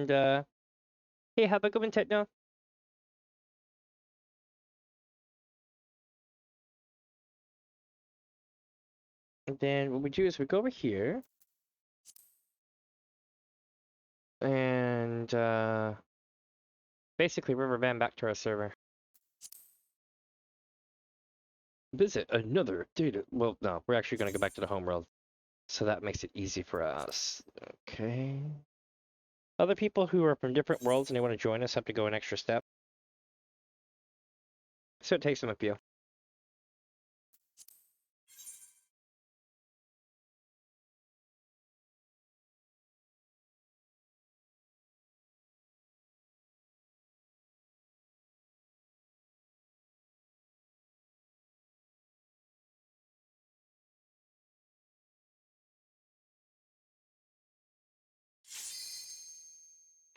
And hey, have a good one, Techno. And then what we do is we go over here. And basically river van back to our server. Visit another data. Well, no, we're actually going to go back to the home world. So that makes it easy for us. Okay. Other people who are from different worlds and they want to join us have to go an extra step. So it takes them a few.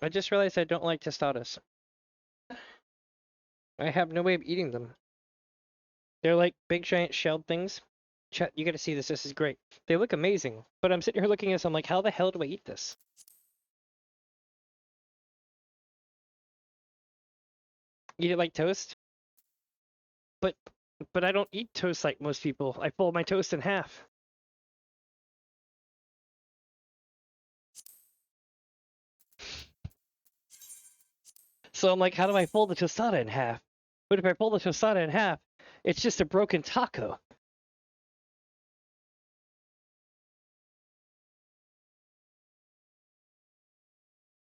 I just realized I don't like tostadas. I have no way of eating them. They're like big giant shelled things. Chet, you gotta see this. This is great. They look amazing. But I'm sitting here looking at this. I'm like, how the hell do I eat this? Eat it like toast? But I don't eat toast like most people. I fold my toast in half. So I'm like, how do I fold the tostada in half? But if I fold the tostada in half, it's just a broken taco.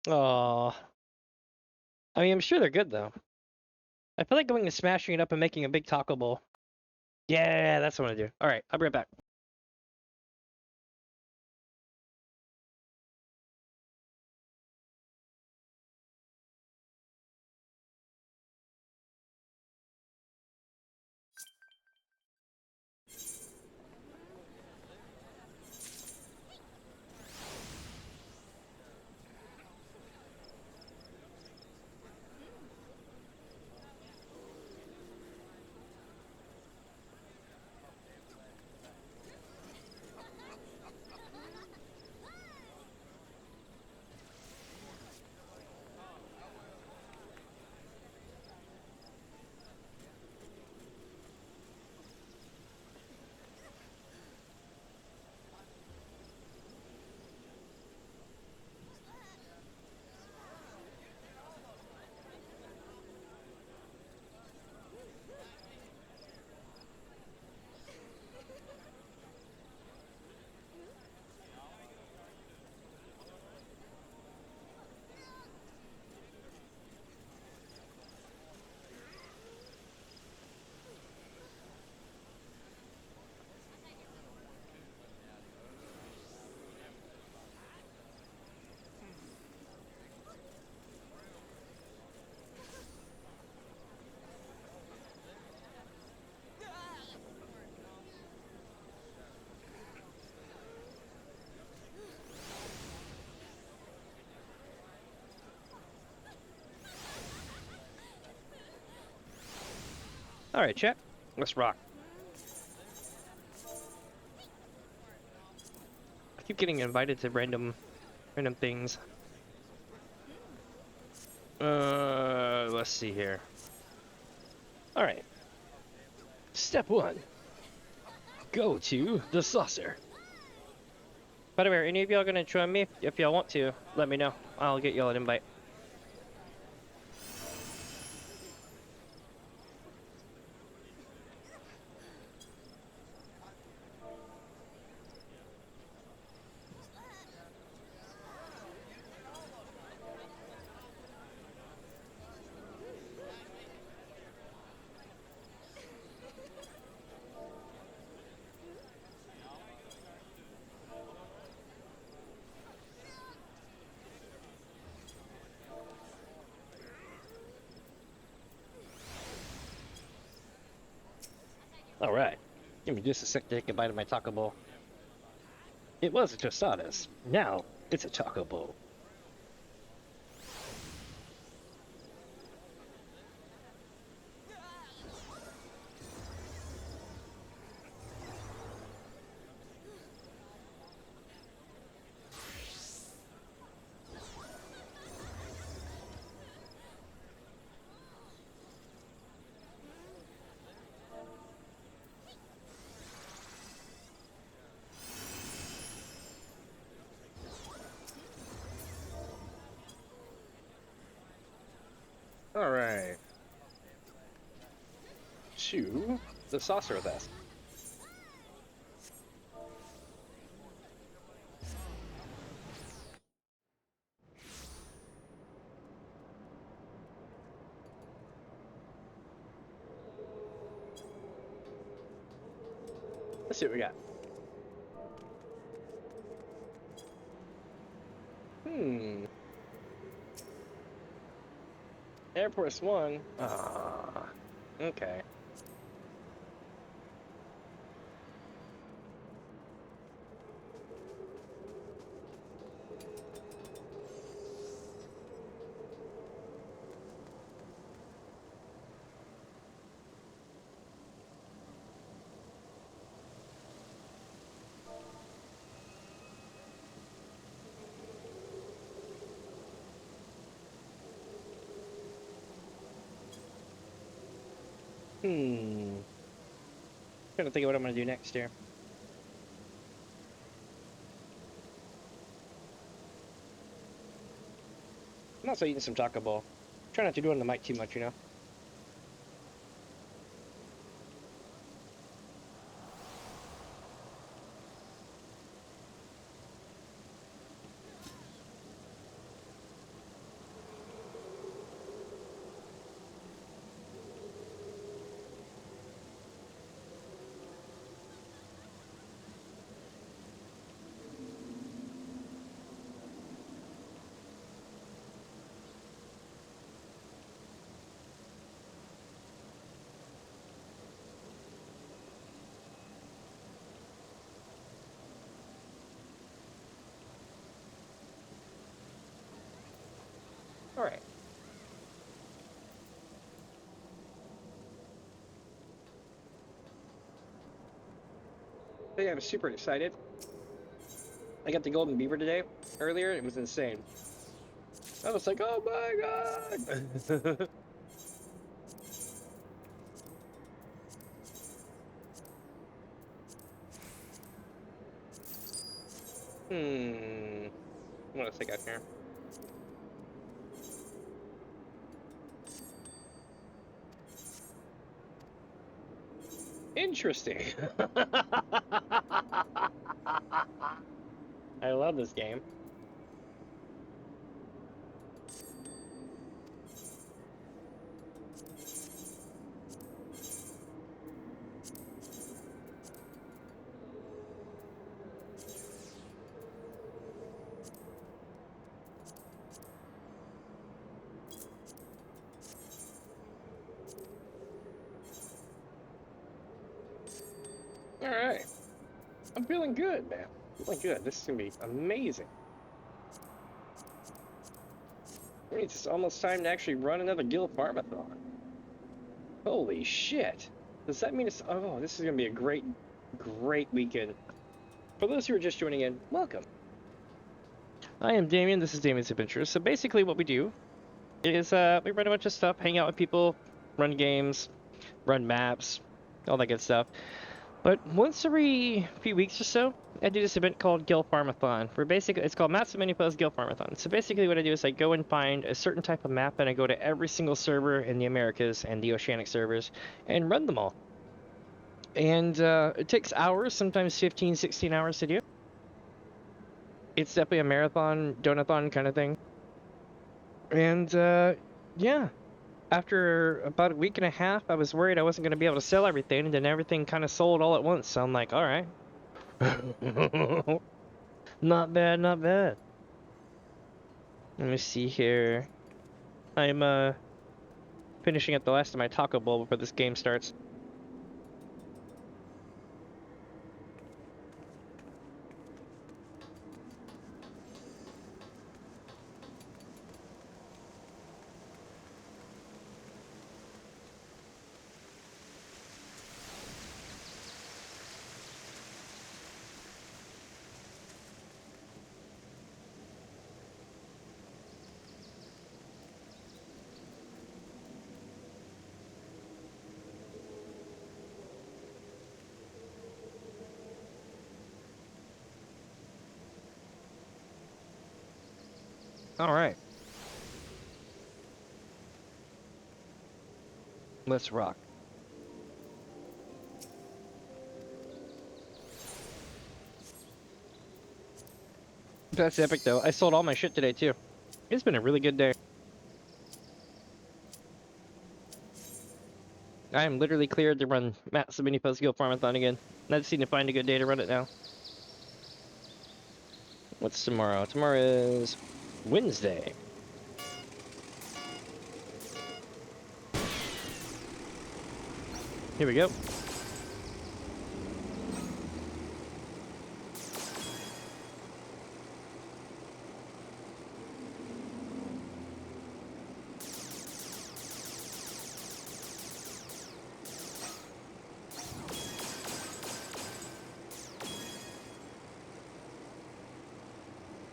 Oh, I mean, I'm sure they're good though. I feel like going and smashing it up and making a big taco bowl. Yeah, that's what I want to do. All right, I'll be right back. All right, chat. Let's rock. I keep getting invited to random things. Let's see here. All right. Step 1. Go to the saucer. By the way, are any of y'all gonna join me? If y'all want to, let me know. I'll get y'all an invite. All right. Give me just a sec to take a bite of my taco bowl. It was a tostadas. Now it's a taco bowl. All right. To the saucer with us. Let's see what we got. Air Force One. Ah, okay. Trying to think of what I'm gonna do next here. I'm also eating some Taco Bell. Try not to do it on the mic too much, you know. All right. Yeah, I'm super excited. I got the golden beaver today, earlier. It was insane. I was like, oh my god! What else I got here? Interesting. I love this game. All right. I'm feeling good, man. Feeling good. This is gonna be amazing. It's almost time to actually run another guild farm-a-thon. Holy shit. Does that mean it's... Oh, this is gonna be a great, great weekend. For those who are just joining in, welcome. I am Damien, this is DamiensAdventure. So basically what we do is we run a bunch of stuff, hang out with people, run games, run maps, all that good stuff. But once every few weeks or so, I do this event called Guild Farm-a-thon, where basically it's called Maps of Many Players Guild Farm-a-thon. So basically what I do is I go and find a certain type of map and I go to every single server in the Americas and the Oceanic servers and run them all. And it takes hours, sometimes 15, 16 hours to do. It's definitely a marathon, donathon kind of thing. And yeah, after about a week and a half, I was worried I wasn't going to be able to sell everything, and then everything kind of sold all at once. So I'm like, all right. Not bad, not bad. Let me see here. I'm finishing up the last of my Taco Bowl before this game starts. All right. Let's rock. That's epic, though. I sold all my shit today, too. It's been a really good day. I am literally cleared to run Matt's Mini Puzzle Guild Farm-a-thon again. I just need to find a good day to run it now. What's tomorrow? Tomorrow is Wednesday. Here we go.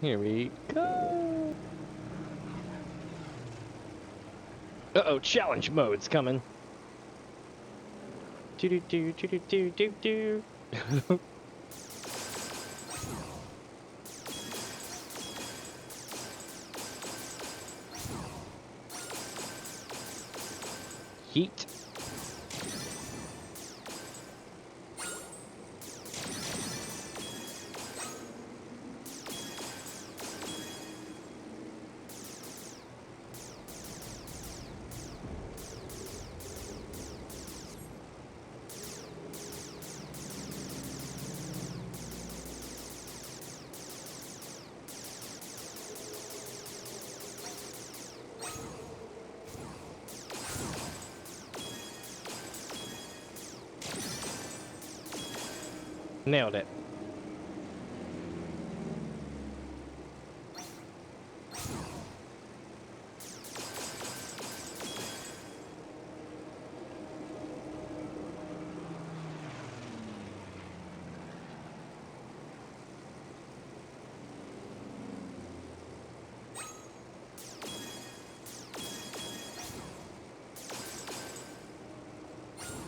Here we go. Uh-oh, challenge mode's coming. Do-do-do-do-do-do-do-do. Heat. Nailed it.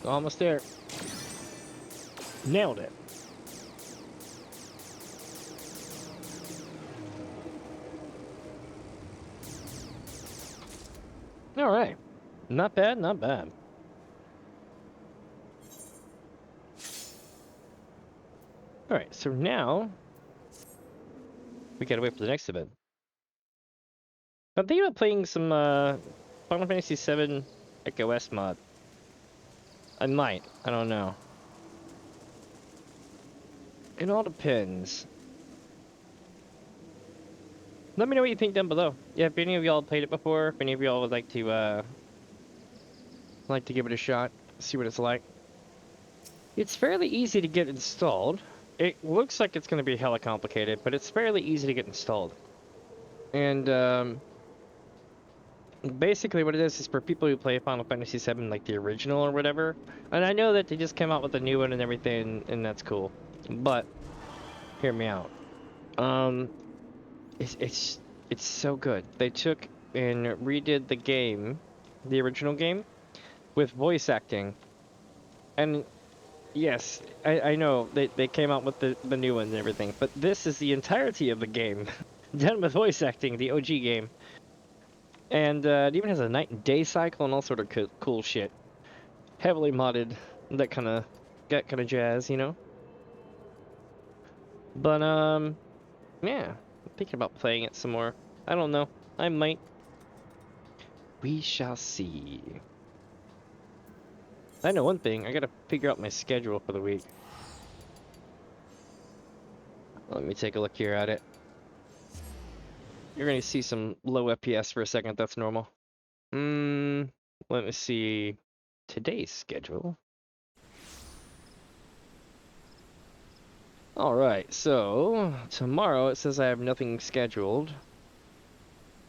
Almost there. Nailed it. All right. Not bad, not bad. All right, so now we gotta wait for the next event. I'm thinking about playing some Final Fantasy XIV OS mod. I might. I don't know. It all depends. Let me know what you think down below. Yeah, if any of y'all played it before, if any of y'all would like to give it a shot, see what it's like. It's fairly easy to get installed. It looks like it's going to be hella complicated, but it's fairly easy to get installed. And basically what it is for people who play Final Fantasy VII, like the original or whatever. And I know that they just came out with a new one and everything, and that's cool. But hear me out. It's so good. They took and redid the game, the original game, with voice acting. And yes, I know they came out with the new one and everything, but this is the entirety of the game done with voice acting, the OG game. And it even has a night and day cycle and all sort of cool shit. Heavily modded, that kind of jazz, you know. But yeah, I'm thinking about playing it some more. I don't know. I might. We shall see. I know one thing. I gotta figure out my schedule for the week. Let me take a look here at it. You're gonna see some low FPS for a second. That's normal. Let me see today's schedule. Alright, so tomorrow it says I have nothing scheduled.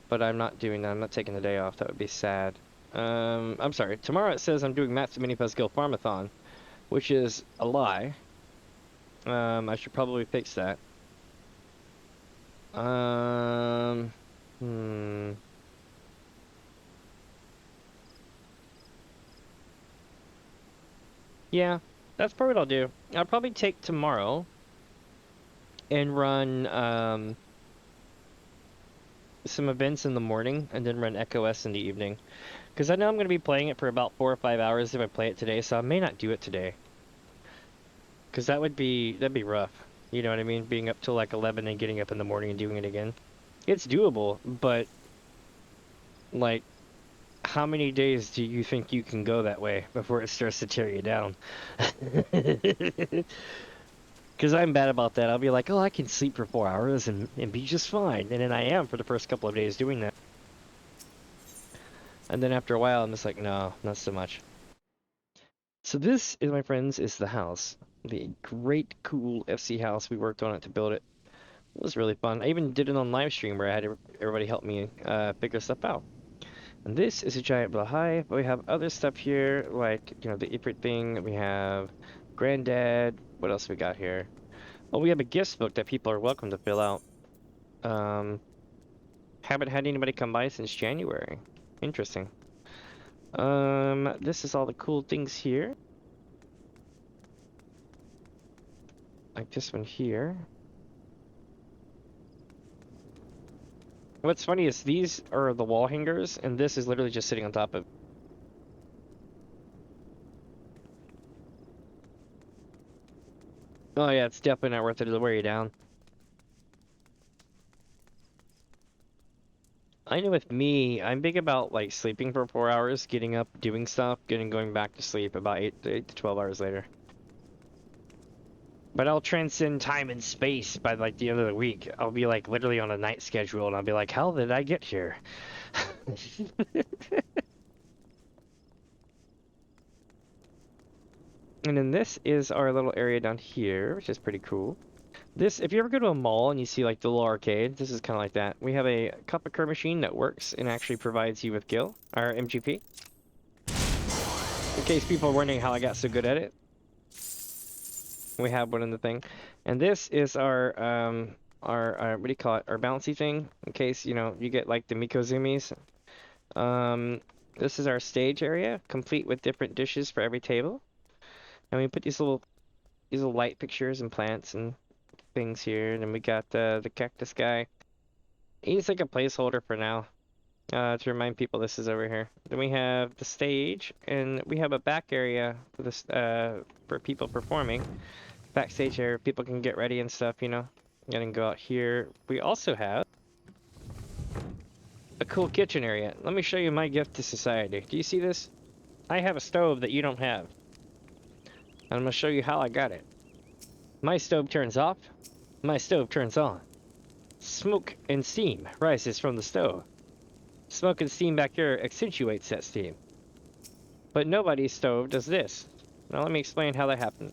But I'm not doing that. I'm not taking the day off. That would be sad. I'm sorry. Tomorrow it says I'm doing Matt's Mini Puzzle Guild Farm-a-thon, which is a lie. I should probably fix that. Yeah, that's probably what I'll do. I'll probably take tomorrow and run some events in the morning and then run Echo S in the evening. Because I know I'm going to be playing it for about 4 or 5 hours if I play it today, so I may not do it today. Because that'd be rough. You know what I mean? Being up till like 11 and getting up in the morning and doing it again. It's doable, but like, how many days do you think you can go that way before it starts to tear you down? Because I'm bad about that. I'll be like, oh, I can sleep for 4 hours and be just fine. And then I am for the first couple of days doing that. And then after a while, I'm just like, no, not so much. So this, is, my friends, is the house. The great, cool FC house. We worked on it to build it. It was really fun. I even did it on live stream where I had everybody help me figure stuff out. And this is a giant hive. We have other stuff here, like, you know, the Ifrit thing. We have Granddad. What else we got here? Oh, we have a gift book that people are welcome to fill out. Haven't had anybody come by since January. Interesting. This is all the cool things here. Like this one here. What's funny is these are the wall hangers, and this is literally just sitting on top of. Oh yeah, it's definitely not worth it to wear you down. I know with me, I'm big about like sleeping for 4 hours, getting up, doing stuff, going back to sleep about 8 to 12 hours later. But I'll transcend time and space by like the end of the week. I'll be like literally on a night schedule, and I'll be like, how did I get here? And then this is our little area down here, which is pretty cool. This, if you ever go to a mall and you see like the little arcade, this is kind of like that. We have a cup of cur machine that works and actually provides you with gil, our MGP. In case people are wondering how I got so good at it, we have one in the thing. And this is our what do you call it? Our bouncy thing. In case, you know, you get like the Mikozumis. This is our stage area, complete with different dishes for every table. And we put these little light pictures and plants and things here. And then we got the cactus guy. He's like a placeholder for now. To remind people this is over here. Then we have the stage, and we have a back area for this for people performing. Backstage area, people can get ready and stuff, you know. And then go out here. We also have a cool kitchen area. Let me show you my gift to society. Do you see this? I have a stove that you don't have. And I'm gonna show you how I got it. My stove turns off. My stove turns on. Smoke and steam rises from the stove. Smoke and steam back here accentuates that steam. But nobody's stove does this. Now let me explain how that happens.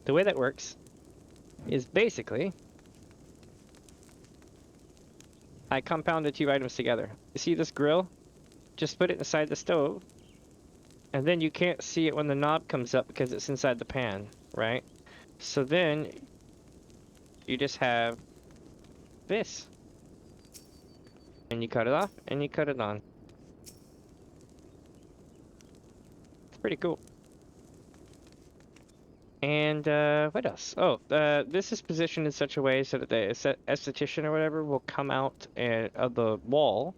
The way that works is basically I compounded two items together. You see this grill? Just put it inside the stove, and then you can't see it when the knob comes up because it's inside the pan, right? So then you just have this. And you cut it off, and you cut it on. It's pretty cool. And, what else? Oh, this is positioned in such a way so that the esthetician or whatever will come out of the wall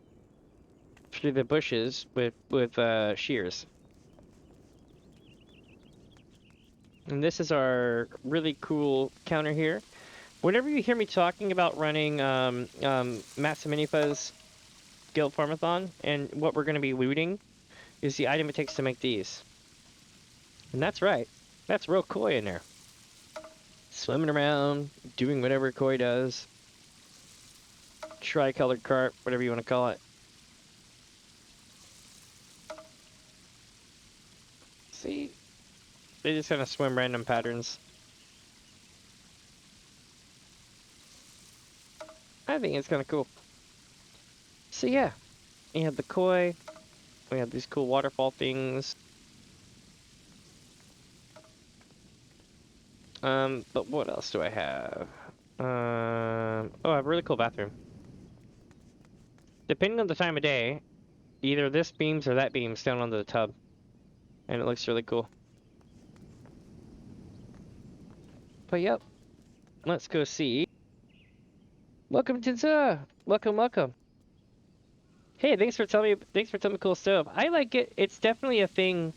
through the bushes with shears. And this is our really cool counter here. Whenever you hear me talking about running Matsuminifuzz Guild Farm-a-thon, and what we're going to be looting is the item it takes to make these. And that's right. That's real koi in there. Swimming around, doing whatever koi does. Tricolored carp, whatever you want to call it. See? They just kind of swim random patterns. I think it's kind of cool. So yeah, we have the koi. We have these cool waterfall things. But what else do I have? Oh, I have a really cool bathroom. Depending on the time of day, either this beams or that beams down onto the tub. And it looks really cool. But yep, let's go see. Welcome, Tinsa! Welcome, welcome. Hey, thanks for telling me cool stuff. I like it. It's definitely a thing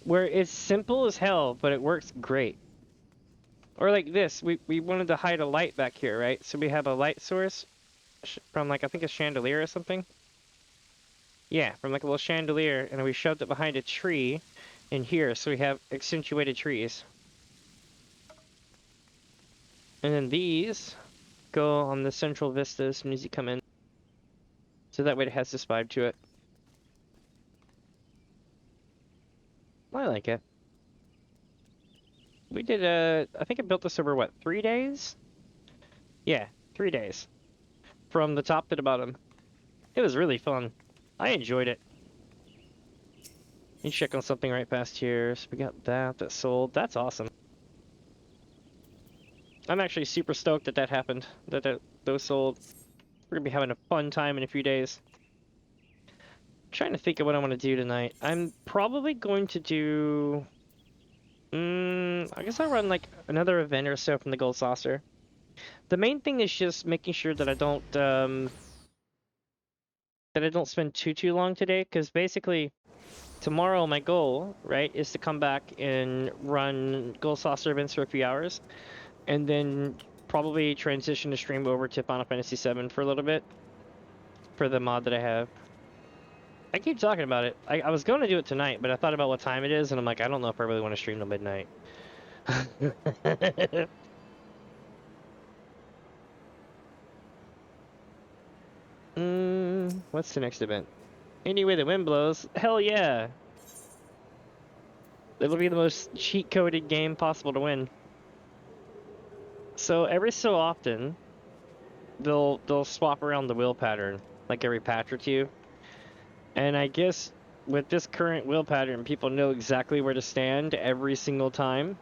where it's simple as hell, but it works great. Or like this, we wanted to hide a light back here, right? So we have a light source from like I think a chandelier or something. Yeah, from like a little chandelier, and we shoved it behind a tree in here, so we have accentuated trees. And then these go on the central vista as soon as you come in. So that way it has this vibe to it. I like it. We did I think I built this over what, 3 days? Yeah, 3 days. From the top to the bottom. It was really fun. I enjoyed it. You check on something right past here. So we got that sold. That's awesome. I'm actually super stoked that that happened. That those sold. We're gonna be having a fun time in a few days. Trying to think of what I want to do tonight. I'm probably going to do. I guess I'll run like another event or so from the Gold Saucer. The main thing is just making sure that I don't spend too long today, because basically tomorrow my goal, right, is to come back and run Gold Saucer events for a few hours, and then probably transition the stream over to Final Fantasy VII for a little bit for the mod that I have. I keep talking about it. I was going to do it tonight, but I thought about what time it is, and I'm like, I don't know if I really want to stream till midnight. What's the next event? Any way the wind blows? Hell yeah! It'll be the most cheat-coded game possible to win. So every so often, they'll swap around the wheel pattern, like every patch or two. And I guess with this current wheel pattern, people know exactly where to stand every single time.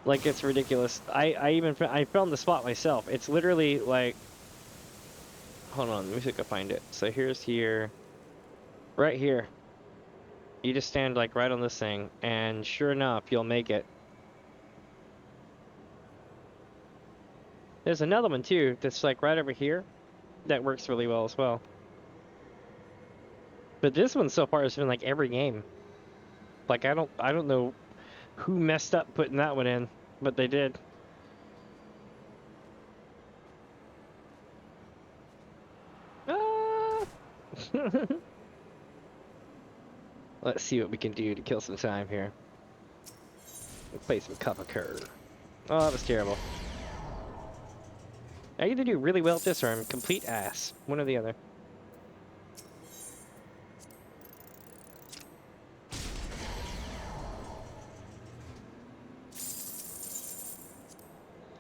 Like, it's ridiculous. I found the spot myself. It's literally like, hold on, let me see if I can find it. So here's here, right here. You just stand like right on this thing, and sure enough, you'll make it. There's another one too that's like right over here that works really well as well. But this one so far has been like every game. Like I don't know who messed up putting that one in, but they did. Ah! Let's see what we can do to kill some time here. We'll play some cover curve. Oh, that was terrible. I either do really well at this or I'm complete ass. One or the other.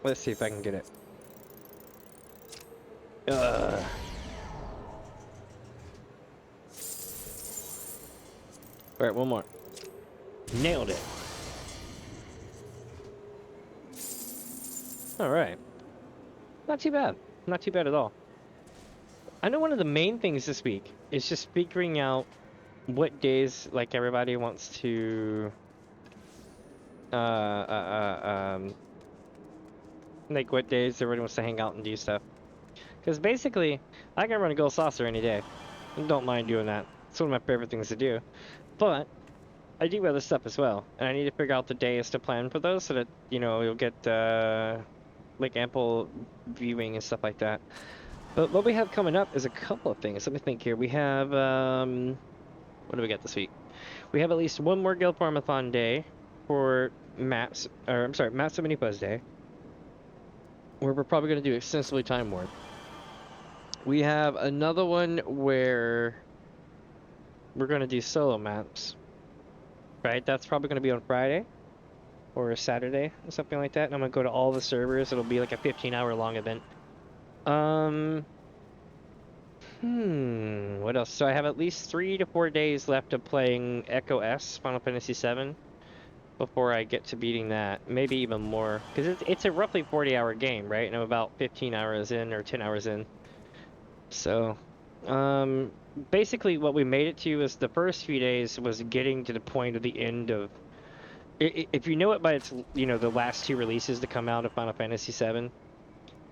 Let's see if I can get it. Ugh. Alright, one more. Nailed it. Alright. Not too bad. Not too bad at all. I know one of the main things this week is just figuring out what days, like, everybody wants to... like, what days everybody wants to hang out and do stuff. Because basically, I can run a Gold Saucer any day. I don't mind doing that. It's one of my favorite things to do. But I do other stuff as well, and I need to figure out the days to plan for those so that, you know, you'll get like ample viewing and stuff like that. But what we have coming up is a couple of things. Let me think here. We have what do we got this week? We have at least one more Guild Farm-a-thon day for maps, or I'm sorry, Maps of Mini Buzz Day, where we're probably going to do extensively time warp. We have another one where we're going to do solo maps. Right, that's probably going to be on Friday or a Saturday or something like that. And I'm going to go to all the servers. It'll be like a 15-hour long event. What else? So I have at least 3 to 4 days left of playing Echo S, Final Fantasy VII, before I get to beating that. Maybe even more, because it's a roughly 40-hour game, right? And I'm about 15 hours in or 10 hours in. So, basically what we made it to is the first few days was getting to the point of the end of... If you know it by its, you know, the last 2 releases to come out of Final Fantasy VII,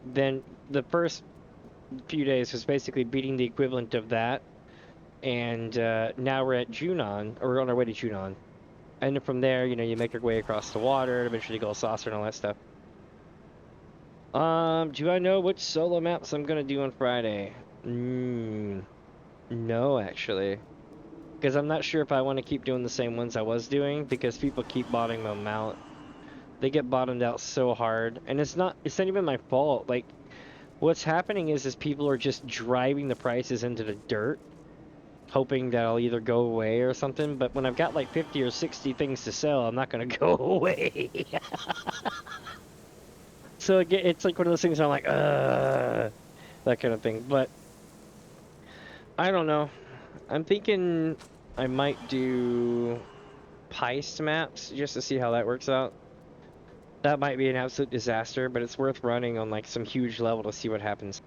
then the first few days was basically beating the equivalent of that. And now we're at Junon, or we're on our way to Junon. And then from there, you know, you make your way across the water, eventually go saucer and all that stuff. Do I know which solo maps I'm gonna do on Friday? No, actually. Because I'm not sure if I want to keep doing the same ones I was doing, because people keep bottoming them out. They get bottomed out so hard, and it's not even my fault. Like, what's happening is people are just driving the prices into the dirt, hoping that I'll either go away or something. But when I've got like 50 or 60 things to sell, I'm not gonna go away. So it's like one of those things where I'm like, that kind of thing. But I don't know. I'm thinking I might do Heist maps just to see how that works out. That might be an absolute disaster, but it's worth running on like some huge level to see what happens.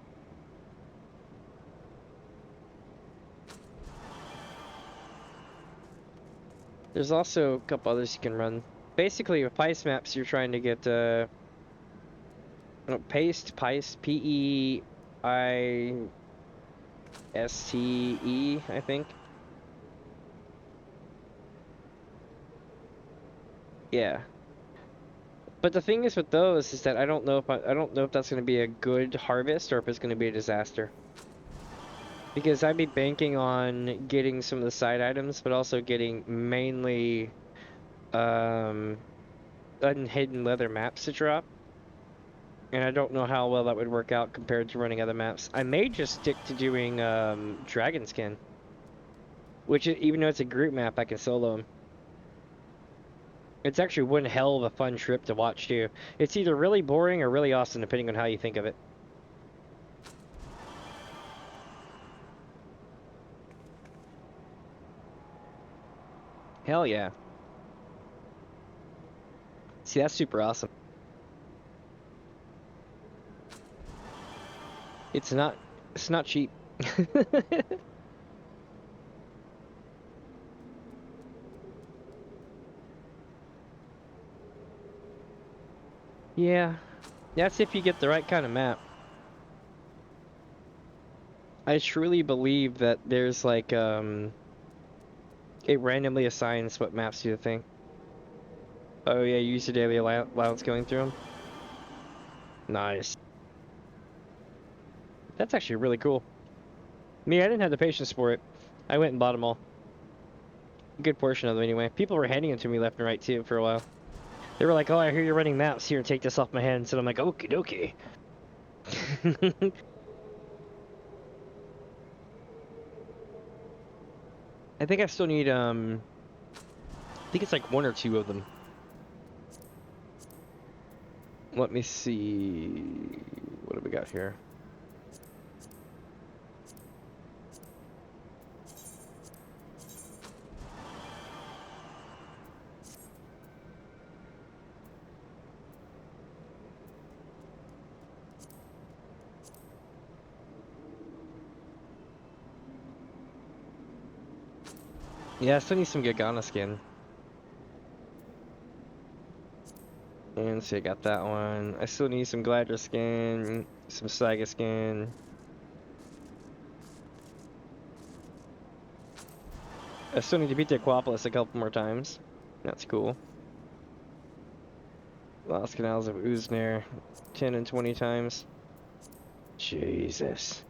There's also a couple others you can run. Basically, with Heist maps, you're trying to get Paste, P-E-I-S-T-E, I think. Yeah. But the thing is with those is that I don't know if that's going to be a good harvest or if it's going to be a disaster. Because I'd be banking on getting some of the side items, but also getting mainly unhidden leather maps to drop. And I don't know how well that would work out compared to running other maps. I may just stick to doing Dragon Skin. Which, even though it's a group map, I can solo them. It's actually one hell of a fun trip to watch, too. It's either really boring or really awesome, depending on how you think of it. Hell yeah. See, that's super awesome. It's not cheap. Yeah. That's if you get the right kind of map. I truly believe that there's like it randomly assigns what maps do the thing. Oh yeah, you use your daily allowance going through them. Nice. That's actually really cool. Me, I didn't have the patience for it. I went and bought them all. A good portion of them anyway. People were handing them to me left and right too for a while. They were like, "Oh, I hear you're running maps. Here, take this off my hands." And I'm like, "Okie dokie." I think I still need I think it's like one or two of them. Let me see. What do we got here? Yeah, I still need some Gagana skin. And see, I got that one. I still need some Glider skin, some Saga skin. I still need to beat the Aquapolis a couple more times. That's cool. Lost Canals of Uznir 10 and 20 times. Jesus.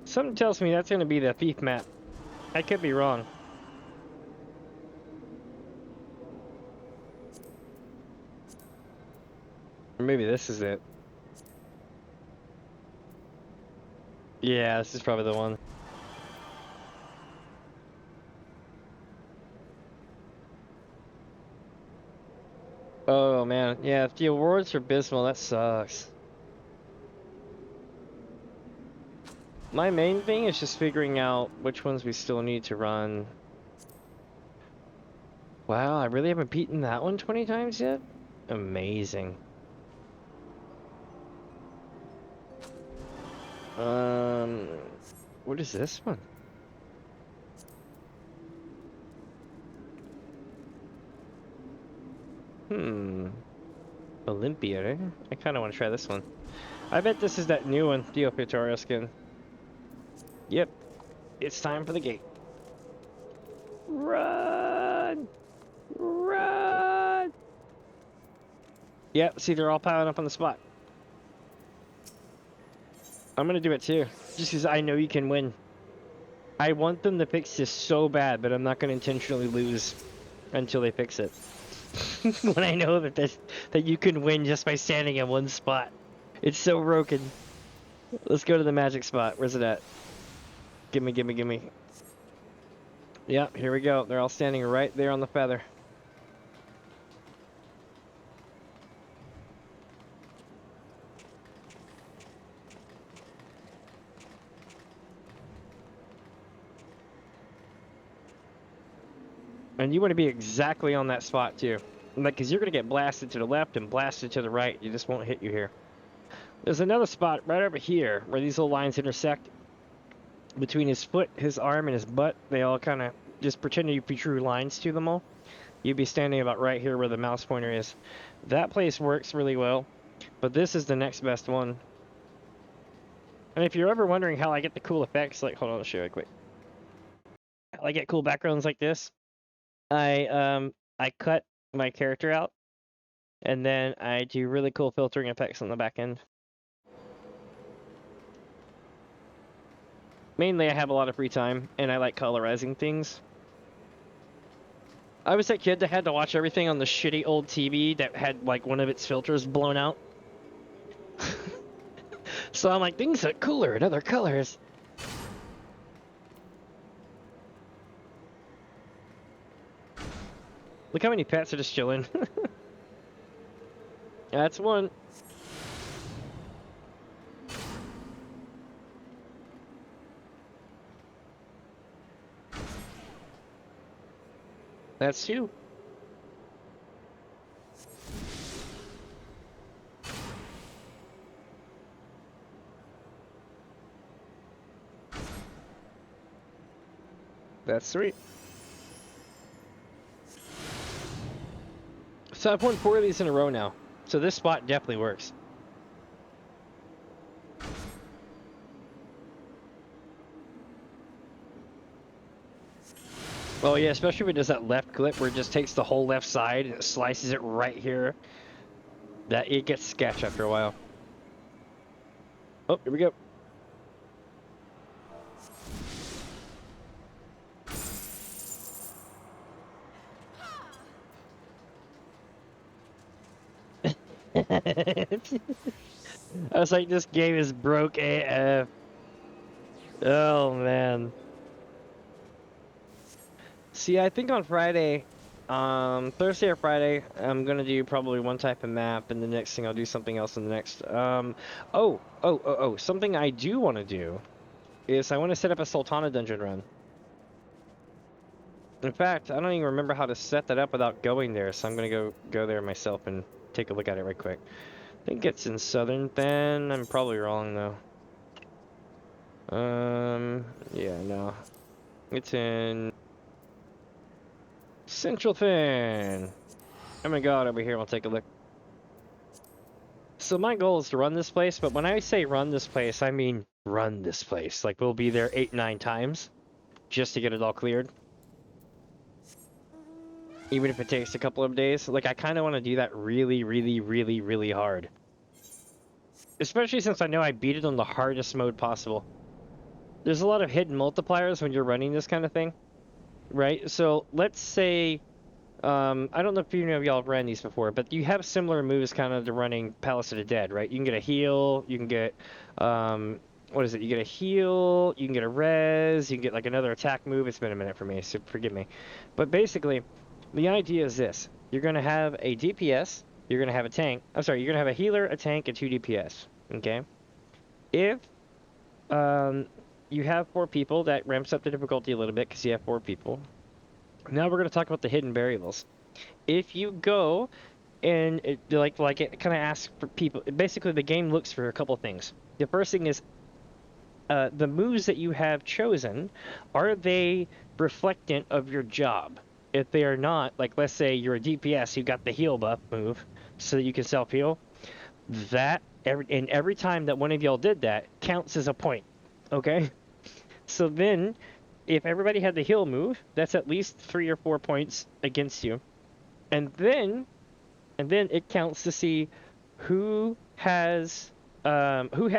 Something tells me that's going to be the thief map. I could be wrong. Or maybe this is it. Yeah, this is probably the one. Oh man, yeah, if the awards are abysmal, that sucks. My main thing is just figuring out which ones we still need to run. Wow, I really haven't beaten that one 20 times yet? Amazing. What is this one? Olympia, eh? I kind of want to try this one. I bet this is that new one, Dio Tutorial skin. Yep, it's time for the gate. Run! Run! Yep, see, they're all piling up on the spot. I'm gonna do it too, just because I know you can win. I want them to fix this so bad, but I'm not gonna intentionally lose until they fix it. When I know that you can win just by standing in one spot. It's so broken. Let's go to the magic spot. Where's it at? Gimme, gimme, gimme. Yep, here we go. They're all standing right there on the feather. And you want to be exactly on that spot too. Like, because you're going to get blasted to the left and blasted to the right. You just won't hit you here. There's another spot right over here where these little lines intersect. Between his foot, his arm, and his butt, they all kind of just pretend you drew lines to them all. You'd be standing about right here where the mouse pointer is. That place works really well, but this is the next best one. And if you're ever wondering how I get the cool effects, like, hold on, I'll show you quick. How I get cool backgrounds like this, I cut my character out, and then I do really cool filtering effects on the back end. Mainly, I have a lot of free time, and I like colorizing things. I was that kid that had to watch everything on the shitty old TV that had, like, one of its filters blown out. So I'm like, things look cooler in other colors. Look how many pets are just chilling. That's one. That's two. That's three. So I've won 4 of these in a row now. So this spot definitely works. Oh yeah, especially when it does that left clip where it just takes the whole left side and it slices it right here. That it gets sketch after a while. Oh, here we go. I was like, this game is broke AF. Oh man. See, I think on Friday, Thursday or Friday, I'm gonna do probably one type of map, and the next thing I'll do something else in the next. Something I do want to do is I want to set up a Sultana dungeon run. In fact, I don't even remember how to set that up without going there, so I'm gonna go there myself and take a look at it right quick. I think it's in Southern Fen. I'm probably wrong though. Yeah, no. It's in Central Fen. I'm gonna go out over here and we'll take a look. So my goal is to run this place, but when I say run this place, I mean run this place. Like, we'll be there 8, 9 times just to get it all cleared. Even if it takes a couple of days. Like, I kind of want to do that really, really, really, really hard. Especially since I know I beat it on the hardest mode possible. There's a lot of hidden multipliers when you're running this kind of thing, right? So let's say, I don't know if you know y'all ran these before, but you have similar moves kind of to running Palace of the Dead, right? You can get a heal, you can get, what is it? You get a heal, you can get a res, you can get like another attack move. It's been a minute for me, so forgive me. But basically, the idea is this. You're going to have a DPS, you're going to have a tank. I'm sorry, you're going to have a healer, a tank, and 2 DPS, okay? If you have 4 people. That ramps up the difficulty a little bit because you have 4 people. Now we're going to talk about the hidden variables. If you go and it kind of asks for people, basically the game looks for a couple things. The first thing is the moves that you have chosen, are they reflectant of your job? If they are not, like let's say you're a DPS, you got the heal buff move so that you can self-heal, that every time that one of y'all did that counts as a point. Okay? So then if everybody had the heal move, that's at least 3 or 4 points against you. And then it counts to see who has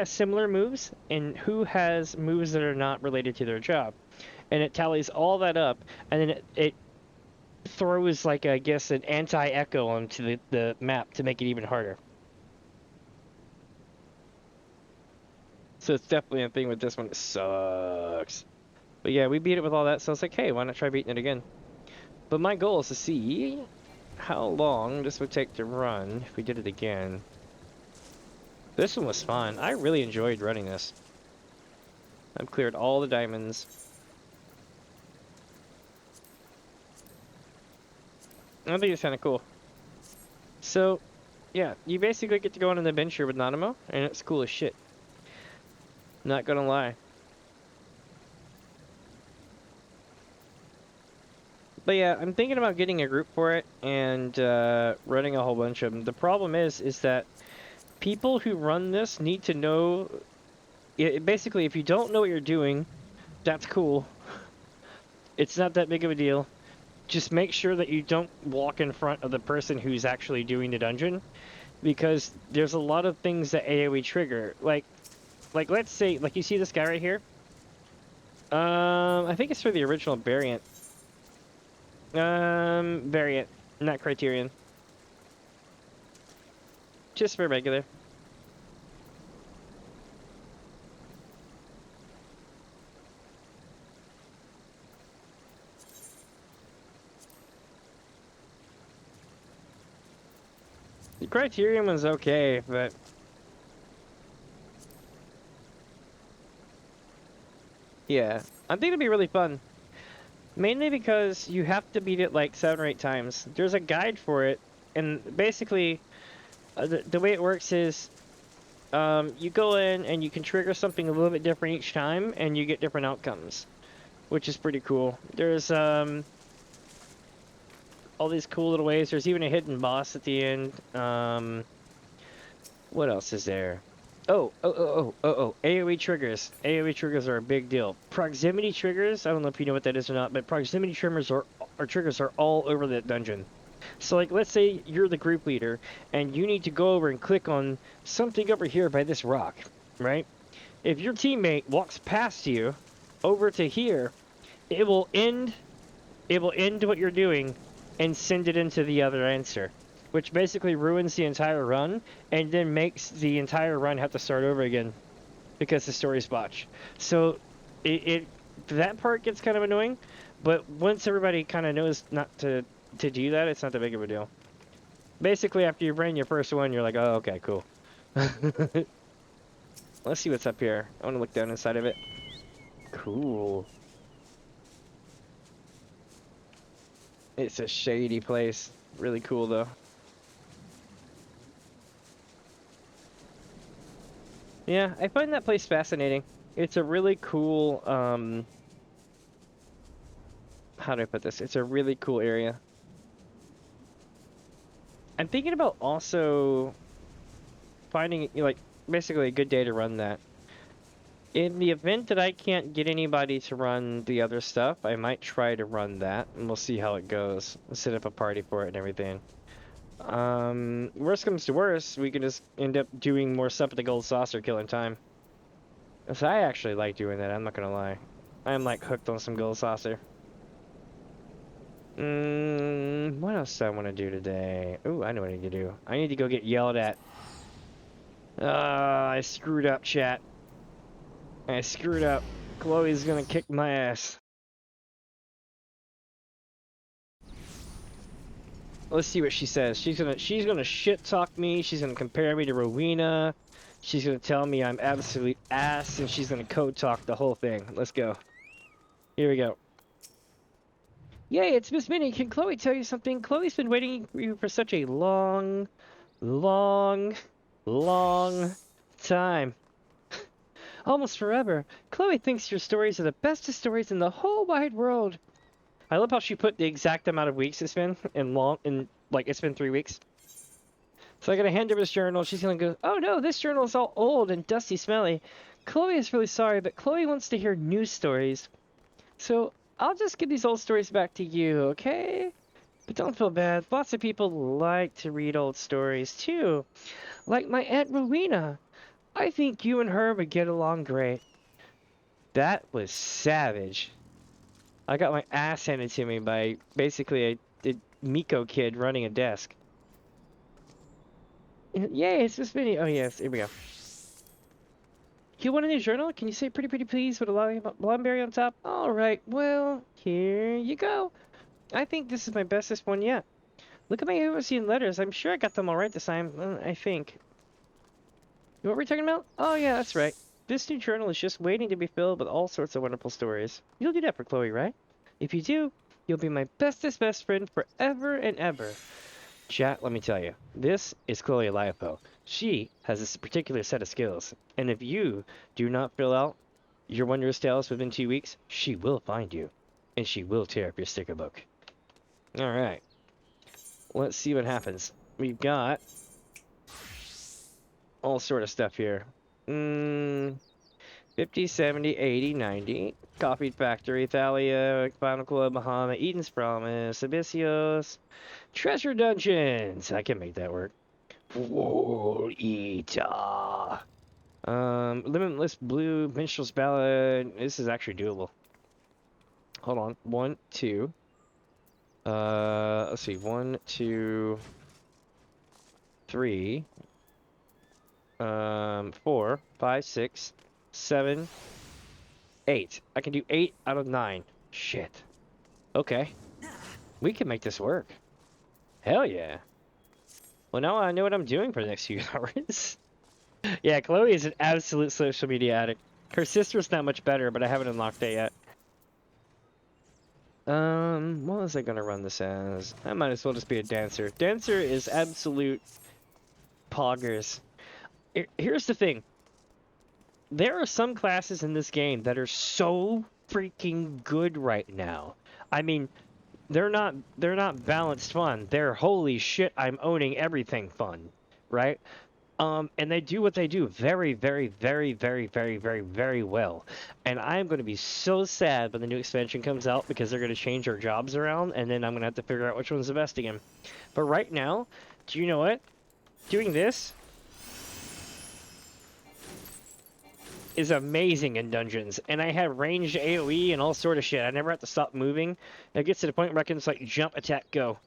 similar moves and who has moves that are not related to their job. And it tallies all that up, and then it throws like, I guess, an anti-echo onto the map to make it even harder. So it's definitely a thing with this one. It sucks. But yeah, we beat it with all that, so I was like, hey, why not try beating it again? But my goal is to see how long this would take to run if we did it again. This one was fun. I really enjoyed running this. I've cleared all the diamonds. I think it's kind of cool. So, yeah, you basically get to go on an adventure with Nanamo, and it's cool as shit. Not gonna lie. But yeah, I'm thinking about getting a group for it and running a whole bunch of them. The problem is that people who run this need to know. Basically, if you don't know what you're doing, that's cool. It's not that big of a deal. Just make sure that you don't walk in front of the person who's actually doing the dungeon, because there's a lot of things that AoE trigger. Like let's say, like you see this guy right here. I think it's for the original variant. Variant, not Criterion. Just for regular. The Criterion was okay, but yeah, I think it'd be really fun. Mainly because you have to beat it like 7 or 8 times. There's a guide for it, and basically, the way it works is, you go in and you can trigger something a little bit different each time, and you get different outcomes, which is pretty cool. There's all these cool little ways. There's even a hidden boss at the end. What else is there? AoE triggers. AoE triggers are a big deal. Proximity triggers, I don't know if you know what that is or not, but proximity triggers are all over that dungeon. So like, let's say you're the group leader and you need to go over and click on something over here by this rock, right? If your teammate walks past you over to here, it will end what you're doing and send it into the other answer, which basically ruins the entire run and then makes the entire run have to start over again because the story's botched. So that part gets kind of annoying, but once everybody kind of knows not to do that, it's not that big of a deal. Basically, after you ran your first one, you're like, oh, okay, cool. Let's see what's up here. I want to look down inside of it. Cool. It's a shady place. Really cool, though. Yeah, I find that place fascinating. It's a really cool, how do I put this? It's a really cool area. I'm thinking about also finding, like, basically a good day to run that. In the event that I can't get anybody to run the other stuff, I might try to run that, and we'll see how it goes. We'll set up a party for it and everything. Worst comes to worst, we can just end up doing more stuff at the Gold Saucer, killing time. So I actually like doing that, I'm not gonna lie. I'm like hooked on some Gold Saucer. What else do I want to do today? Ooh, I know what I need to do. I need to go get yelled at. I screwed up, chat. I screwed up. Chloe's gonna kick my ass. Let's see what she says. She's gonna shit talk me. She's gonna compare me to Rowena. She's gonna tell me I'm absolute ass, and she's gonna code talk the whole thing. Let's go. Here we go. Yay, it's Miss Minnie. Can Chloe tell you something? Chloe's been waiting for you for such a long, long, long time. Almost forever. Chloe thinks your stories are the bestest stories in the whole wide world. I love how she put the exact amount of weeks it's been like it's been 3 weeks. So I gotta hand her this journal. She's gonna go, oh no, this journal is all old and dusty smelly. Chloe is really sorry, but Chloe wants to hear new stories. So I'll just give these old stories back to you, okay? But don't feel bad. Lots of people like to read old stories too. Like my Aunt Rowena. I think you and her would get along great. That was savage. I got my ass handed to me by basically a Miko kid running a desk. Yay, it's this video. Oh yes, here we go. You want a new journal? Can you say pretty please with a blonberry on top? Alright, well, here you go. I think this is my bestest one yet. Look at my overseen letters. I'm sure I got them all right this time. I think. What were we talking about? Oh yeah, that's right. This new journal is just waiting to be filled with all sorts of wonderful stories. You'll do that for Chloe, right? If you do, you'll be my bestest best friend forever and ever. Chat, let me tell you, this is Chloe Liapo. She has this particular set of skills, and if you do not fill out your wondrous tales within 2 weeks, she will find you, and she will tear up your sticker book. Alright, let's see what happens. We've got all sort of stuff here. 50, 70, 80, 90. Coffee Factory, Thalia, Final Club, Bahama, Eden's Promise, Abyssios, Treasure Dungeons. I can make that work. Whoa, Eater. Limitless Blue, Minstrel's Ballad. This is actually doable. Hold on. 1, 2. Let's see. 1, 2, 3. 4, 5, 6, 7, 8. I can do 8 out of 9. Shit. Okay. We can make this work. Hell yeah. Well, now I know what I'm doing for the next few hours. Yeah, Chloe is an absolute social media addict. Her sister's not much better, but I haven't unlocked it yet. What was I gonna run this as? I might as well just be a dancer. Dancer is absolute poggers. Here's the thing. There are some classes in this game that are so freaking good right now. I mean, they're not balanced fun. They're holy shit, I'm owning everything fun, right? And they do what they do very, very, very, very, very, very, very well. And I'm going to be so sad when the new expansion comes out because they're going to change our jobs around, and then I'm going to have to figure out which one's the best again. But right now, do you know what? Doing this is amazing in dungeons, and I have ranged AoE and all sort of shit. I never have to stop moving. It gets to the point where I can just like jump, attack, go.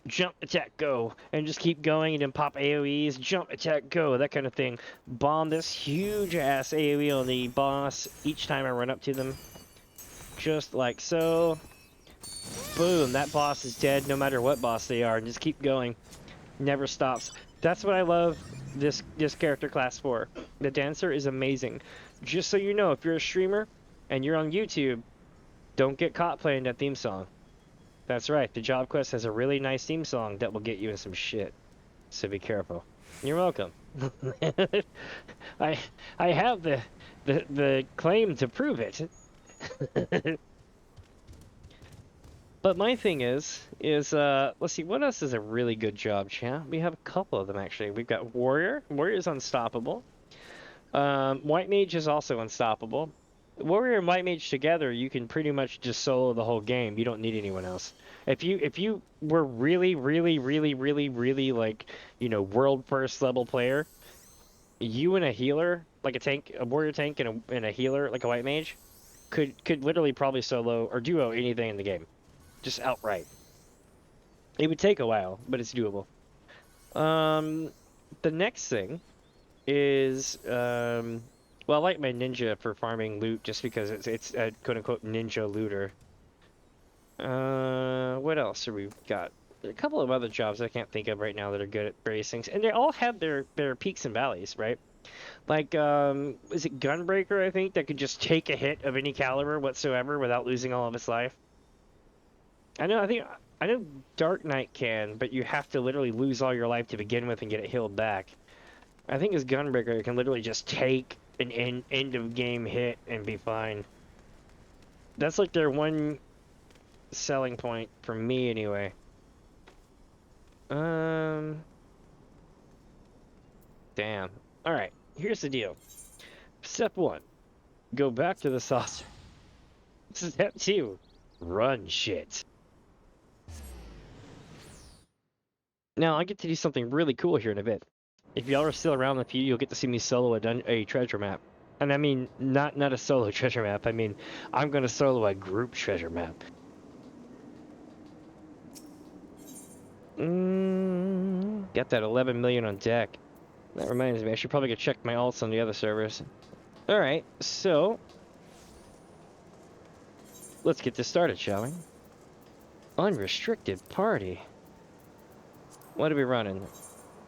Jump, attack, go, and just keep going and then pop AoEs, jump, attack, go, that kind of thing. Bomb this huge ass AoE on the boss each time I run up to them. Just like so. Boom, that boss is dead no matter what boss they are, and just keep going. Never stops. That's what I love this character class for. The dancer is amazing. Just so you know, if you're a streamer and you're on YouTube, don't get caught playing that theme song. That's right, the job quest has a really nice theme song that will get you in some shit. So be careful. You're welcome. I have the claim to prove it. But my thing is let's see, what else is a really good job, chat? We have a couple of them actually. We've got Warrior. Warrior's unstoppable. White Mage is also unstoppable. Warrior and White Mage together, you can pretty much just solo the whole game. You don't need anyone else. If you were really like, you know, world first level player, you and a healer, like a tank, a warrior tank and a healer, like a White Mage, could literally probably solo or duo anything in the game. Just outright. It would take a while, but it's doable. The next thing is well, I like my ninja for farming loot just because it's a quote-unquote ninja looter. What else have we got? There are a couple of other jobs I can't think of right now that are good at various things, and they all have their peaks and valleys, right? Like, is it Gunbreaker, I think, that could just take a hit of any caliber whatsoever without losing all of its life? I know Dark Knight can, but you have to literally lose all your life to begin with and get it healed back. I think his Gunbreaker can literally just take an end of game hit and be fine. That's like their one selling point for me anyway. Damn. Alright, here's the deal. Step 1. Go back to the saucer. Step 2. Run shit. Now, I get to do something really cool here in a bit. If y'all are still around in the few, you'll get to see me solo a treasure map. And I mean, not a solo treasure map. I mean, I'm going to solo a group treasure map. Got that 11 million on deck. That reminds me, I should probably go check my alts on the other servers. Alright, so let's get this started, shall we? Unrestricted party. What are we running?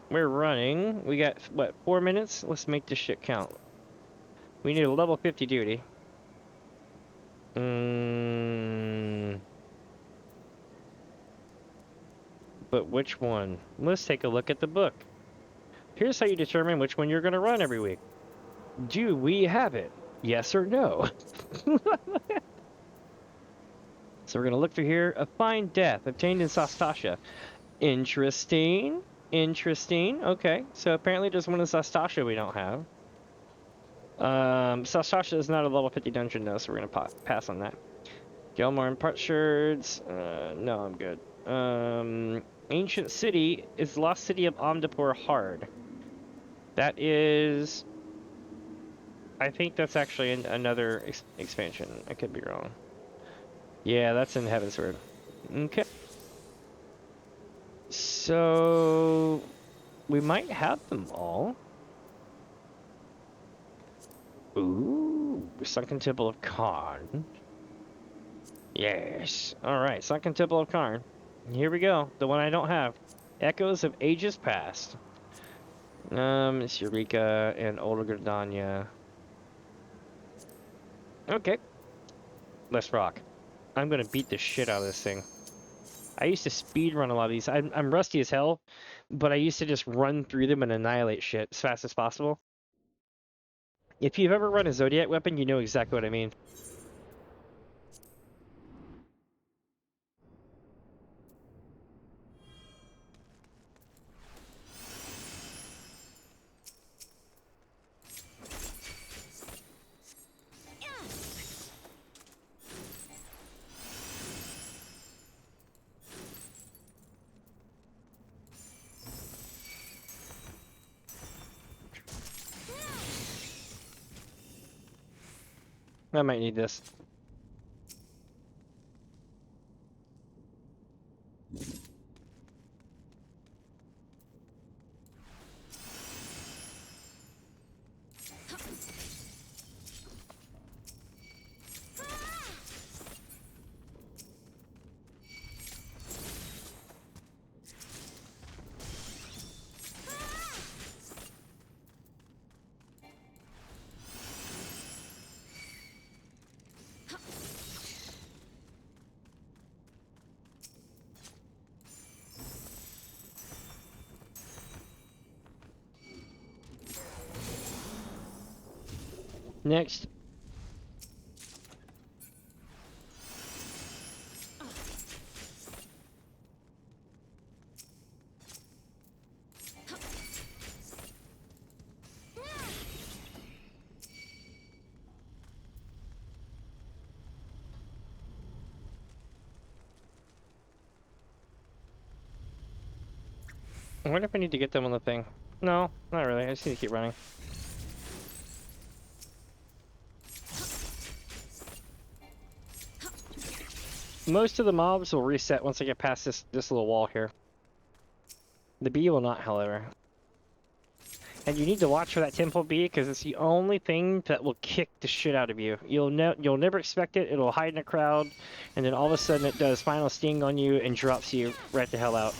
We're running, we got, what, 4 minutes? Let's make this shit count. We need a level 50 duty. But which one? Let's take a look at the book. Here's how you determine which one you're going to run every week. Do we have it? Yes or no? So we're going to look through here. A fine death obtained in Sastasha. Interesting. Interesting. Okay, so apparently there's one in Sastasha we don't have. Sastasha is not a level 50 dungeon though, so we're going to pass on that. Gelmar and Partshards. No, I'm good. Ancient City is Lost City of Omnipur Hard. That is... I think that's actually another expansion. I could be wrong. Yeah, that's in Heavensward. Okay. So... we might have them all. Ooh, Sunken Temple of Karn. Yes. Alright, Sunken Temple of Karn. Here we go. The one I don't have. Echoes of Ages Past. It's Eureka and Olgerdanya. Okay. Let's rock. I'm gonna beat the shit out of this thing. I used to speedrun a lot of these. I'm rusty as hell, but I used to just run through them and annihilate shit as fast as possible. If you've ever run a Zodiac weapon, you know exactly what I mean. I might need this. Next. I wonder if I need to get them on the thing. No, not really. I just need to keep running. Most of the mobs will reset once I get past this little wall here. The bee will not, however. And you need to watch for that temple bee because it's the only thing that will kick the shit out of you. You'll never expect it. It'll hide in a crowd, and then all of a sudden it does final sting on you and drops you right the hell out.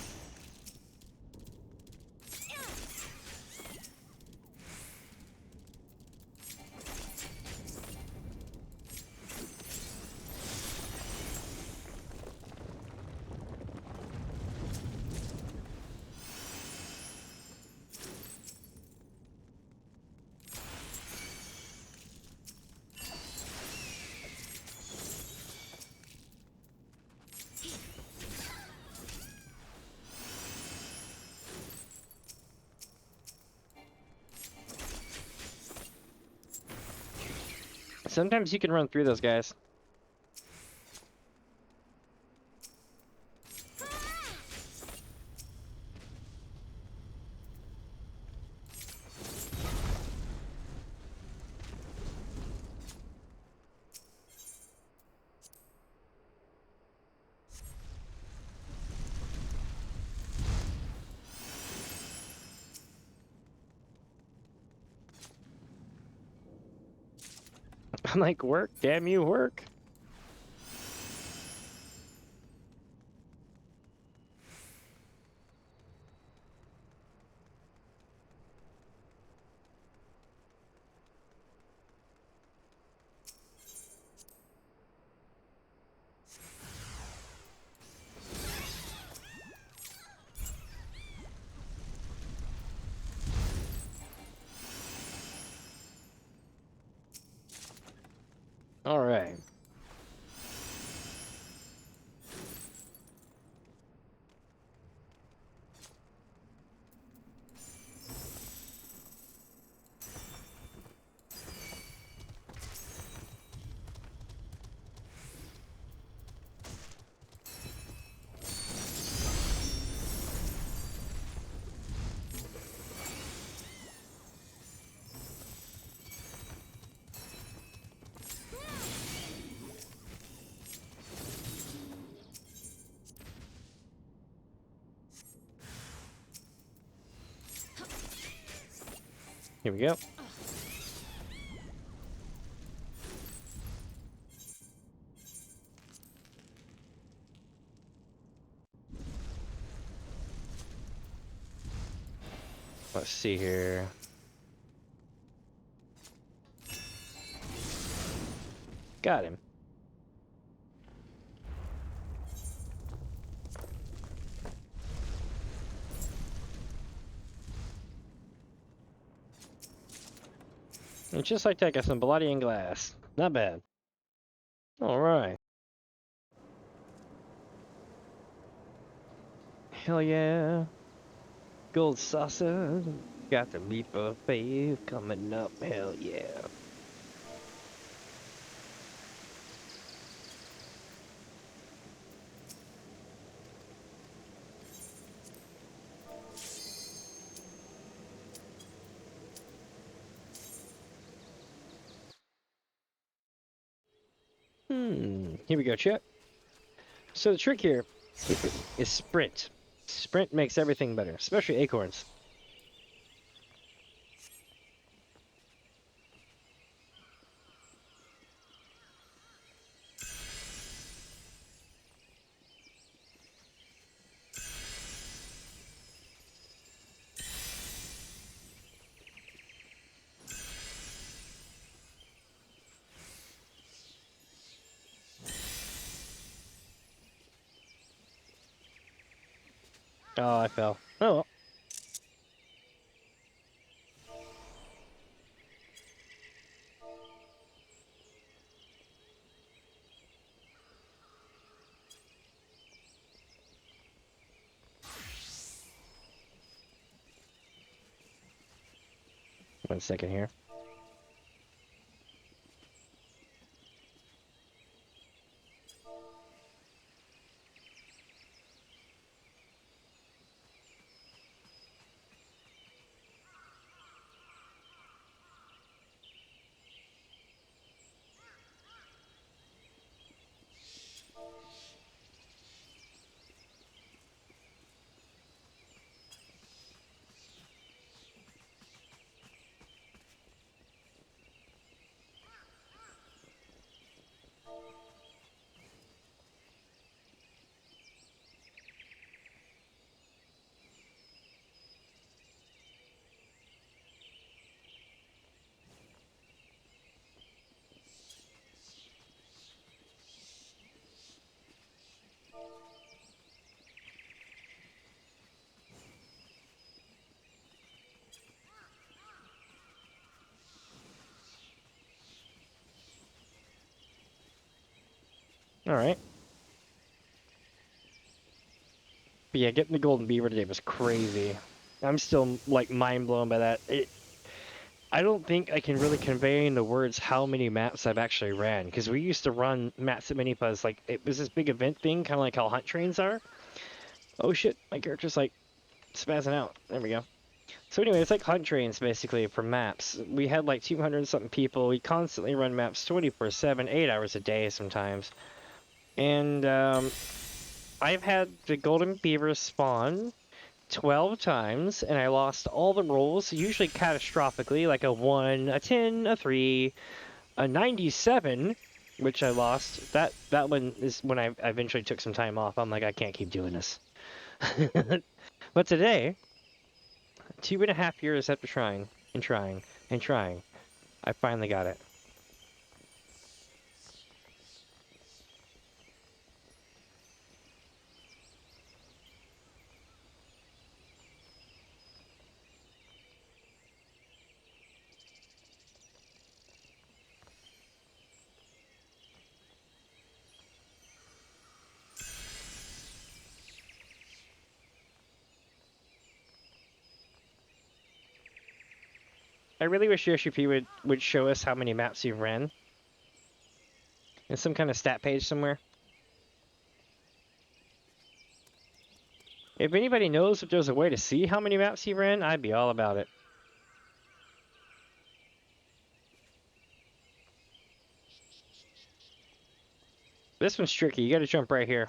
Sometimes you can run through those guys. I'm like, work, damn you, work. All right. Here we go. Let's see here. Got him. And just like that, got some Palladian glass. Not bad. All right. Hell yeah. Gold saucer. Got the meat buffet coming up. Hell yeah. Here we go, chat. So the trick here is sprint. Sprint makes everything better, especially acorns. Oh, I fell. Oh well. One second here. All right. But yeah, getting the golden beaver today was crazy. I'm still like mind blown by that. I don't think I can really convey in the words how many maps I've actually ran, because we used to run maps at Minipuzz, like, it was this big event thing, kind of like how hunt trains are. Oh shit, my character's like spazzing out. There we go. So anyway, it's like hunt trains basically for maps. We had like 200 something people. We constantly run maps 24/7, 8 hours a day sometimes. And I've had the golden beaver spawn 12 times, and I lost all the rolls, usually catastrophically, like a 1, a 10, a 3, a 97, which I lost. That one is when I eventually took some time off. I'm like, I can't keep doing this. But today, 2.5 years after trying and trying and trying, I finally got it. I really wish Yoshi would show us how many maps you've ran in some kind of stat page somewhere. If anybody knows if there's a way to see how many maps he ran, I'd be all about it. This one's tricky. You gotta jump right here.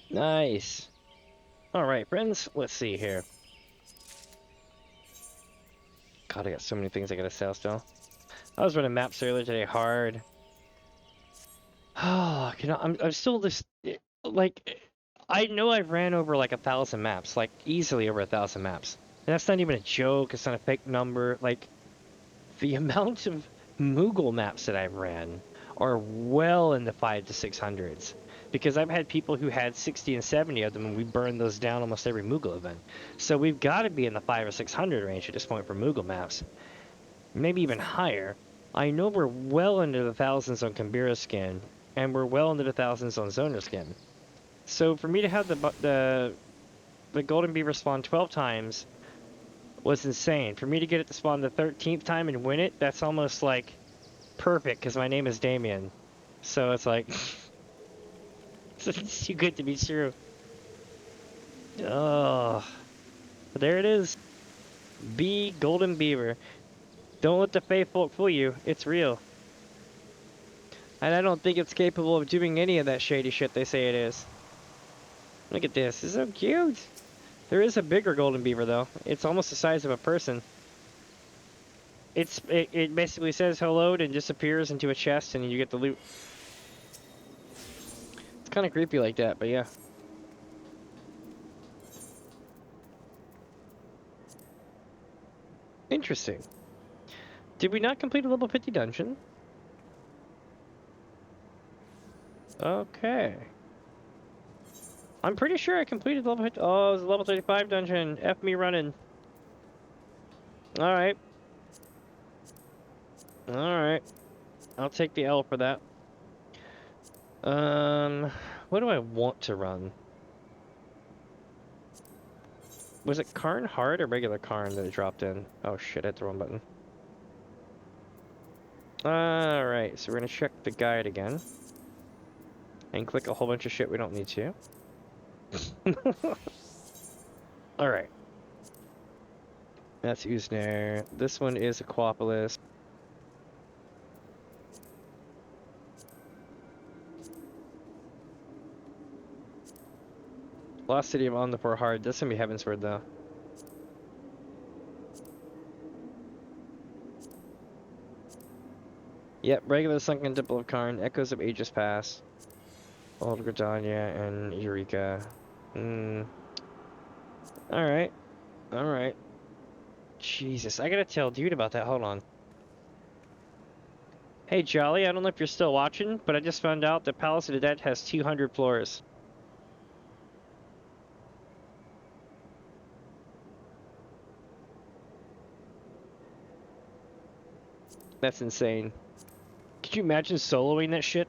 Nice. Alright, friends, let's see here. God, I got so many things I gotta sell still. I was running maps earlier today hard. Oh, I'm still just, like, I know I've ran over like 1,000 maps, like easily over 1,000 maps. And that's not even a joke, it's not a fake number. Like, the amount of Moogle maps that I've ran are well in the 500 to 600s. Because I've had people who had 60 and 70 of them, and we burned those down almost every Moogle event. So we've got to be in the 500 or 600 range at this point for Moogle maps. Maybe even higher. I know we're well into the thousands on Kambira skin, and we're well into the thousands on Zoner skin. So for me to have the Golden Beaver spawn 12 times was insane. For me to get it to spawn the 13th time and win it, that's almost like perfect, because my name is Damien. So it's like, it's too good to be true. Oh, but there it is. Be Golden Beaver. Don't let the Fae folk fool you. It's real. And I don't think it's capable of doing any of that shady shit they say it is. Look at this. It's so cute. There is a bigger Golden Beaver, though. It's almost the size of a person. It basically says hello and disappears into a chest, and you get the loot. It's kind of creepy like that, but yeah. Interesting. Did we not complete a level 50 dungeon? Okay. I'm pretty sure I completed level 50. Oh, it was a level 35 dungeon. F me running. Alright. Alright. I'll take the L for that. What do I want to run? Was it Karn Hard or regular Karn that it dropped in? Oh shit, I hit the wrong button. Alright, so we're gonna check the guide again. And click a whole bunch of shit we don't need to. Alright. That's Uznair. This one is Aquapolis. Lost City of Omnivore Hard. That's gonna be Heavensward though. Yep, regular sunken temple of Karn, echoes of ages past. Old Gridania and Eureka. Alright. Alright. Jesus, I gotta tell dude about that. Hold on. Hey, Jolly, I don't know if you're still watching, but I just found out that Palace of the Dead has 200 floors. That's insane. Could you imagine soloing that shit?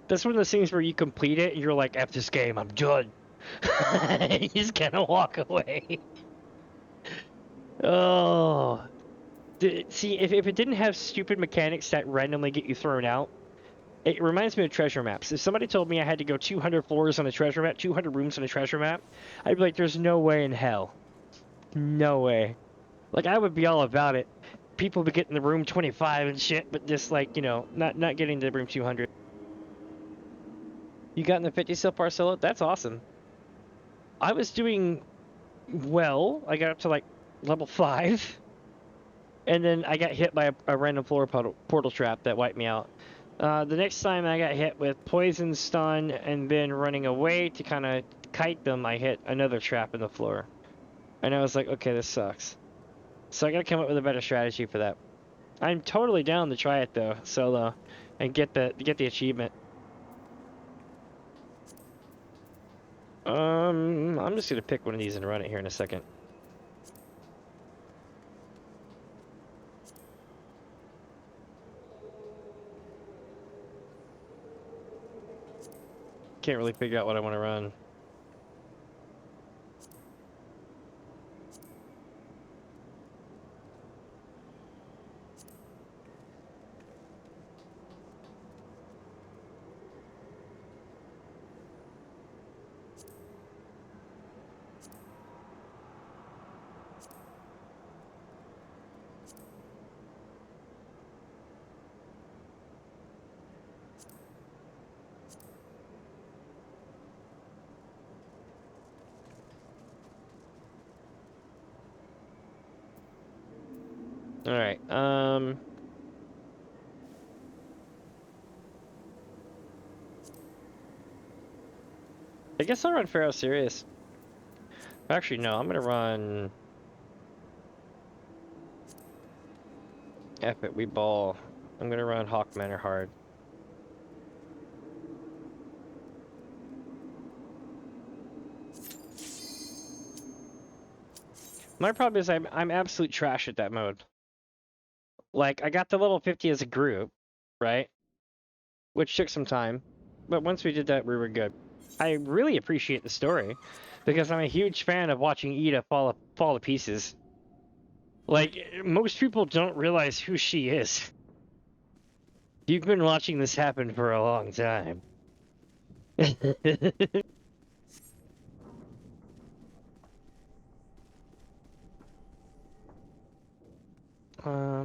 That's one of those things where you complete it and you're like, F this game, I'm done. You just kind of walk away. Oh. See, if it didn't have stupid mechanics that randomly get you thrown out, it reminds me of treasure maps. If somebody told me I had to go 200 floors on a treasure map, 200 rooms on a treasure map, I'd be like, there's no way in hell. No way. Like, I would be all about it. People would get in the room 25 and shit, but just like, you know, not getting to room 200. You got in the 50 so far solo? That's awesome. I was doing well. I got up to like level 5. And then I got hit by a random floor portal trap that wiped me out. The next time I got hit with poison, stun, and then running away to kind of kite them, I hit another trap in the floor. And I was like, okay, this sucks. So I gotta come up with a better strategy for that. I'm totally down to try it though, solo, and get the achievement. I'm just gonna pick one of these and run it here in a second. Can't really figure out what I want to run. All right. I guess I'll run Pharaoh Serious. Actually, no. I'm gonna run. F it, we ball. I'm gonna run Hawk Manor hard. My problem is I'm absolute trash at that mode. Like, I got the level 50 as a group, right? Which took some time. But once we did that, we were good. I really appreciate the story, because I'm a huge fan of watching Ida fall to pieces. Like, most people don't realize who she is. You've been watching this happen for a long time.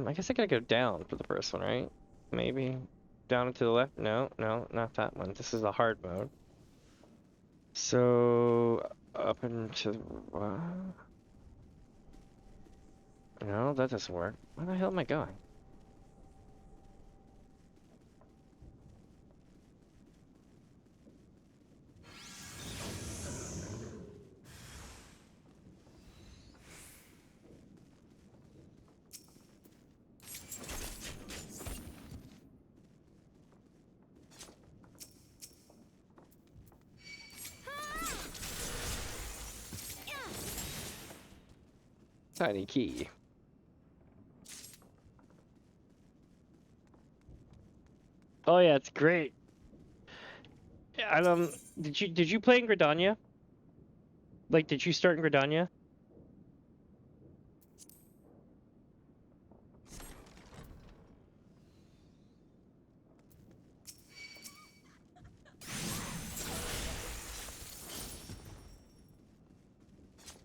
I guess I gotta go down for the first one, right? Maybe. Down and to the left? No, not that one. This is a hard mode. So, up into... No, that doesn't work. Where the hell am I going? Tiny key. Oh yeah, it's great. Did you play in Gridania? Like, did you start in Gridania?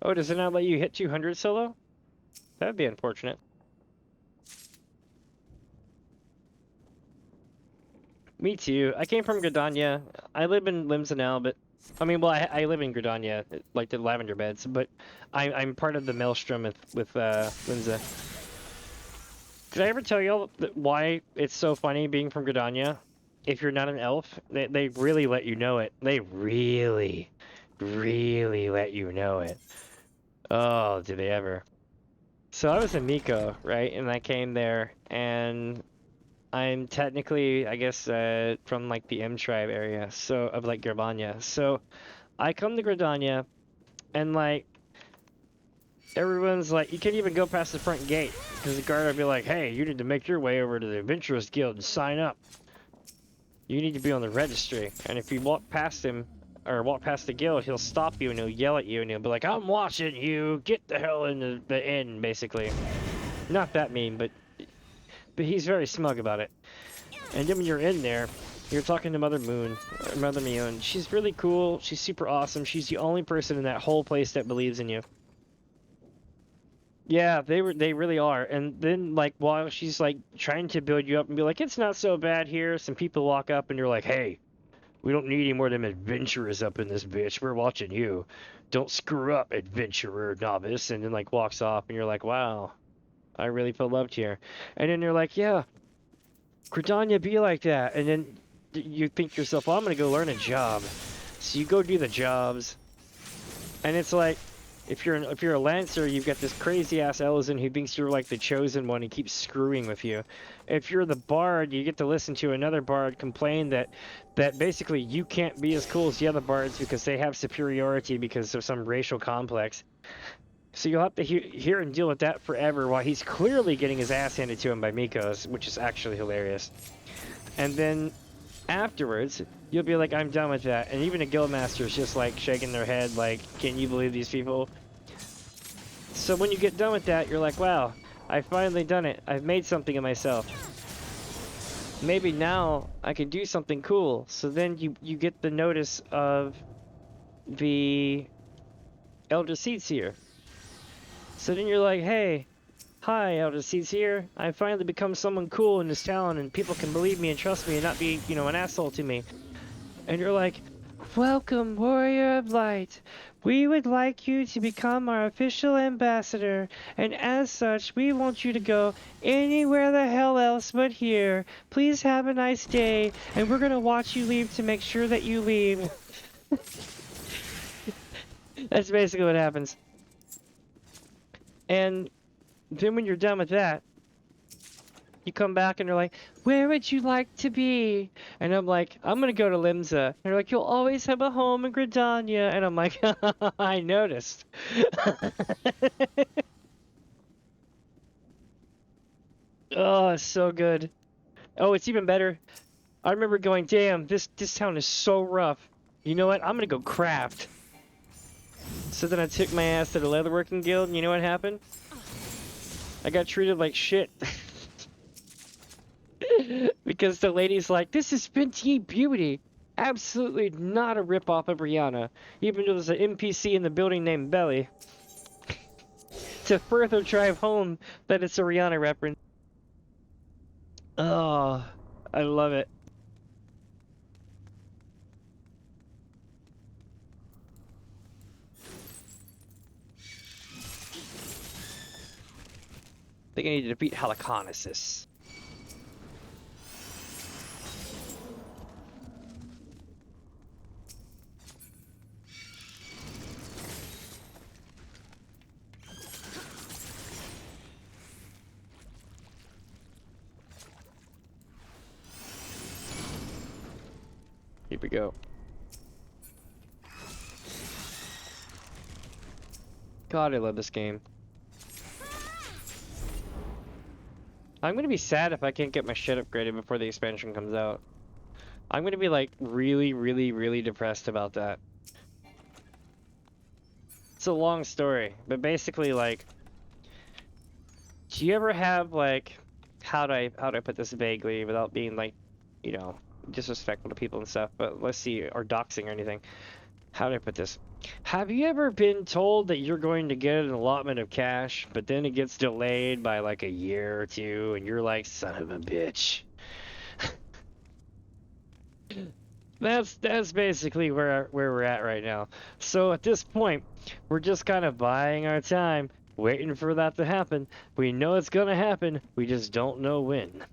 Oh, does it not let you hit 200 solo? That'd be unfortunate. Me too. I came from Gridania. I live in Limsa now, but I mean, well, I live in Gridania, like the Lavender Beds, but I'm part of the Maelstrom with Limsa. Did I ever tell y'all why it's so funny being from Gridania? If you're not an elf, they really let you know it. They really, really let you know it. Oh, did they ever? So I was in Miko, right? And I came there, and I'm technically, I guess, from like the M tribe area, so of like Gridania. So I come to Gridania, and like everyone's like, you can't even go past the front gate because the guard will be like, "Hey, you need to make your way over to the Adventurers Guild and sign up. You need to be on the registry." And if you walk past him or walk past the guild, he'll stop you and he'll yell at you and he'll be like, "I'm watching you. Get the hell into the inn," basically. Not that mean, but he's very smug about it. And then when you're in there, you're talking to Mother Moon. She's really cool. She's super awesome. She's the only person in that whole place that believes in you. Yeah, they really are. And then like while she's like trying to build you up and be like, "It's not so bad here," some people walk up and you're like, "Hey, we don't need any more of them adventurers up in this bitch. We're watching you. Don't screw up, adventurer novice." And then like walks off and you're like, "Wow, I really feel loved here." And then you're like, "Yeah, Gridania be like that." And then you think to yourself, "Well, I'm gonna go learn a job." So you go do the jobs, and it's like, if you're a lancer, you've got this crazy ass Elzen who thinks you're like the chosen one and keeps screwing with you. If you're the bard, you get to listen to another bard complain that basically you can't be as cool as the other bards because they have superiority because of some racial complex. So you'll have to hear and deal with that forever while he's clearly getting his ass handed to him by Mikos, which is actually hilarious. And then afterwards, you'll be like, "I'm done with that." And even the guildmaster's just like shaking their head like, "Can you believe these people?" So when you get done with that, you're like, "Wow, I've finally done it. I've made something of myself. Maybe now I can do something cool." So then you get the notice of the Elder Seedseer. So then you're like, "Hey, hi, Elder Seedseer. I've finally become someone cool in this town and people can believe me and trust me and not be, an asshole to me." And you're like, "Welcome, Warrior of Light. We would like you to become our official ambassador, and as such, we want you to go anywhere the hell else but here. Please have a nice day, and we're gonna watch you leave to make sure that you leave." That's basically what happens. And then when you're done with that, you come back and you're like, "Where would you like to be?" And I'm like, "I'm gonna go to Limsa." And they're like, "You'll always have a home in Gridania." And I'm like, "I noticed." Oh, it's so good. Oh, it's even better. I remember going, "Damn, this town is so rough. You know what? I'm gonna go craft." So then I took my ass to the leatherworking guild, and you know what happened? I got treated like shit. Because the lady's like, "This is Fenty Beauty. Absolutely not a ripoff of Rihanna. Even though there's an NPC in the building named Belly." To further drive home that it's a Rihanna reference. Oh, I love it. I think I need to defeat Halicarnassus. Here we go. God, I love this game. I'm gonna be sad if I can't get my shit upgraded before the expansion comes out. I'm gonna be like really, really, really depressed about that. It's a long story, but basically like, do you ever have like, how do I put this vaguely without being like, disrespectful to people and stuff, but let's see, or doxing or anything. How do I put this? Have you ever been told that you're going to get an allotment of cash, but then it gets delayed by like a year or two, and you're like, "Son of a bitch." That's basically where we're at right now. So at this point, we're just kind of biding our time, Waiting for that to happen. We know it's gonna happen. We just don't know when.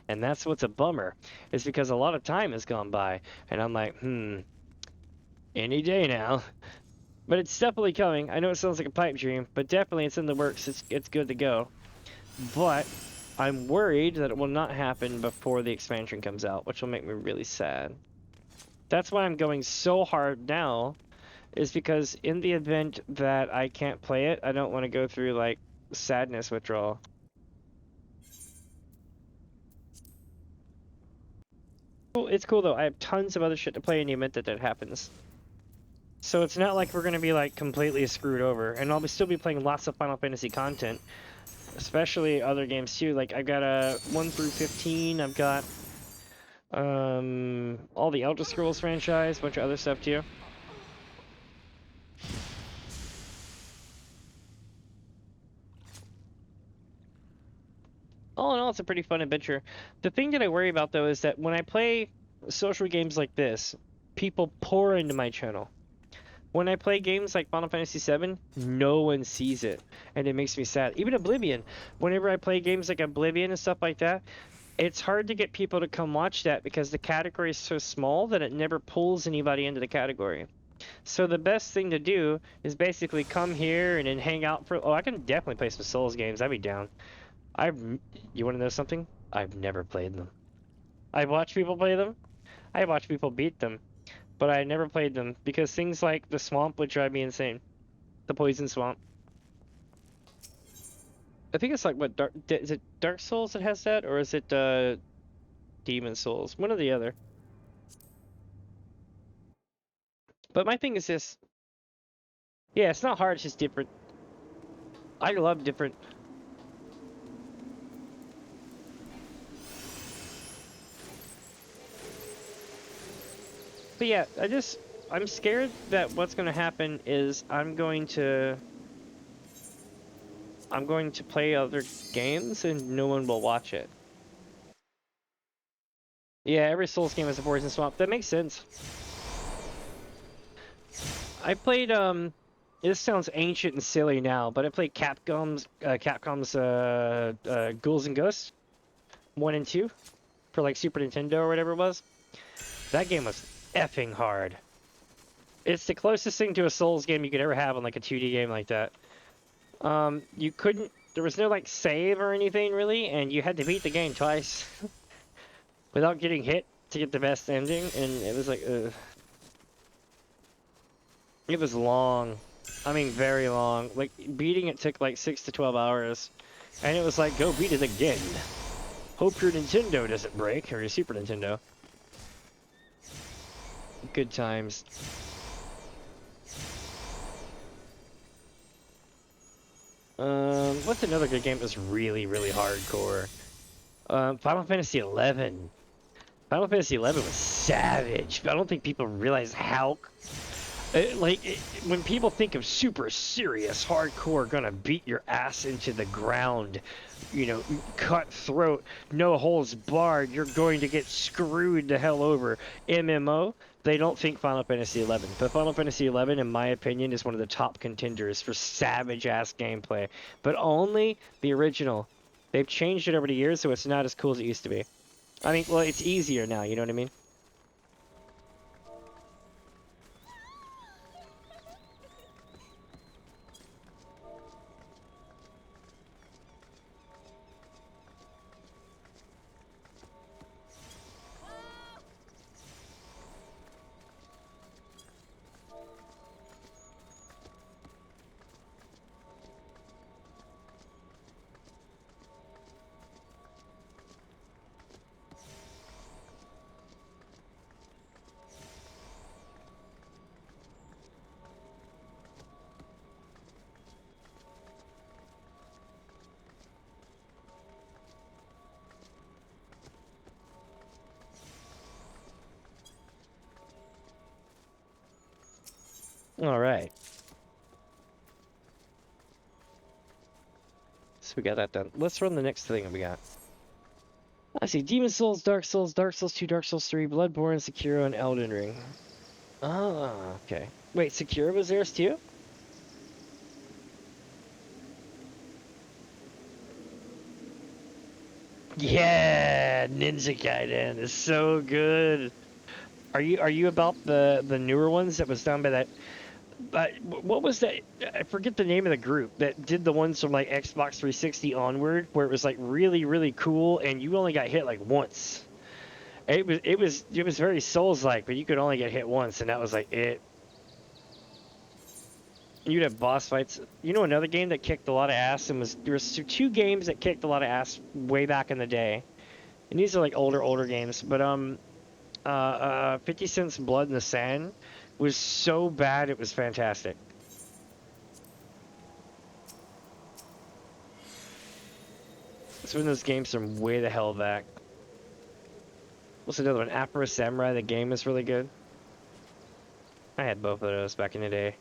And that's what's a bummer. Is because a lot of time has gone by, and I'm like, any day now. But it's definitely coming. I know it sounds like a pipe dream, but definitely it's in the works. It's good to go. But I'm worried that it will not happen before the expansion comes out, which will make me really sad. That's why I'm going so hard now, is because in the event that I can't play it, I don't want to go through like sadness withdrawal. It's cool though. I have tons of other shit to play in the event that that happens. So it's not like we're gonna be like completely screwed over, and I'll still be playing lots of Final Fantasy content, especially other games too. Like I've got a 1 through 15. I've got all the Elder Scrolls franchise, a bunch of other stuff too. All in all, it's a pretty fun adventure. The thing that I worry about though is that when I play social games like this, people pour into my channel. When I play games like Final Fantasy VII, no one sees it, and it makes me sad. Even Oblivion, whenever I play games like Oblivion and stuff like that, it's hard to get people to come watch that because the category is so small that it never pulls anybody into the category. So the best thing to do is basically come here and then hang out for... Oh, I can definitely play some Souls games. I'd be down. You want to know something? I've never played them. I've watched people play them. I watched people beat them. But I never played them because things like the swamp would drive me insane. The poison swamp. I think it's like what is it Dark Souls that has that, or is it Demon Souls? One or the other. But my thing is this. Yeah, it's not hard. It's just different. I love different. But yeah, I'm scared that what's going to happen is I'm going to play other games and no one will watch it. Yeah, every Souls game has a poison swamp. That makes sense. I played this sounds ancient and silly now, but I played Capcom's Ghouls and Ghosts 1 and 2 for like Super Nintendo or whatever it was. That game was effing hard. It's the closest thing to a Souls game you could ever have on like a 2D game like that. There was no like save or anything really, and you had to beat the game twice without getting hit to get the best ending, and it was like, it was long. I mean, very long. Like, beating it took like 6 to 12 hours. And it was like, go beat it again. Hope your Nintendo doesn't break, or your Super Nintendo. Good times. What's another good game that's really, really hardcore? Final Fantasy XI. Final Fantasy XI was savage, but I don't think people realize how... when people think of super serious, hardcore, gonna beat your ass into the ground, you know, cutthroat, no holds barred, you're going to get screwed the hell over, MMO, they don't think Final Fantasy XI. But Final Fantasy XI, in my opinion, is one of the top contenders for savage-ass gameplay. But only the original. They've changed it over the years, so it's not as cool as it used to be. I mean, well, it's easier now, you know what I mean? All right. So we got that done. Let's run the next thing we got. I see Demon Souls, Dark Souls, Dark Souls 2, Dark Souls 3, Bloodborne, Sekiro, and Elden Ring. Ah, okay. Wait, Sekiro was theirs too? Yeah, Ninja Gaiden is so good. Are you about the newer ones that was done by that? What was that? I forget the name of the group that did the ones from like Xbox 360 onward, where it was like really really cool, and you only got hit like once. It was very Souls-like, but you could only get hit once, and that was like it. You'd have boss fights. You know, another game that kicked a lot of ass and was there was two games that kicked a lot of ass way back in the day, and these are like older games, but 50 Cent's Blood in the Sand was so bad it was fantastic. It's one of those games from way the hell back. What's another one? Afro Samurai, the game is really good. I had both of those back in the day.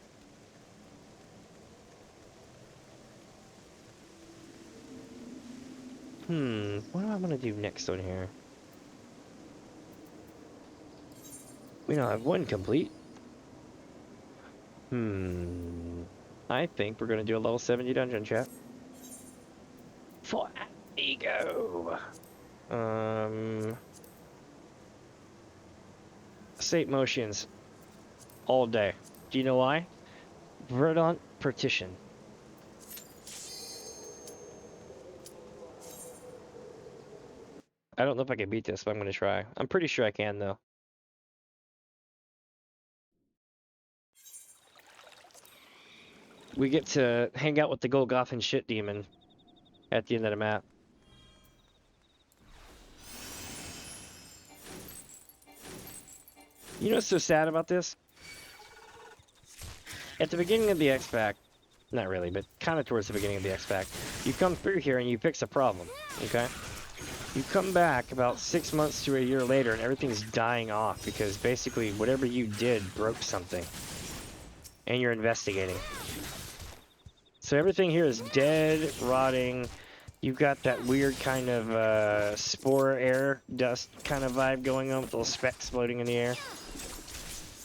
What do I want to do next on here? We now have one complete. I think we're gonna do a level 70 dungeon, chat. For ego. State motions all day. Do you know why? Verdant partition. I don't know if I can beat this, but I'm gonna try. I'm pretty sure I can though. We get to hang out with the Golgothan shit demon at the end of the map. You know what's so sad about this? At the beginning of the X-Pack, not really, but kind of towards the beginning of the X-Pack, you come through here and you fix a problem, okay? You come back about 6 months to a year later and everything's dying off because basically whatever you did broke something. And you're investigating. So everything here is dead, rotting. You've got that weird kind of spore air dust kind of vibe going on with little specks floating in the air.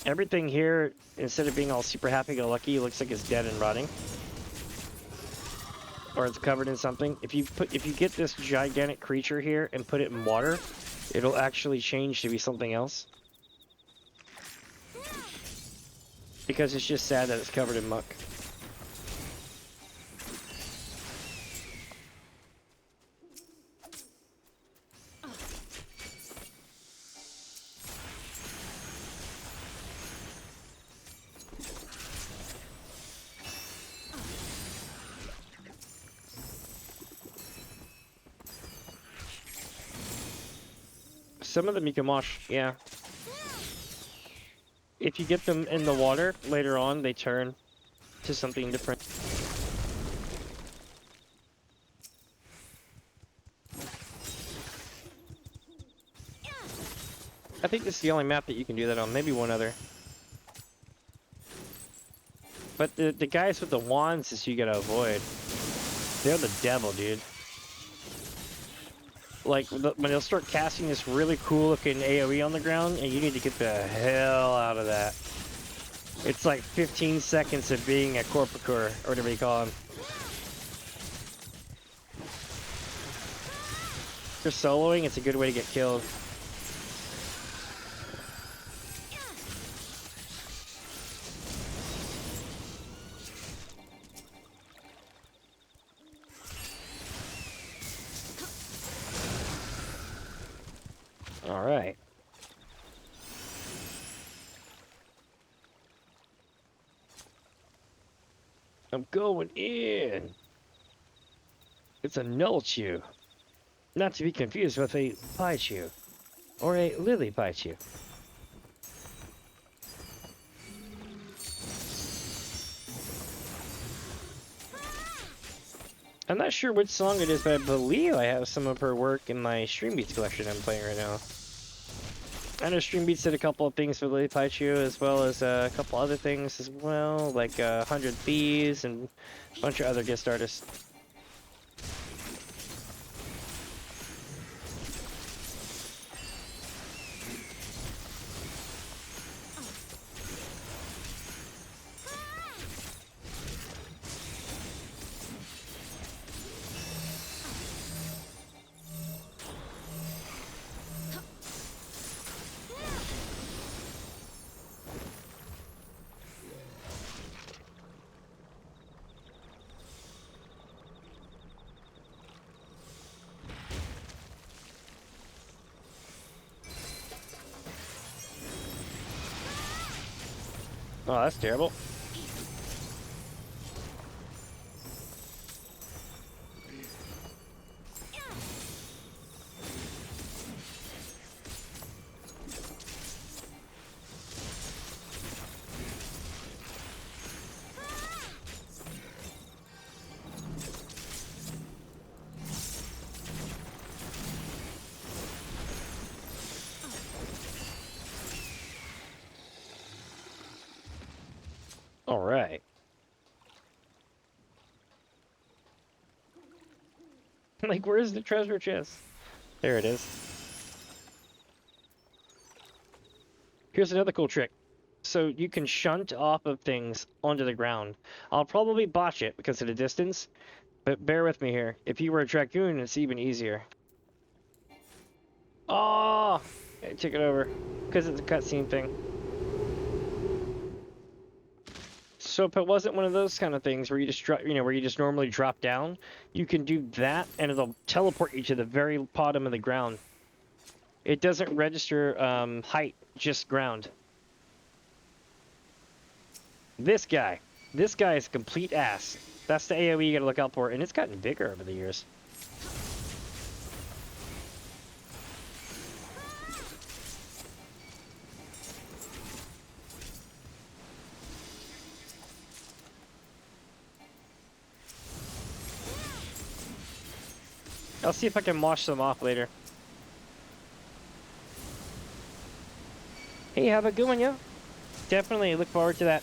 Everything here, instead of being all super happy-go-lucky, looks like it's dead and rotting. Or it's covered in something. If you get this gigantic creature here and put it in water, it'll actually change to be something else. Because it's just sad that it's covered in muck. Some of them you can wash, yeah. If you get them in the water, later on, they turn to something different. I think this is the only map that you can do that on, maybe one other. But the guys with the wands is you gotta avoid. They're the devil, dude. Like, when they'll start casting this really cool looking AoE on the ground, and you need to get the hell out of that. It's like 15 seconds of being a Corpicor, or whatever you call him. If you're soloing, it's a good way to get killed. Alright. I'm going in. It's a Nulchu. Not to be confused with a Paichu. Or a Lily Paichu. I'm not sure which song it is, but I believe I have some of her work in my Stream Beats collection I'm playing right now. I know Stream Beats did a couple of things for Lily Paichu, as well as a couple other things as well, like 100 Thieves and a bunch of other guest artists. Oh, that's terrible. All right. Like, where's the treasure chest? There it is. Here's another cool trick. So you can shunt off of things onto the ground. I'll probably botch it because of the distance, but bear with me here. If you were a Dragoon, it's even easier. Oh! I took it over because it's a cutscene thing. So if it wasn't one of those kind of things where you just drop, where you just normally drop down, you can do that and it'll teleport you to the very bottom of the ground. It doesn't register height, just ground. This guy is a complete ass. That's the AoE you gotta look out for, and it's gotten bigger over the years. I'll see if I can wash them off later. Hey, have a good one, yo. Definitely look forward to that.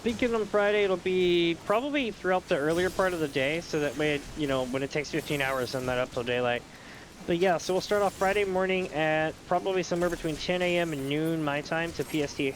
Thinking on Friday it'll be probably throughout the earlier part of the day, so that way, when it takes 15 hours, I'm not up till daylight. But yeah, so we'll start off Friday morning at probably somewhere between 10 a.m. and noon my time to PST.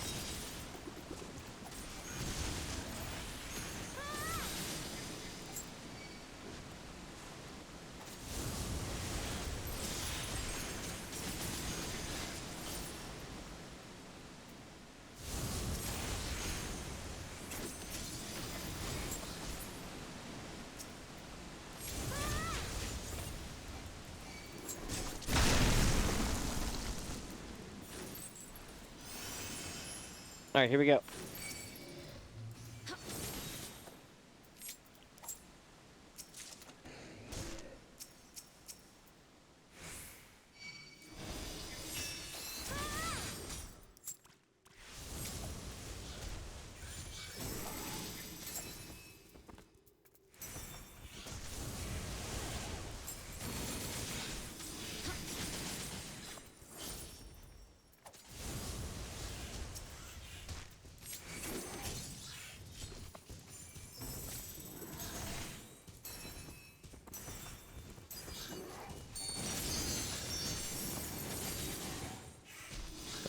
Alright, here we go.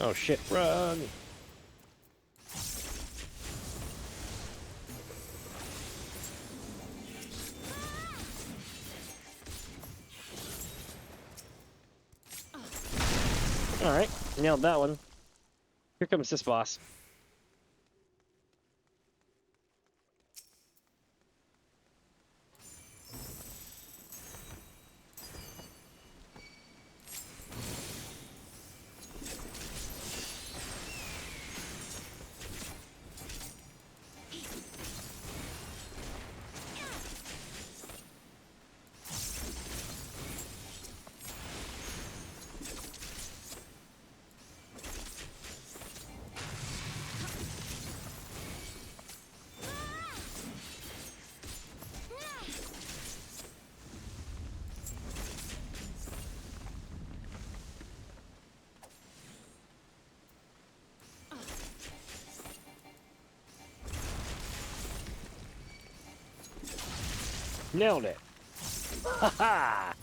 Oh shit, run! Alright, nailed that one. Here comes this boss. Nailed it. Ha ha!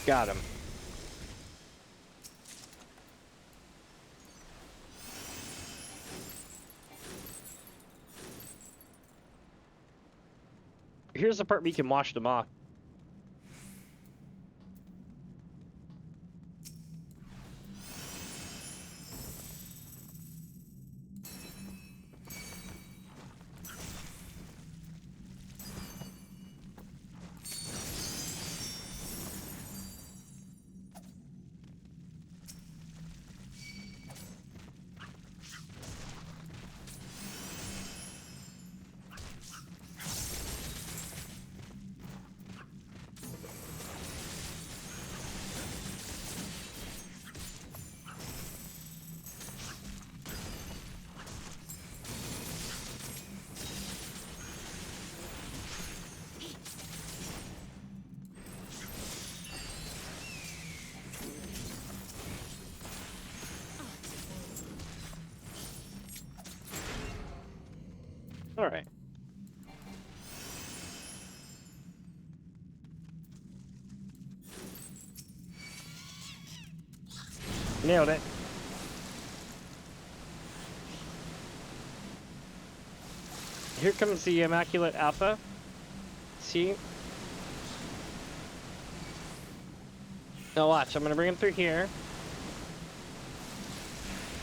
Got him. Here's the part where you can wash them off. All right. Nailed it. Here comes the Immaculate Alpha. See? Now watch, I'm gonna bring him through here.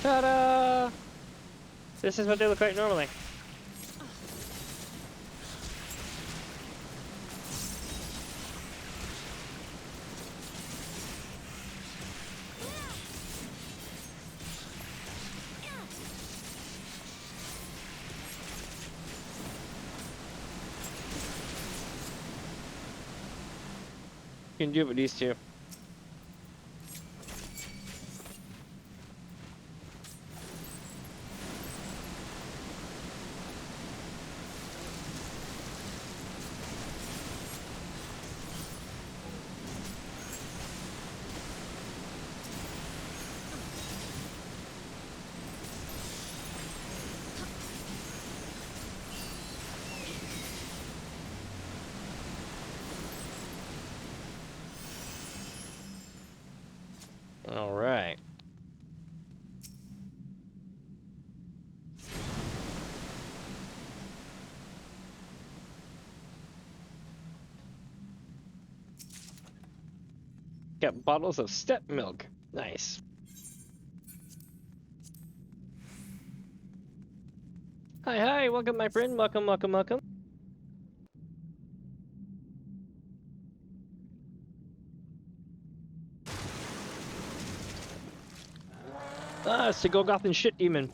Ta-da! This is what they look like normally. You can do it with these two. All right. Got bottles of step milk. Nice. Hi, hi. Welcome, my friend. Welcome, welcome, welcome. Ah, it's the Golgothan shit demon.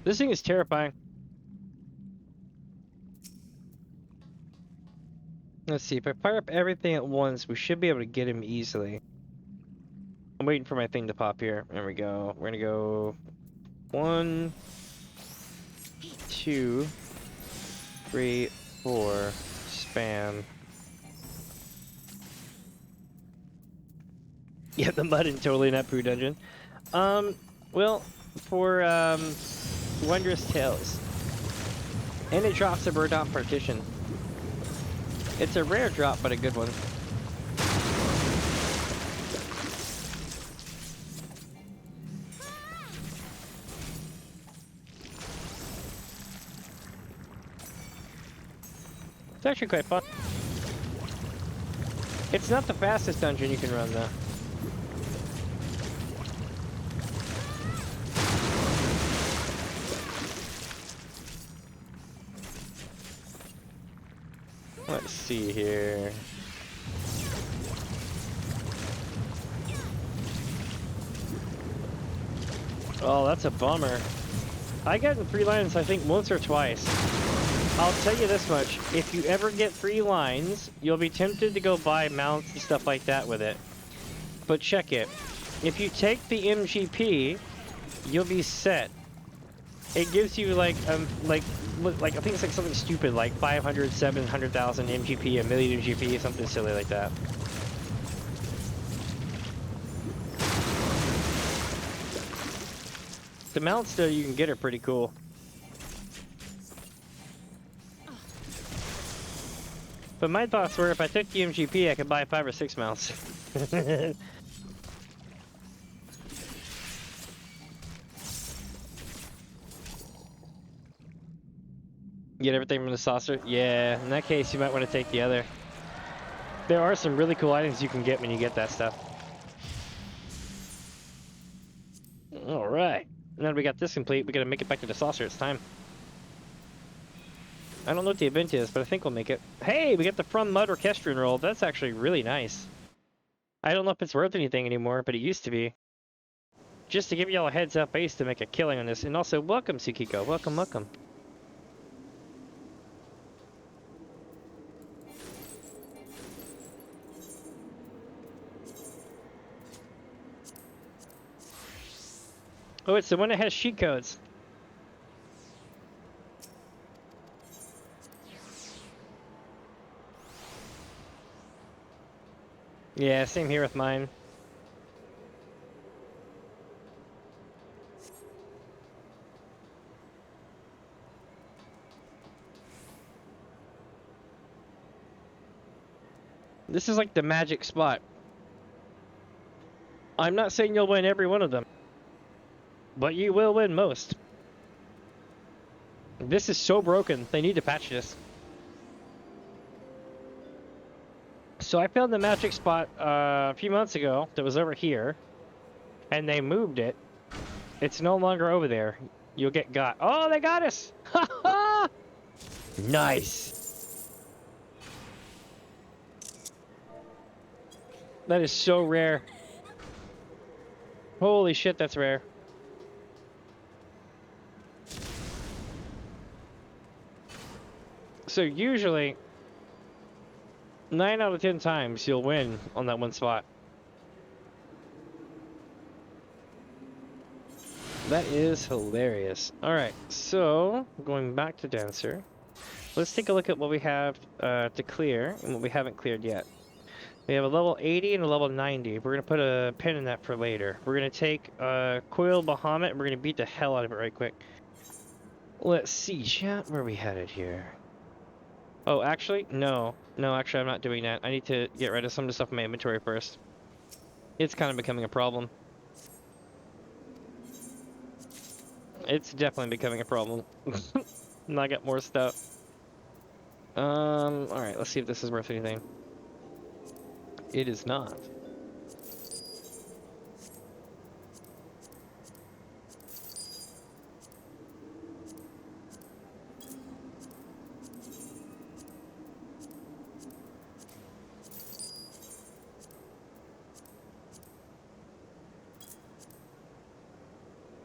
This thing is terrifying. Let's see, if I fire up everything at once, we should be able to get him easily. I'm waiting for my thing to pop here. There we go. We're gonna go 1, 2, 3, 4, spam. Yeah, the mud and totally not poo dungeon. Well, for Wondrous Tales. And it drops a bird off partition. It's a rare drop, but a good one. It's actually quite fun. It's not the fastest dungeon you can run, though. Let's see here. Oh, that's a bummer. I got in 3 lines, I think, once or twice. I'll tell you this much. If you ever get 3 lines, you'll be tempted to go buy mounts and stuff like that with it. But check it. If you take the MGP, you'll be set. It gives you like I think it's like something stupid like 500, 700,000 MGP, a million MGP, something silly like that. The mounts though you can get are pretty cool. But my thoughts were if I took the MGP I could buy 5 or 6 mounts. Get everything from the saucer? Yeah, in that case, you might want to take the other. There are some really cool items you can get when you get that stuff. Alright. Now that we got this complete, we gotta make it back to the saucer. It's time. I don't know what the event is, but I think we'll make it. Hey, we got the From Mud Orchestrion roll. That's actually really nice. I don't know if it's worth anything anymore, but it used to be. Just to give y'all a heads up, I used to make a killing on this. And also, welcome, Tsukiko. Welcome, welcome. Oh, it's the one that has sheet codes. Yeah, same here with mine. This is like the magic spot. I'm not saying you'll win every one of them, but you will win most. This is so broken, they need to patch this. So I found the magic spot a few months ago that was over here, and they moved it. It's no longer over there. You'll get got. Oh, they got us! Ha ha! Nice! That is so rare. Holy shit, that's rare. So usually, 9 out of 10 times you'll win on that one spot. That is hilarious. Alright, so going back to Dancer, let's take a look at what we have to clear and what we haven't cleared yet. We have a level 80 and a level 90. We're going to put a pin in that for later. We're going to take Coil Bahamut and we're going to beat the hell out of it right quick. Let's see, chat, where are we headed here? Oh, actually, no. No, actually, I'm not doing that. I need to get rid of some of the stuff in my inventory first. It's kind of becoming a problem. It's definitely becoming a problem. And I got more stuff. Alright, let's see if this is worth anything. It is not.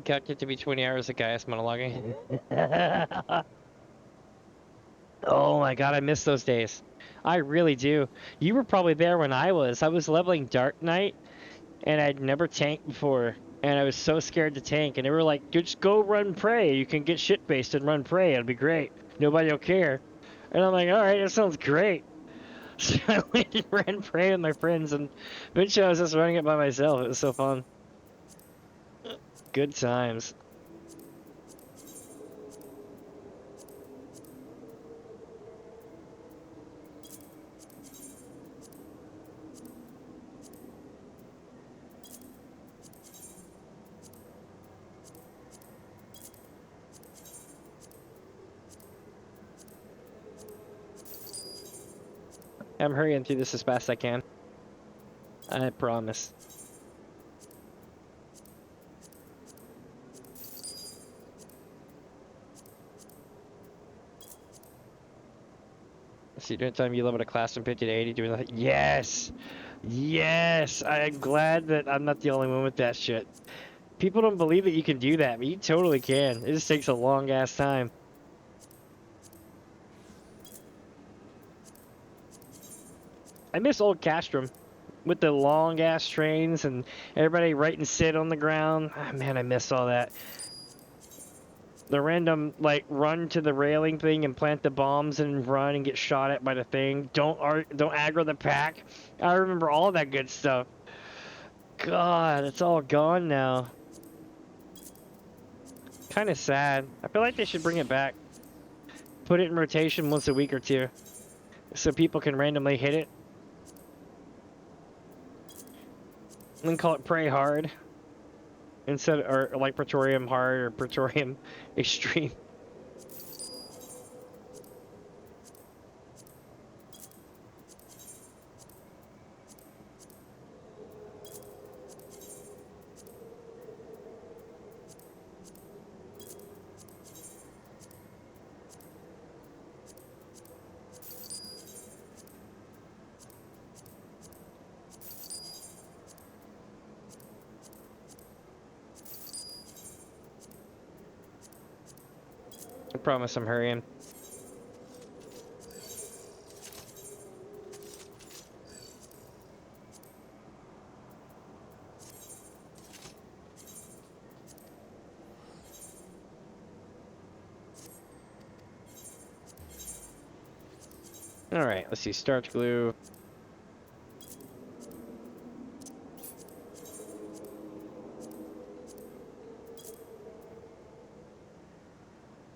Got it to be 20 hours of Gaius monologuing. Oh my god, I miss those days. I really do. You were probably there when I was. I was leveling Dark Knight, and I'd never tanked before. And I was so scared to tank, and they were like, just go run Prey. You can get shit-faced and run Prey. It'll be great. Nobody will care. And I'm like, alright, that sounds great. So I went and ran Prey with my friends, and eventually I was just running it by myself. It was so fun. Good times. I'm hurrying through this as fast as I can. I promise. See, during the time you leveled a class from 50 to 80, doing that. Yes! Yes! I'm glad that I'm not the only one with that shit. People don't believe that you can do that, but you totally can. It just takes a long ass time. I miss old Castrum with the long ass trains and everybody writing sit on the ground. Oh, man, I miss all that. The random, like, run to the railing thing and plant the bombs and run and get shot at by the thing. Don't aggro the pack. I remember all that good stuff. God, it's all gone now. Kind of sad. I feel like they should bring it back. Put it in rotation once a week or two, so people can randomly hit it. And then call it Prey Hard. Instead, or like Praetorium Hard or Praetorium Extreme. I promise I'm hurrying. Alright, let's see. Starch glue.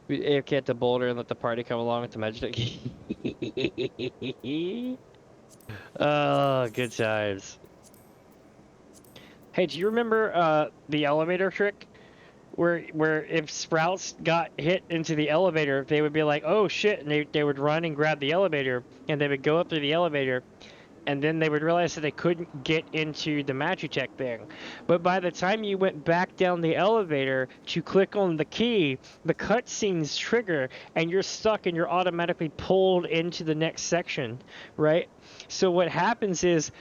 We AFK at the boulder and let the party come along with the magic. Oh, good times. Hey, do you remember the elevator trick? Where if Sprouts got hit into the elevator, they would be like, oh shit, and they would run and grab the elevator, and they would go up through the elevator, and then they would realize that they couldn't get into the Magitech thing. But by the time you went back down the elevator to click on the key, the cutscenes trigger, and you're stuck and you're automatically pulled into the next section, right? So what happens is,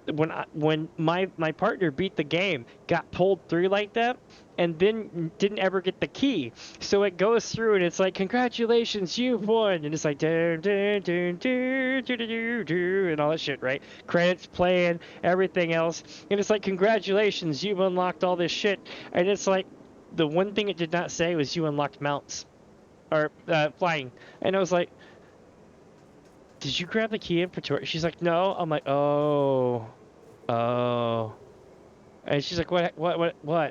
when my partner beat the game, got pulled through like that, and then didn't ever get the key, so it goes through and it's like, congratulations, you've won, and it's like dun, dun, dun, dun, dun, dun, dun, and all that shit, right? Credits playing, everything else, and it's like, congratulations, you've unlocked all this shit, and it's like, the one thing it did not say was you unlocked mounts or flying, and I was like, did you grab the key in Pretoria? She's like, no. I'm like, oh. And she's like, what?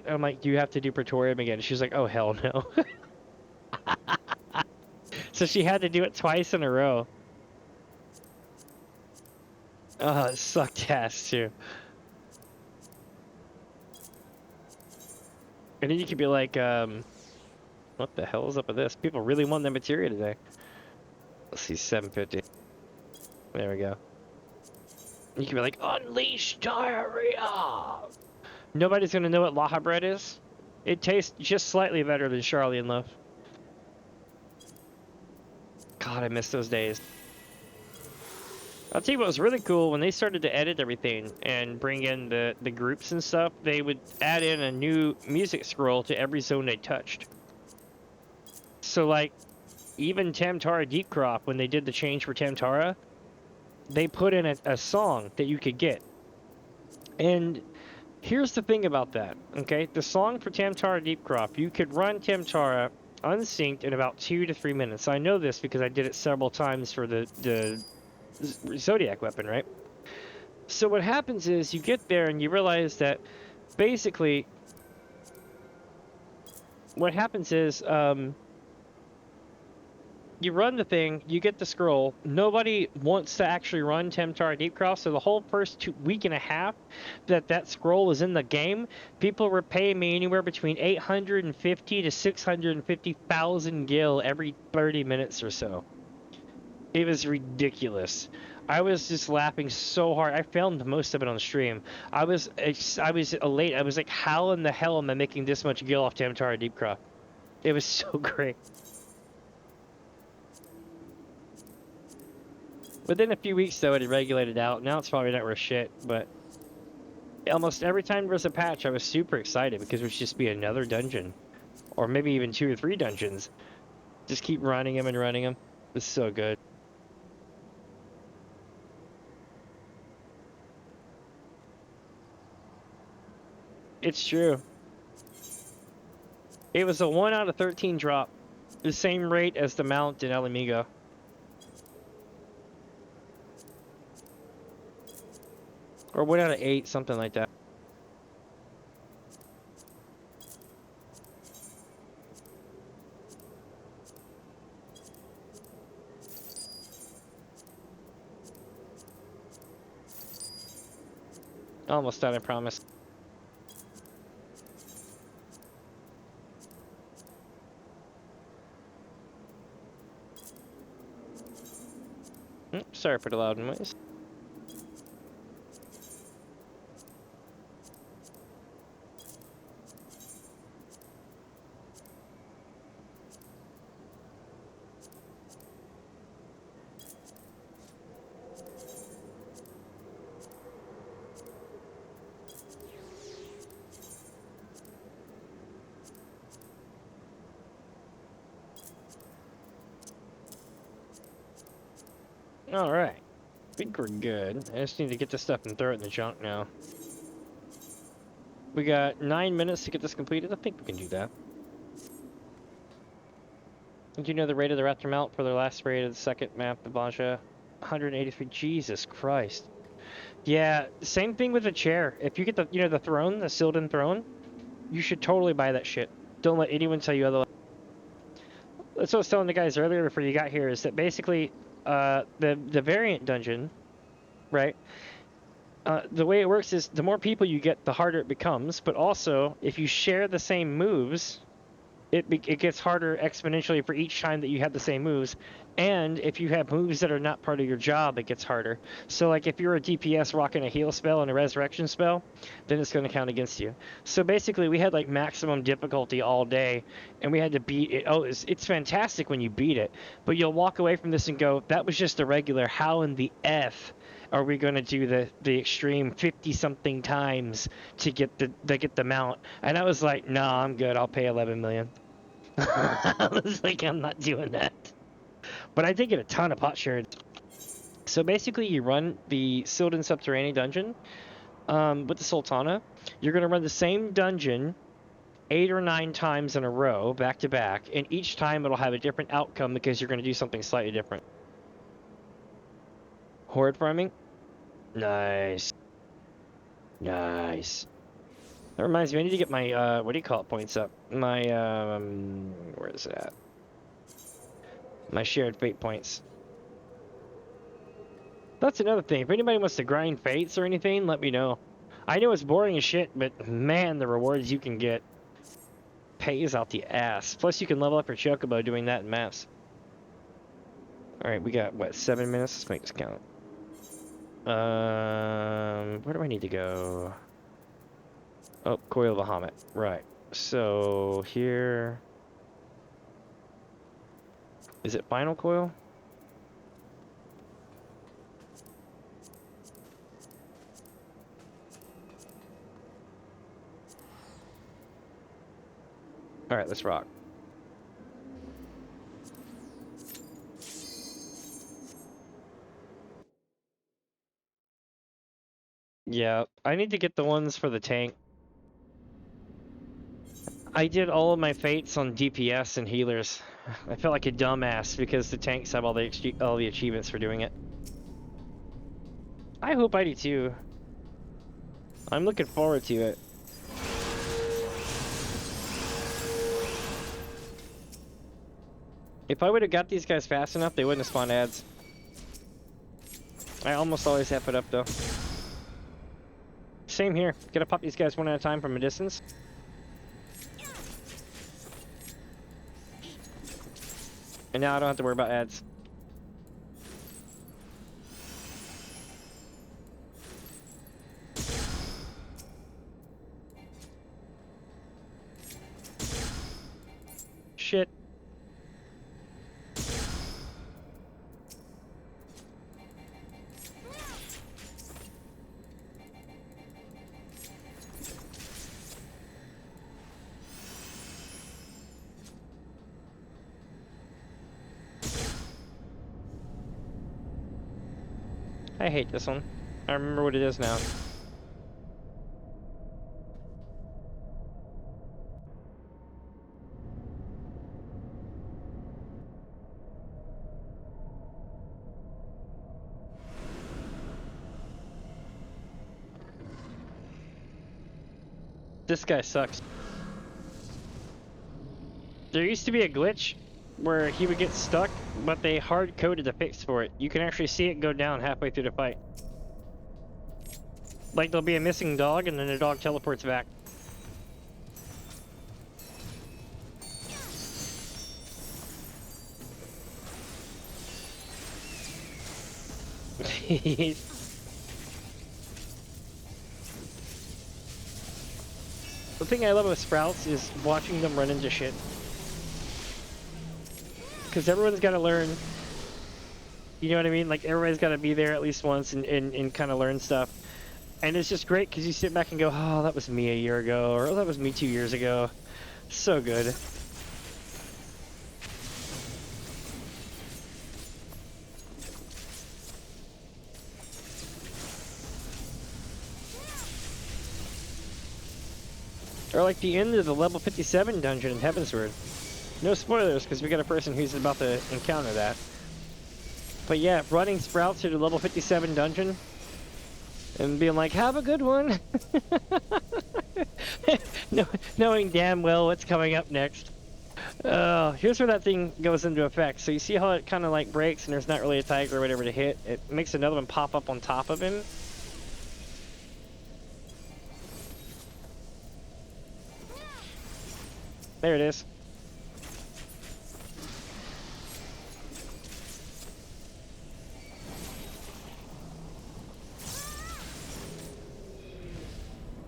I'm like, you have to do Praetorium again. She's like, oh, hell no. So she had to do it twice in a row. Oh, it sucked ass, too. And then you could be like, what the hell is up with this? People really want that materia today. Let's see, 750. There we go. You could be like, unleash diarrhea! Nobody's gonna know what Laha bread is. It tastes just slightly better than Charlie in Love. God, I miss those days. I'll tell you what was really cool, when they started to edit everything and bring in the groups and stuff, they would add in a new music scroll to every zone they touched. So like, even Tamtara Deepcroft, when they did the change for Tamtara, they put in a song that you could get. And here's the thing about that, okay? The song for Tamtara Deepcroft, you could run Tamtara unsynced in about 2 to 3 minutes. I know this because I did it several times for the Zodiac weapon, right? So what happens is you get there and you realize that basically what happens is you run the thing, you get the scroll. Nobody wants to actually run Tamtara Deepcroft, so the whole first week and a half that scroll was in the game, people were paying me anywhere between 850 to 650,000 gil every 30 minutes or so. It was ridiculous. I was just laughing so hard. I filmed most of it on stream. I was elate. I was like, how in the hell am I making this much gil off Tamtara Deepcroft? It was so great. Within a few weeks, though, it regulated out. Now it's probably not worth shit, but almost every time there was a patch, I was super excited because it would just be another dungeon. Or maybe even 2 or 3 dungeons. Just keep running them and running them. It's so good. It's true. It was a 1 out of 13 drop. The same rate as the mount in El Amigo. Or 1 out of 8, something like that. Almost done, I promise. Sorry for the loud noise. Alright. I think we're good. I just need to get this stuff and throw it in the junk now. We got 9 minutes to get this completed. I think we can do that. Do you know the rate of the raptor mount for the last raid of the second map, the Baja? 183. Jesus Christ. Yeah, same thing with the chair. If you get the, the throne, the sealed-in throne, you should totally buy that shit. Don't let anyone tell you otherwise. That's what I was telling the guys earlier before you got here, is that basically, the variant dungeon, right? The way it works is the more people you get, the harder it becomes. But also, if you share the same moves, it gets harder exponentially for each time that you have the same moves. And if you have moves that are not part of your job, it gets harder. So like if you're a DPS rocking a heal spell and a resurrection spell, then it's going to count against you. So basically we had like maximum difficulty all day and we had to beat it. Oh, it's fantastic when you beat it, but you'll walk away from this and go, that was just a regular. How in the F are we going to do the extreme 50 something times to get the mount? And I was like, nah, I'm good. I'll pay 11 million. I was like, I'm not doing that. But I did get a ton of pot shards. So basically you run the sealed-in subterranean dungeon with the Sultana. You're going to run the same dungeon 8 or 9 times in a row, back to back, and each time it'll have a different outcome because you're going to do something slightly different. Horde farming? Nice. Nice. That reminds me, I need to get my, what do you call it, points up? My, where is it at? My shared fate points. That's another thing. If anybody wants to grind fates or anything, let me know. I know it's boring as shit, but man, the rewards you can get pays out the ass. Plus, you can level up your chocobo doing that in maps. Alright, we got, what, 7 minutes? Let's make this count. Where do I need to go? Oh, Coil Bahamut. Right. So, here... Is it Final Coil? Alright, let's rock. Yeah, I need to get the ones for the tank. I did all of my fates on DPS and healers. I felt like a dumbass because the tanks have all the achievements for doing it. I hope I do too. I'm looking forward to it. If I would have got these guys fast enough, they wouldn't have spawned ads. I almost always have it up though. Same here. Gotta pop these guys one at a time from a distance. And now I don't have to worry about ads. Shit. I hate this one. I remember what it is now. This guy sucks. There used to be a glitch where he would get stuck, but they hard-coded a fix for it. You can actually see it go down halfway through the fight. Like there'll be a missing dog and then the dog teleports back. The thing I love about Sprouts is watching them run into shit. Because everyone's got to learn. You know what I mean? Like, everybody's got to be there at least once and kind of learn stuff. And it's just great because you sit back and go, oh, that was me a year ago, or oh, that was me 2 years ago. So good. Or like the end of the level 57 dungeon in Heavensward. No spoilers, because we got a person who's about to encounter that. But yeah, running Sprouts through the level 57 dungeon and being like, have a good one. Knowing damn well what's coming up next. Here's where that thing goes into effect. So you see how it kind of like breaks and there's not really a tiger or whatever to hit? It makes another one pop up on top of him. There it is.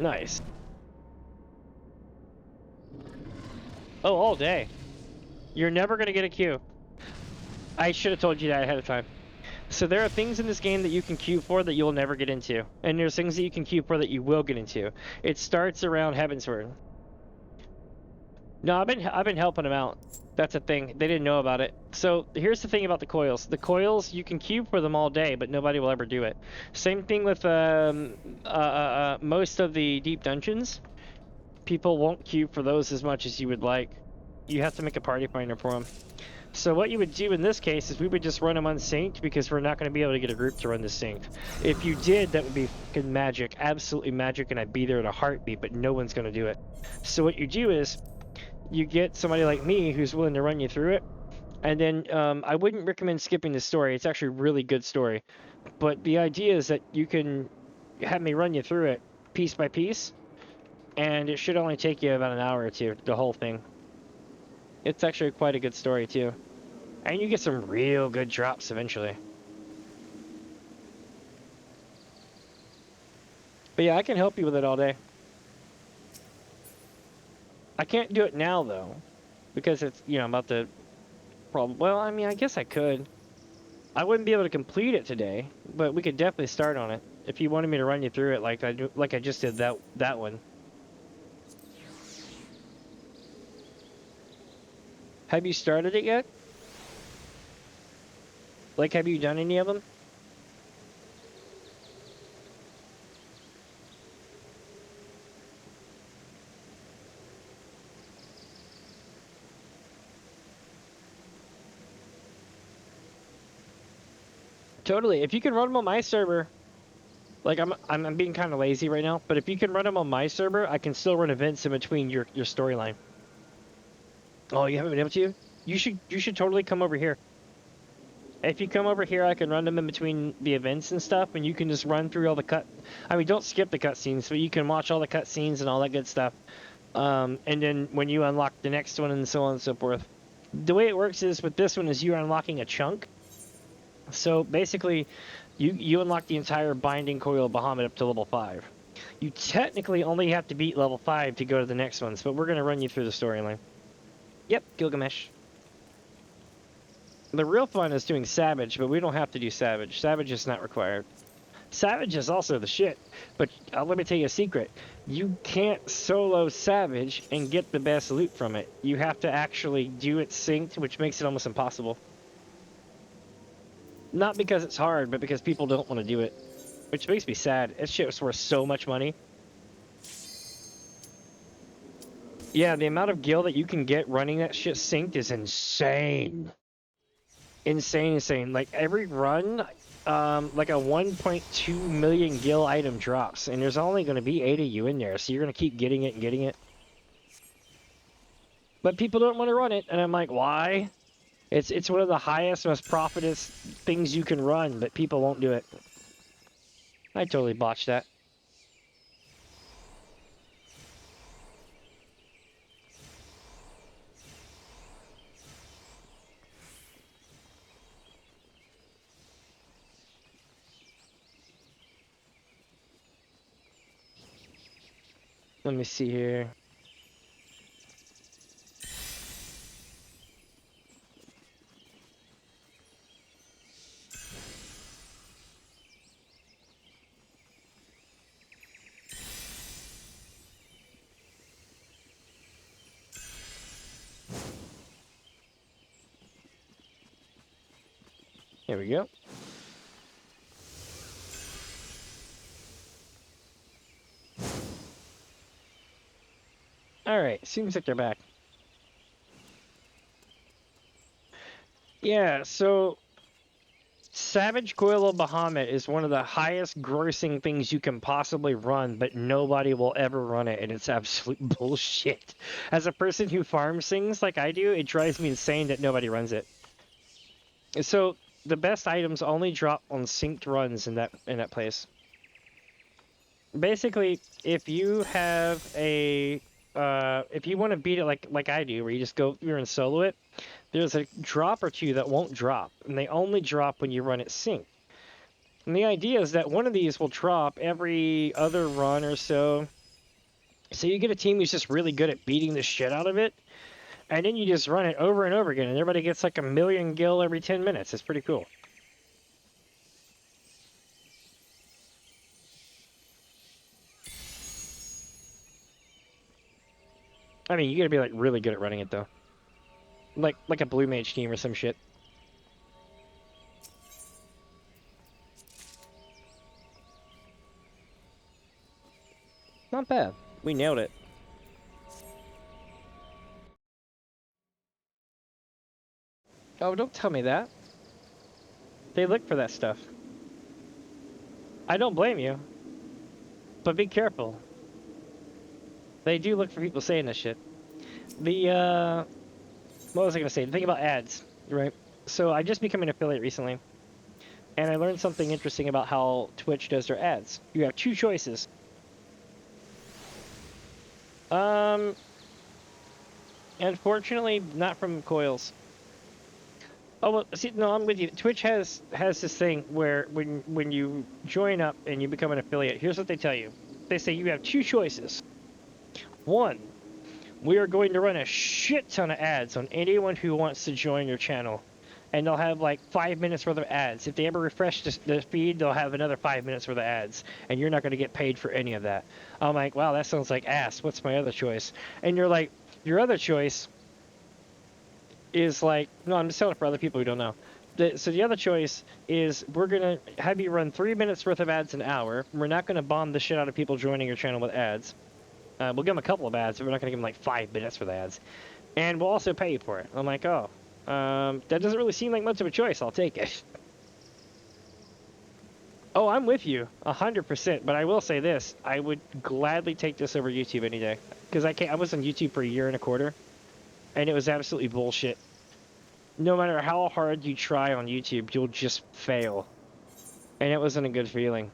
Nice. Oh, all day. You're never going to get a queue. I should have told you that ahead of time. So there are things in this game that you can queue for that you'll never get into. And there's things that you can queue for that you will get into. It starts around Heavensward. No, I've been helping them out. That's a thing. They didn't know about it. So here's the thing about the coils. The coils, you can queue for them all day, but nobody will ever do it. Same thing with most of the deep dungeons. People won't queue for those as much as you would like. You have to make a party finder for them. So what you would do in this case is we would just run them unsynced because we're not going to be able to get a group to run this synced. If you did, that would be fucking magic. Absolutely magic, and I'd be there in a heartbeat, but no one's going to do it. So what you do is you get somebody like me who's willing to run you through it. And then I wouldn't recommend skipping the story. It's actually a really good story. But the idea is that you can have me run you through it piece by piece. And it should only take you about an hour or two, the whole thing. It's actually quite a good story, too. And you get some real good drops eventually. But yeah, I can help you with it all day. I can't do it now, though. Because it's, you know, I'm about to... Well, I mean, I guess I could. I wouldn't be able to complete it today, but we could definitely start on it. If you wanted me to run you through it like I just did that one. Have you started it yet? Like, have you done any of them? Totally. If you can run them on my server, like I'm being kind of lazy right now, but if you can run them on my server, I can still run events in between your storyline. Oh, you haven't been able to? You should totally come over here. If you come over here, I can run them in between the events and stuff, and you can just run through all the I mean, don't skip the cutscenes, but you can watch all the cutscenes and all that good stuff. And then when you unlock the next one and so on and so forth. The way it works is with this one is you're unlocking a chunk. So basically, you unlock the entire Binding Coil Bahamut up to level 5. You technically only have to beat level 5 to go to the next ones, but we're going to run you through the storyline. Yep, Gilgamesh. The real fun is doing Savage, but we don't have to do Savage. Savage is not required. Savage is also the shit, but let me tell you a secret. You can't solo Savage and get the best loot from it. You have to actually do it synced, which makes it almost impossible. Not because it's hard, but because people don't want to do it. Which makes me sad. That shit was worth so much money. Yeah, the amount of gil that you can get running that shit synced is insane. Insane. Like, every run, like a 1.2 million gil item drops, and there's only going to be 8 of you in there, so you're going to keep getting it and getting it. But people don't want to run it, and I'm like, why? It's one of the highest, most profitous things you can run, but people won't do it. I totally botched that. Let me see here. Here we go. seems like they're back. Yeah, so Savage Coil of Bahamut is one of the highest grossing things you can possibly run, but nobody will ever run it, and it's absolute bullshit. As a person who farms things like I do, it drives me insane that nobody runs it. So the best items only drop on synced runs in that place. Basically, if you have a if you want to beat it like I do, where you just go through and solo it, there's a drop or two that won't drop, and they only drop when you run it synced. And the idea is that one of these will drop every other run or so. So you get a team who's just really good at beating the shit out of it, and then you just run it over and over again, and everybody gets like a million gil every 10 minutes. It's pretty cool. I mean, you gotta be like really good at running it though. Like a blue mage team or some shit. Not bad. We nailed it. Oh, don't tell me that. They look for that stuff. I don't blame you. But be careful. They do look for people saying this shit. What was I gonna say? The thing about ads, right? So I just became an affiliate recently, and I learned something interesting about how Twitch does their ads. You have two choices. Um, Unfortunately, not from coils. Oh well, see, no, I'm with you. Twitch has this thing where when you join up and you become an affiliate, here's what they tell you. They say you have two choices. One, we are going to run a shit ton of ads on anyone who wants to join your channel. And they'll have like 5 minutes worth of ads. If they ever refresh the feed, they'll have another 5 minutes worth of ads. And you're not going to get paid for any of that. I'm like, wow, that sounds like ass. What's my other choice? And you're like, your other choice is like, no, I'm just telling it for other people who don't know. So the other choice is we're going to have you run 3 minutes worth of ads an hour. We're not going to bomb the shit out of people joining your channel with ads. We'll give them a couple of ads, but we're not going to give them like 5 minutes for the ads. And we'll also pay you for it. I'm like, oh, that doesn't really seem like much of a choice. I'll take it. Oh, I'm with you 100%. But I will say this: I would gladly take this over YouTube any day because I was on YouTube for a year and a quarter, and it was absolutely bullshit. No matter how hard you try on YouTube, you'll just fail, and it wasn't a good feeling.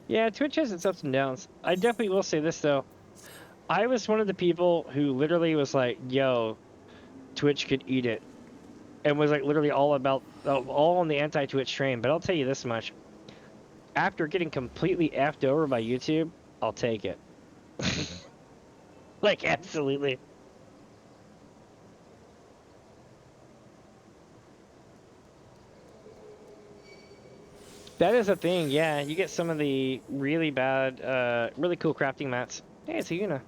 Yeah, Twitch has its ups and downs. I definitely will say this though. I was one of the people who literally was like, "Yo, Twitch could eat it," and was like literally all on the anti-Twitch train. But I'll tell you this much: after getting completely effed over by YouTube, I'll take it. Like absolutely. That is a thing. Yeah, you get some of the really bad, really cool crafting mats. Hey, it's a Yuna.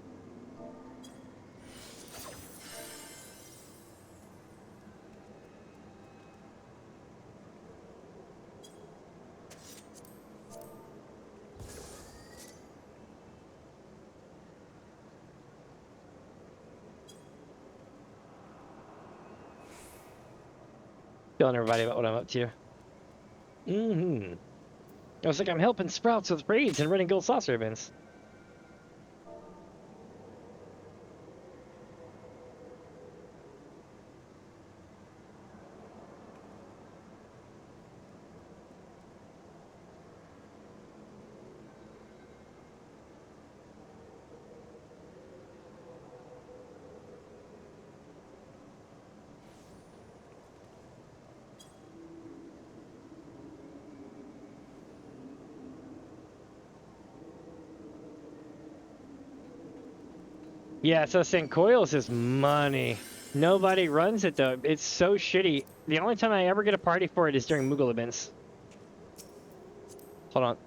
Telling everybody about what I'm up to. I was like, I'm helping Sprouts with raids and running gold saucer events. Yeah, so St. Coils is money. Nobody runs it though. It's so shitty. The only time I ever get a party for it is during Moogle events. Hold on.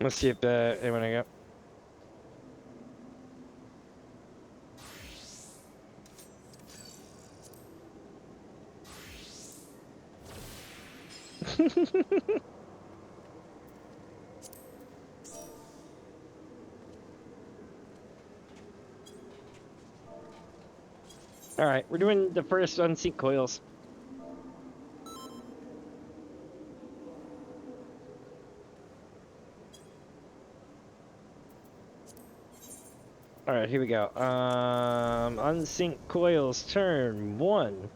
Let's see if they want to go. All right, we're doing the first unsynced coils. All right, here we go. Unsynced coils, turn 1.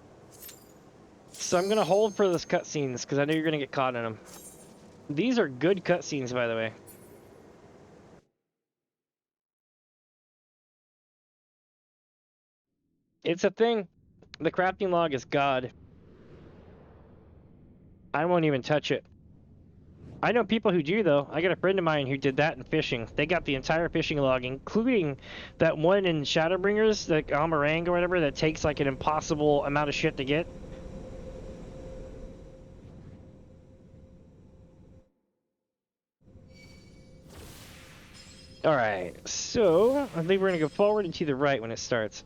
So I'm gonna hold for those cutscenes because I know you're gonna get caught in them. These are good cutscenes, by the way. It's a thing. The crafting log is God. I won't even touch it. I know people who do, though. I got a friend of mine who did that in fishing. They got the entire fishing log, including that one in Shadowbringers, the Amarang or whatever, that takes like an impossible amount of shit to get. Alright, so I think we're going to go forward and to the right when it starts.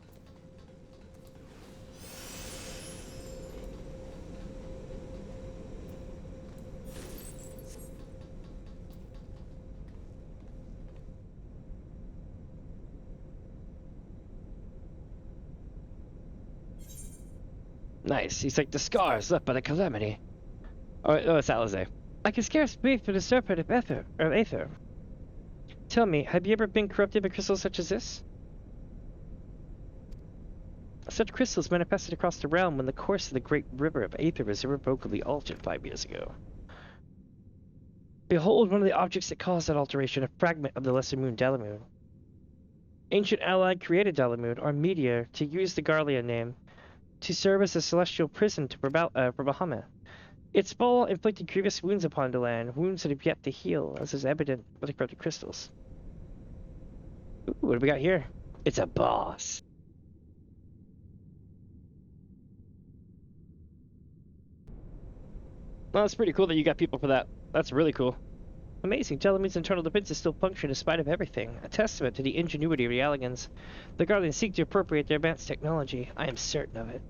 Nice. He's like the scars left by the calamity. Oh, it's Alizé. I can scarce breathe for the serpent of Aether. Tell me, have you ever been corrupted by crystals such as this? Such crystals manifested across the realm when the course of the great river of Aether was irrevocably altered 5 years ago. Behold one of the objects that caused that alteration, a fragment of the lesser moon Dalamoon. Ancient Allied created Dalamoon, or Meteor, to use the Garlia name, to serve as a celestial prison for Bahamut. Its fall inflicted grievous wounds upon the land, wounds that have yet to heal, as is evident with the corrupted crystals. Ooh, what do we got here? It's a boss. Well, that's pretty cool that you got people for that. That's really cool. Amazing, Dalamoon's internal defenses still function in spite of everything, a testament to the ingenuity of the Alligans. The Guardians seek to appropriate their advanced technology. I am certain of it.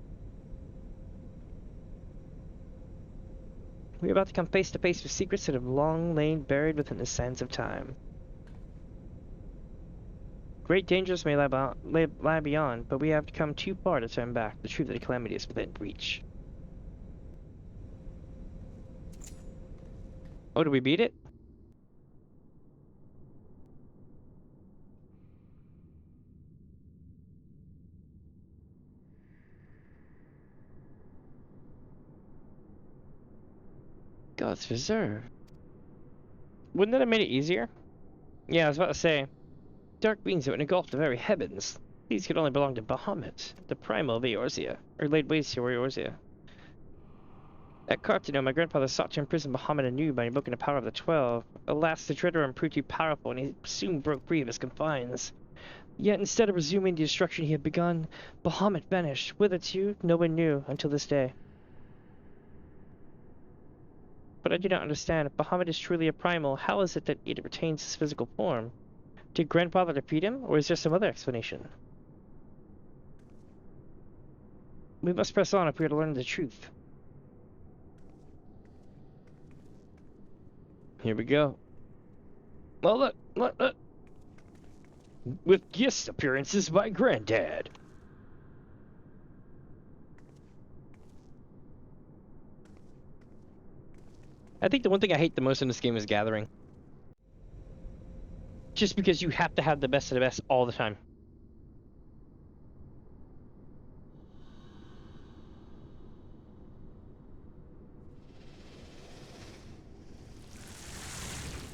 We are about to come face to face with secrets that have long lain buried within the sands of time. Great dangers may lie beyond, but we have come too far to turn back. The truth of the calamity is within reach. Oh, did we beat it? God's Reserve. Wouldn't that have made it easier? Yeah, I was about to say. Dark beings that would engulf the very heavens. These could only belong to Bahamut, the primal of Eorzea, or laid waste to Eorzea. At Cartino, my grandfather sought to imprison Bahamut anew by invoking the power of the 12. Alas, the Dreader proved too powerful, and he soon broke free of his confines. Yet instead of resuming the destruction he had begun, Bahamut vanished. Whither to, no one knew until this day. But I do not understand. If Bahamut is truly a primal, how is it that it retains its physical form? Did grandfather defeat him, or is there some other explanation? We must press on if we are to learn the truth. Here we go. Well, look. With guest appearances by Granddad. I think the one thing I hate the most in this game is gathering. Just because you have to have the best of the best all the time.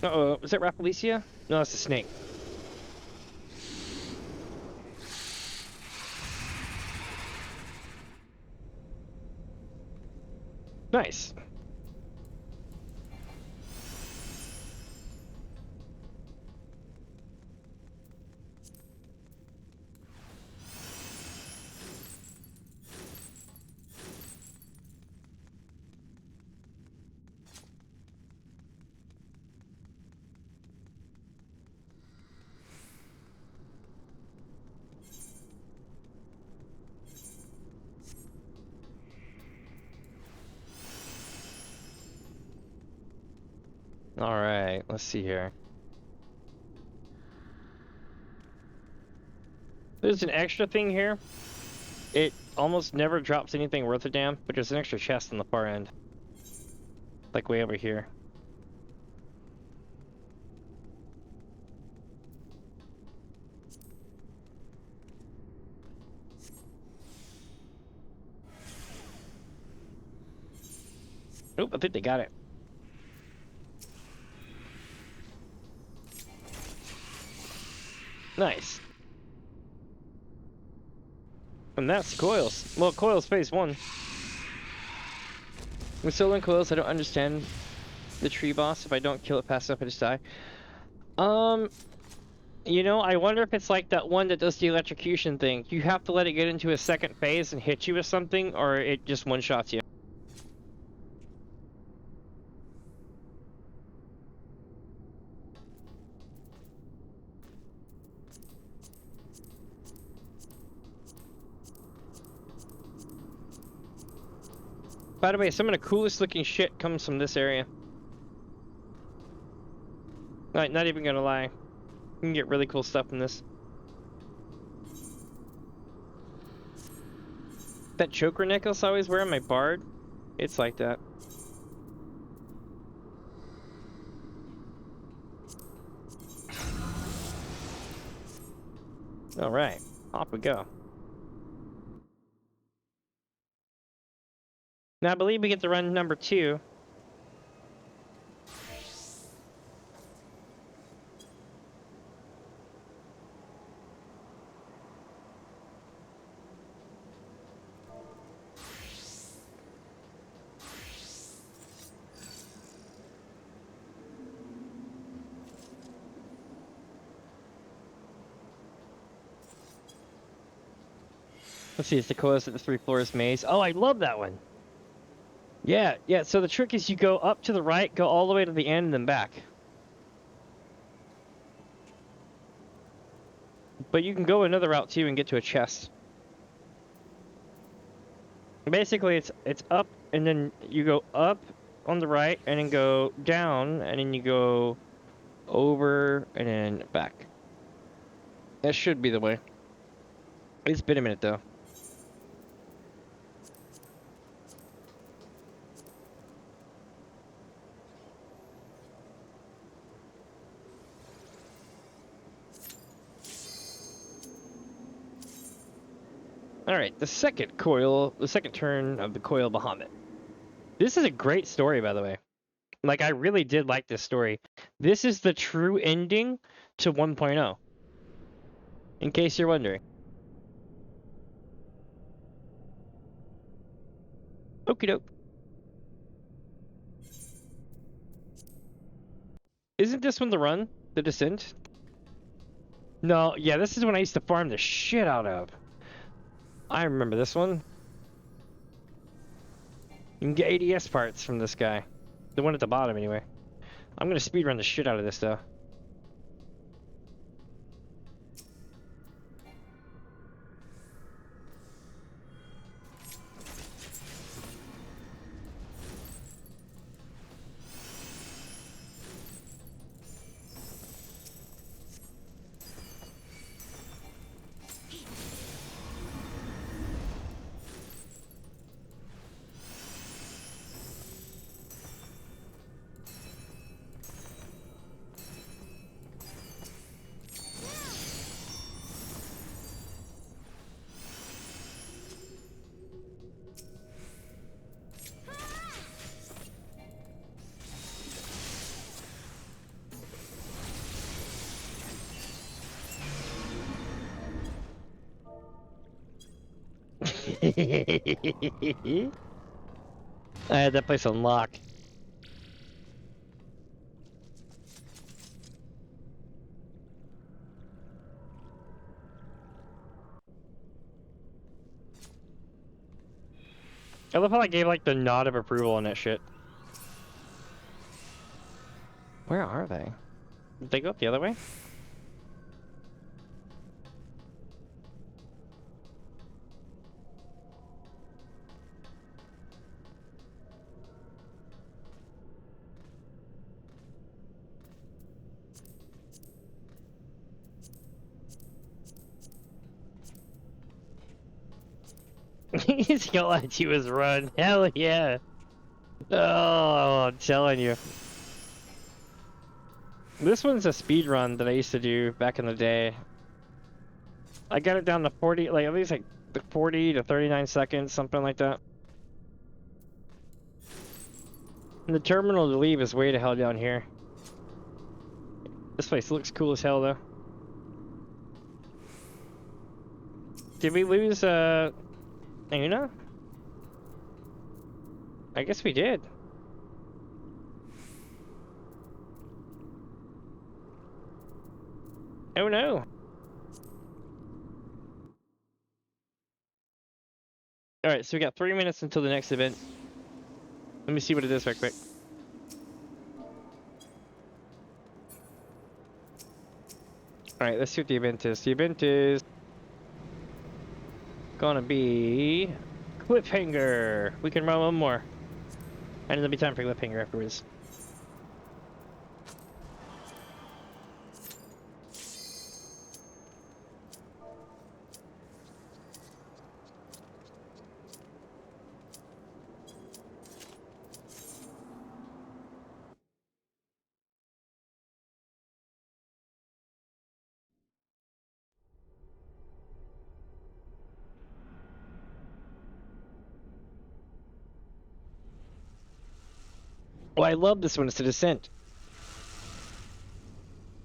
Uh-oh, is that Rafflesia? No, that's a snake. Nice. Alright, let's see here. There's an extra thing here. It almost never drops anything worth a damn, but there's an extra chest on the far end. Like way over here. Oop, I think they got it. Nice. And that's Coils. Well, Coils phase 1. With still in Coils, I don't understand the tree boss. If I don't kill it fast enough, I just die. You know, I wonder if it's like that one that does the electrocution thing. You have to let it get into a second phase and hit you with something, or it just one-shots you. By the way, some of the coolest looking shit comes from this area. Not even gonna lie. You can get really cool stuff from this. That choker necklace I always wear on my bard, it's like that. Alright, off we go. Now I believe we get to run number 2. Let's see, it's the coolest at the 3 floors maze. Oh, I love that one! Yeah, so the trick is you go up to the right, go all the way to the end, and then back. But you can go another route too and get to a chest. Basically, it's up, and then you go up on the right, and then go down, and then you go over, and then back. That should be the way. It's been a minute, though. Alright, the second turn of the Coil Bahamut. This is a great story, by the way. Like, I really did like this story. This is the true ending to 1.0. In case you're wondering. Okie doke. Isn't this one the run? The Descent? No, yeah, this is when I used to farm the shit out of. I remember this one. You can get ADS parts from this guy. The one at the bottom, anyway. I'm gonna speedrun the shit out of this, though. I had that place on lock. I love how I gave like the nod of approval on that shit. Where are they? Did they go up the other way? He's gonna let you his run. Hell yeah. Oh, I'm telling you. This one's a speed run that I used to do back in the day. I got it down to 40, like at least like 40 to 39 seconds, something like that. And the terminal to leave is way the hell down here. This place looks cool as hell though. Did we lose, Una? I guess we did. Oh no. Alright, so we got 3 minutes until the next event. Let me see what it is right quick. Alright, let's see what the event is. The event is gonna be cliffhanger. We can run one more. And there'll be time for cliffhanger afterwards. Oh, I love this one. It's a descent.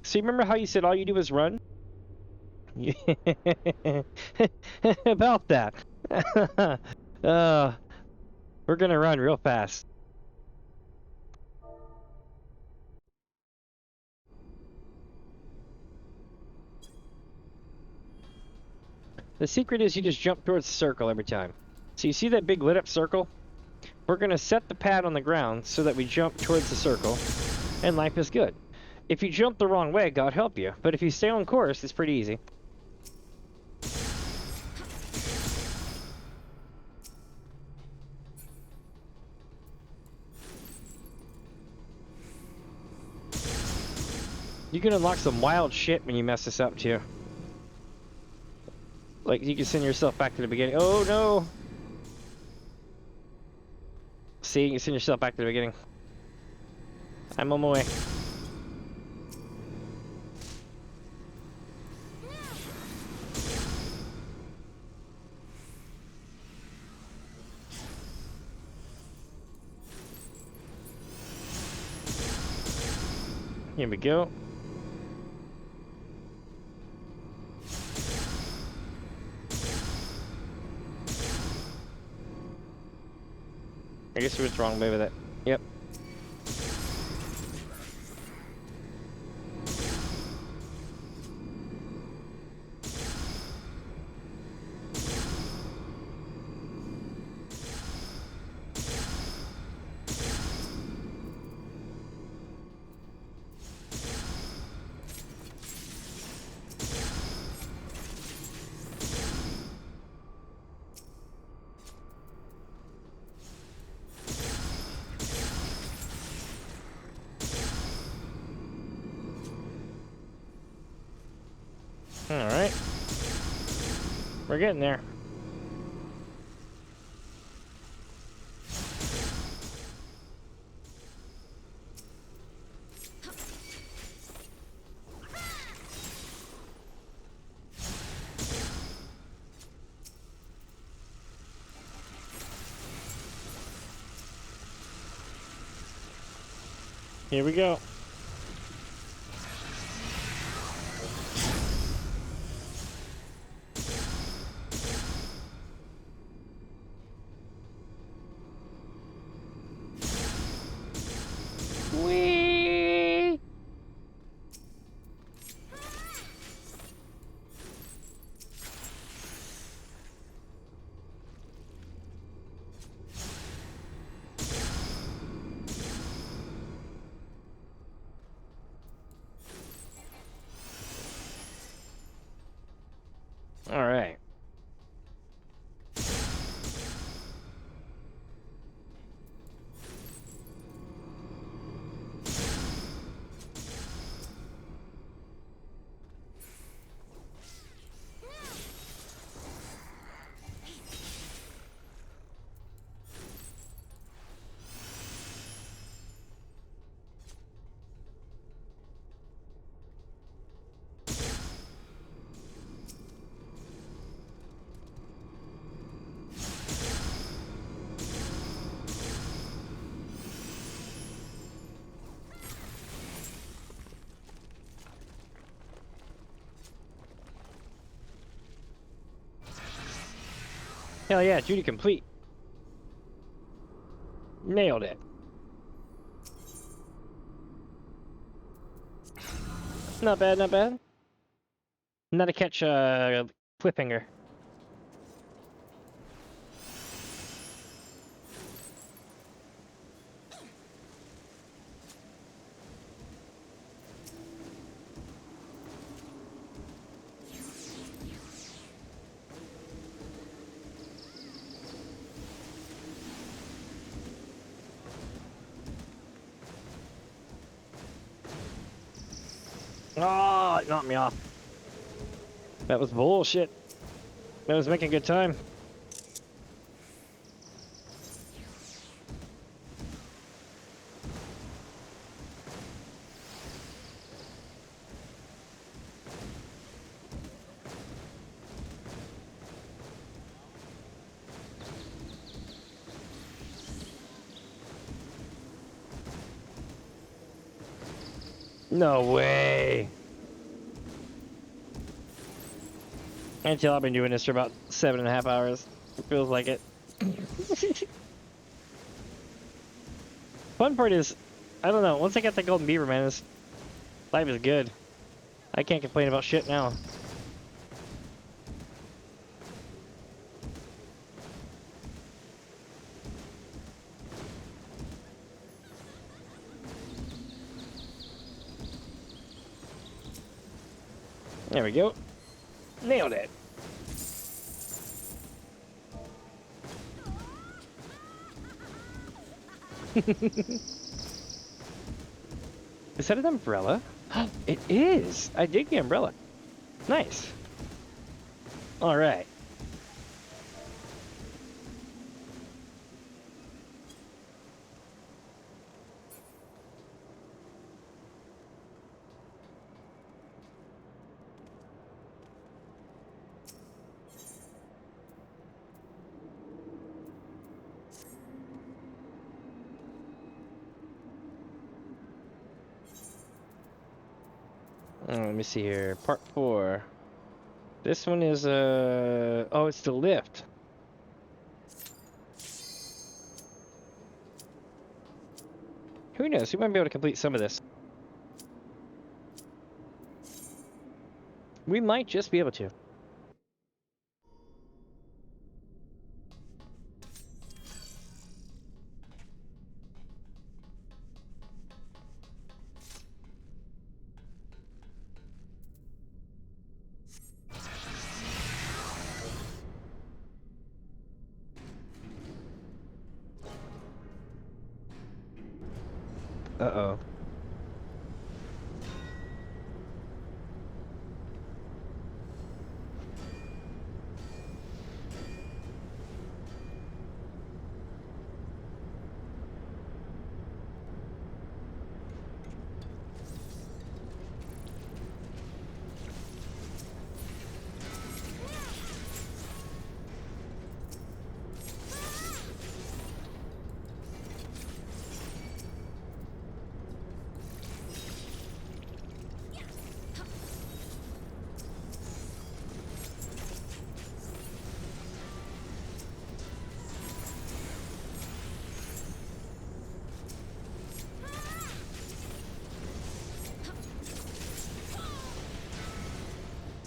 So you remember how you said all you do is run? About that. We're gonna run real fast. The secret is you just jump towards the circle every time. So you see that big lit up circle? We're gonna set the pad on the ground so that we jump towards the circle, and life is good. If you jump the wrong way, God help you. But if you stay on course, it's pretty easy. You can unlock some wild shit when you mess this up too. Like you can send yourself back to the beginning. Oh no! See, you can send yourself back to the beginning. I'm on my way. Here we go. I guess we went the wrong way with it. Yep. Alright. We're getting there. Here we go. Whee! Hell yeah, duty complete. Nailed it. Not bad, not bad. Not to catch a cliffhanger. Oh, it knocked me off. That was bullshit. That was making good time. No way. Until I've been doing this for about 7.5 hours. It feels like it. Fun part is, I don't know, once I get the golden beaver, man, this life is good. I can't complain about shit now. There we go. Nailed it. Is that an umbrella? It is! I dig the umbrella. Nice. Alright. Let me see here. Part 4. This one is, oh, it's the lift. Who knows? We might be able to complete some of this. We might just be able to. Uh-oh.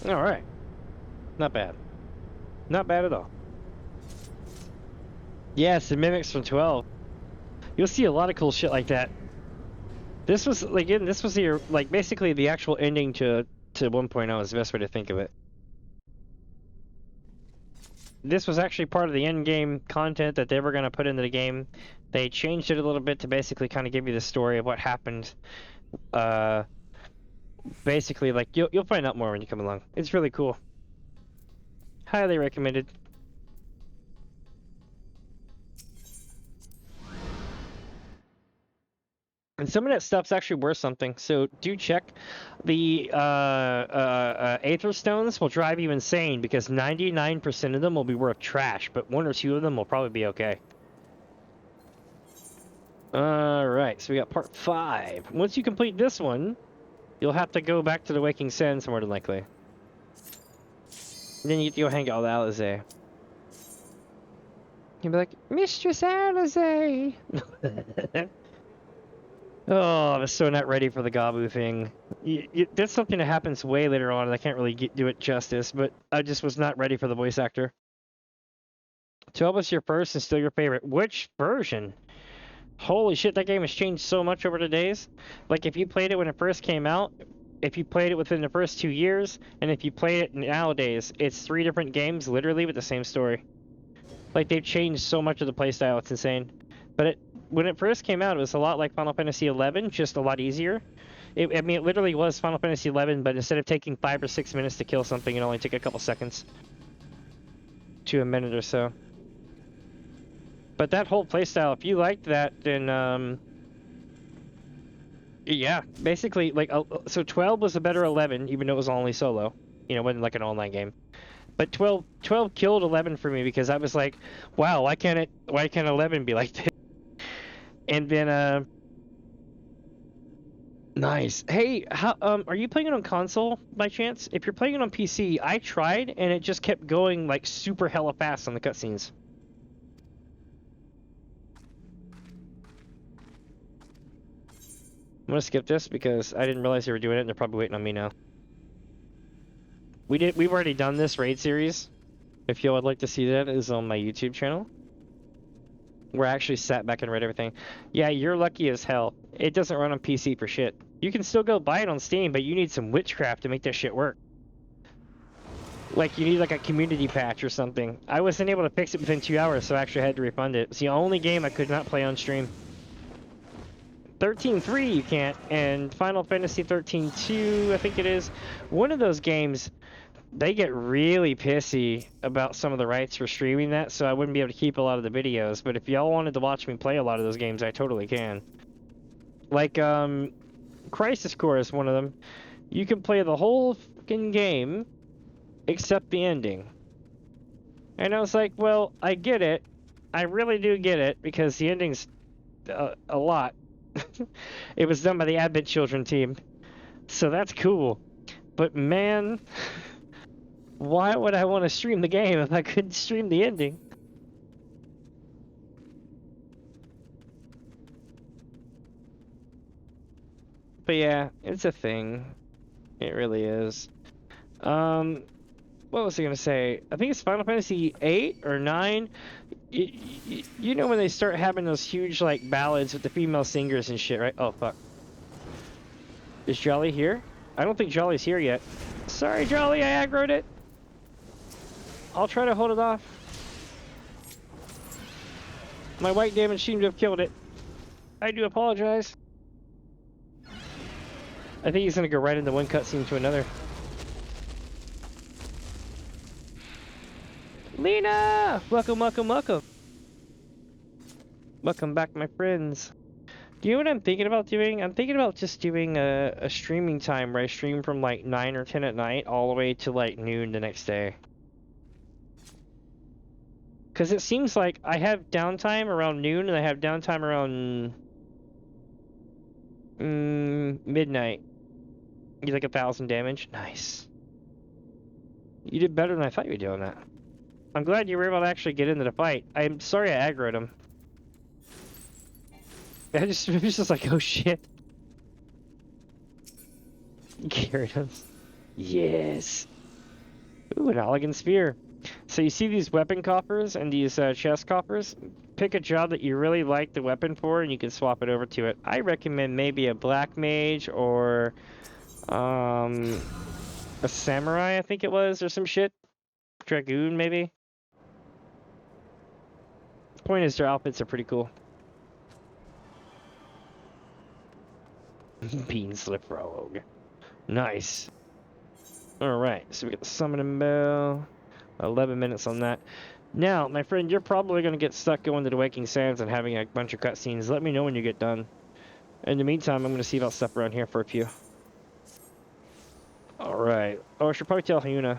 Alright. Not bad. Not bad at all. Yes, it mimics from 12. You'll see a lot of cool shit like that. This was, like, again, this was your, like, basically the actual ending to 1.0 is the best way to think of it. This was actually part of the end game content that they were going to put into the game. They changed it a little bit to basically kind of give you the story of what happened. Basically, like, you'll find out more when you come along. It's really cool. Highly recommended. And some of that stuff's actually worth something, so do check. The Aether Stones will drive you insane because 99% of them will be worth trash, but 1 or 2 of them will probably be okay. Alright, so we got part 5. Once you complete this one, you'll have to go back to the Waking Sands more than likely. And then you have to go hang out with Alize. He'd be like, Mistress Alize! Oh, I was so not ready for the Gabu thing. That's something that happens way later on, and I can't really do it justice, but I just was not ready for the voice actor. 12 was your first and still your favorite. Which version? Holy shit, that game has changed so much over the days. Like, if you played it when it first came out, if you played it within the first 2 years, and if you play it nowadays, it's 3 different games, literally, with the same story. Like, they've changed so much of the playstyle, it's insane. But when it first came out, it was a lot like Final Fantasy XI, just a lot easier. I mean, it literally was Final Fantasy XI, but instead of taking 5 or 6 minutes to kill something, it only took a couple seconds to a minute or so. But that whole playstyle, if you liked that, then yeah, basically, like, so 12 was a better 11, even though it was only solo. You know, it wasn't like an online game. But 12 killed 11 for me because I was like, wow, why can't 11 be like this? And then nice. Hey, how are you playing it on console by chance? If you're playing it on PC, I tried and it just kept going like super hella fast on the cutscenes. I'm gonna skip this because I didn't realize they were doing it and they're probably waiting on me now. We've already done this raid series. If y'all would like to see that, is on my YouTube channel. Where I actually sat back and read everything. Yeah, you're lucky as hell. It doesn't run on PC for shit. You can still go buy it on Steam, but you need some witchcraft to make that shit work. Like, you need like a community patch or something. I wasn't able to fix it within 2 hours, so I actually had to refund it. It's the only game I could not play on stream. 13.3 you can't, and Final Fantasy 13.2, I think it is. One of those games, they get really pissy about some of the rights for streaming that, so I wouldn't be able to keep a lot of the videos. But if y'all wanted to watch me play a lot of those games, I totally can. Like, Crisis Core is one of them. You can play the whole fucking game, except the ending. And I was like, well, I get it. I really do get it, because the ending's a lot. It was done by the Advent Children team. So that's cool. But man, why would I want to stream the game if I couldn't stream the ending? But yeah, it's a thing. It really is. What was I gonna say? I think it's Final Fantasy 8 or 9. You know when they start having those huge, like, ballads with the female singers and shit, right? Oh, fuck. Is Jolly here? I don't think Jolly's here yet. Sorry, Jolly, I aggroed it. I'll try to hold it off. My white damage seemed to have killed it. I do apologize. I think he's gonna go right into one cutscene to another. Lena! Welcome, welcome, welcome. Welcome back, my friends. Do you know what I'm thinking about doing? I'm thinking about just doing a streaming time where I stream from like 9 or 10 at night all the way to like noon the next day. Because it seems like I have downtime around noon and I have downtime around midnight. You like 1,000 damage? Nice. You did better than I thought you were doing that. I'm glad you were able to actually get into the fight. I'm sorry I aggroed him. I was just like, oh shit. Gyarados. Yes. Ooh, an Elegant Spear. So you see these weapon coffers and these chest coffers? Pick a job that you really like the weapon for and you can swap it over to it. I recommend maybe a Black Mage or a Samurai, I think it was, or some shit. Dragoon, maybe. The point is their outfits are pretty cool. Bean Slip Rogue. Nice. Alright, so we got the summoning bell. 11 minutes on that. Now, my friend, you're probably going to get stuck going to the Waking Sands and having a bunch of cutscenes. Let me know when you get done. In the meantime, I'm going to see about stuff around here for a few. Alright. Oh, I should probably tell Hyuna.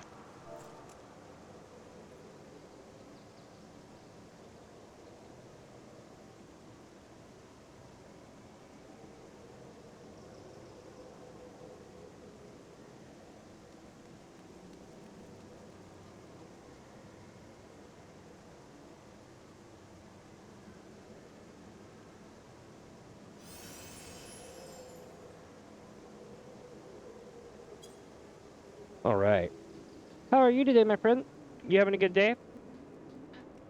All right. How are you today, my friend? You having a good day?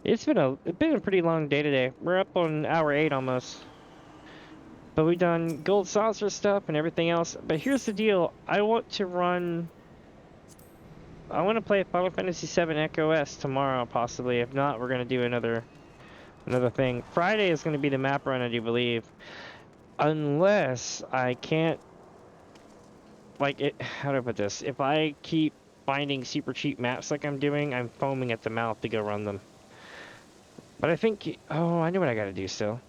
It's been a pretty long day today. We're up on hour 8 almost. But we've done gold saucer stuff and everything else. But here's the deal. I want to play Final Fantasy XIV Echo S tomorrow, possibly. If not, we're gonna do another thing. Friday is gonna be the map run, I do believe. Unless I can't, like it. How do I put this? If I keep finding super cheap maps like I'm doing, I'm foaming at the mouth to go run them. But I think, oh, I know what I gotta do still.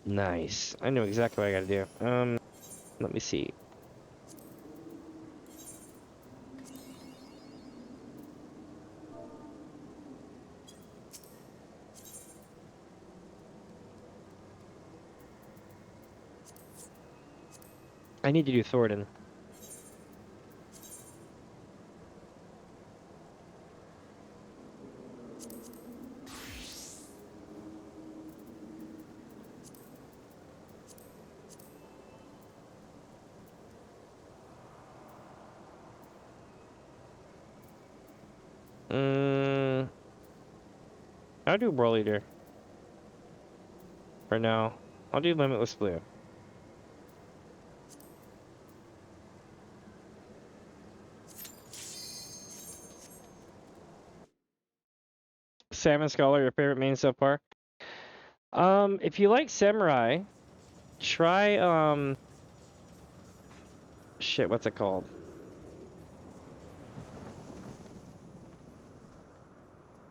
Nice. I know exactly what I gotta do. Let me see. I need to do Thornton. I'll do World Leader. For now. I'll do Limitless Blue. Salmon Scholar, your favorite main so far? If you like Samurai, try, shit, what's it called?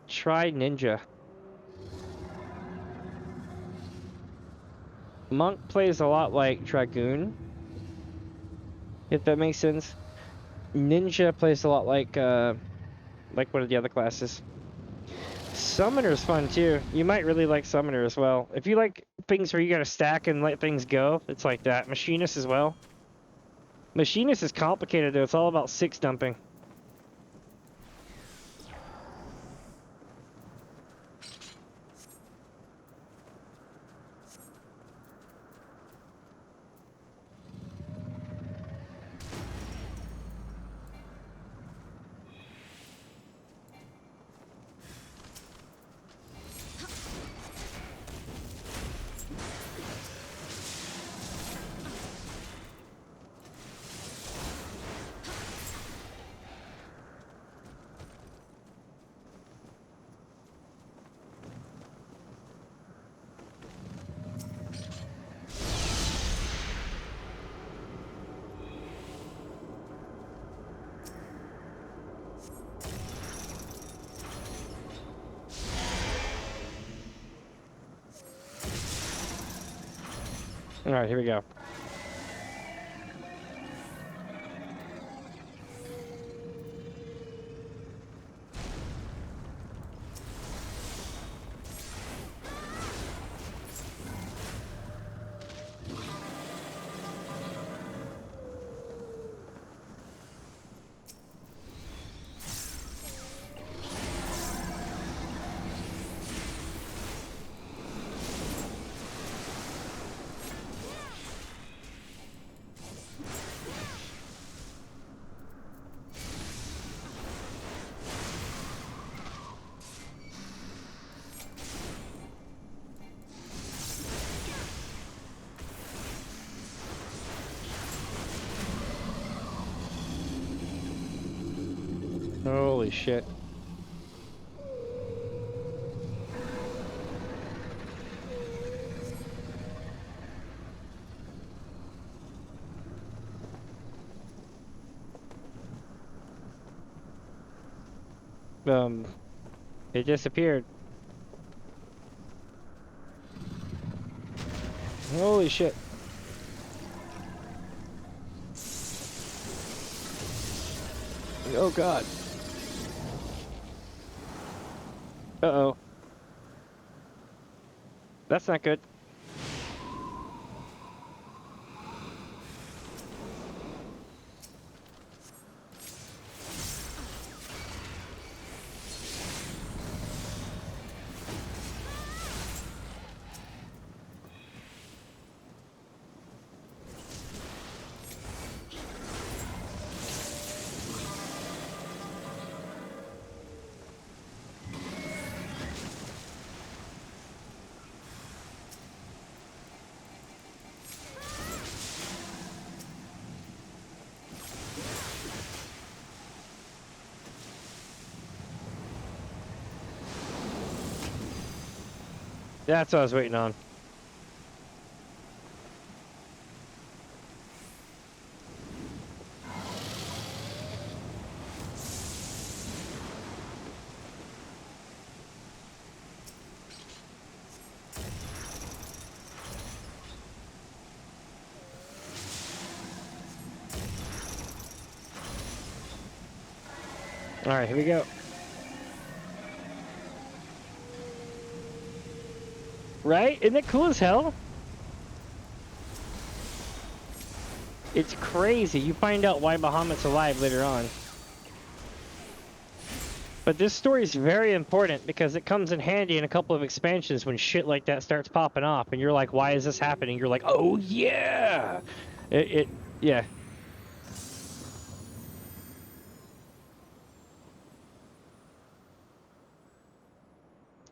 Try Ninja. Monk plays a lot like Dragoon, if that makes sense. Ninja plays a lot like one of the other classes. Summoner's fun too. You might really like Summoner as well. If you like things where you gotta stack and let things go, it's like that. Machinist as well. Machinist is complicated though. It's all about 6 dumping. Alright, here we go. Holy shit. It disappeared. Holy shit. Oh god. Uh-oh. That's not good. That's what I was waiting on. All right, here we go. Right? Isn't it cool as hell? It's crazy. You find out why Bahamut's alive later on. But this story is very important because it comes in handy in a couple of expansions when shit like that starts popping off, and you're like, "Why is this happening?" You're like, "Oh yeah, yeah."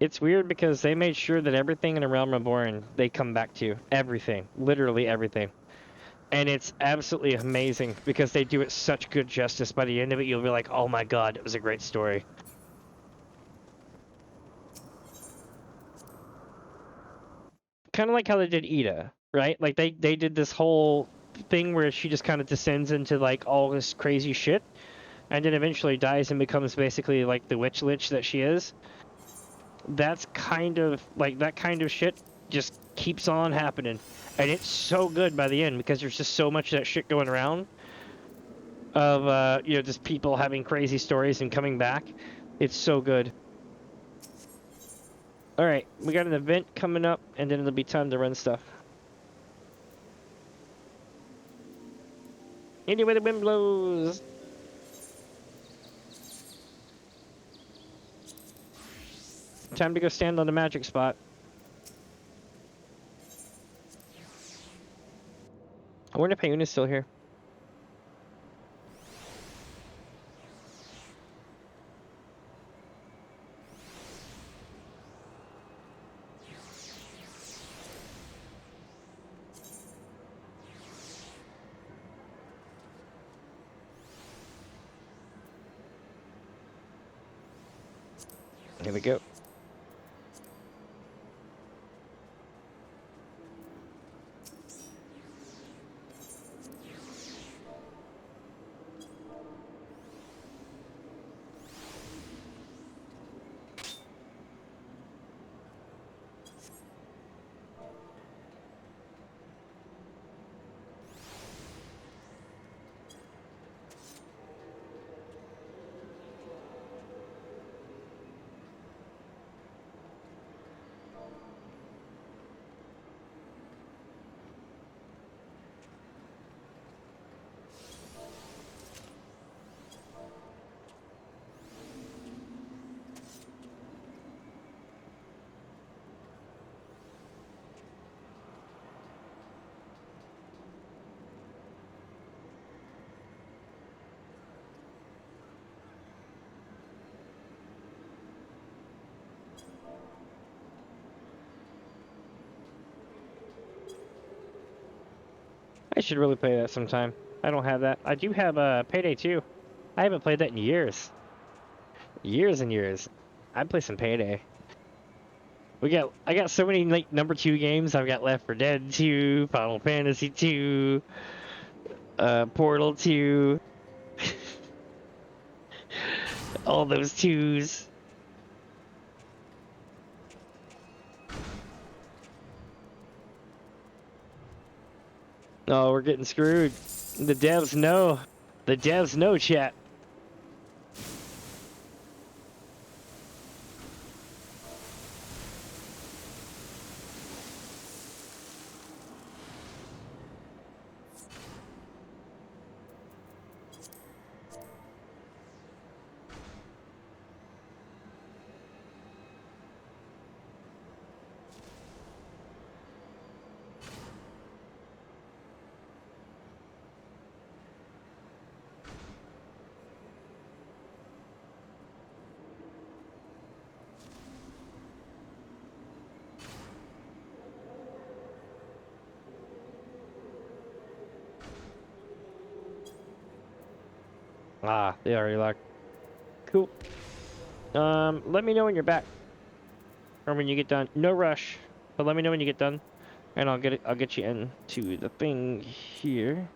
It's weird because they made sure that everything in A Realm Reborn they come back to everything, literally everything, and it's absolutely amazing because they do it such good justice. By the end of it, you'll be like, "Oh my god, it was a great story." Kind of like how they did Ida, right? Like they did this whole thing where she just kind of descends into like all this crazy shit, and then eventually dies and becomes basically like the witch lich that she is. That's kind of like that kind of shit just keeps on happening, and it's so good by the end because there's just so much of that shit going around of you know, just people having crazy stories and coming back. It's so good. All right, we got an event coming up, and then it'll be time to run stuff. Anyway, the wind blows. Time to go stand on the magic spot. I wonder if Payune is still here. Here we go. I should really play that sometime. I don't have that. I do have Payday 2. I haven't played that in years. Years and years. I'd play some Payday. I got so many like number 2 games. I've got Left 4 Dead 2, Final Fantasy 2, Portal 2. All those 2s. Oh, we're getting screwed. The devs know. The devs know, chat. Ah, they already locked. Cool. Let me know when you're back. or when you get done. No rush, but let me know when you get done, and I'll get it. I'll get you into the thing here.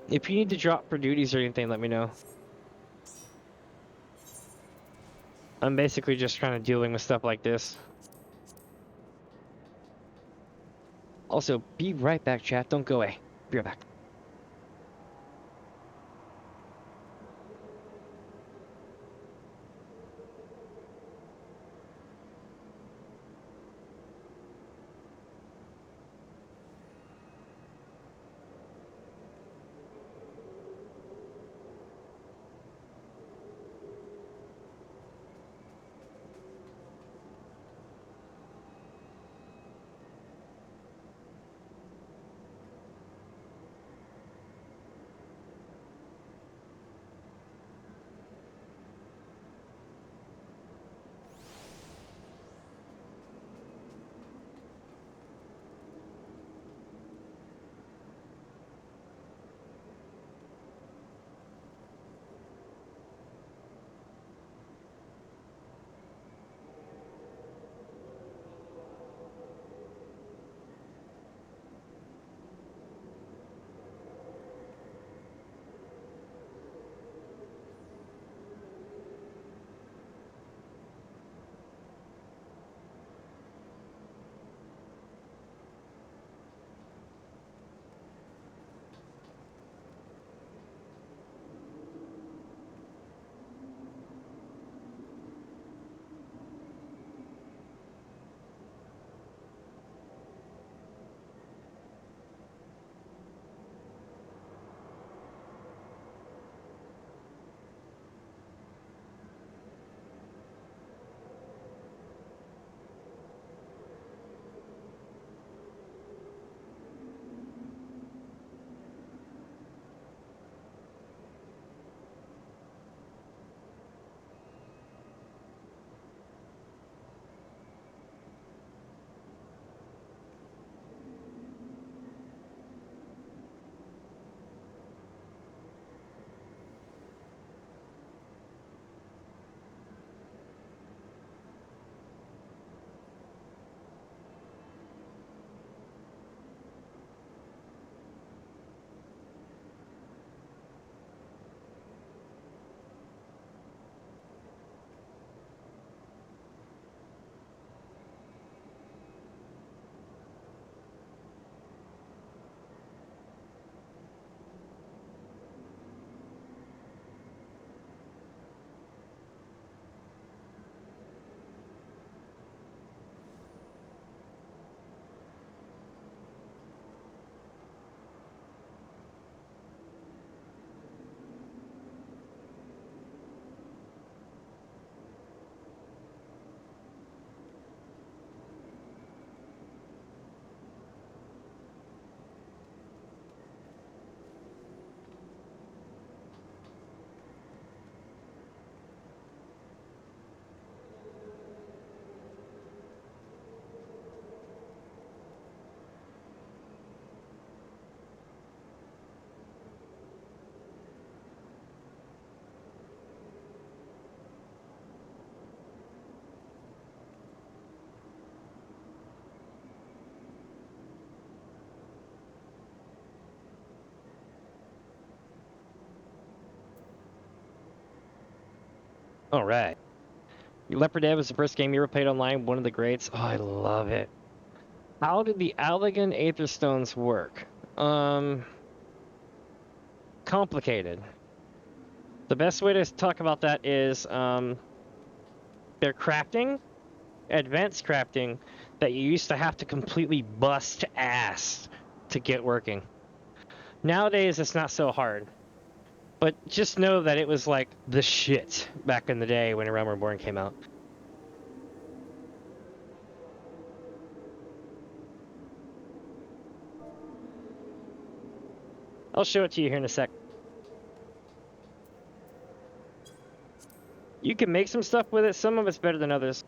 If you need to drop for duties or anything, let me know. I'm basically just trying to dealing with stuff like this. Also, be right back, chat. Don't go away. Be right back. All right. Leopard Dev is the first game you ever played online. One of the greats. Oh, I love it. How did the Allegan Aether Stones work? Complicated. The best way to talk about that is their crafting, advanced crafting, that you used to have to completely bust ass to get working. Nowadays, it's not so hard. But just know that it was like the shit back in the day when Realm Reborn came out. I'll show it to you here in a sec. You can make some stuff with it. Some of it's better than others.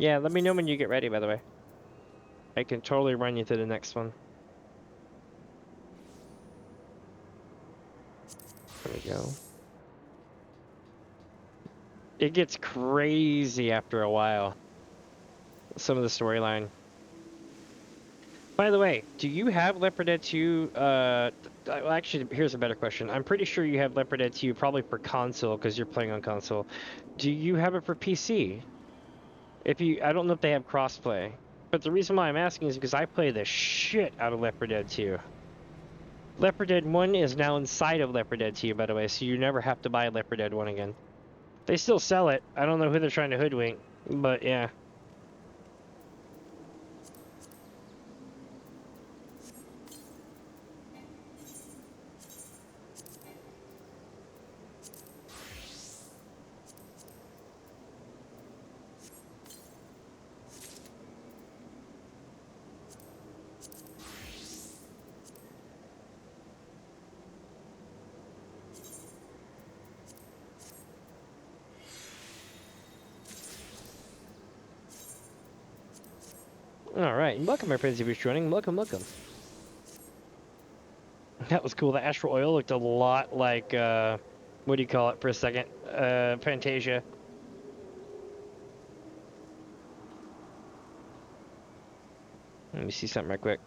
Yeah, let me know when you get ready, by the way. I can totally run you to the next one. There we go. It gets crazy after a while. Some of the storyline. By the way, do you have Leopard Dead 2? Actually, here's a better question. I'm pretty sure you have Leopard Dead 2 probably for console because you're playing on console. Do you have it for PC? If you, I don't know if they have crossplay. But the reason why I'm asking is because I play the shit out of Leopard Dead 2. Leopard Dead 1 is now inside of Leopard Dead 2, by the way, so you never have to buy Leopard Dead 1 again. They still sell it. I don't know who they're trying to hoodwink, but yeah. Alright, welcome my friends if you're joining. Welcome, welcome. That was cool. The Astral Oil looked a lot like, what do you call it for a second? Fantasia. Let me see something right quick.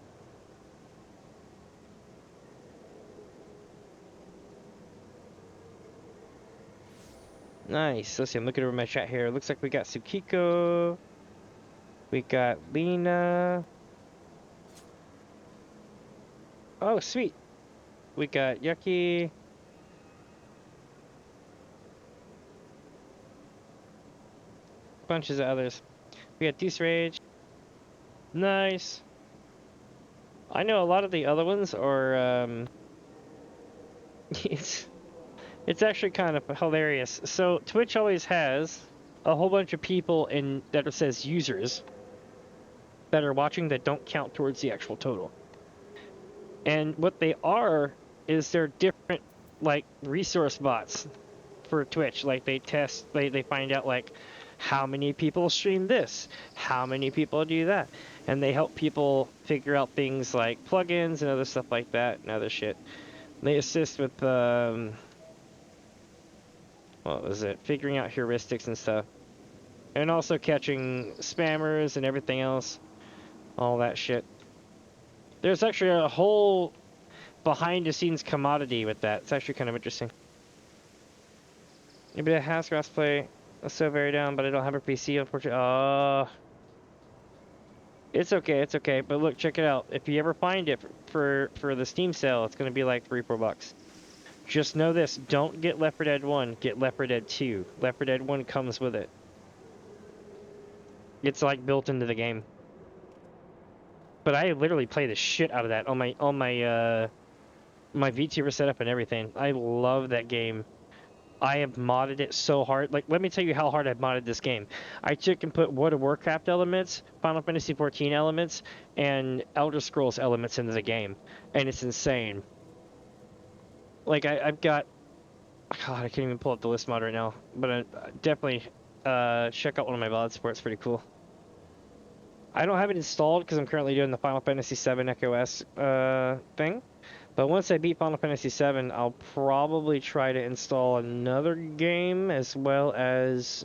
Nice. Let's see, I'm looking over my chat here. Looks like we got Tsukiko. We got Lena. Oh, sweet. We got Yucky. Bunches of others. We got Deuce Rage. Nice. I know a lot of the other ones are, it's actually kind of hilarious. So Twitch always has a whole bunch of people in that it says users that are watching that don't count towards the actual total. And what they are is they're different, like, resource bots for Twitch. Like, they test, they find out, like, how many people stream this, how many people do that, and they help people figure out things like plugins and other stuff like that and other shit. They assist with, what was it, figuring out heuristics and stuff, and also catching spammers and everything else, all that shit. There's actually a whole behind-the-scenes commodity with that. It's actually kind of interesting. Maybe it has crossplay. I'm so very down, but I don't have a PC, unfortunately. It's okay, it's okay. But look, check it out. If you ever find it for the Steam sale, it's gonna be like $3-4 bucks. Just know this: don't get Leopard Dead 1. Get Leopard Dead 2. Leopard Dead 1 comes with it. It's like built into the game. But I literally play the shit out of that on my my VTuber setup and everything. I love that game. I have modded it so hard. Like, let me tell you how hard I've modded this game. I took and put World of Warcraft elements, Final Fantasy XIV elements, and Elder Scrolls elements into the game. And it's insane. Like, I've got... God, I can't even pull up the list mod right now. But definitely check out one of my VOD sports. Pretty cool. I don't have it installed because I'm currently doing the Final Fantasy VII ECOS thing. But once I beat Final Fantasy VII, I'll probably try to install another game as well as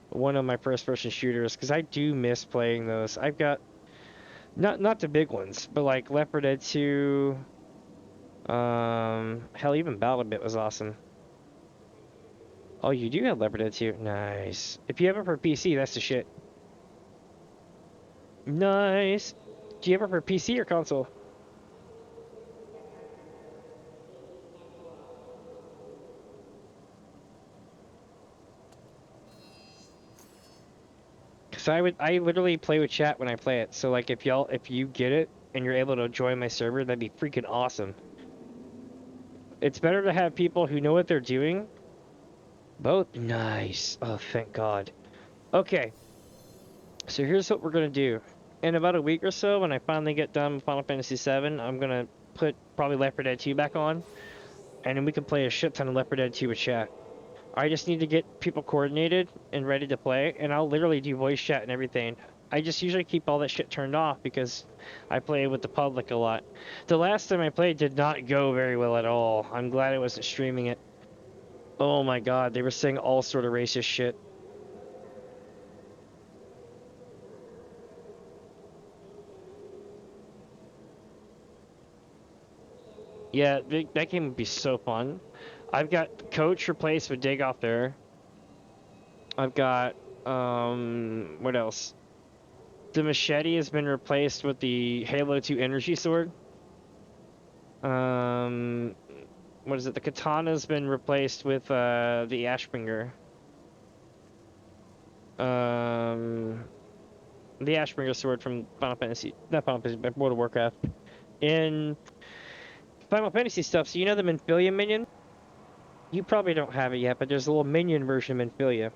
one of my first-person shooters, because I do miss playing those. I've got not the big ones, but like Leopard Dead 2. Hell, even Battlebit was awesome. Oh, you do have Leopard Dead 2. Nice. If you have it for PC, that's the shit. Nice. Do you have it for PC or console? So I literally play with chat when I play it. So like if you get it and you're able to join my server, that'd be freaking awesome. It's better to have people who know what they're doing. Both nice. Oh, thank God. Okay. So here's what we're gonna do. In about a week or so, when I finally get done with Final Fantasy VII, I'm gonna put probably Leopard Dead 2 back on, and then we can play a shit ton of Leopard Dead 2 with chat. I just need to get people coordinated and ready to play, and I'll literally do voice chat and everything. I just usually keep all that shit turned off because I play with the public a lot. The last time I played did not go very well at all. I'm glad I wasn't streaming it. Oh my god, they were saying all sort of racist shit. Yeah, that game would be so fun. I've got Coach replaced with Dig Off there. I've got, what else? The machete has been replaced with the Halo 2 energy sword. Um, what is it? The katana's been replaced with, the Ashbringer. The Ashbringer sword from Final Fantasy, not Final Fantasy, but World of Warcraft. In Final Fantasy stuff, so you know the Minfilia minion? You probably don't have it yet, but there's a little minion version of Minfilia.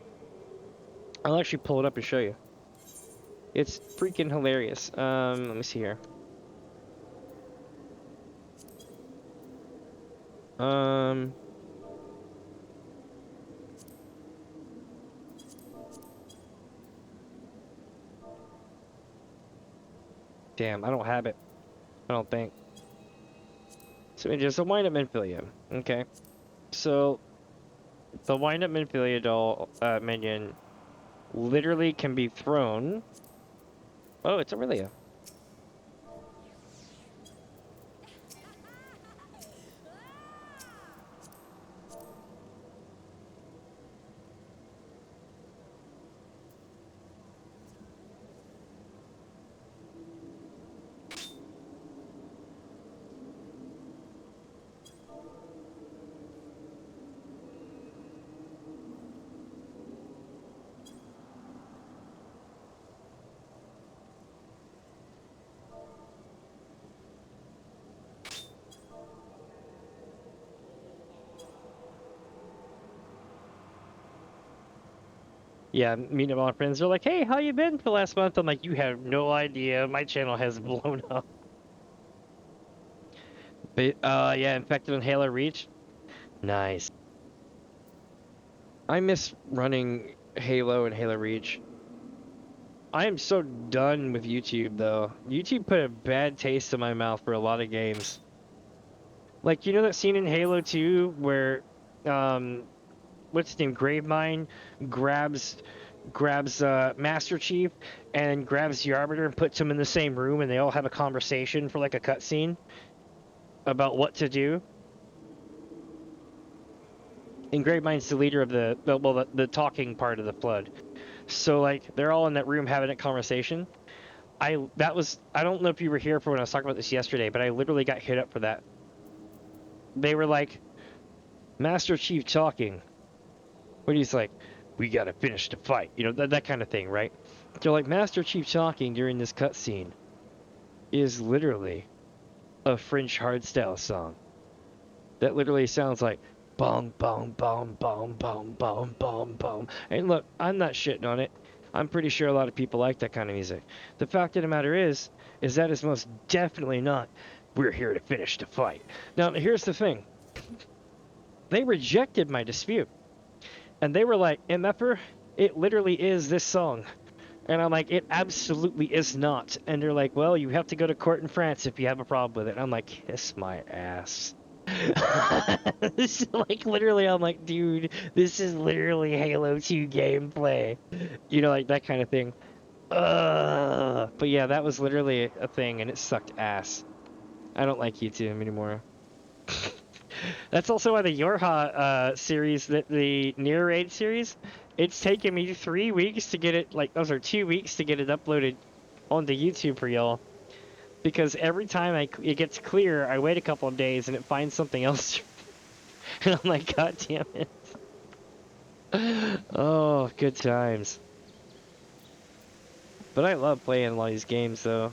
I'll actually pull it up and show you. It's freaking hilarious. Let me see here. Um, Damn, I don't have it. I don't think. So just a wind-up Minfilia. Okay. So the wind-up Minfilia doll minion literally can be thrown. Oh, it's Aurelia. Yeah, meeting all my friends. They're like, "Hey, how you been for last month?" I'm like, "You have no idea. My channel has blown up." But yeah, infected on Halo Reach. Nice. I miss running Halo and Halo Reach. I am so done with YouTube, though. YouTube put a bad taste in my mouth for a lot of games. Like, you know that scene in Halo 2 where, what's his name, Gravemind grabs Master Chief and grabs the Arbiter and puts him in the same room, and they all have a conversation for like a cutscene about what to do. And Gravemind's the leader of the talking part of the Flood. So like they're all in that room having a conversation. I don't know if you were here for when I was talking about this yesterday, but I literally got hit up for that. They were like, Master Chief talking. When he's like, we gotta finish the fight. You know, that kind of thing, right? They're like, Master Chief talking during this cutscene is literally a French hardstyle song. That literally sounds like bong, bong, bong, bong, bong, bong, bong, bong. And look, I'm not shitting on it. I'm pretty sure a lot of people like that kind of music. The fact of the matter is that is most definitely not, we're here to finish the fight. Now, here's the thing. They rejected my dispute. And they were like, MFer, it literally is this song. And I'm like, it absolutely is not. And they're like, well, you have to go to court in France if you have a problem with it. And I'm like, kiss my ass. Like, literally, I'm like, dude, this is literally Halo 2 gameplay. You know, like that kind of thing. But yeah, that was literally a thing, and it sucked ass. I don't like YouTube anymore. That's also why the Yorha series, the Near Raid series, it's taken me 3 weeks to get it, like, those are 2 weeks to get it uploaded onto YouTube for y'all. Because every time it gets clear, I wait a couple of days and it finds something else. And I'm like, god damn it. Oh, good times. But I love playing a lot of these games, though.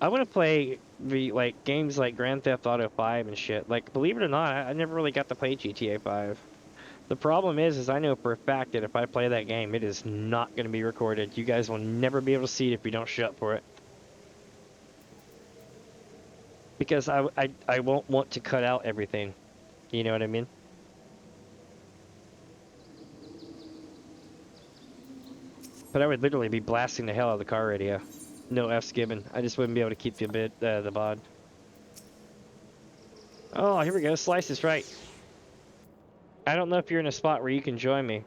I want to play like games like Grand Theft Auto 5 and shit. Like, believe it or not, I never really got to play GTA 5. The problem is I know for a fact that if I play that game, it is not going to be recorded. You guys will never be able to see it if you don't shut up for it. Because I won't want to cut out everything. You know what I mean? But I would literally be blasting the hell out of the car radio. No F's given. I just wouldn't be able to keep the bod. Oh, here we go. Slice is right. I don't know if you're in a spot where you can join me.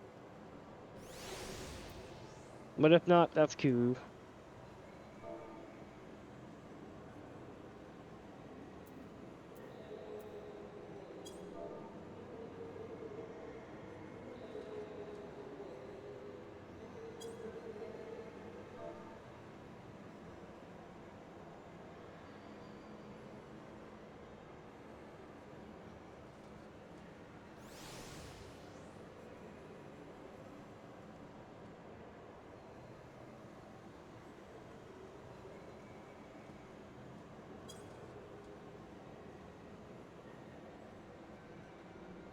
But if not, that's cool.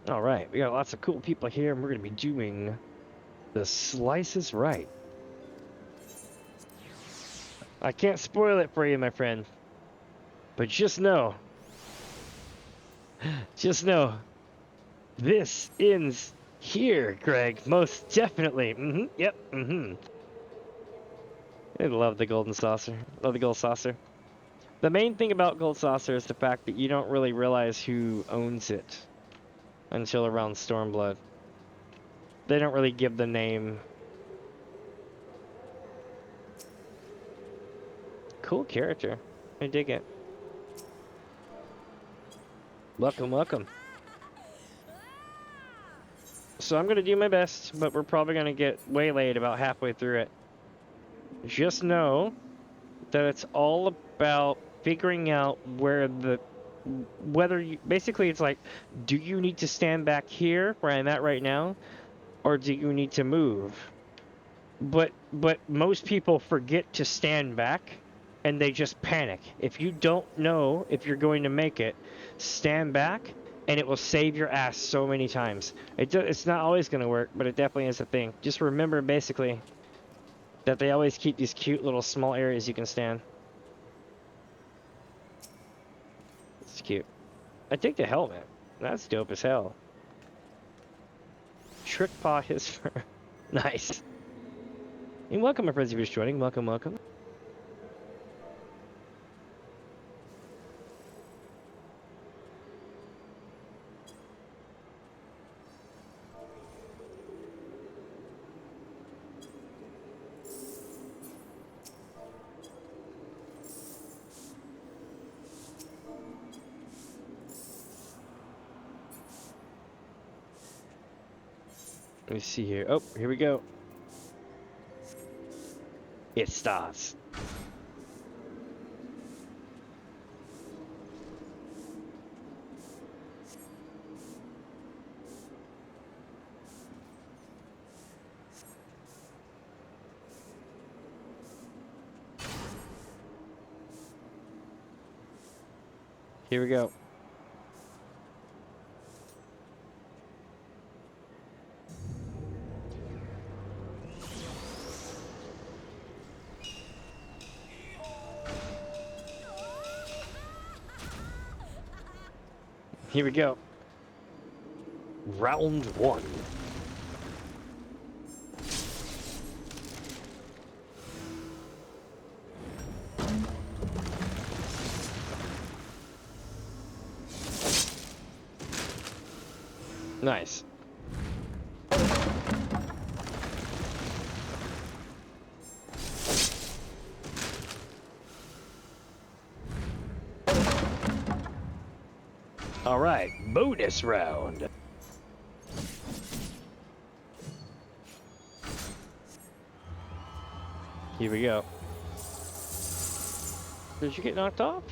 All right, we got lots of cool people here, and we're going to be doing the slices right. I can't spoil it for you, my friend, but just know, this ends here, Greg. Most definitely. Yep. I love the golden saucer. Love the gold saucer. The main thing about gold saucer is the fact that you don't really realize who owns it until around Stormblood. They don't really give the name. Cool character. I dig it. Welcome, welcome. So I'm going to do my best, but we're probably going to get waylaid about halfway through it. Just know that it's all about figuring out whether you, basically it's like, do you need to stand back here where I'm at right now, or do you need to move? But most people forget to stand back, and they just panic. If you don't know if you're going to make it, stand back, and it will save your ass so many times. It's not always going to work, but it definitely is a thing. Just remember, basically, that they always keep these cute little small areas you can stand. It's cute. I take the helmet. That's dope as hell. Trick paw his fur. Nice. And welcome, my friends, if you're just joining. Welcome, welcome. Let me see here. Oh, here we go. It starts. Here we go. Here we go. Round one. Nice. All right, bonus round. Here we go. Did you get knocked off?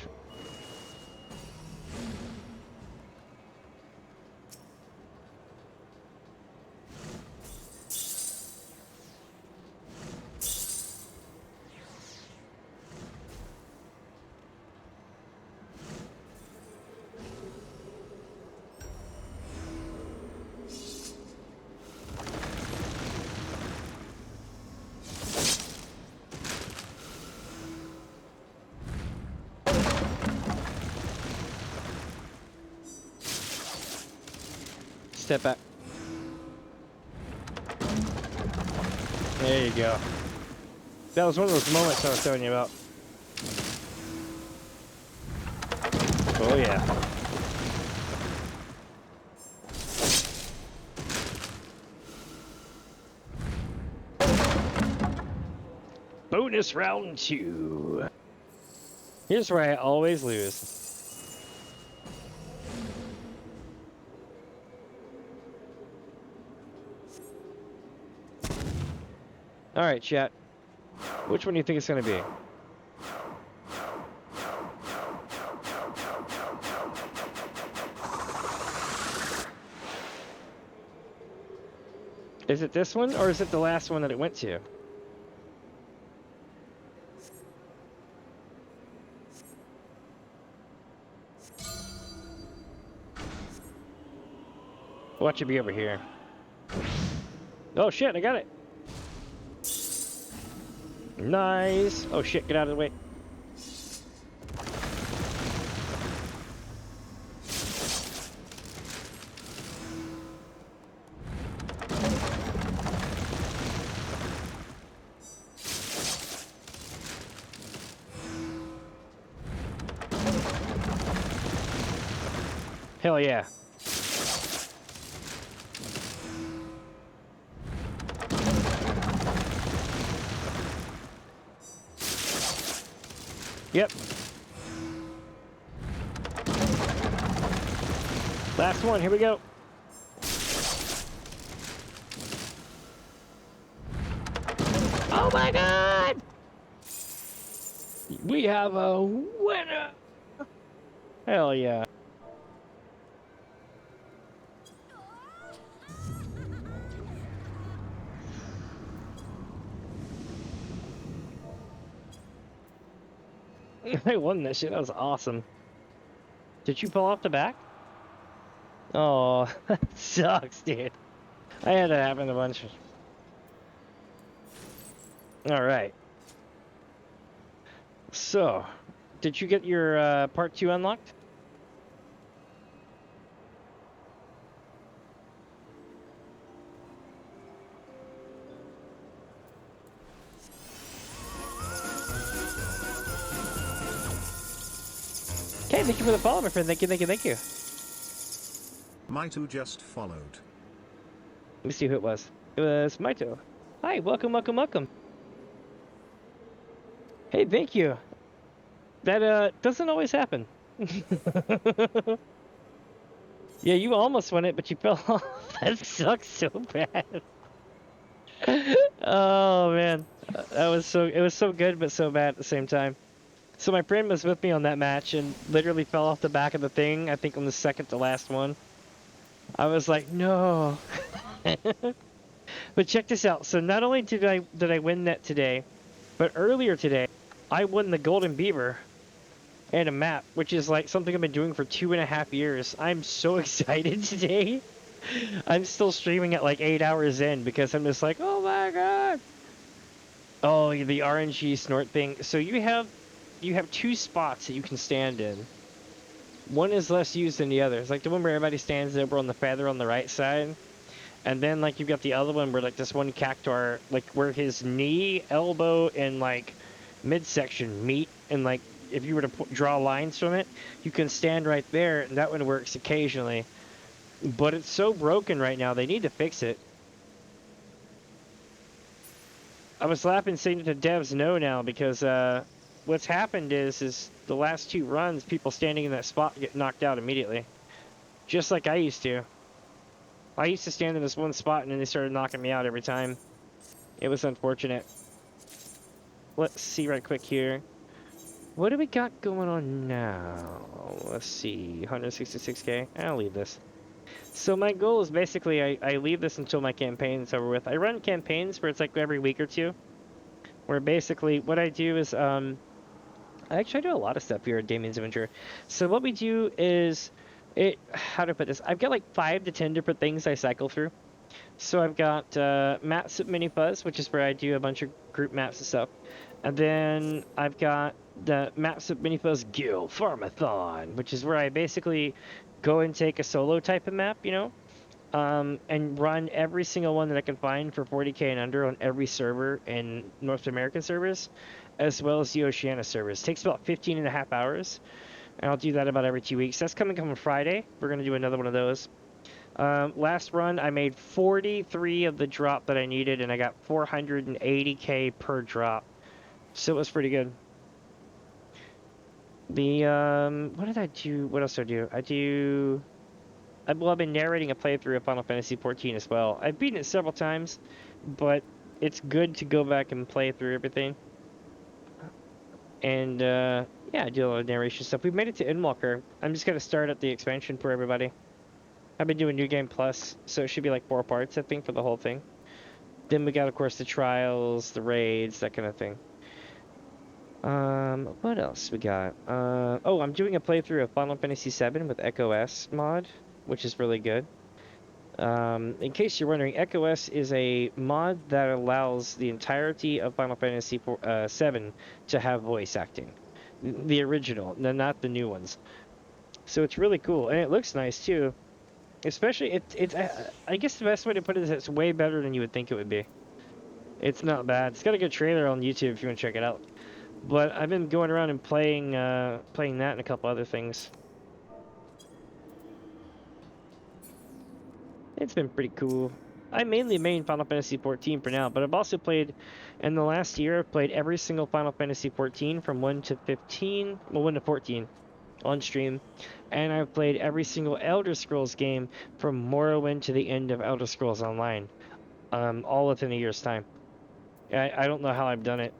Step back. There you go. That was one of those moments I was telling you about. Oh yeah. Bonus round 2. Here's where I always lose. Alright, chat. Which one do you think it's gonna be? Is it this one, or is it the last one that it went to? Watch it be over here. Oh shit, I got it! Nice! Oh shit, get out of the way. Hell yeah. Yep. Last one, here we go. Oh my god! We have a winner! Hell yeah. I won that shit, that was awesome. Did you pull off the back? Oh, that sucks, dude. I had that happen a bunch. Alright. So, did you get your part 2 unlocked? Okay, thank you for the follow, my friend. Thank you, thank you, thank you. Maito just followed. Let me see who it was. It was Maito. Hi, welcome, welcome, welcome. Hey, thank you. That doesn't always happen. Yeah, you almost won it, but you fell off. That sucks so bad. Oh man, it was so good, but so bad at the same time. So my friend was with me on that match and literally fell off the back of the thing. I think on the second to last one. I was like, no. But check this out. So not only did I win that today, but earlier today, I won the Golden Beaver and a map, which is like something I've been doing for 2.5 years. I'm so excited today. I'm still streaming at like 8 hours in because I'm just like, oh my god. Oh, the RNG snort thing. So you have 2 spots that you can stand in. One is less used than the other. It's like the one where everybody stands over on the feather on the right side. And then like you've got the other one where like this one cactuar, like where his knee, elbow, and like midsection meet, and like if you were to draw lines from it, you can stand right there, and that one works occasionally. But it's so broken right now, they need to fix it. I was laughing saying to devs no now because what's happened is the last 2 runs, people standing in that spot get knocked out immediately. Just like I used to. I used to stand in this one spot and then they started knocking me out every time. It was unfortunate. Let's see right quick here. What do we got going on now? Let's see, 166k. I'll leave this. So my goal is basically I leave this until my campaign's over with. I run campaigns where it's like every week or 2. Where basically what I do is I actually do a lot of stuff here at DamiensAdventure. So what we do is how to put this? I've got like 5 to 10 different things I cycle through. So I've got maps at Mini Fuzz, which is where I do a bunch of group maps and stuff. And then I've got the maps at Mini Fuzz Guild farm-a-thon, which is where I basically go and take a solo type of map, you know. and run every single one that I can find for 40k and under on every server in North American servers, as well as the Oceania servers. It takes about 15.5 hours, and I'll do that about every 2 weeks. That's coming on Friday. We're going to do another one of those. Last run, I made 43 of the drop that I needed, and I got 480k per drop. So it was pretty good. What did I do? What else did I do? Well, I've been narrating a playthrough of Final Fantasy XIV as well. I've beaten it several times, but it's good to go back and play through everything. And, yeah, I do a lot of narration stuff. We've made it to Endwalker. I'm just gonna start up the expansion for everybody. I've been doing New Game Plus, so it should be like 4 parts, I think, for the whole thing. Then we got, of course, the trials, the raids, that kind of thing. What else we got? Oh, I'm doing a playthrough of Final Fantasy VII with Echo S mod, which is really good. In case you're wondering, Echo S is a mod that allows the entirety of Final Fantasy VII to have voice acting. The original, not the new ones. So it's really cool, and it looks nice too. Especially, I guess the best way to put it is it's way better than you would think it would be. It's not bad. It's got a good trailer on YouTube if you want to check it out. But I've been going around and playing that and a couple other things. It's been pretty cool. I mainly main Final Fantasy XIV for now, but I've also played, in the last year, I've played every single Final Fantasy XIV from 1 to 15, well, 1 to 14 on stream, and I've played every single Elder Scrolls game from Morrowind to the end of Elder Scrolls Online, all within a year's time. I don't know how I've done it.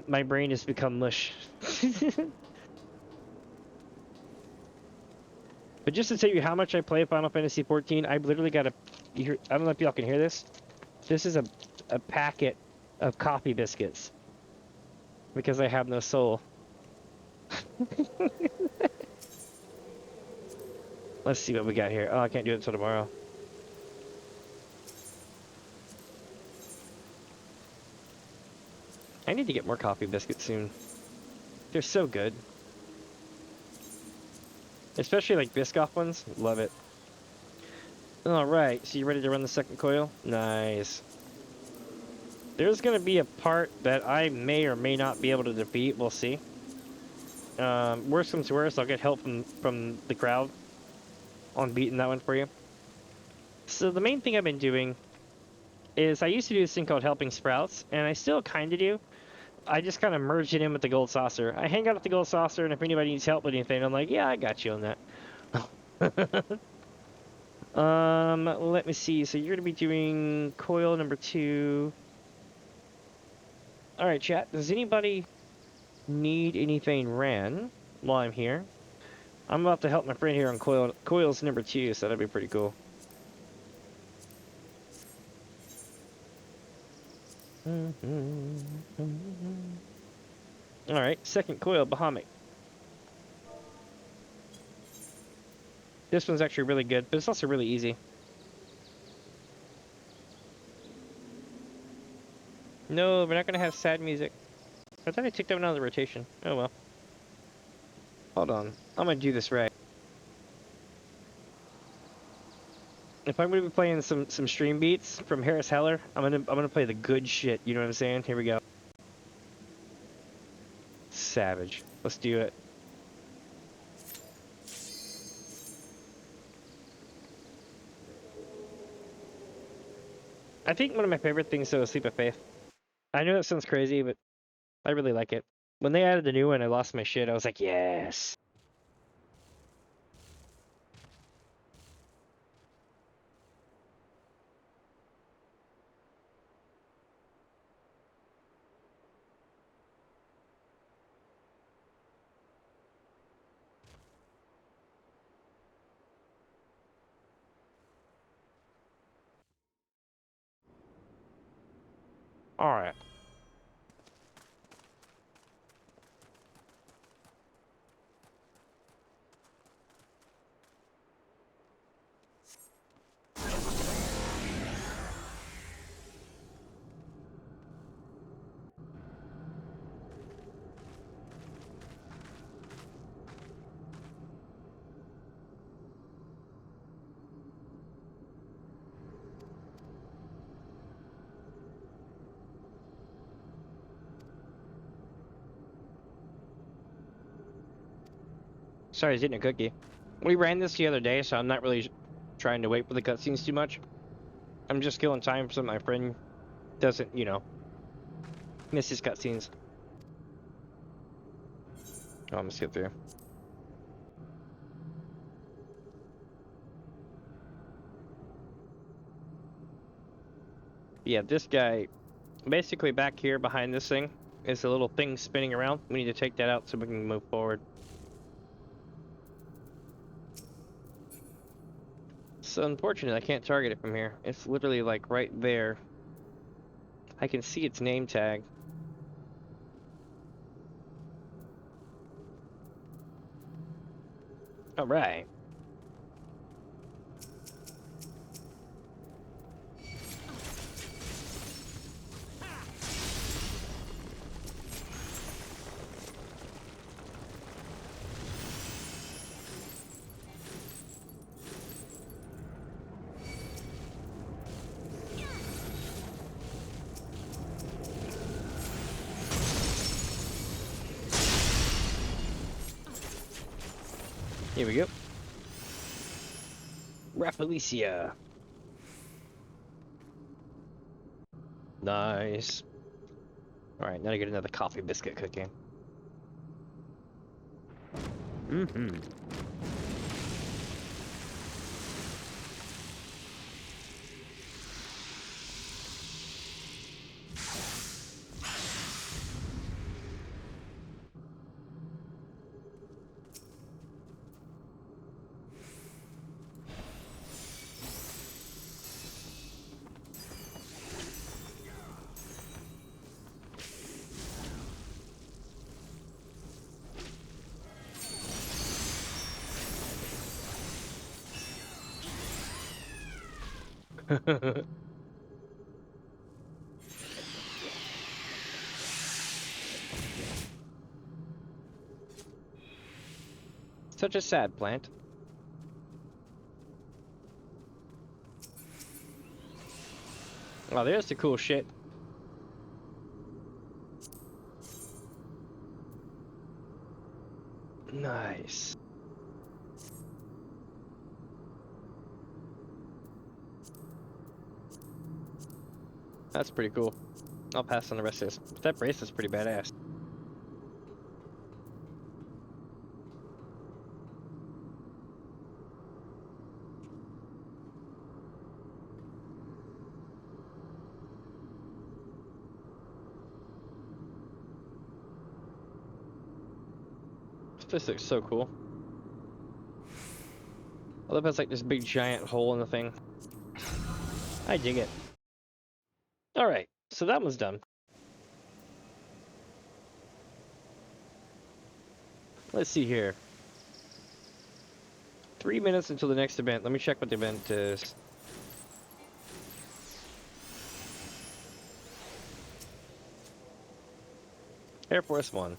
My brain has become mush. But just to tell you how much I play Final Fantasy XIV, I've literally got I don't know if y'all can hear this. This is a packet of coffee biscuits. Because I have no soul. Let's see what we got here. Oh, I can't do it until tomorrow. I need to get more coffee biscuits soon. They're so good. Especially like Biscoff ones. Love it. Alright, so you ready to run the second coil? Nice. There's gonna be a part that I may or may not be able to defeat. We'll see. Worst comes to worst, I'll get help from the crowd on beating that one for you. So the main thing I've been doing is I used to do this thing called Helping Sprouts, and I still kind of do. I just kind of merged it in with the Gold Saucer. I hang out at the Gold Saucer, and if anybody needs help with anything, I'm like, yeah, I got you on that. Let me see. So you're gonna be doing coil number 2. All right, chat. Does anybody need anything ran while I'm here? I'm about to help my friend here on coils number 2, so that'd be pretty cool. Alright, second coil, Bahamut. This one's actually really good, but it's also really easy. No, we're not gonna have sad music. I thought I took that one out of the rotation. Oh well. Hold on. I'm gonna do this right. If I'm gonna be playing some stream beats from Harris Heller, I'm gonna play the good shit, you know what I'm saying? Here we go. Savage. Let's do it. I think one of my favorite things though is Sleep of Faith. I know that sounds crazy, but I really like it. When they added the new one, I lost my shit. I was like, yes. Alright. Sorry, I was eating a cookie. We ran this the other day, so I'm not really trying to wait for the cutscenes too much. I'm just killing time so my friend doesn't, you know, miss his cutscenes. Oh, I'm gonna skip through. Yeah, this guy, basically back here behind this thing, is a little thing spinning around. We need to take that out so we can move forward. So unfortunate, I can't target it from here. It's literally like right there. I can see its name tag. All right. Here we go. Rapalicia. Nice. Alright, now to get another coffee biscuit cooking. Mm-hmm. Such a sad plant. Oh, there's the cool shit. Nice. That's pretty cool. I'll pass on the rest of this. But that bracelet's pretty badass. This looks so cool. I love how it's like this big giant hole in the thing. I dig it. Alright, so that one's done. Let's see here. 3 minutes until the next event. Let me check what the event is. Air Force One.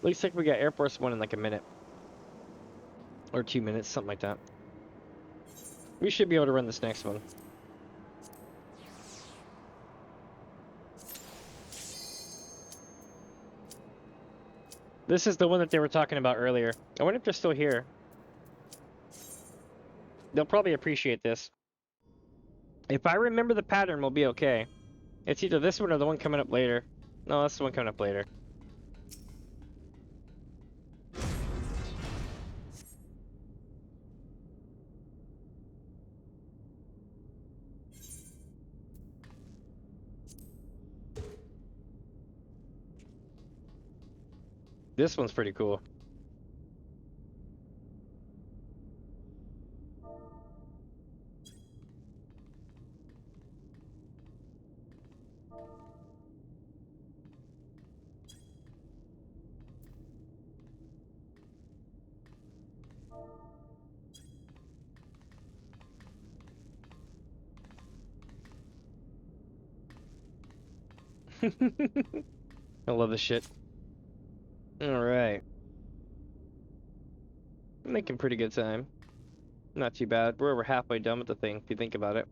Looks like we got Air Force One in like a minute. Or 2 minutes, something like that. We should be able to run this next one. This is the one that they were talking about earlier. I wonder if they're still here. They'll probably appreciate this. If I remember the pattern, we'll be okay. It's either this one or the one coming up later. No, that's the one coming up later. This one's pretty cool. I love this shit. Alright. Making pretty good time. Not too bad. We're over halfway done with the thing, if you think about it.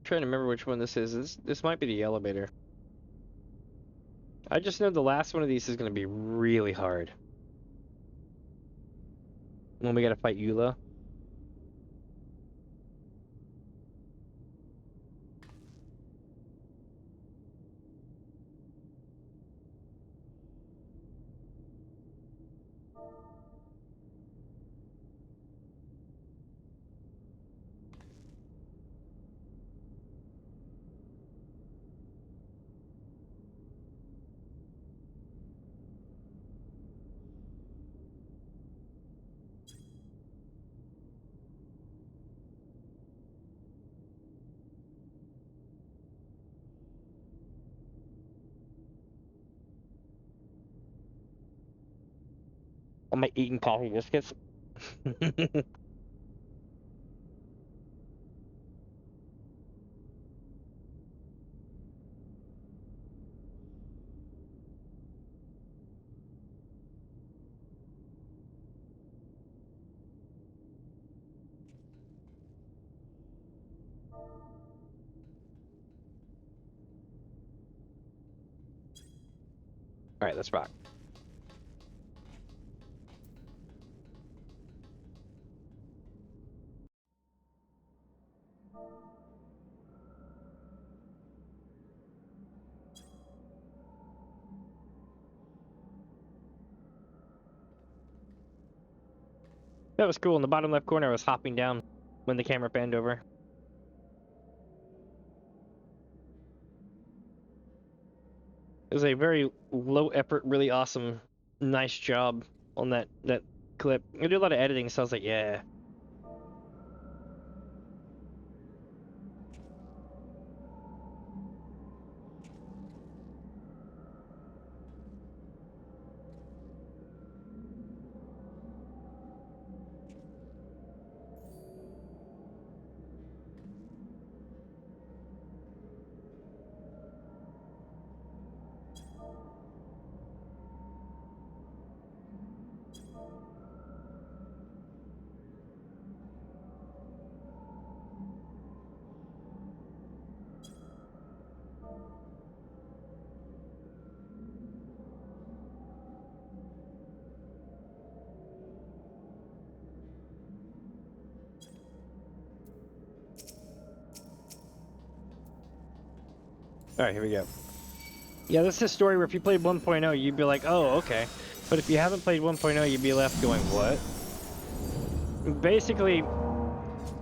Trying to remember which one this is. This might be the elevator. I just know the last one of these is going to be really hard. When we got to fight Eula. Am I eating coffee biscuits? Alright, let's rock. That was cool. In the bottom left corner, I was hopping down when the camera panned over. It was a very low effort, really awesome, nice job on that clip. I do a lot of editing, so I was like, yeah. Alright, here we go. Yeah, this is a story where if you played 1.0, you'd be like, oh, okay. But if you haven't played 1.0, you'd be left going, what? Basically,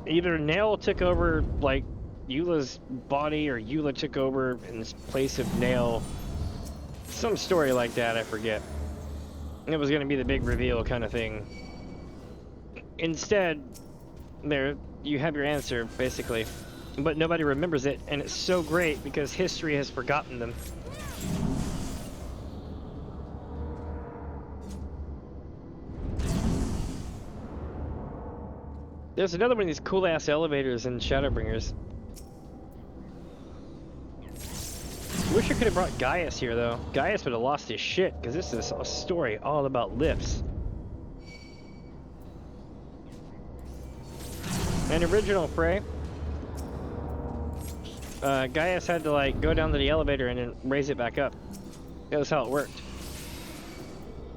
either Nail took over, like, Eula's body, or Eula took over in place of Nail. Some story like that, I forget. It was going to be the big reveal kind of thing. Instead, there, you have your answer, basically. But nobody remembers it, and it's so great because history has forgotten them. There's another one of these cool-ass elevators in Shadowbringers. Wish I could have brought Gaius here, though. Gaius would have lost his shit, because this is a story all about lifts. An original Frey. Gaius had to, like, go down to the elevator and then raise it back up. That was how it worked.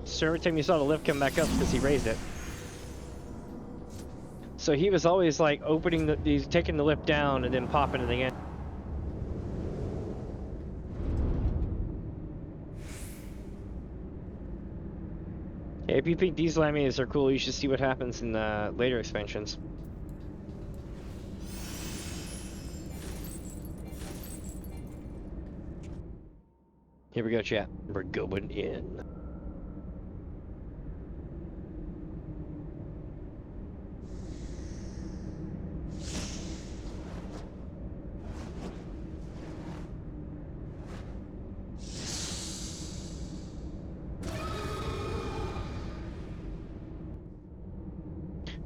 So every time you saw the lift come back up, because he raised it. So he was always, like, he's taking the lift down and then popping it again. Yeah, if you think these Lamias are cool, you should see what happens in later expansions. Here we go, chat. We're going in.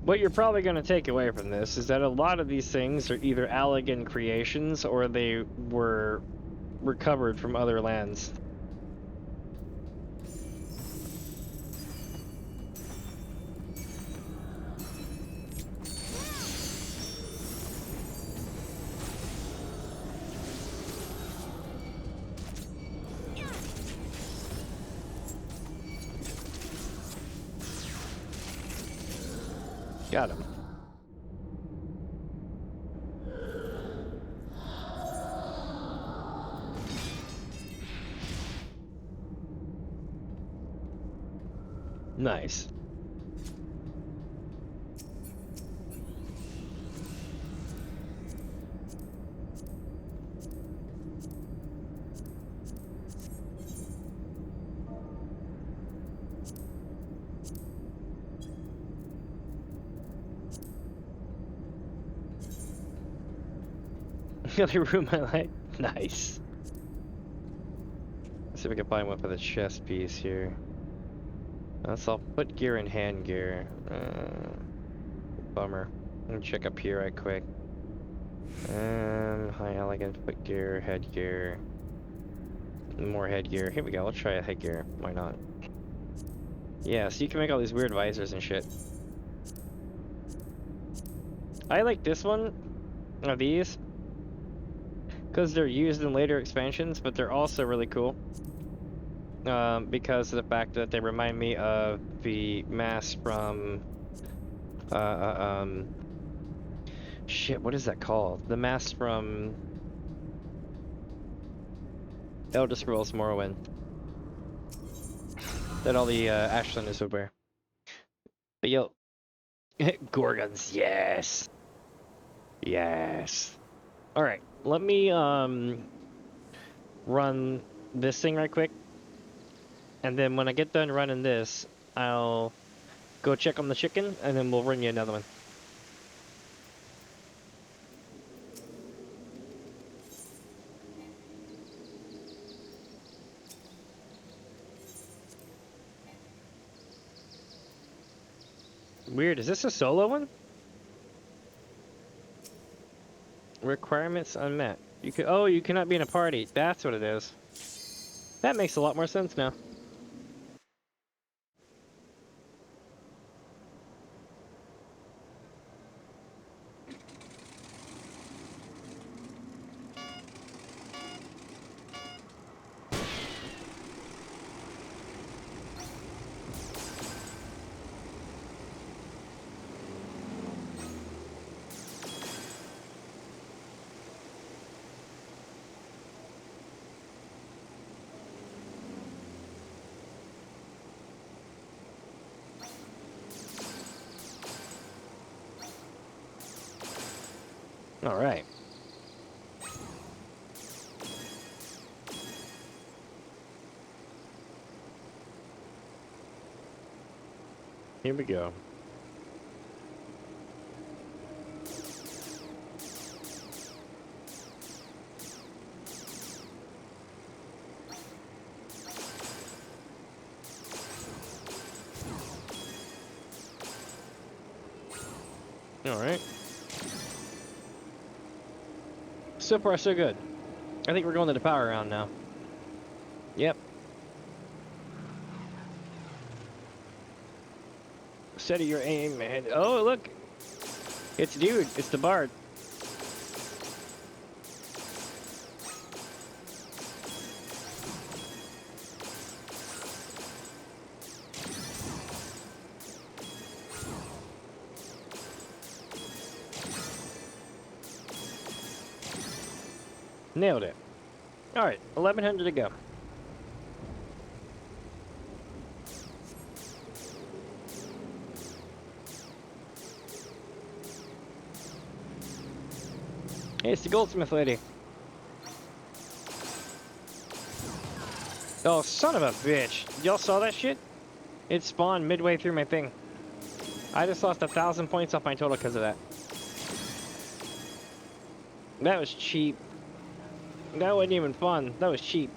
What you're probably going to take away from this is that a lot of these things are either Allegan creations or they were recovered from other lands. Got him. Nice. Really ruined my life. Nice. Let's see if we can find one for the chest piece here. So I'll put gear in hand gear. Bummer. Let me check up here right quick. High elegant footgear, headgear. More headgear. Here we go. Let's try a headgear. Why not? Yeah, so you can make all these weird visors and shit. I like this one, or these, because they're used in later expansions, but they're also really cool. Because of the fact that they remind me of the mask from, shit, what is that called? The mask from Elder Scrolls Morrowind. That all the Ashlanders would wear. But yo, Gorgons, yes! Yes. Alright, let me, run this thing right quick. And then when I get done running this, I'll go check on the chicken, and then we'll run you another one. Weird, is this a solo one? Requirements unmet. You could, oh, you cannot be in a party. That's what it is. That makes a lot more sense now. All right. Here we go. All right. So far, so good. I think we're going to the power round now. Yep. Steady your aim, man. Oh, look. It's dude. It's the bard. Nailed it. All right, 1100 to go. Hey, it's the goldsmith lady. Oh, son of a bitch. Y'all saw that shit? It spawned midway through my thing. I just lost 1,000 points off my total because of that. That was cheap. That wasn't even fun. That was cheap.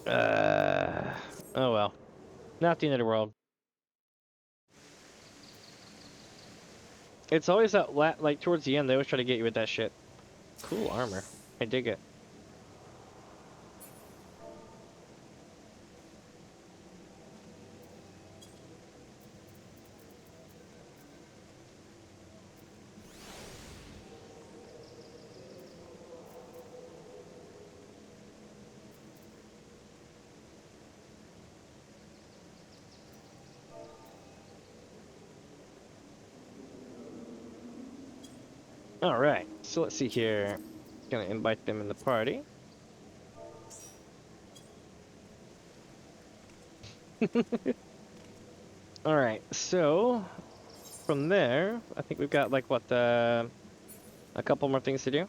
Oh well. Not the end of the world. It's always that like towards the end. They always try to get you with that shit. Cool armor. I dig it. All right. So let's see here. Gonna invite them in the party. All right. So from there, I think we've got like what a couple more things to do.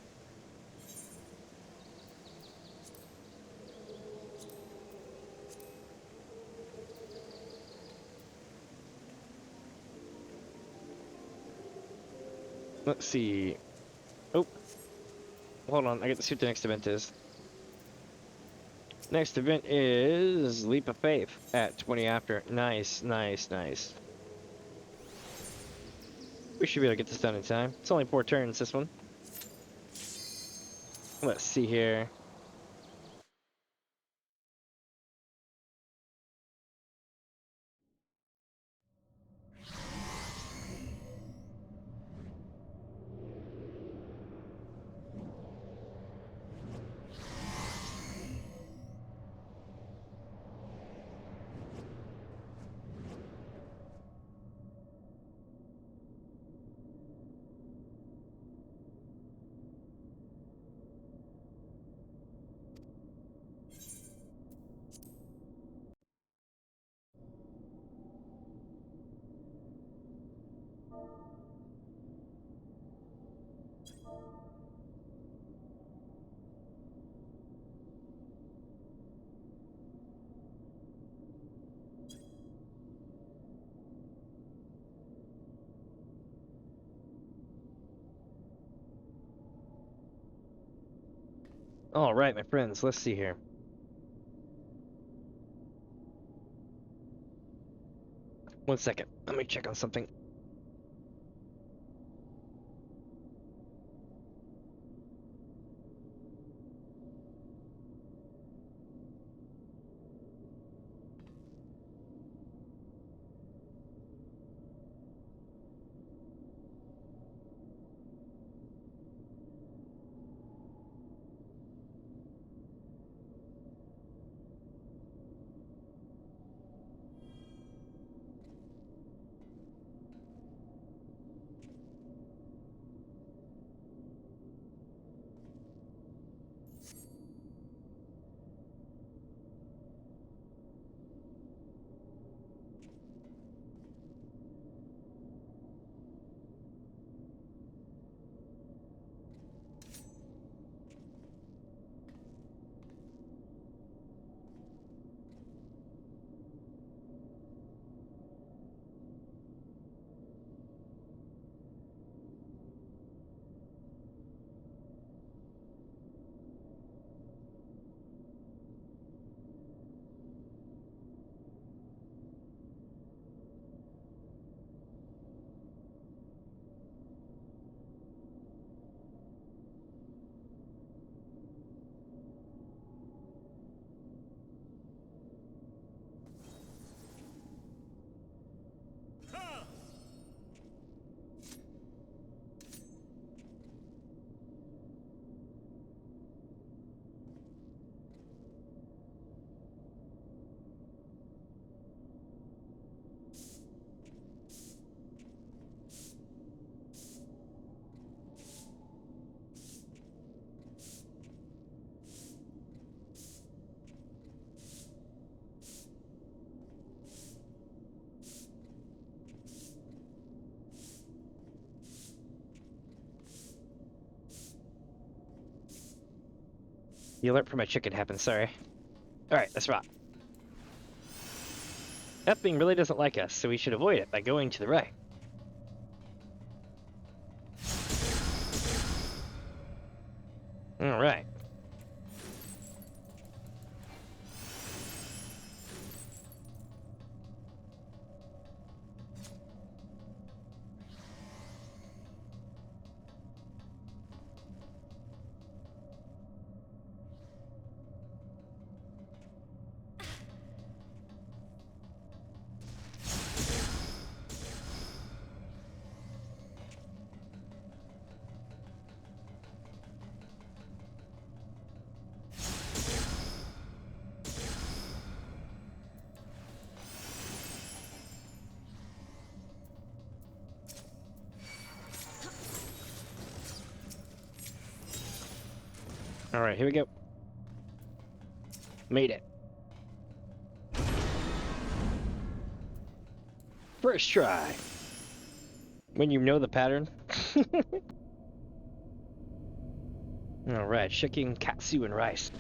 Let's see. Oh, hold on. I get to see what the next event is. Next event is Leap of Faith at 20 after. Nice, nice, nice. We should be able to get this done in time. It's only 4 turns, this one. Let's see here. All right, my friends, let's see here. One second. Let me check on something. The alert for my chicken happened, sorry. Alright, let's rock. That thing really doesn't like us, so we should avoid it by going to the right. Alright. Alright, here we go. Made it. First try. When you know the pattern. Alright, chicken, katsu, and rice.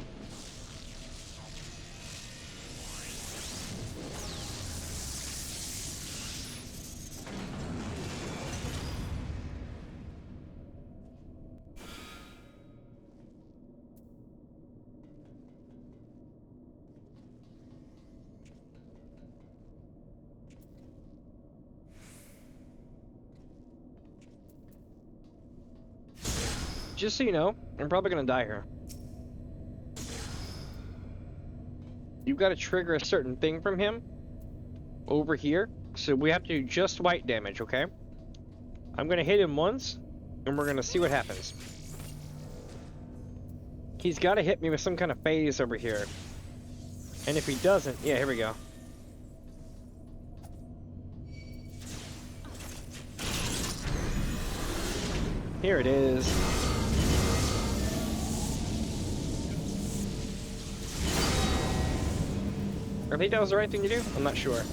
Just so you know, I'm probably gonna die here. You've got to trigger a certain thing from him over here, so we have to do just white damage, okay? I'm gonna hit him once, and we're gonna see what happens. He's got to hit me with some kind of phase over here, and if he doesn't, yeah, here we go. Here it is. I think that was the right thing to do. I'm not sure.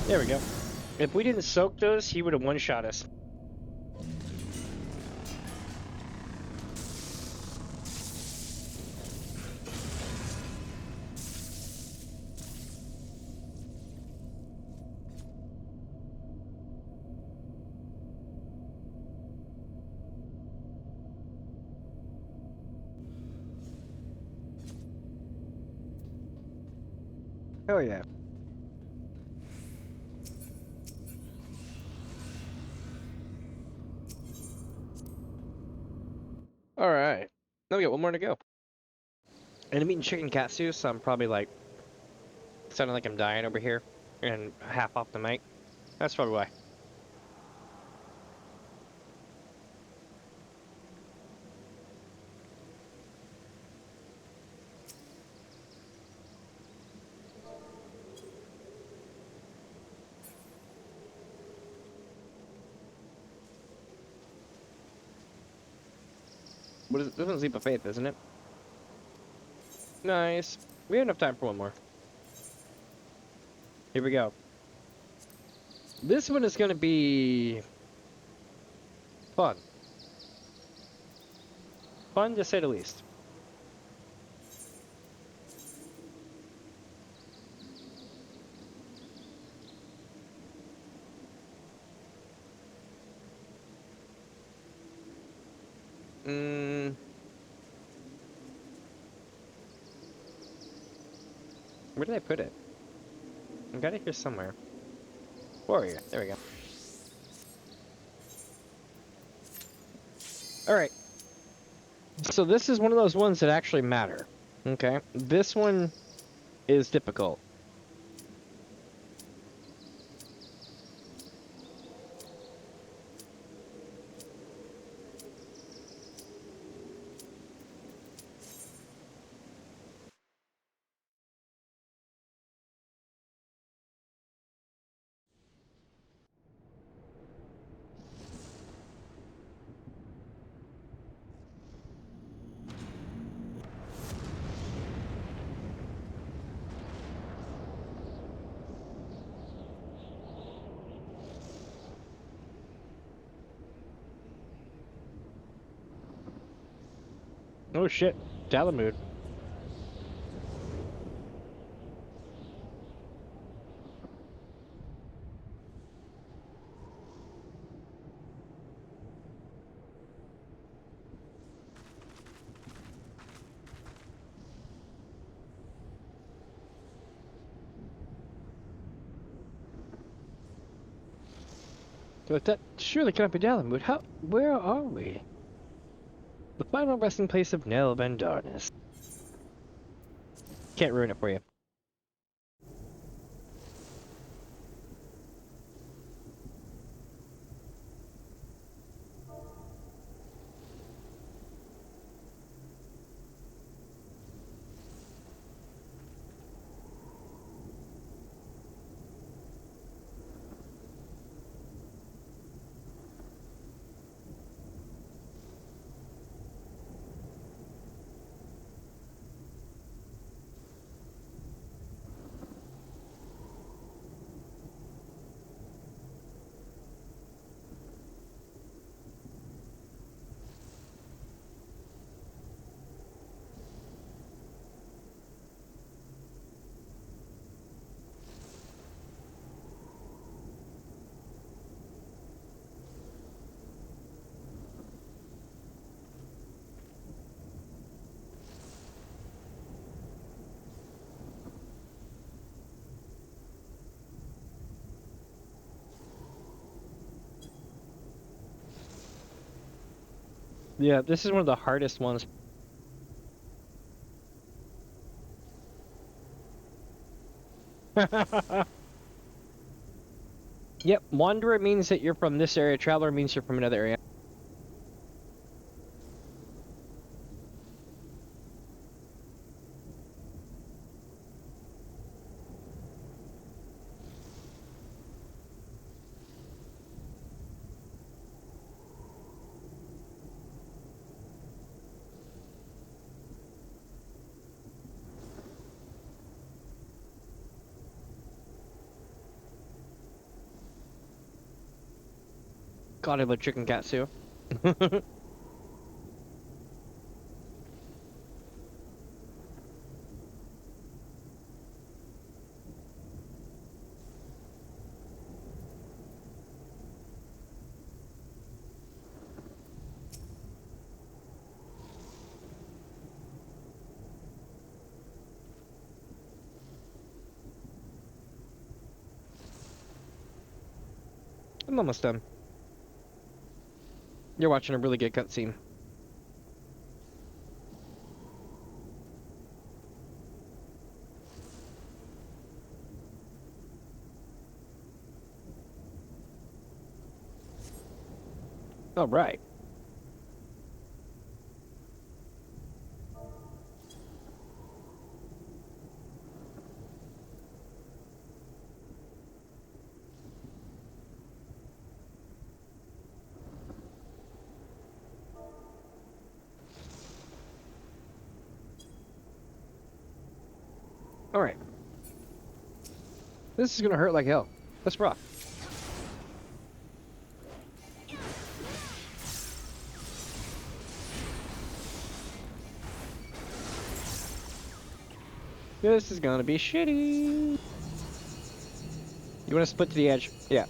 There we go. If we didn't soak those, he would have one-shot us. Oh yeah. Alright. Now we got one more to go. And I'm eating chicken katsu, so I'm probably like sounding like I'm dying over here and half off the mic. That's probably why. What is it? This one's Leap of Faith, isn't it? Nice. We have enough time for one more. Here we go. This one is going to be fun. Fun to say the least. Where did I put it? I got it here somewhere. Warrior. There we go. Alright. So this is one of those ones that actually matter. Okay? This one is difficult. Oh shit. Dalamud. But that surely cannot be Dalamud. How? Where are we? The final resting place of Nell Bendarnis. Can't ruin it for you. Yeah, this is one of the hardest ones. Yep, wanderer means that you're from this area, traveler means you're from another area. God, I love chicken katsu. I'm almost done. You're watching a really good cutscene. All right. All right. This is gonna hurt like hell. Let's rock. This is gonna be shitty. You wanna split to the edge? Yeah.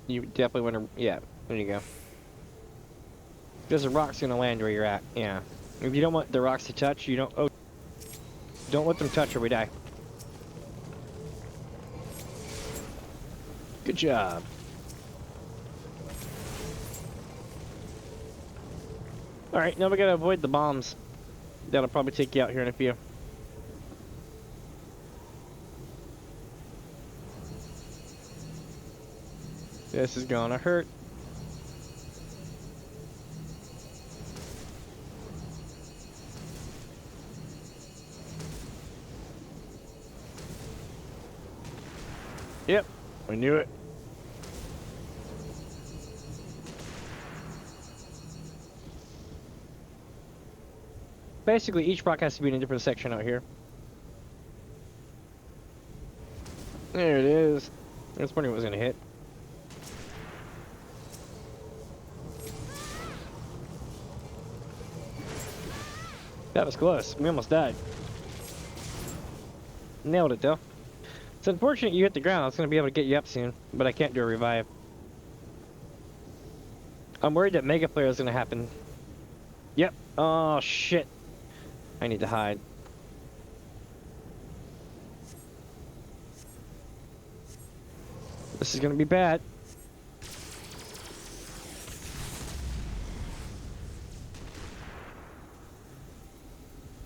You definitely wanna, yeah, there you go. Because the rock's gonna land where you're at, yeah. If you don't want the rocks to touch, you don't, oh, don't let them touch or we die. Good job. Alright, now we gotta avoid the bombs. That'll probably take you out here in a few. This is gonna hurt. Yep, I knew it. Basically, each rock has to be in a different section out here. There it is. I was wondering what was gonna hit. That was close. We almost died. Nailed it though. It's unfortunate you hit the ground. I was gonna be able to get you up soon, but I can't do a revive. I'm worried that Mega Flare is gonna happen. Yep. Oh shit. I need to hide. This is gonna be bad.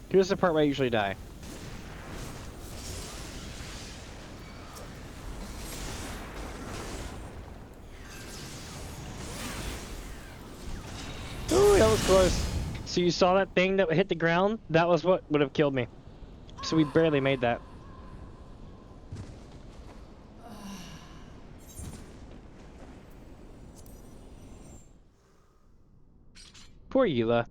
Here's the part where I usually die. Ooh, that was close. So you saw that thing that hit the ground? That was what would have killed me. So we barely made that. Poor Eula.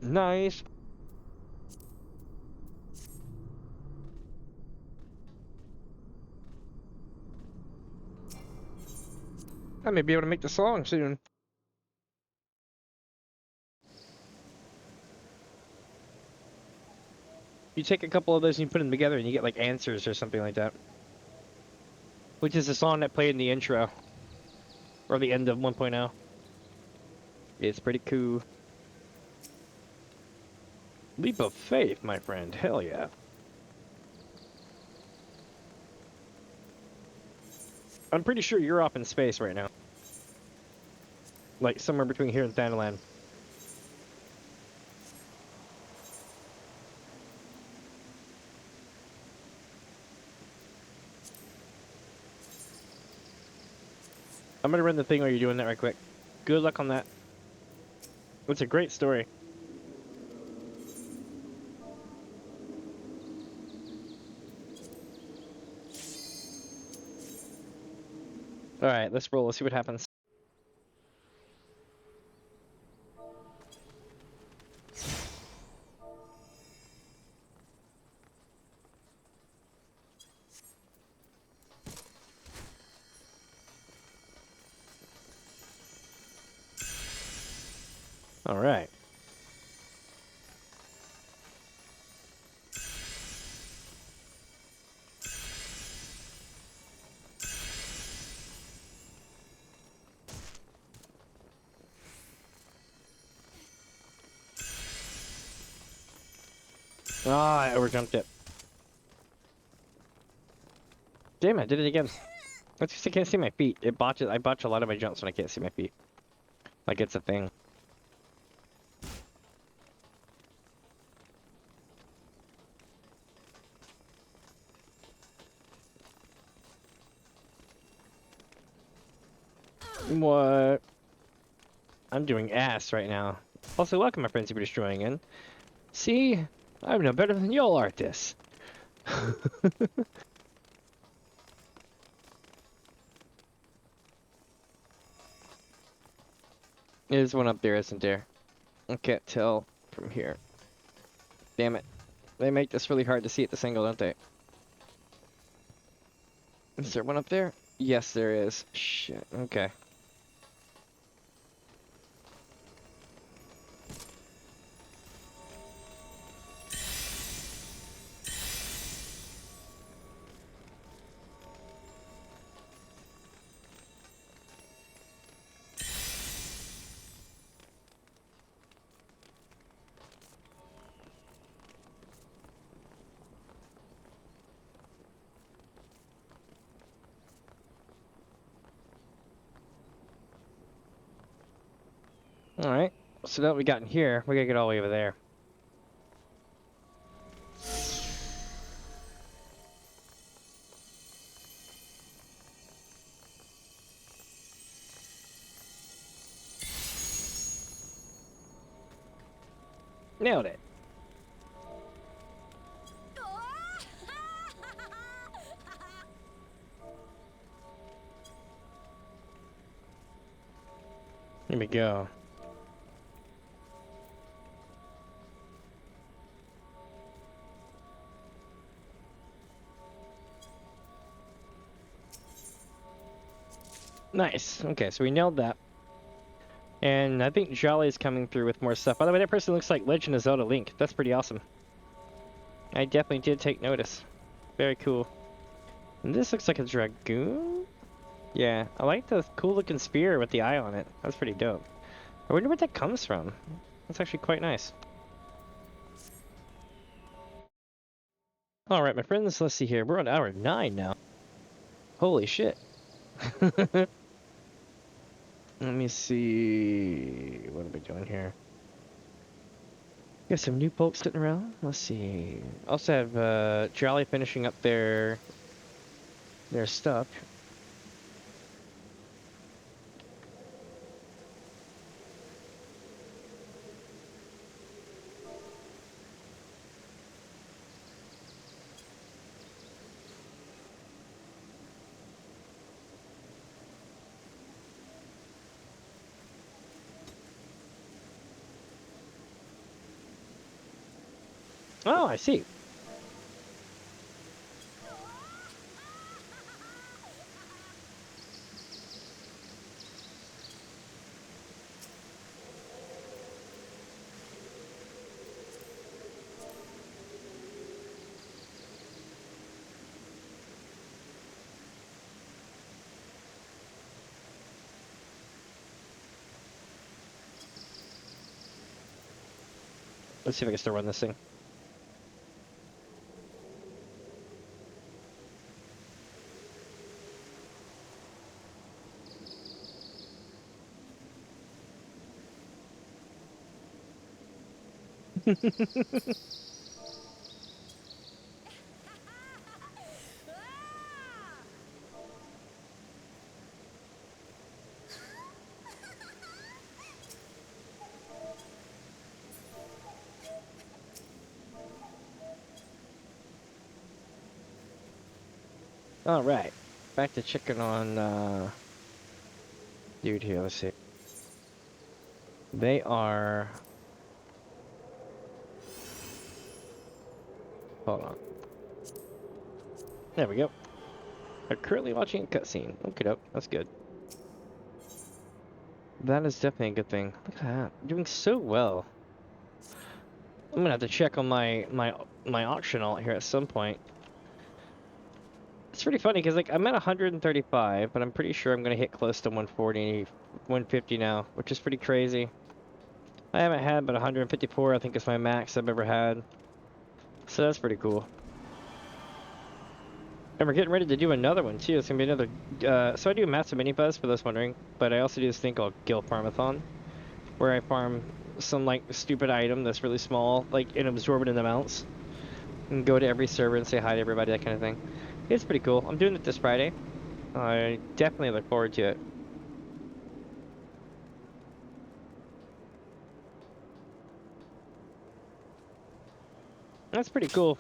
Nice. I may be able to make the song soon. You take a couple of those and you put them together and you get like answers or something like that. Which is the song that played in the intro. Or the end of 1.0. It's pretty cool. Leap of faith, my friend. Hell yeah. I'm pretty sure you're up in space right now. Like somewhere between here and Thanalan. I'm gonna run the thing while you're doing that right quick. Good luck on that. It's a great story. Alright, let's roll. Let's see what happens. Alright. Ah, I overjumped it. Damn it, I did it again. That's just I can't see my feet. It botches. I botch a lot of my jumps when I can't see my feet. Like it's a thing. What? I'm doing ass right now. Also, welcome, my friends, if you're just joining in. See? I'm no better than y'all are at this. There's one up there, isn't there? I can't tell from here. Damn it. They make this really hard to see at this angle, don't they? Is there one up there? Yes, there is. Shit, okay. Alright, so now that we got in here, we gotta get all the way over there. Nailed it. Here we go. Nice. Okay, so we nailed that. And I think Jolly's coming through with more stuff. By the way, that person looks like Legend of Zelda Link. That's pretty awesome. I definitely did take notice. Very cool. And this looks like a Dragoon? Yeah, I like the cool looking spear with the eye on it. That's pretty dope. I wonder where that comes from. That's actually quite nice. Alright, my friends, let's see here. We're on hour 9 now. Holy shit. Let me see. What are we doing here? Got some new folks sitting around. Let's see. Also have Jolly finishing up their stuff. Oh, I see. Let's see if I can still run this thing. All right, back to checking on dude here. Let's see. They are. Hold on. There we go. They're currently watching a cutscene. Okay, dope. That's good. That is definitely a good thing. Look at that. Doing so well. I'm gonna have to check on my auction alt here at some point. It's pretty funny because like I'm at 135, but I'm pretty sure I'm gonna hit close to 140, 150 now, which is pretty crazy. I haven't had but 154. I think is my max I've ever had. So that's pretty cool. And we're getting ready to do another one too. It's gonna be another. So I do a massive mini buzz for those wondering, but I also do this thing called Guild Farm-a-thon, where I farm some like stupid item that's really small, like and absorb it in amounts, and go to every server and say hi to everybody, that kind of thing. It's pretty cool. I'm doing it this Friday. I definitely look forward to it. That's pretty cool.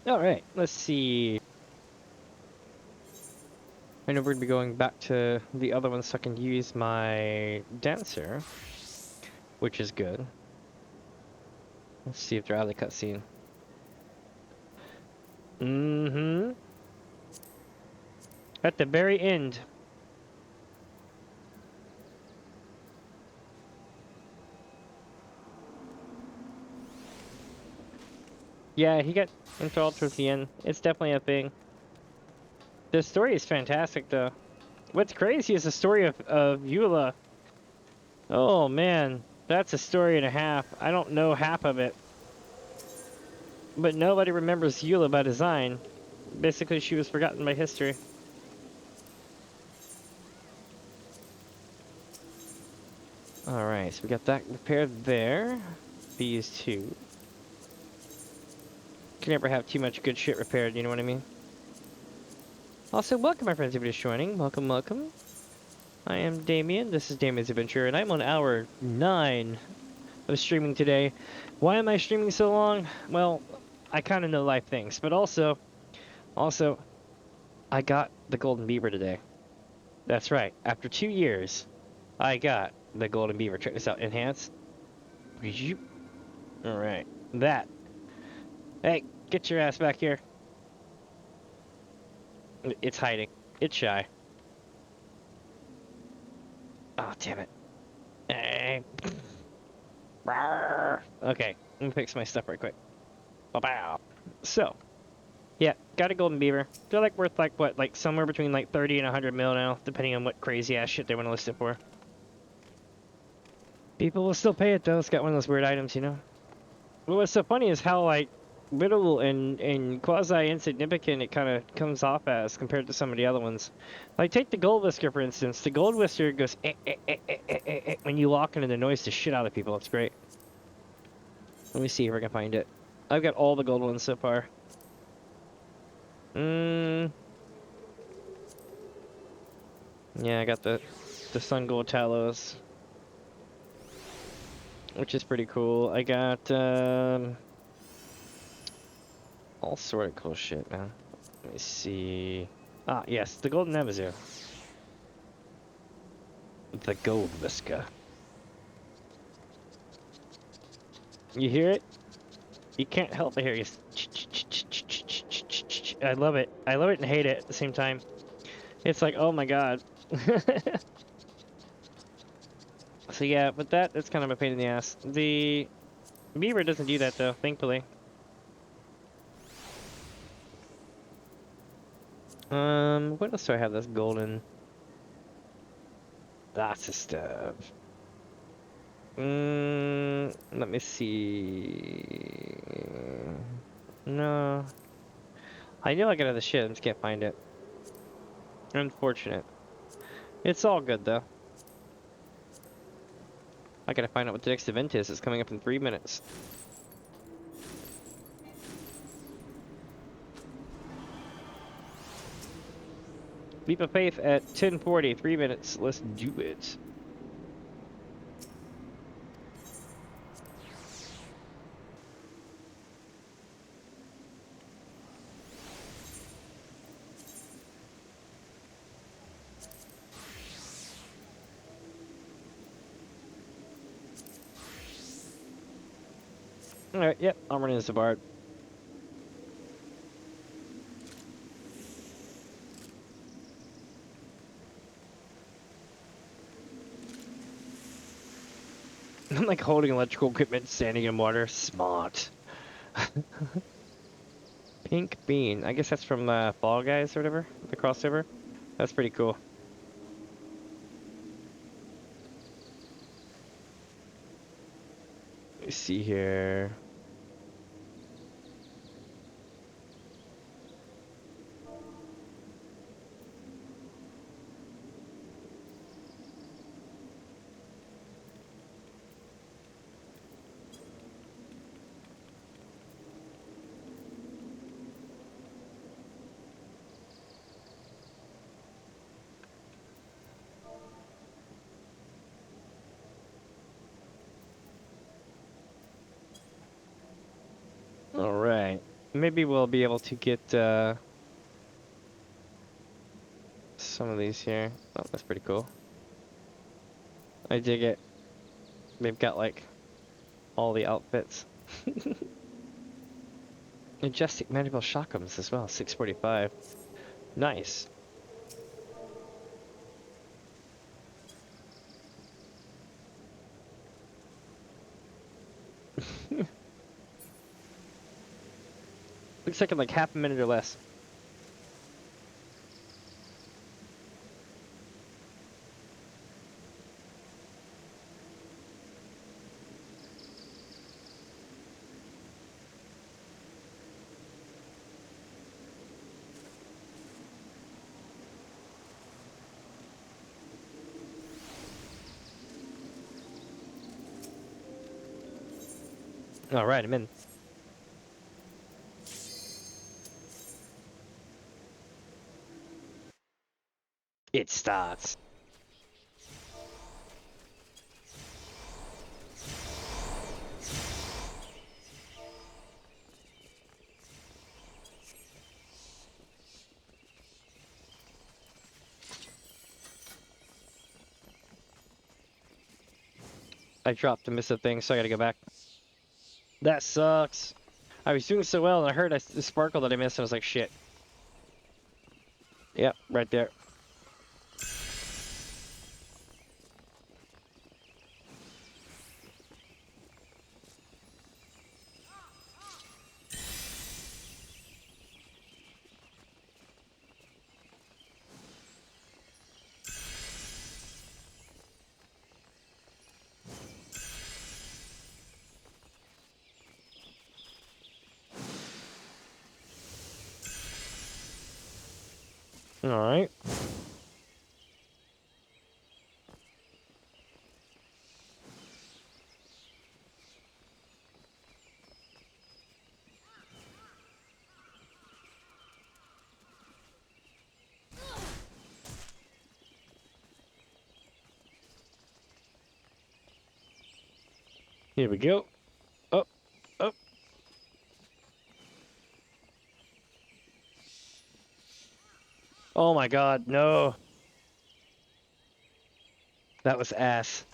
All right, let's see. I know we're gonna be going back to the other one so I can use my dancer, which is good. Let's see if they're out of the cutscene. Mm-hmm. At the very end. Yeah, he got enthralled towards the end. It's definitely a thing. The story is fantastic, though. What's crazy is the story of Eula. Oh, man. That's a story and a half. I don't know half of it. But nobody remembers Eula by design. Basically, she was forgotten by history. Alright, so we got that repaired there. These two. Can never have too much good shit repaired, you know what I mean? Also, welcome my friends, if you're just joining. Welcome, welcome. I am Damien, this is DamiensAdventure, and I'm on hour 9 of streaming today. Why am I streaming so long? Well, I kind of know life things, but also, I got the Golden Beaver today. That's right, after 2 years, I got the Golden Beaver. Check this out, enhance. Alright, that. Hey, get your ass back here. It's hiding. It's shy. Oh, damn it. Hey. Okay, let me fix my stuff right quick. Ba-bow. So, Yeah, got a golden beaver. They're like worth like what, like somewhere between like 30 and 100 mil now, depending on what crazy ass shit they want to list it for. People will still pay it though. It's got one of those weird items, you know. But what's so funny is how like little and quasi insignificant it kind of comes off as compared to some of the other ones. Like take the gold whisker for instance. The gold whisker goes when you walk into the noise to shit out of people. It's great. Let me see if I can find it. I've got all the gold ones so far. Yeah, I got the sun gold talos, which is pretty cool. I got all sort of cool shit, man. Let me see. Ah, yes, the golden Nemazu. The gold whisker. You hear it? You can't help but hear it. I love it. I love it and hate it at the same time. It's like, oh my god. So yeah, but that's kind of a pain in the ass. The beaver doesn't do that though, thankfully. What else do I have that's golden? Lots of stuff. Let me see. No. I knew I got other shit, I just can't find it. Unfortunate. It's all good though. I gotta find out what the next event is. It's coming up in 3 minutes. Leap of Faith at 10:40, 3 minutes. Let's do it. Alright, yep, I'm running as a bard. I'm like holding electrical equipment, standing in water. Smart. Pink Bean. I guess that's from Fall Guys or whatever, the crossover. That's pretty cool. Let me see here. Alright. Maybe we'll be able to get some of these here. Oh, that's pretty cool. I dig it. They've got like all the outfits. Majestic Mandible Shotguns as well, 645. Nice. Looks like in like half a minute or less. Alright, I'm in. It starts. I dropped a miss a thing, so I gotta go back. That sucks. I was doing so well, and I heard the sparkle that I missed, and I was like, shit. Yep, right there. Alright. Here we go. Up, up. Oh my god, no. That was ass.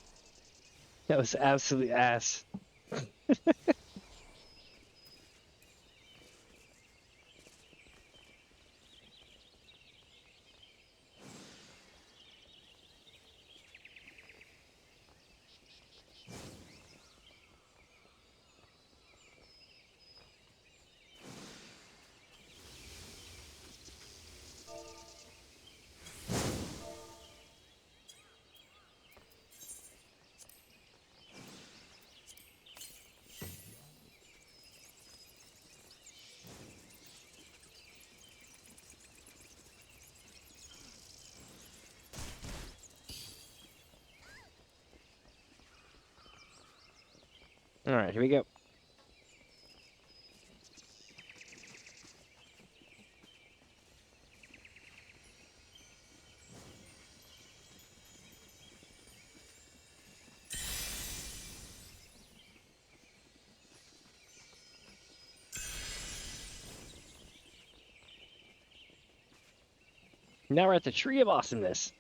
That was absolutely ass. Alright, here we go. Now we're at the Tree of Awesomeness.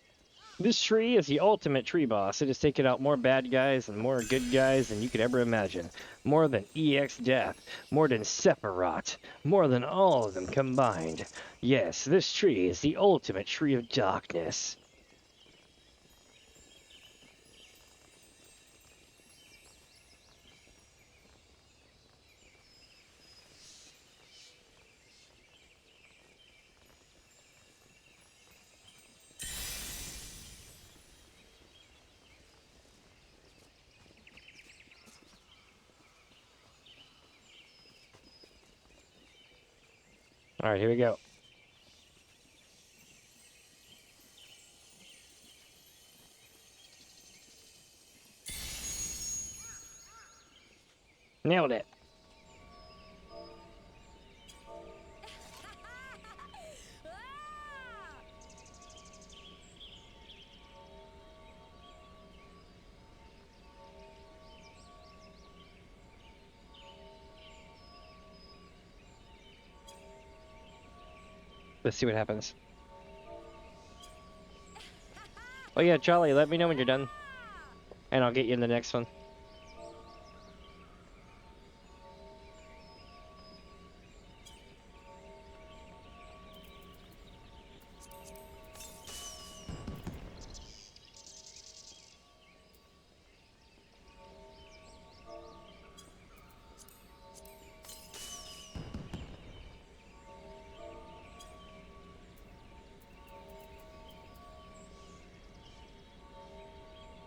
This tree is the ultimate tree boss. It has taken out more bad guys and more good guys than you could ever imagine. More than EX Death, more than Sephiroth, more than all of them combined. Yes, this tree is the ultimate tree of darkness. Alright, here we go. Nailed it. Let's see what happens. Oh yeah, Charlie, let me know when you're done. And I'll get you in the next one.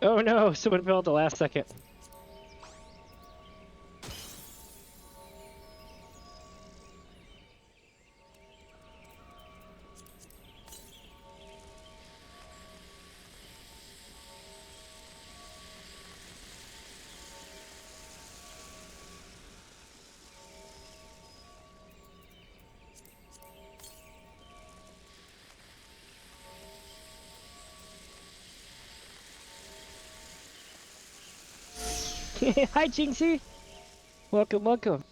Oh no, someone fell at the last second. Hi, Jinxie! Welcome, welcome.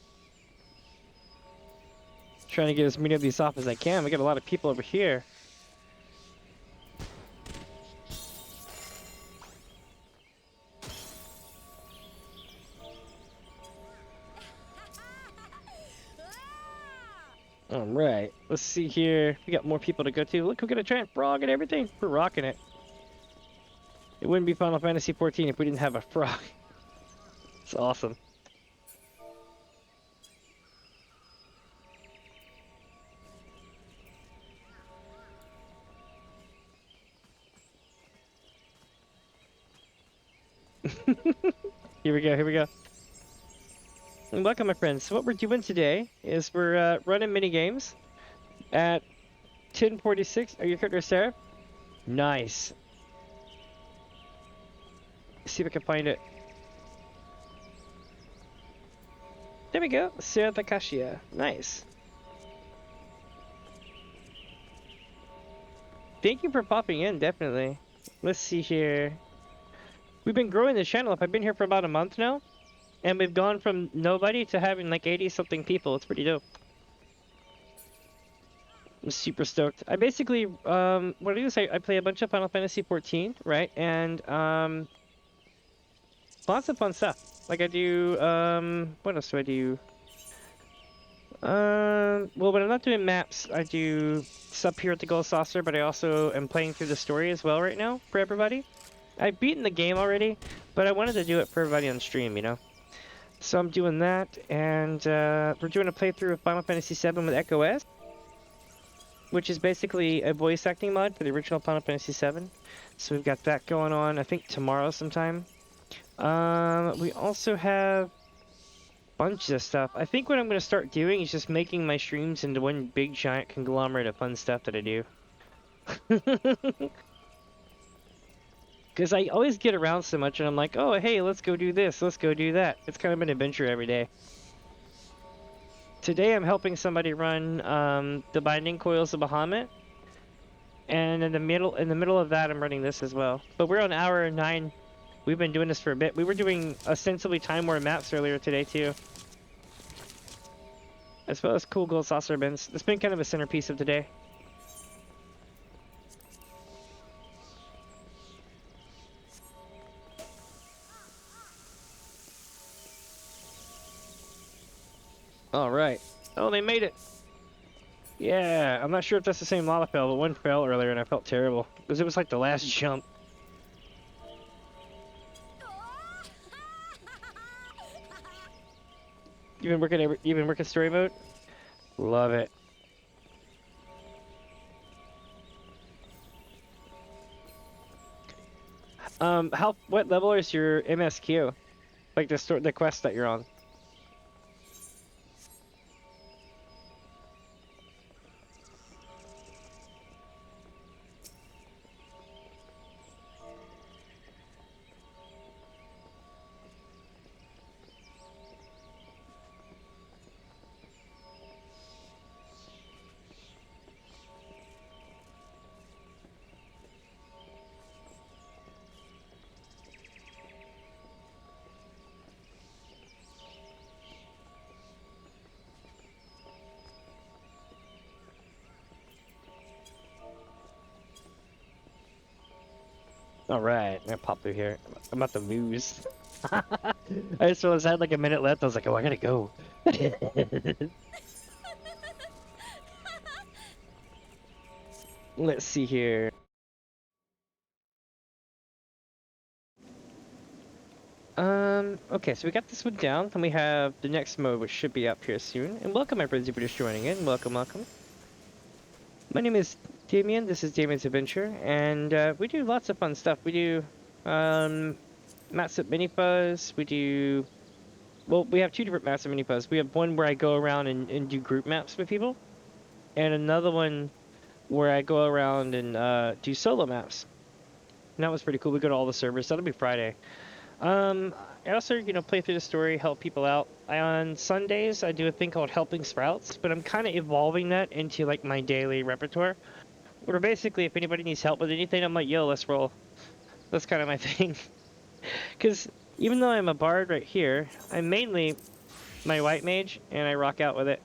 Trying to get as many of these off as I can. We got a lot of people over here. Alright, let's see here. We got more people to go to. Look, we got a giant frog and everything. We're rocking it. It wouldn't be Final Fantasy XIV if we didn't have a frog. It's awesome. Here we go, here we go. And welcome, my friends. So what we're doing today is we're running mini games at 1046. Are your character Sarah? Nice. Let's see if I can find it. There we go. Sarah Takashia. Nice. Thank you for popping in, definitely. Let's see here. We've been growing the channel up. I've been here for about a month now. And we've gone from nobody to having like 80-something people. It's pretty dope. I'm super stoked. I basically, what I do is I play a bunch of Final Fantasy XIV, right? And, lots of fun stuff. Like I do, what else do I do? Well, when I'm not doing maps, I do stuff here at the Gold Saucer, but I also am playing through the story as well right now for everybody. I've beaten the game already, but I wanted to do it for everybody on stream, you know? So I'm doing that, and we're doing a playthrough of Final Fantasy VII with Echo S, which is basically a voice acting mod for the original Final Fantasy VII. So we've got that going on, I think tomorrow sometime. We also have a bunch of stuff. I think what I'm going to start doing is just making my streams into one big giant conglomerate of fun stuff that I do. Because I always get around so much and I'm like, oh, hey, let's go do this, let's go do that. It's kind of an adventure every day. Today I'm helping somebody run the Binding Coils of Bahamut. And in the middle of that I'm running this as well. But we're on hour 9. We've been doing this for a bit. We were doing ostensibly Time War maps earlier today too. As well as cool gold saucer bins. It's been kind of a centerpiece of today. Alright. Oh, they made it! Yeah, I'm not sure if that's the same lava fell, but one fell earlier and I felt terrible. Because it was like the last jump. You been working story mode? Love it. What level is your MSQ? Like the quest that you're on? Alright, I'm gonna pop through here. I'm about to lose. I just realized I had like a minute left. I was like, oh, I gotta go. Let's see here. Okay, so we got this one down, and we have the next mode, which should be up here soon. And welcome, my friends, if you're just joining in. Welcome, welcome. My name is Damien. This is DamiensAdventure, and we do lots of fun stuff. We do maps at Mini Fuzz. We do, well, we have two different maps at Mini Fuzz. We have one where I go around and do group maps with people, and another one where I go around and do solo maps. And that was pretty cool. We go to all the servers. That'll be Friday. I also, you know, play through the story, help people out. On Sundays, I do a thing called Helping Sprouts, but I'm kind of evolving that into, like, my daily repertoire. Where basically, if anybody needs help with anything, I'm like, yo, let's roll. That's kind of my thing. Because even though I'm a bard right here, I'm mainly my white mage, and I rock out with it.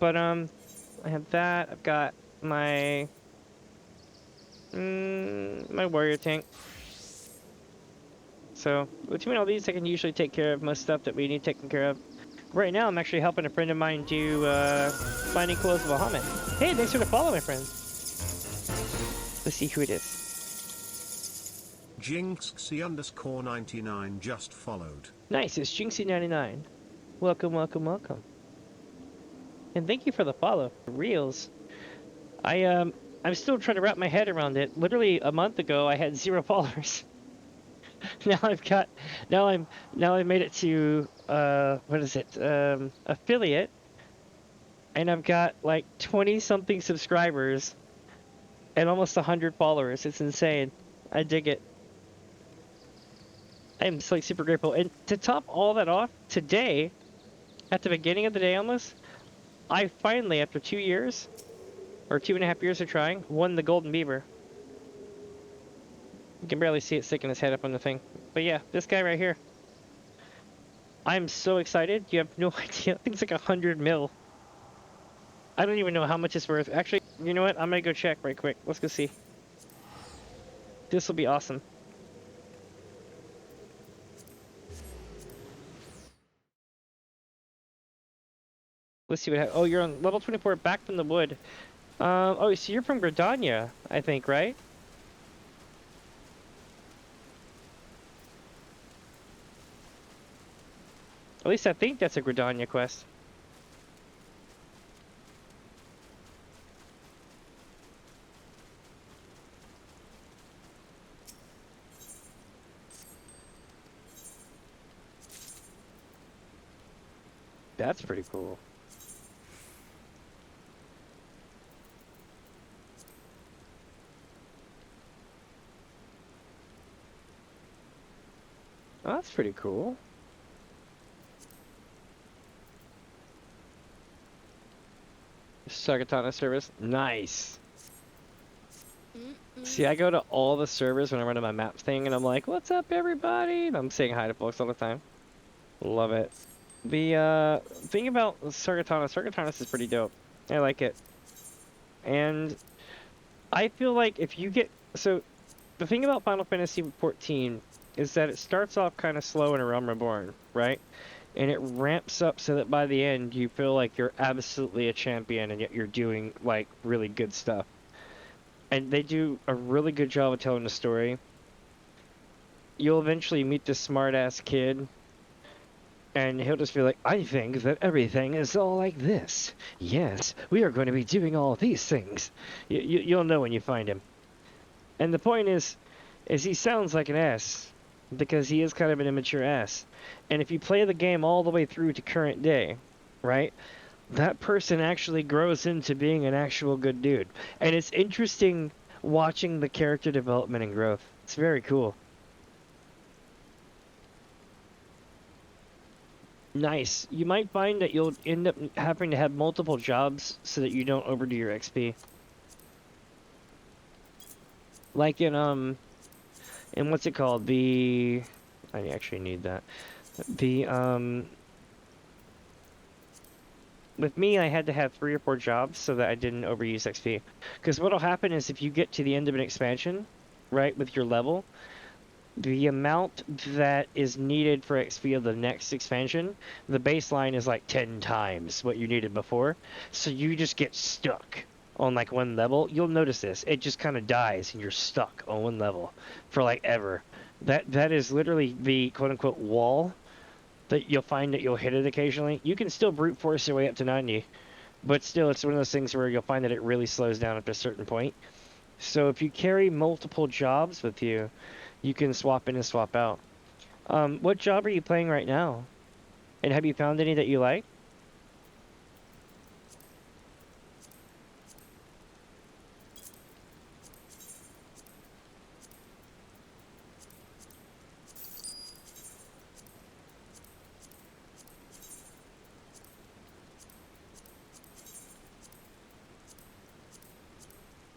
But, I have that. I've got my... my warrior tank. So, between all these, I can usually take care of most stuff that we need taken care of. Right now, I'm actually helping a friend of mine do, Binding Coils of Bahamut. Hey, thanks for the follow, my friend. Let's see who it is. Jinxie_99 just followed. Nice, it's Jinxie99. Welcome, welcome, welcome. And thank you for the follow. Reels. I'm still trying to wrap my head around it. Literally a month ago, I had 0 followers. Now I made it to, what is it, affiliate. and I've got like 20 something subscribers and almost 100 followers. It's insane. I dig it. I'm just like super grateful. And to top all that off, today, at the beginning of the day almost, I finally, after 2 years, or 2.5 years of trying, won the Golden Beaver. You can barely see it sticking his head up on the thing. But yeah, this guy right here. I'm so excited. You have no idea. I think it's like 100 mil. I don't even know how much it's worth. Actually, you know what? I'm gonna go check right quick. Let's go see. This will be awesome. Let's see what happens. Oh, you're on level 24, back from the wood. Oh, so you're from Gridania, I think, right? At least I think that's a Gridania quest. That's pretty cool. Oh, that's pretty cool. Sagatana service. Nice. See, I go to all the servers when I run my map thing, and I'm like, what's up, everybody? And I'm saying hi to folks all the time. Love it. The thing about Sargatanas is pretty dope. I like it. And I feel like if you get... So, the thing about Final Fantasy XIV is that it starts off kind of slow in A Realm Reborn, right? And it ramps up so that by the end you feel like you're absolutely a champion and yet you're doing, like, really good stuff. And they do a really good job of telling the story. You'll eventually meet this smart-ass kid, and he'll just be like, I think that everything is all like this. Yes, we are going to be doing all these things. You'll know when you find him. And the point is he sounds like an ass, because he is kind of an immature ass. And if you play the game all the way through to current day, right, that person actually grows into being an actual good dude. And it's interesting watching the character development and growth. It's very cool. Nice. You might find that you'll end up having to have multiple jobs so that you don't overdo your XP. Like in what's it called? I actually need that. The with me, I had to have 3 or 4 jobs so that I didn't overuse XP. Because what'll happen is if you get to the end of an expansion, right, with your level, the amount that is needed for XP of the next expansion, the baseline is like 10 times what you needed before. So you just get stuck on like one level. You'll notice this. It just kind of dies and you're stuck on one level for like ever. That is literally the quote unquote wall that you'll find that you'll hit it occasionally. You can still brute force your way up to 90, but still it's one of those things where you'll find that it really slows down at a certain point. So if you carry multiple jobs with you, you can swap in and swap out. What job are you playing right now? And have you found any that you like?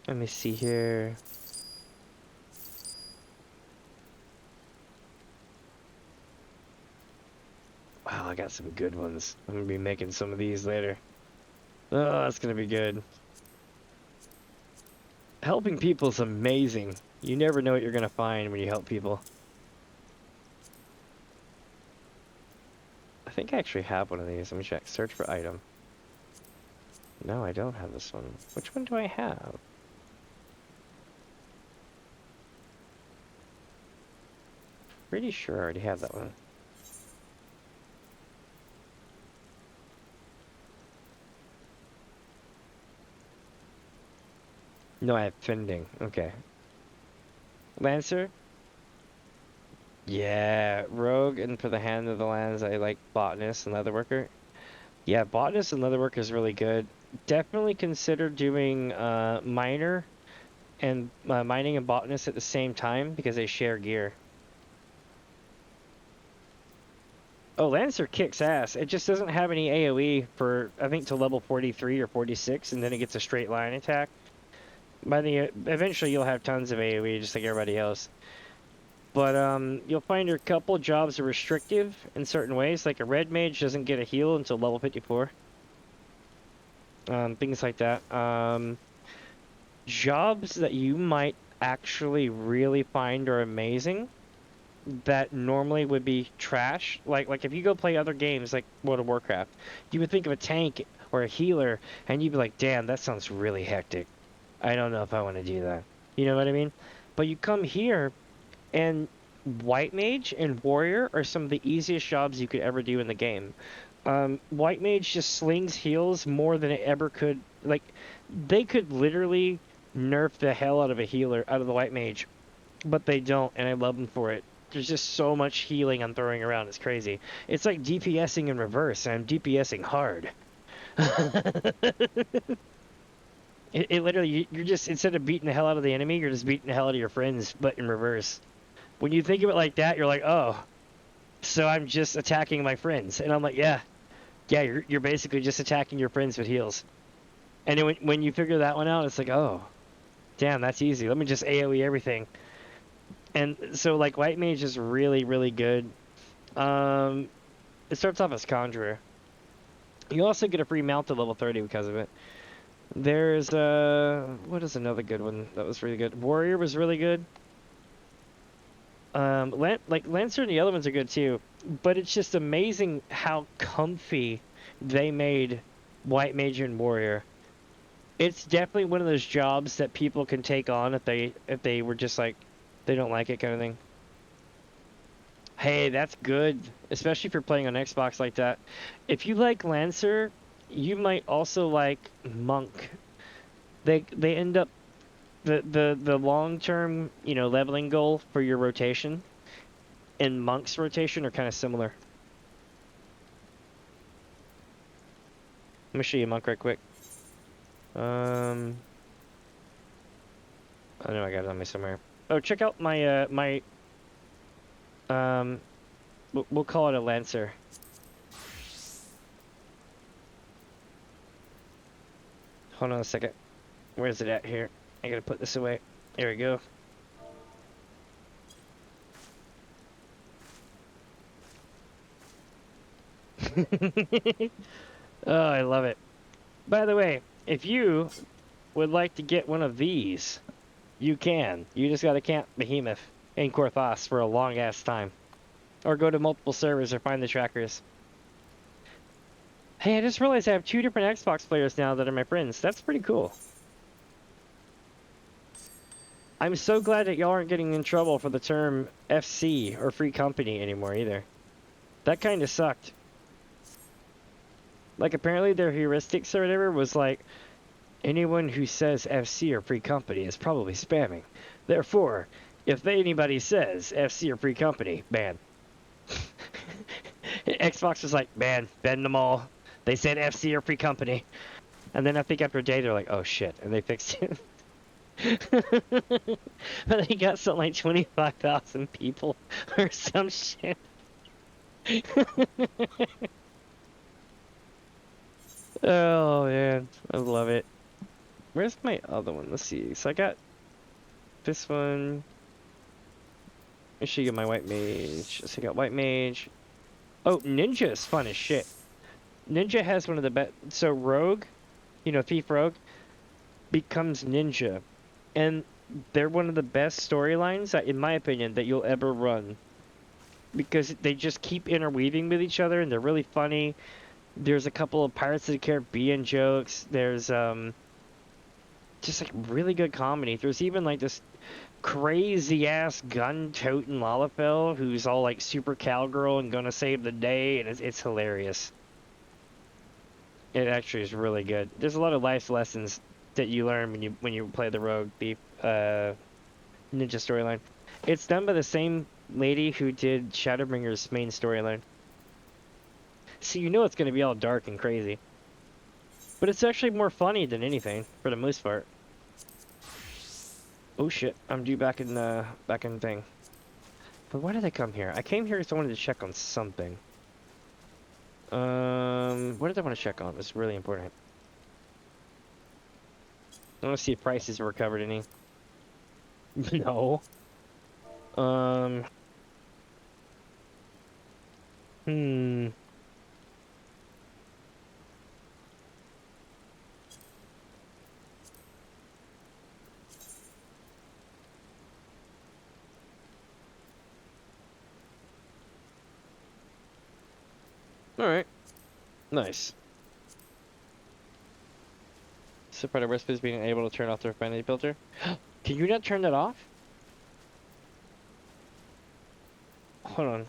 Let me see here. Wow, I got some good ones. I'm gonna be making some of these later. Oh, that's gonna be good. Helping people is amazing. You never know what you're gonna find when you help people. I think I actually have one of these. Let me check. Search for item. No, I don't have this one. Which one do I have? Pretty sure I already have that one. No, I have Fending. Okay. Lancer? Yeah, Rogue, and for the Hand of the Lands, I like Botanist and Leatherworker. Yeah, botanist and leatherwork is really good. Definitely consider doing miner and mining and botanist at the same time because they share gear. Oh, Lancer kicks ass. It just doesn't have any AoE for, I think, to level 43 or 46, and then it gets a straight line attack. Eventually you'll have tons of AoE just like everybody else. But you'll find your couple jobs are restrictive in certain ways, like a red mage doesn't get a heal until level 54. Things like that. Jobs that you might actually really find are amazing that normally would be trash. Like if you go play other games like World of Warcraft, you would think of a tank or a healer and you'd be like, damn, that sounds really hectic. I don't know if I want to do that. You know what I mean? But you come here and White Mage and Warrior are some of the easiest jobs you could ever do in the game. White Mage just slings heals more than it ever could. Like, they could literally nerf the hell out of a healer, out of the White Mage, but they don't, and I love them for it. There's just so much healing I'm throwing around, it's crazy. It's like DPSing in reverse, and I'm DPSing hard. It literally, you're just, instead of beating the hell out of the enemy, you're just beating the hell out of your friends, but in reverse. When you think of it like that, you're like, oh, so I'm just attacking my friends. And I'm like, yeah, you're basically just attacking your friends with heals. And then when you figure that one out, it's like, oh, damn, that's easy. Let me just AoE everything. And so, like, White Mage is really, really good. It starts off as Conjurer. You also get a free mount at level 30 because of it. There's, what is another good one that was really good? Warrior was really good. Like Lancer and the other ones are good too, but it's just amazing how comfy they made White Mage and Warrior. It's definitely one of those jobs that people can take on if they were just like they don't like it kind of thing. Hey, that's good, especially if you're playing on Xbox like that. If you like Lancer, you might also like Monk. They end up the long-term, leveling goal for your rotation and Monk's rotation are kind of similar. Let me show you Monk right quick. I know I got it on me somewhere. Oh, check out my we'll call it a Lancer. Hold on a second. Where's it at here? I gotta put this away. There we go. Oh, I love it. By the way, if you would like to get one of these, you can. You just gotta camp Behemoth in Korthos for a long ass time. Or go to multiple servers or find the trackers. Hey, I just realized I have 2 different Xbox players now that are my friends. That's pretty cool. I'm so glad that y'all aren't getting in trouble for the term FC or free company anymore either. That kind of sucked. Like, apparently their heuristics or whatever was like, anyone who says FC or free company is probably spamming. Therefore, if anybody says FC or free company, ban. Xbox was like, ban them all. They said FC or free company. And then I think after a day, they're like, oh shit. And they fixed it. But they got something like 25,000 people or some shit. Oh man, I love it. Where's my other one? Let's see. So I got this one. I should get my White Mage. So I got White Mage. Oh, Ninja is fun as shit. Ninja has one of the best. So Rogue, Thief Rogue, becomes Ninja. And they're one of the best storylines, in my opinion, that you'll ever run. Because they just keep interweaving with each other and they're really funny. There's a couple of Pirates of the Caribbean jokes. There's just like really good comedy. There's even like this crazy ass gun-toting Lalafell who's all like super cowgirl and gonna save the day, and it's hilarious. It actually is really good. There's a lot of life lessons that you learn when you play the Rogue Thief Ninja storyline. It's done by the same lady who did Shadowbringer's main storyline. So you know it's going to be all dark and crazy. But it's actually more funny than anything, for the most part. Oh shit, I'm due back in thing. But why did I come here? I came here because I wanted to check on something. What did I want to check on? It's really important. I want to see if prices were covered any. No. Hmm. Alright. Nice. So part of recipes being able to turn off the refinery filter. Can you not turn that off? Hold on.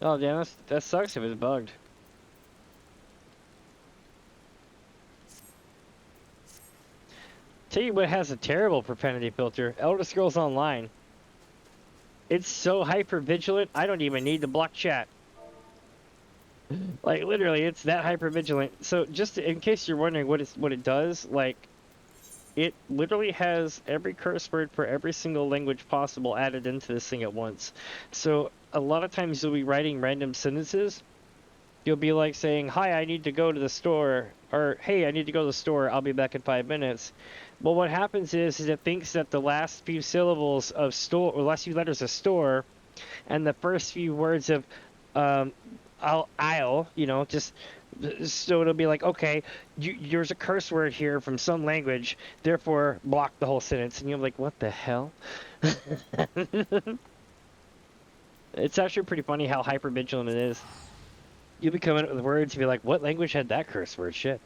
Oh, damn, that sucks if it's bugged. Tell you what has a terrible profanity filter. Elder Scrolls Online. It's so hyper vigilant, I don't even need to block chat. Like, literally, it's that hyper vigilant. So, just in case you're wondering what it does, like, it literally has every curse word for every single language possible added into this thing at once. So, a lot of times you'll be writing random sentences. You'll be like saying, "Hi, I need to go to the store," or "Hey, I need to go to the store. I'll be back in 5 minutes." Well, what happens is it thinks that the last few syllables of store, or last few letters of store, and the first few words of I'll, you know, just so it'll be like, okay, there's a curse word here from some language, therefore block the whole sentence, and you're like, what the hell? It's actually pretty funny how hyper vigilant it is. You'll be coming up with words, be like, what language had that curse word? Shit.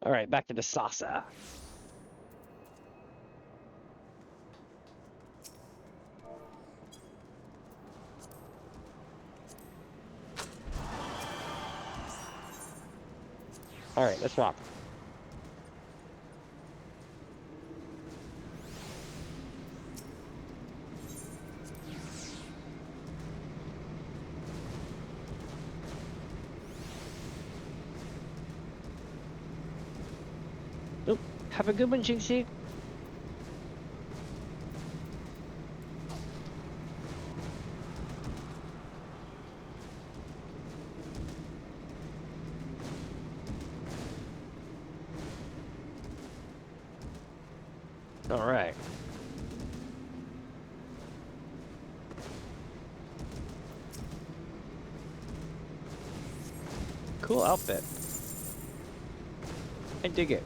All right, back to the salsa. All right, let's rock. Oop, have a good one, Jinxie. All right. Cool outfit. I dig it.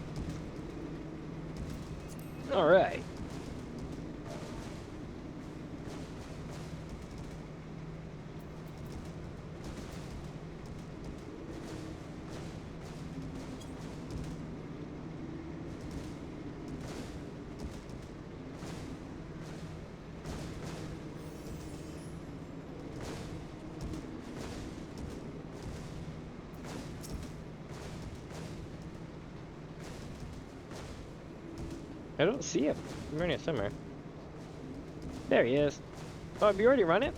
All right. I don't see him. I'm running it somewhere. There he is. Oh, have you already run it?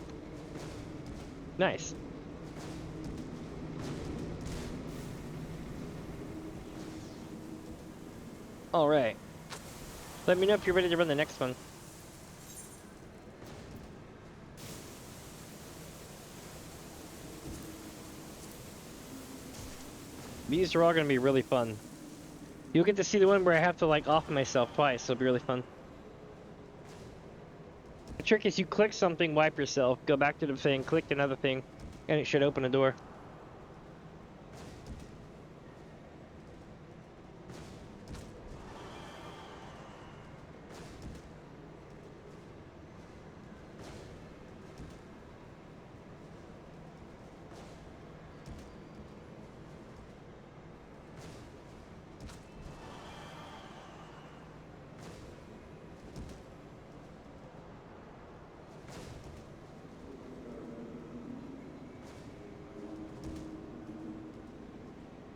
Nice. All right. Let me know if you're ready to run the next one. These are all going to be really fun. You'll get to see the one where I have to, like, off myself twice, so it'll be really fun. The trick is you click something, wipe yourself, go back to the thing, click another thing, and it should open a door.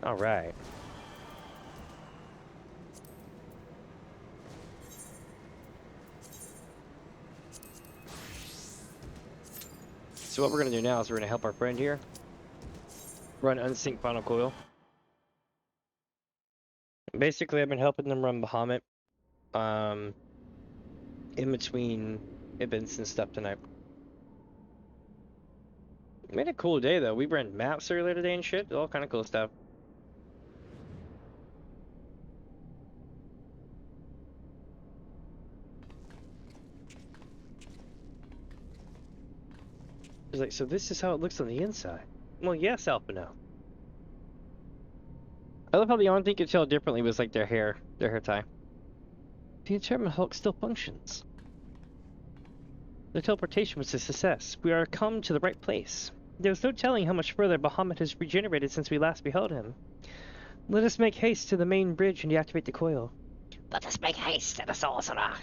All right. So what we're gonna do now is we're gonna help our friend here run unsync final coil. Basically, I've been helping them run Bahamut, in between events and stuff tonight. Made a cool day though. We ran maps earlier today and shit. All kind of cool stuff. It's like, so this is how it looks on the inside. Well, yes, Alpino. I love how the only thing you could tell differently was like their hair tie. The enchantment Hulk still functions. The teleportation was a success. We are come to the right place. There's no telling how much further Bahamut has regenerated since we last beheld him. Let us make haste to the main bridge and deactivate the coil. Let us make haste to the sorcerer.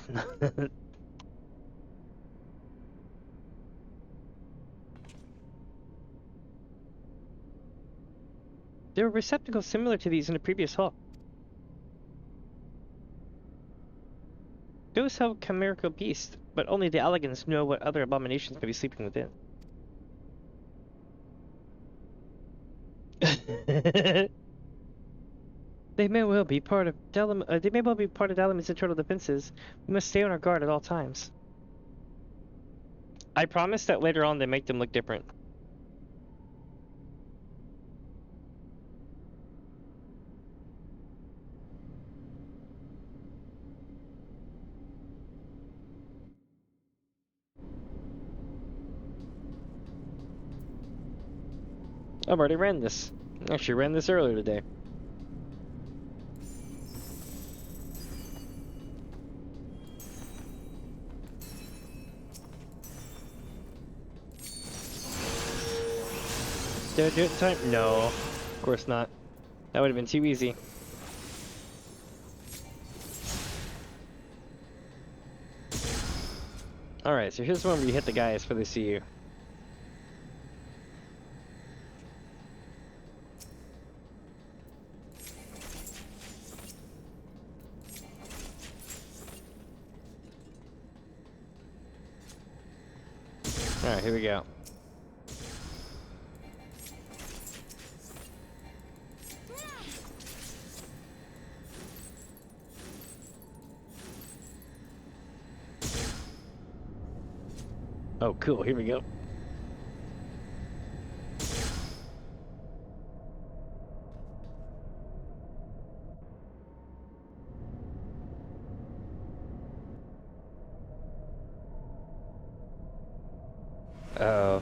There were receptacles similar to these in the previous hall. Those held chimerical beasts, but only the elegants know what other abominations may be sleeping within. They may well be part of Damien's internal defenses. We must stay on our guard at all times. I promise that later on they make them look different. I've already ran this. Actually ran this earlier today. Did I do it in time? No, of course not. That would have been too easy. Alright, so here's one where you hit the guys before they see you. Alright, here we go. Oh, cool, here we go.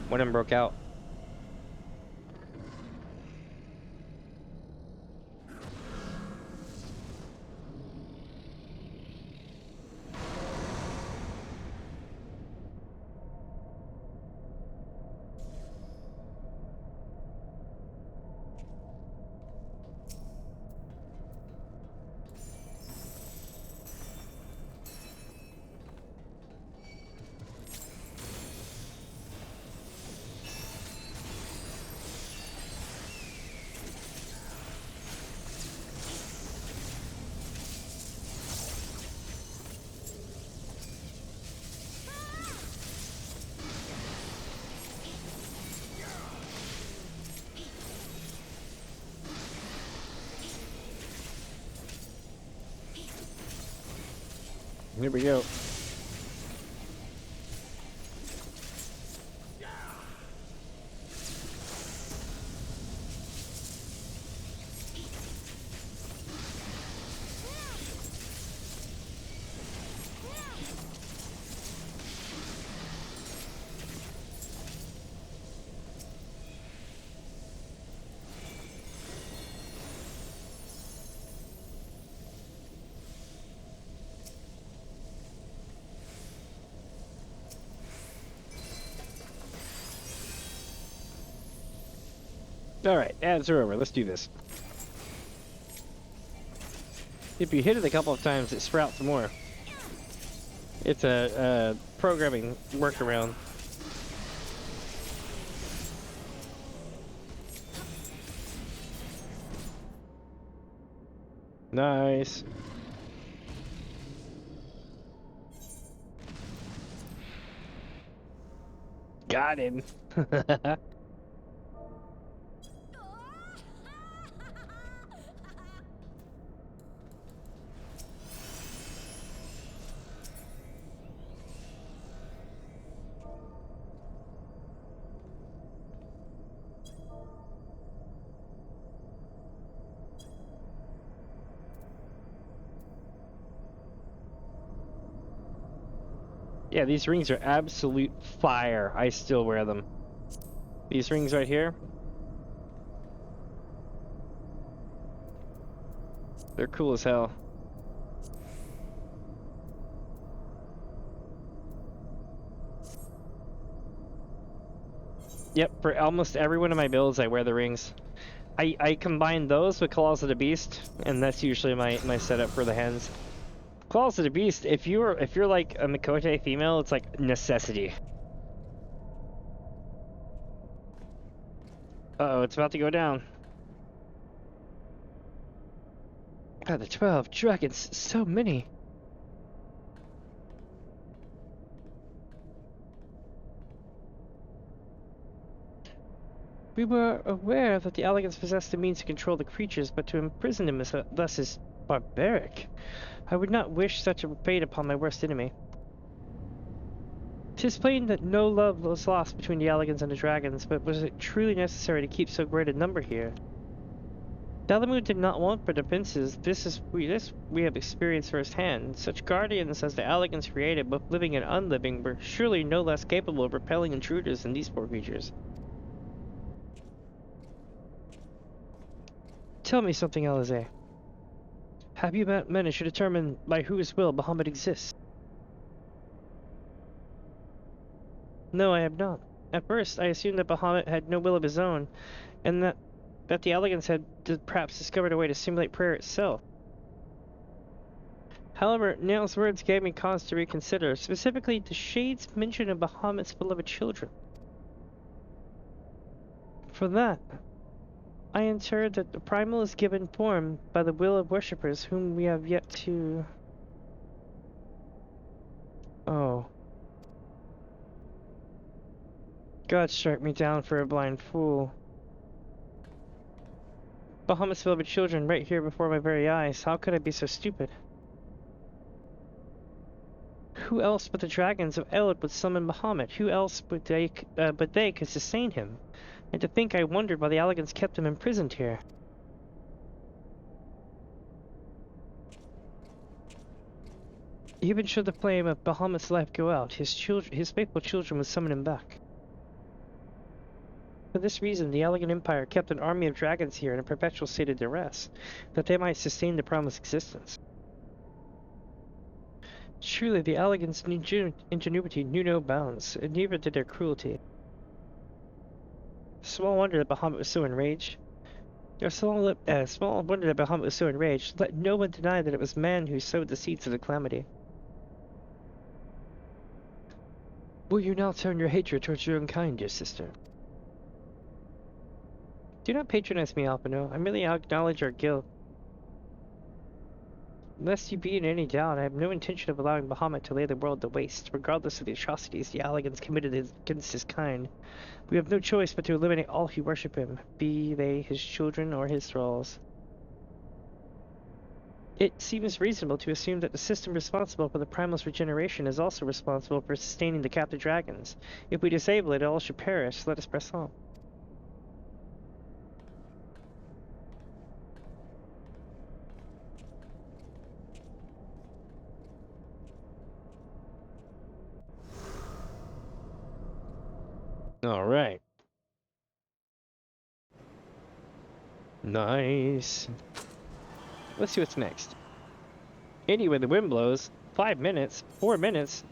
One of them broke out. Here we go. Alright, ads are over. Let's do this. If you hit it a couple of times, it sprouts more. It's a programming workaround. Nice. Got him. Yeah, these rings are absolute fire. I still wear them. These rings right here. They're cool as hell. Yep, for almost every one of my builds, I wear the rings. I combine those with Claws of the Beast, and that's usually my setup for the hands. Claws of the Beast, if you're like a Mikote female, it's like necessity. Uh-oh, it's about to go down. God, the 12 dragons, so many. We were aware that the elegants possessed the means to control the creatures, but to imprison them thus is barbaric. I would not wish such a fate upon my worst enemy. 'Tis plain that no love was lost between the elegants and the dragons, but was it truly necessary to keep so great a number here? Dalamud did not want for the princes. This we have experienced firsthand. Such guardians as the elegants created, both living and unliving, were surely no less capable of repelling intruders than these poor creatures. Tell me something, Alize. Have you managed to determine by whose will Bahamut exists? No, I have not. At first, I assumed that Bahamut had no will of his own, and that the elegants had perhaps discovered a way to simulate prayer itself. However, Nail's words gave me cause to reconsider, specifically the Shade's mention of Bahamut's beloved children. For that, I inferred that the primal is given form by the will of worshippers whom we have yet to... Oh. God struck me down for a blind fool. Bahamut's beloved children right here before my very eyes. How could I be so stupid? Who else but the dragons of Elid would summon Bahamut? Who else but they could sustain him? And to think I wondered why the elegants kept him imprisoned here. Even should the flame of Bahamut's life go out, his faithful children would summon him back. For this reason, the Elegant Empire kept an army of dragons here in a perpetual state of duress, that they might sustain the promised existence. Truly, the Elegant's ingenuity knew no bounds, and neither did their cruelty. Small wonder that Bahamut was so enraged. Small wonder that Bahamut was so enraged. Let no one deny that it was man who sowed the seeds of the calamity. Will you now turn your hatred towards your own kind, dear sister? Do not patronize me, Alpino. I merely acknowledge our guilt. Lest you be in any doubt, I have no intention of allowing Bahamut to lay the world to waste, regardless of the atrocities the Elegants committed against his kind. We have no choice but to eliminate all who worship him, be they his children or his thralls. It seems reasonable to assume that the system responsible for the Primal's regeneration is also responsible for sustaining the captive dragons. If we disable it, all should perish. Let us press on. All right. Nice. Let's see what's next. Anyway, the wind blows. 5 minutes? 4 minutes?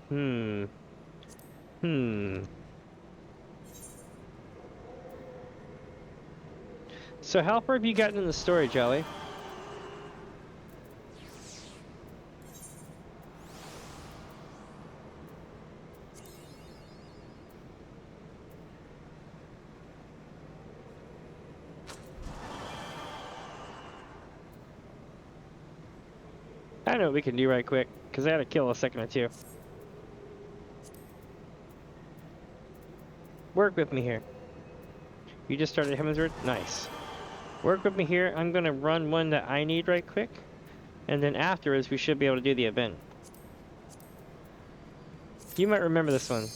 So how far have you gotten in the story, Jolly? I know what we can do right quick, because I had to kill a second or two. Work with me here. You just started Hemsworth? Nice. Work with me here. I'm going to run one that I need right quick. And then afterwards, we should be able to do the event. You might remember this one.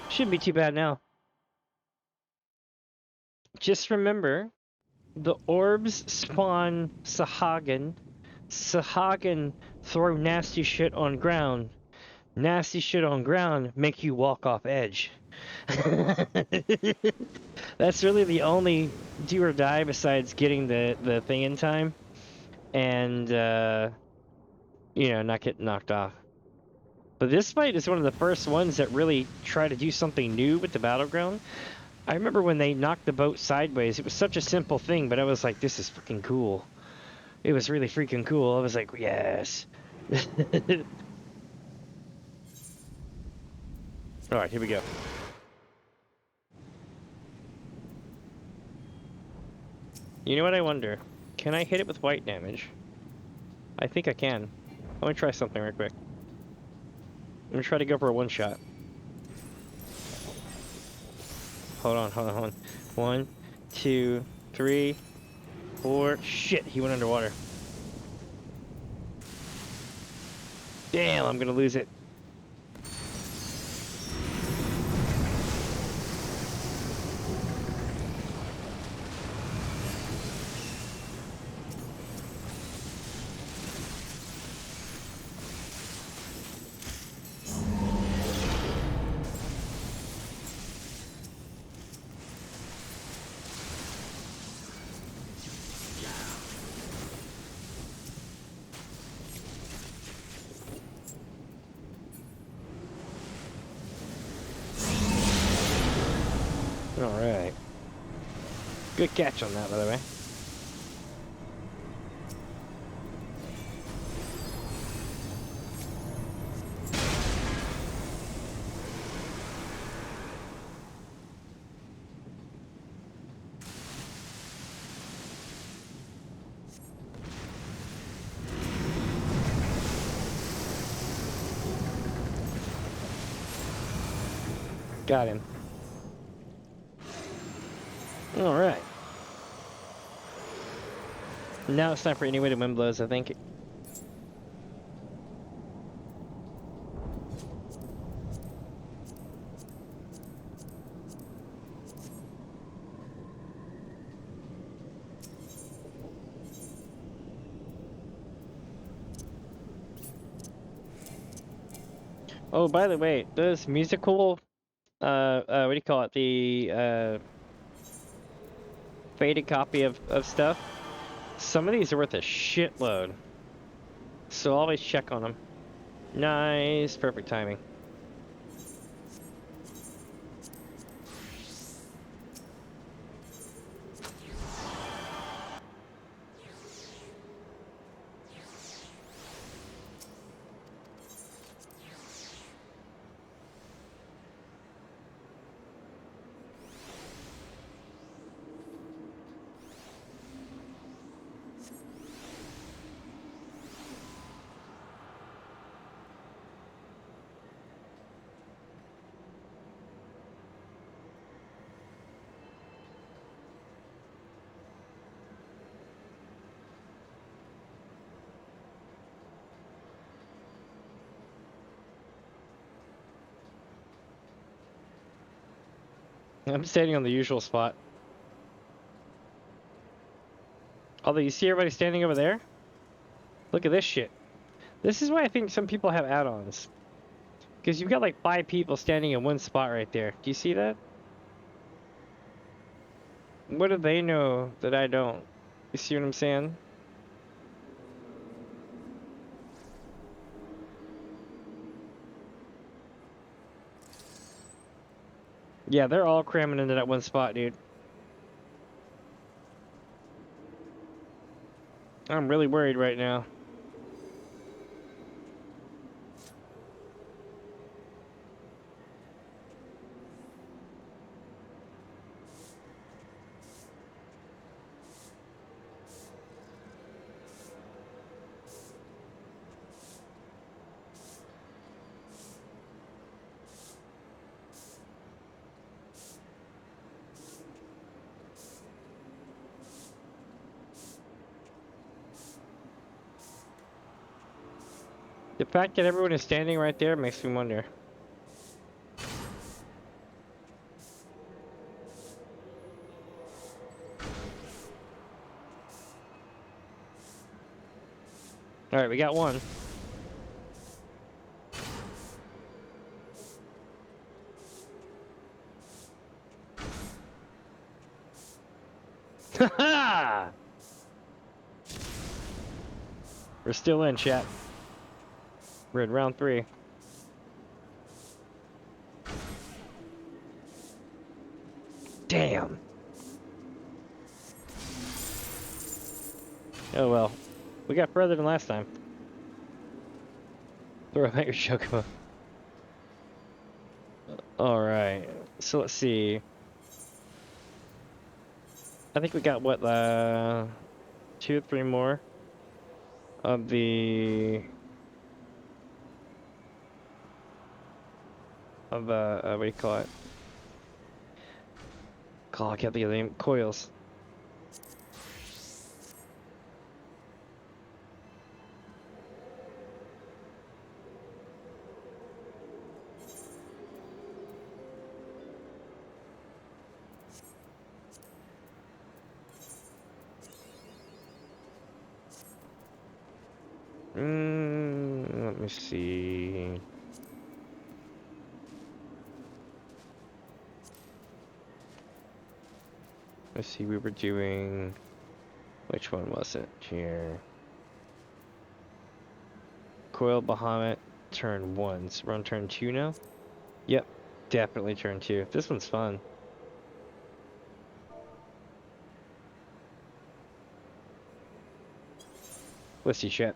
Shouldn't be too bad now. Just remember, the orbs spawn Sahagin. Sahagin throw nasty shit on ground. Nasty shit on ground make you walk off edge. That's really the only do or die besides getting the thing in time and you know, not get knocked off. But this fight is one of the first ones that really try to do something new with the battleground. I remember when they knocked the boat sideways, it was such a simple thing, but I was like, this is freaking cool. It was really freaking cool. I was like, yes. Alright, here we go. You know what I wonder? Can I hit it with white damage? I think I can. I'm gonna try something real quick. I'm gonna try to go for a one shot. Hold on, hold on, hold on. 1, 2, 3, 4. Shit, he went underwater. Damn, I'm gonna lose it. Alright. Good catch on that, by the way. Got him. Alright. Now it's time for any way to win blows, I think. Oh, by the way, those musical, what do you call it? The, faded copy of stuff. Some of these are worth a shitload. So always check on them. Nice, perfect timing. I'm standing on the usual spot. Although you see everybody standing over there? Look at this shit. This is why I think some people have add-ons. Because you've got like 5 people standing in one spot right there. Do you see that? What do they know that I don't? You see what I'm saying? Yeah, they're all cramming into that one spot, dude. I'm really worried right now. The fact that everyone is standing right there makes me wonder. Alright, we got one. Ha! We're still in, chat. We're in round 3. Damn. Oh well. We got further than last time. Throw out your chocobo. Alright. So let's see. I think we got what, 2 or 3 more of the what do you call it? I can't think of the name. Coils. Let me see. Let's see, we were doing... Which one was it? Here. Coil Bahamut, turn 1. So we're on turn 2 now? Yep, definitely turn 2. This one's fun. Let's see, chat.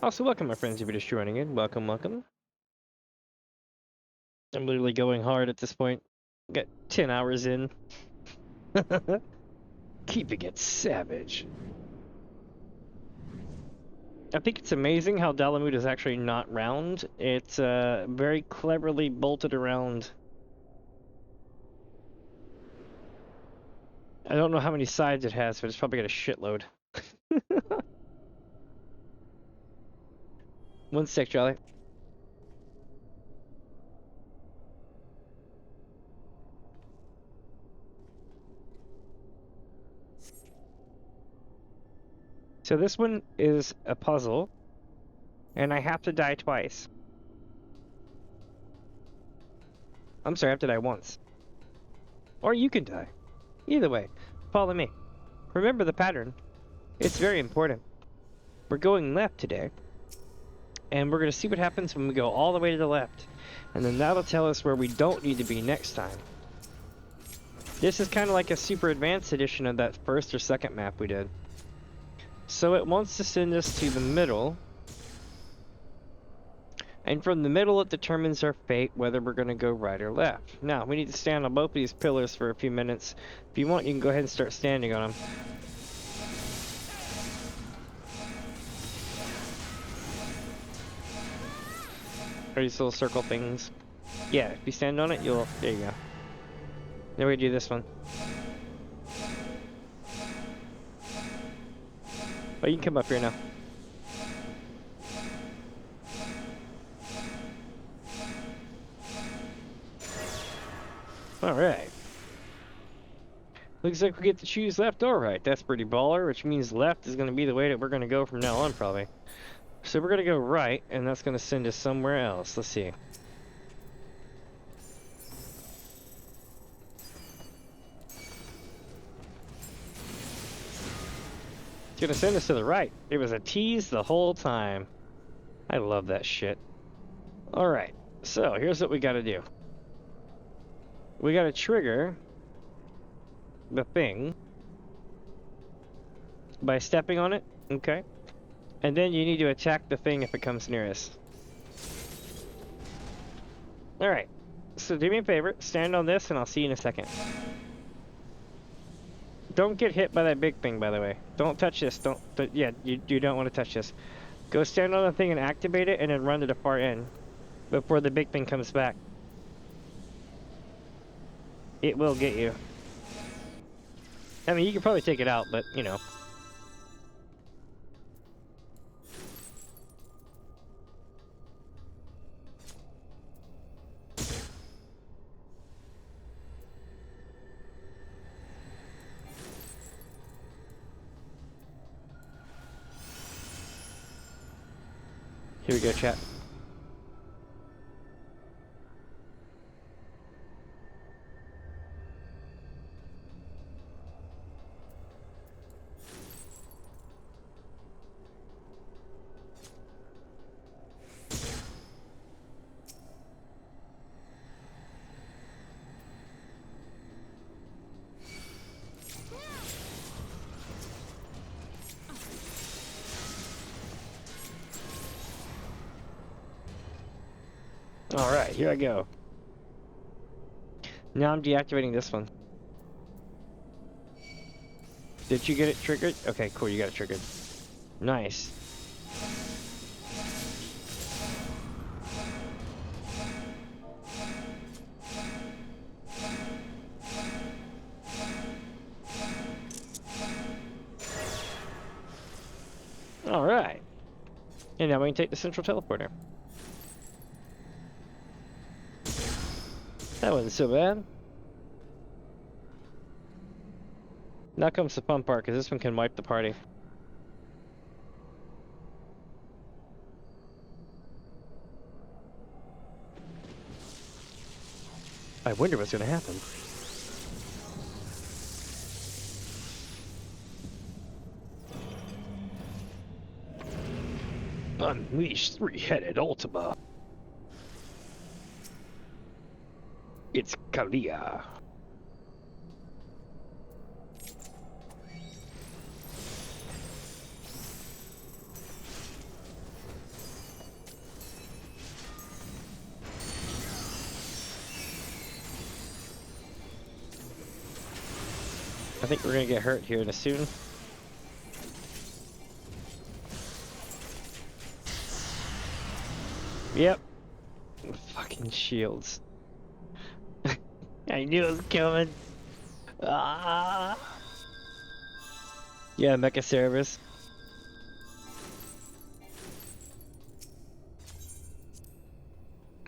Also, welcome, my friends, if you're just joining in. Welcome, welcome. I'm literally going hard at this point. Got 10 hours in. Keeping it savage. I think it's amazing how Dalamud is actually not round. It's very cleverly bolted around. I don't know how many sides it has, but it's probably got a shitload. 1 sec, Charlie. So this one is a puzzle, and I have to die twice. I'm sorry, I have to die once. Or you can die. Either way, follow me. Remember the pattern. It's very important. We're going left today, and we're going to see what happens when we go all the way to the left. And then that'll tell us where we don't need to be next time. This is kind of like a super advanced edition of that first or second map we did. So it wants to send us to the middle. And from the middle it determines our fate, whether we're going to go right or left. Now, we need to stand on both of these pillars for a few minutes. If you want, you can go ahead and start standing on them. Are these little circle things? Yeah, if you stand on it, you'll... There you go. Then we do this one. Oh, you can come up here now. Alright. Looks like we get to choose left or right. That's pretty baller, which means left is going to be the way that we're going to go from now on, probably. So we're going to go right, and that's going to send us somewhere else. Let's see. Gonna send us to the right. It was a tease the whole time. I love that shit. Alright, so here's what we gotta do. We gotta trigger the thing by stepping on it, okay? And then you need to attack the thing if it comes near us. Alright, so do me a favor, stand on this and I'll see you in a second. Don't get hit by that big thing, by the way. Don't touch this, yeah, you don't want to touch this. Go stand on the thing and activate it and then run to the far end before the big thing comes back. It will get you. I mean, you can probably take it out, but, you know. Here we go, chat. Alright, here I go. Now I'm deactivating this one. Did you get it triggered? Okay, cool, you got it triggered. Nice. Alright. And now we can take the central teleporter. That wasn't so bad. Now comes the fun part, because this one can wipe the party. I wonder what's going to happen. Unleash three-headed Ultima. It's Kalia. I think we're gonna get hurt here in a soon. Yep. Fucking shields. I knew it was coming. Ah. Yeah, mecha service.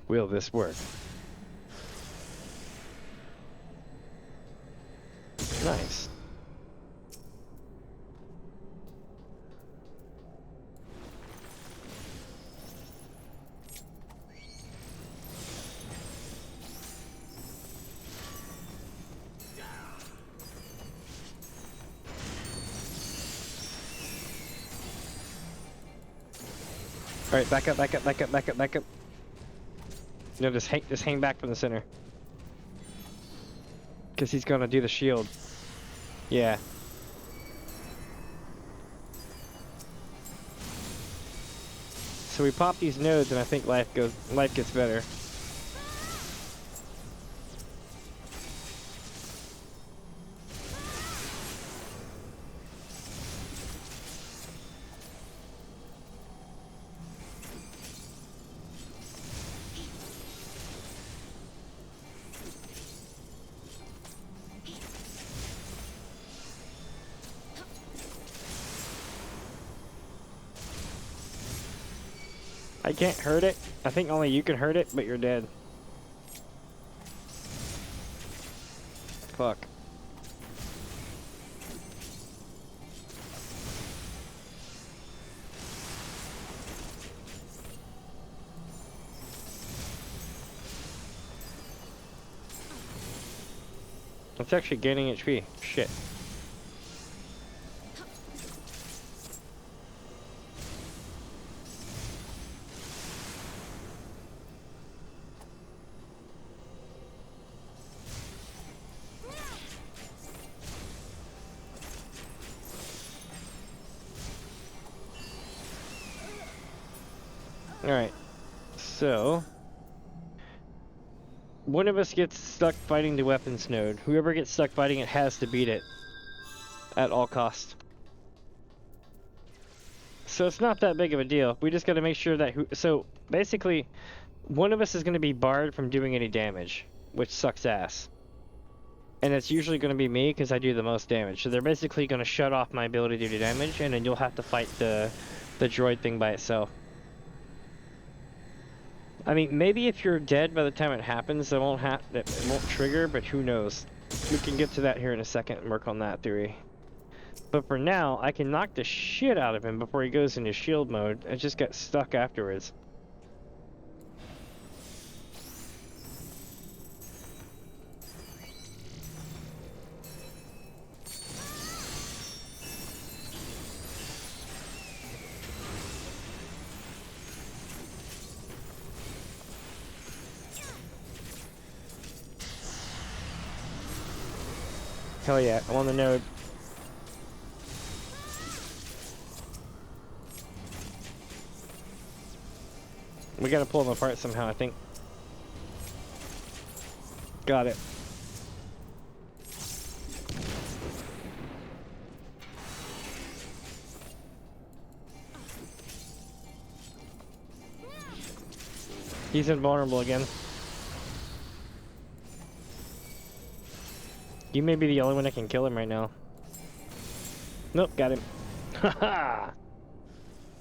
Will this work? Nice. Alright, back up, back up, back up, back up, back up. No, just hang back from the center. Because he's gonna do the shield. Yeah. So we pop these nodes and I think life gets better. I can't hurt it. I think only you can hurt it, but you're dead. Fuck. It's actually gaining HP. Shit. Alright, so one of us gets stuck fighting the weapons node. Whoever gets stuck fighting it has to beat it at all costs. So it's not that big of a deal. We just got to make sure that so basically one of us is going to be barred from doing any damage, which sucks ass. And it's usually going to be me because I do the most damage. So they're basically going to shut off my ability to do damage, and then you'll have to fight the droid thing by itself. I mean, maybe if you're dead by the time it happens, it won't trigger, but who knows? We can get to that here in a second and work on that theory. But for now, I can knock the shit out of him before he goes into shield mode and just get stuck afterwards. Hell yeah, I'm on the node. We gotta pull them apart somehow, I think. Got it. He's invulnerable again. You may be the only one that can kill him right now. Nope, got him. Haha!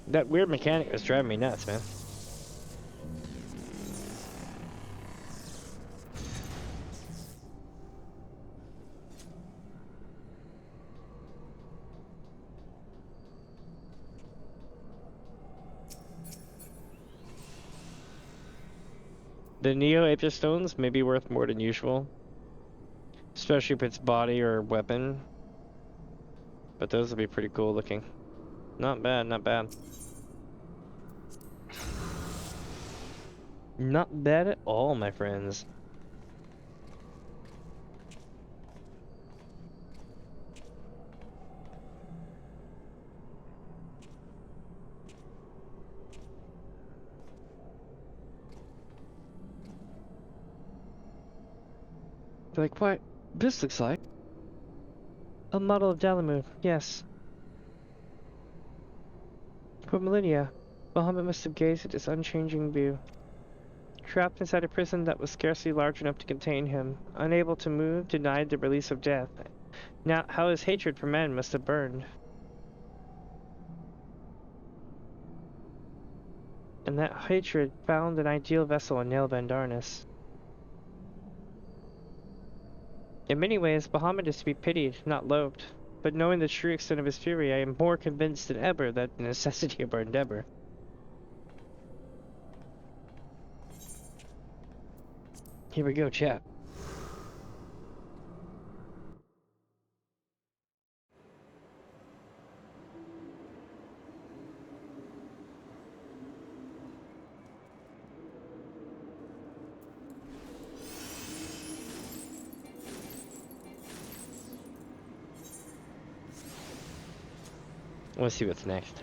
That weird mechanic was driving me nuts, man. The Neo Aegis stones may be worth more than usual. Especially if it's body or weapon. But those will be pretty cool looking. Not bad, not bad. Not bad at all, my friends. They're like, what? This looks like a model of Dalamu, yes. For millennia, Bahamut must have gazed at its unchanging view. Trapped inside a prison that was scarcely large enough to contain him, unable to move, denied the release of death. Now, how his hatred for men must have burned. And that hatred found an ideal vessel in Nailbend Darnus. In many ways, Bahamut is to be pitied, not loathed. But knowing the true extent of his fury, I am more convinced than ever that the necessity of our endeavor. Here we go, chat. Let's see what's next.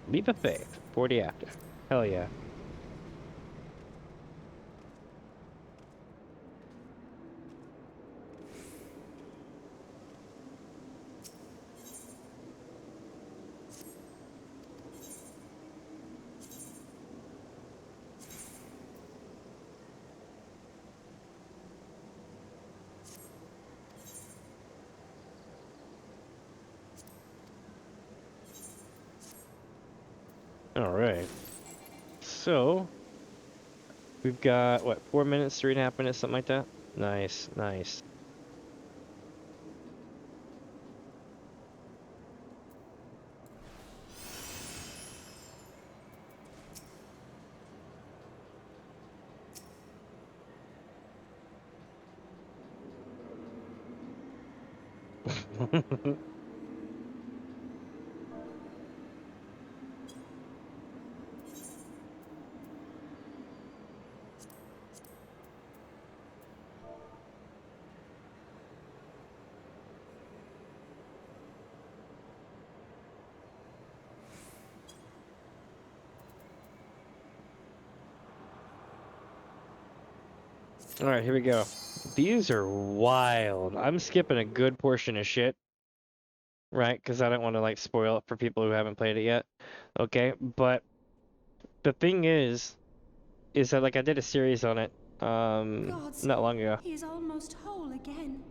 Leap of Faith, 40 after. Hell yeah. Alright. So, we've got, what, 4 minutes, 3.5 minutes, something like that? Nice, nice. All right, here we go. These are wild. I'm skipping a good portion of shit, right? Because I don't want to like spoil it for people who haven't played it yet. Okay, but the thing is that like I did a series on it, Gods, not long ago. he is almost whole again.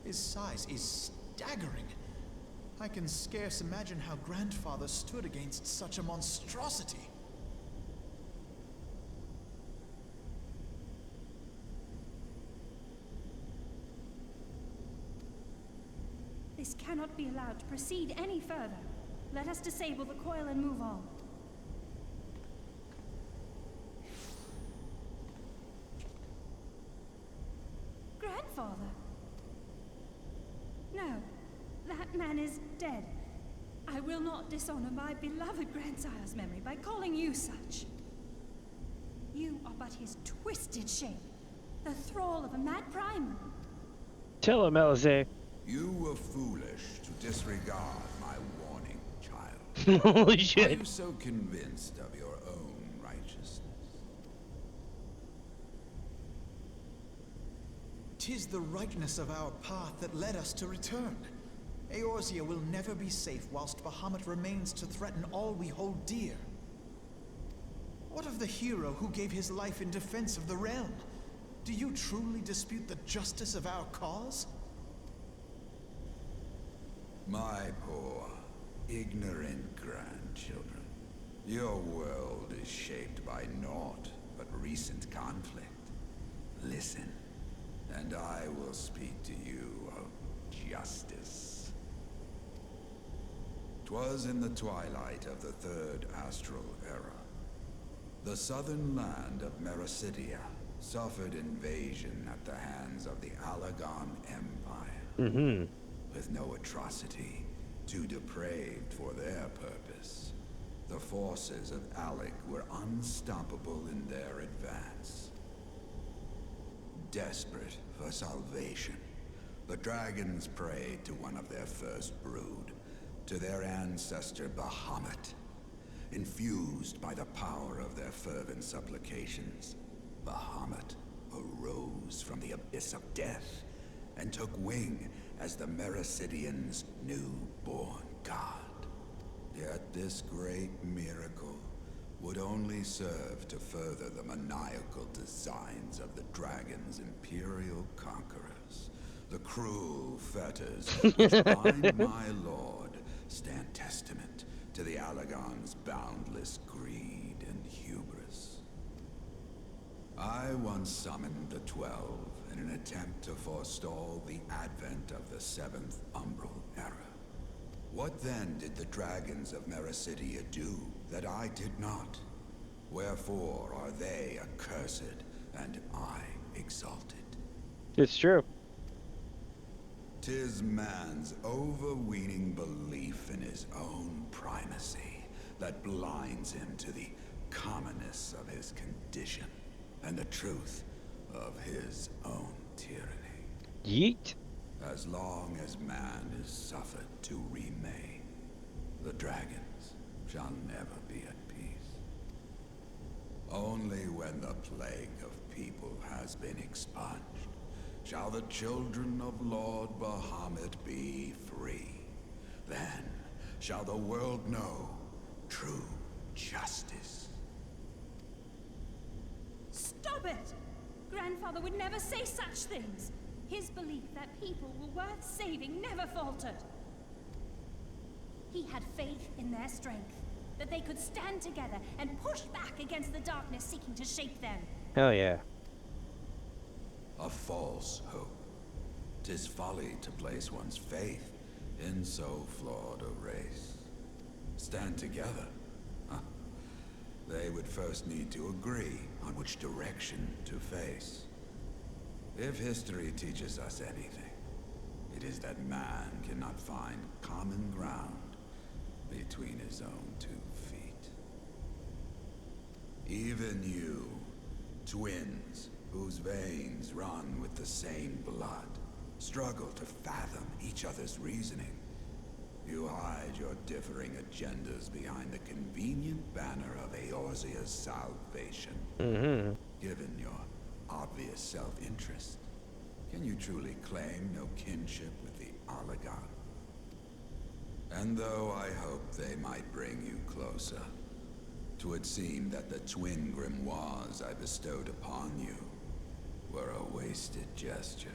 His size is staggering. I can scarce imagine how Grandfather stood against such a monstrosity. This cannot be allowed to proceed any further. Let us disable the coil and move on. Grandfather? No, that man is dead. I will not dishonor my beloved grandsire's memory by calling you such. You are but his twisted shape, the thrall of a mad primal. Tell him, Alize. You were foolish to disregard my warning, child. Holy Are shit. you so convinced of your own righteousness? 'Tis the rightness of our path that led us to return. Eorzea will never be safe whilst Bahamut remains to threaten all we hold dear. What of the hero who gave his life in defense of the realm? Do you truly dispute the justice of our cause? My poor, ignorant grandchildren. Your world is shaped by naught but recent conflict. Listen, and I will speak to you of justice. 'Twas in the twilight of the Third Astral Era. The southern land of Mericidia suffered invasion at the hands of the Alagon Empire. With no atrocity too depraved for their purpose, the forces of Alec were unstoppable in their advance. Desperate for salvation, the dragons prayed to one of their first brood, to their ancestor Bahamut. Infused by the power of their fervent supplications, Bahamut arose from the abyss of death and took wing as the Mericidians' newborn god. Yet this great miracle would only serve to further the maniacal designs of the dragon's imperial conquerors. The cruel fetters which bind my lord stand testament to the Alagon's boundless greed and hubris. I once summoned the 12 in an attempt to forestall the advent of the 7th Umbral Era. What then did the dragons of Mericidia do that I did not? Wherefore are they accursed and I exalted? It's true. 'Tis man's overweening belief in his own primacy that blinds him to the commonness of his condition and the truth of his own tyranny. Yeet. As long as man is suffered to remain, the dragons shall never be at peace. Only when the plague of people has been expunged shall the children of Lord Bahamut be free. Then shall the world know true justice. Stop it! Grandfather would never say such things. His belief that people were worth saving never faltered. He had faith in their strength, that they could stand together and push back against the darkness seeking to shape them. Hell yeah. A false hope. 'Tis folly to place one's faith in so flawed a race. Stand together? Huh. They would first need to agree on which direction to face. If history teaches us anything, it is that man cannot find common ground between his own 2 feet. Even you, twins whose veins run with the same blood, struggle to fathom each other's reasoning. You hide your differing agendas behind the convenient banner of Eorzea's salvation. Given your obvious self-interest, can you truly claim no kinship with the Oligarch? And though I hope they might bring you closer, 'twould seem that the twin grimoires I bestowed upon you were a wasted gesture.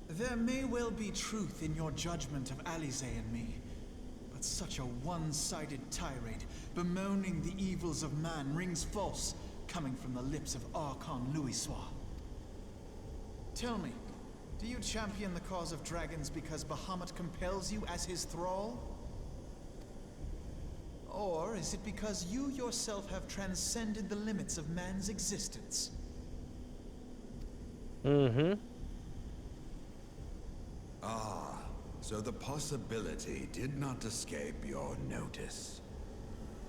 There may well be truth in your judgment of Alize and me, but such a one-sided tirade bemoaning the evils of man rings false, coming from the lips of Archon Louisoix. Tell me, do you champion the cause of dragons because Bahamut compels you as his thrall? Or is it because you yourself have transcended the limits of man's existence? Ah, so the possibility did not escape your notice.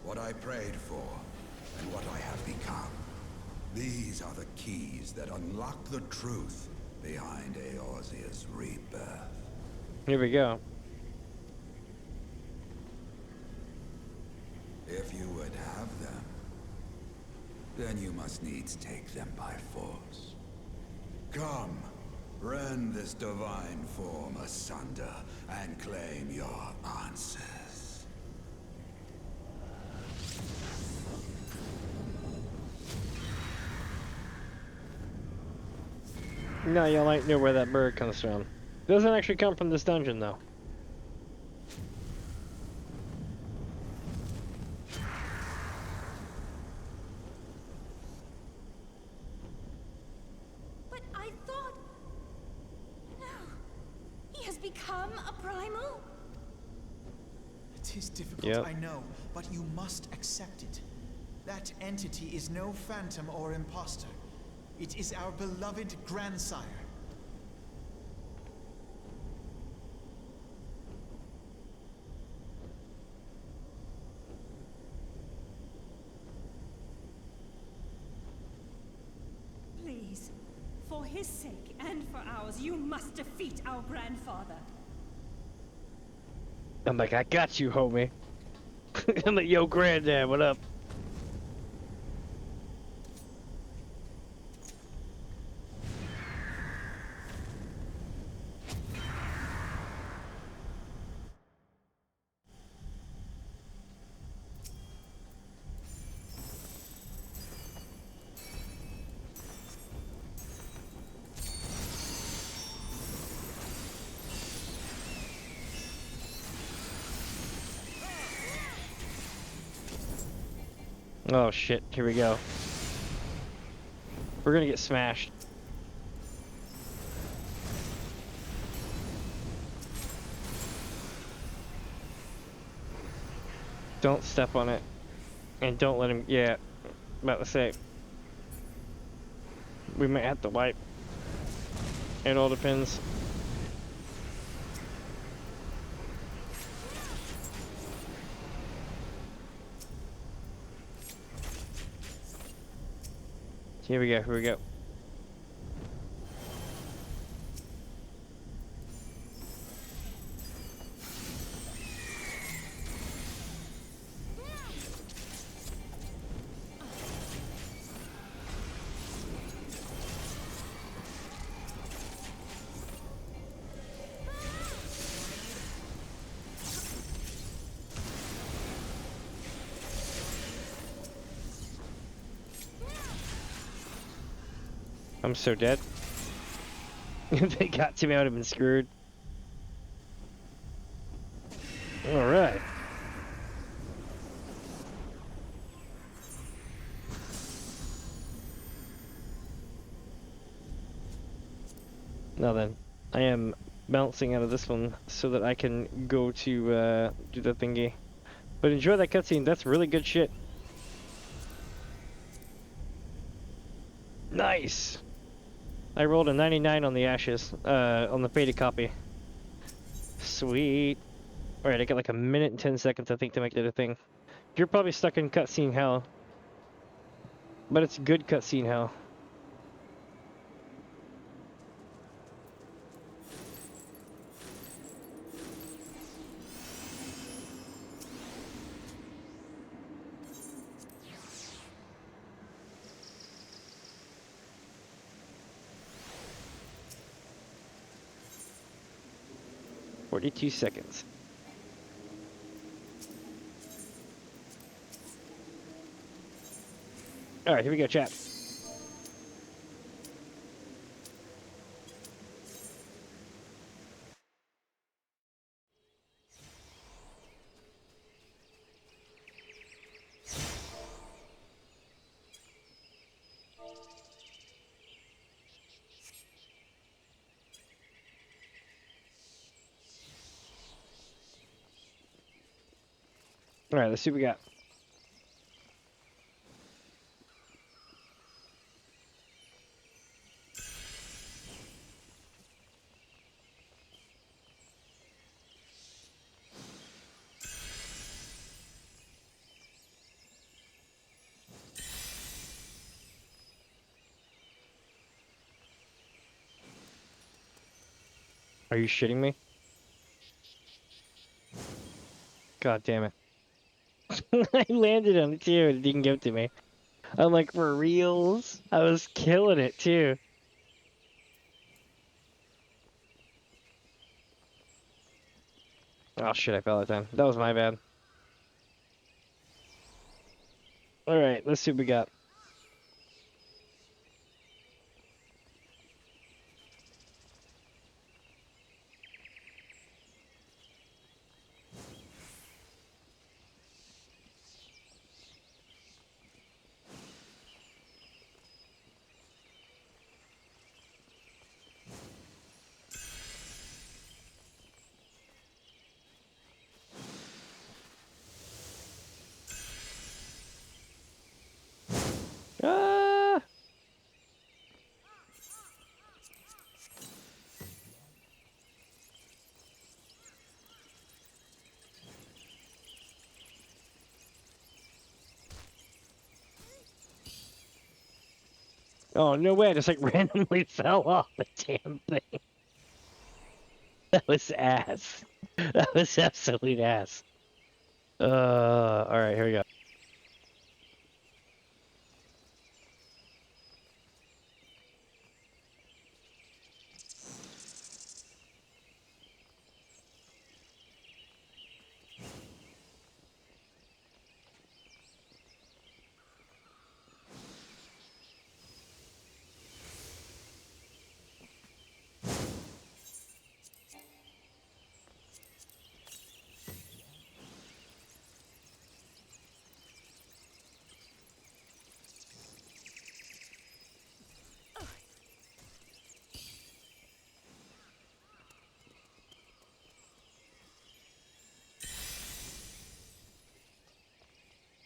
What I prayed for, and what I have become. These are the keys that unlock the truth behind Eorzea's rebirth. Here we go. If you would have them, then you must needs take them by force. Come, rend this divine form asunder and claim your answers. Now y'all might know where that bird comes from. Doesn't actually come from this dungeon though. But I thought... No. He has become a primal? It is difficult, Yep. I know, but you must accept it. That entity is no phantom or imposter. It is our beloved grandsire. Please, for his sake and for ours, you must defeat our grandfather. I'm like, I got you, homie. I'm like, yo, granddad, what up? Oh shit, here we go. We're gonna get smashed. Don't step on it. And don't let him, yeah, about to say. We might have to wipe. It all depends. Here we go, here we go. I'm so dead. If they got to me, I would have been screwed. Alright. Now then, I am bouncing out of this one so that I can go to do the thingy. But enjoy that cutscene, that's really good shit. Nice! I rolled a 99 on the ashes, on the faded copy. Sweet. Alright, I got like a minute and 10 seconds, I think, to make it a thing. You're probably stuck in cutscene hell. But it's good cutscene hell. "42 seconds. Alright, here we go, chat. Alright, let's see what we got. Are you shitting me? God damn it. I landed on it too and it didn't give it to me. I'm like, for reals? I was killing it too. Oh shit, I fell that time. That was my bad. Alright, let's see what we got. Ah! Oh, no way, I just like randomly fell off the damn thing. That was ass. That was absolute ass. Alright, here we go.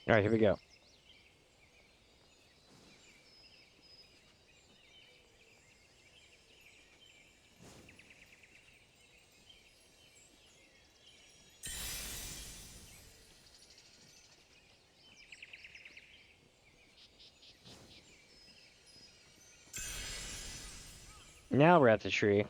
Alright, here we go. Now we're at the tree.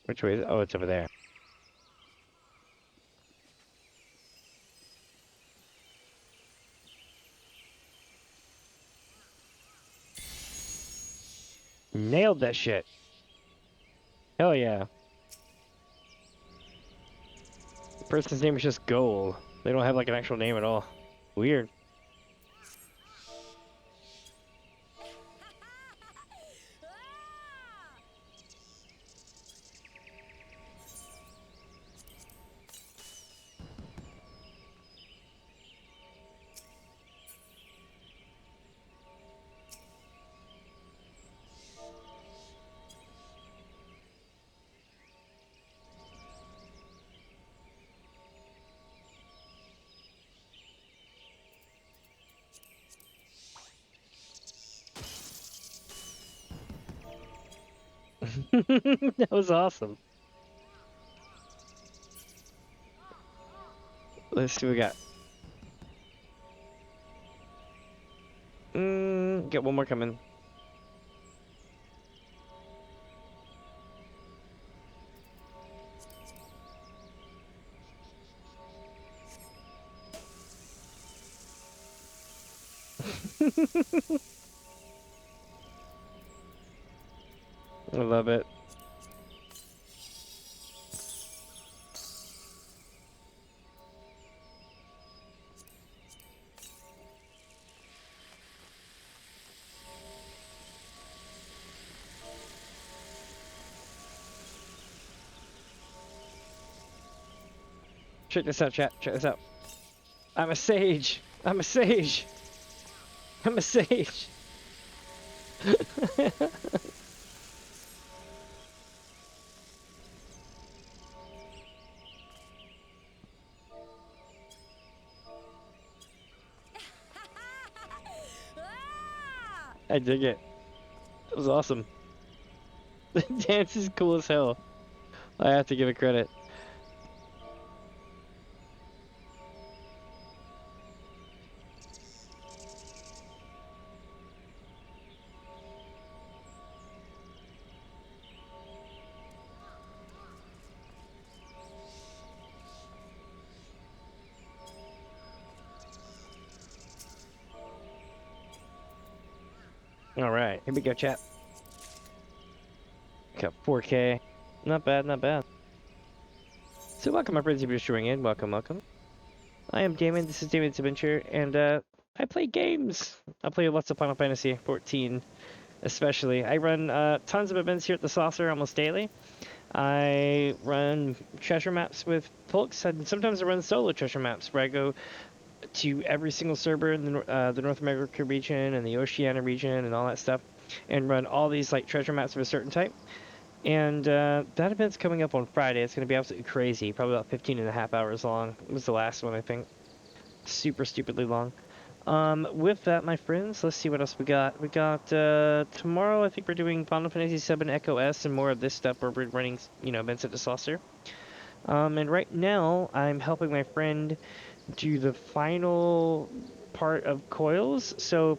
Which way is it? Oh, it's over there. Nailed that shit. Hell yeah. The person's name is just Goal. They don't have like an actual name at all. Weird. That was awesome. Let's see what we got. Get one more coming. I love it. Check this out, chat. Check this out. I'm a sage. I'm a sage. I'm a sage. I dig it. That was awesome. The dance is cool as hell. I have to give it credit. All right, here we go, chat. Got 4K. Not bad, not bad. So welcome, my friends, if you're just joining in. Welcome, welcome. I am Damien, this is DamiensAdventure, and I play games. I play lots of Final Fantasy XIV, especially. I run tons of events here at the Saucer almost daily. I run treasure maps with folks, and sometimes I run solo treasure maps where I go to every single server in the North America region and the Oceania region and all that stuff, and run all these like treasure maps of a certain type. And that event's coming up on Friday. It's going to be absolutely crazy. Probably about 15.5 hours long. It was the last one, I think. Super stupidly long. With that, my friends, let's see what else we got. We got, tomorrow, I think we're doing Final Fantasy XIV Echo S and more of this stuff where we're running, you know, events at the Saucer. And right now, I'm helping my friend do the final part of Coils. So,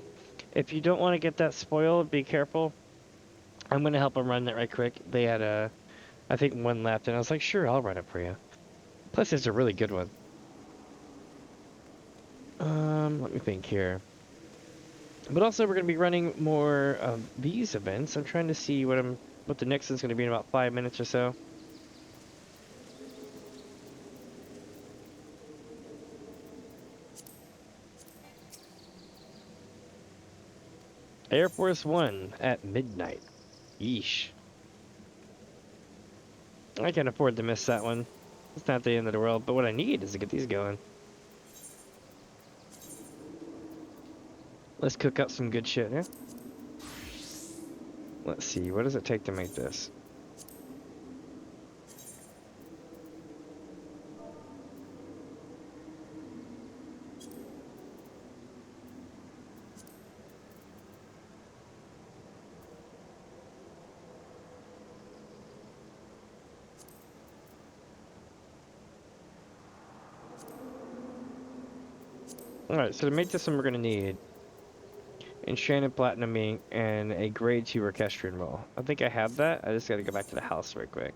if you don't want to get that spoiled, be careful. I'm going to help them run that right quick. They had I think one left, and I was like, sure, I'll run it for you. Plus, it's a really good one. Let me think here. But also, we're going to be running more of these events. I'm trying to see what the next one's going to be in about 5 minutes or so. Air Force One at midnight. Yeesh. I can't afford to miss that one. It's not the end of the world, but what I need is to get these going. Let's cook up some good shit here. Let's see, what does it take to make this? Alright, so to make this one we're gonna need enchanted platinum ink and a grade 2 orchestrion roll. I think I have that. I just gotta go back to the house real quick.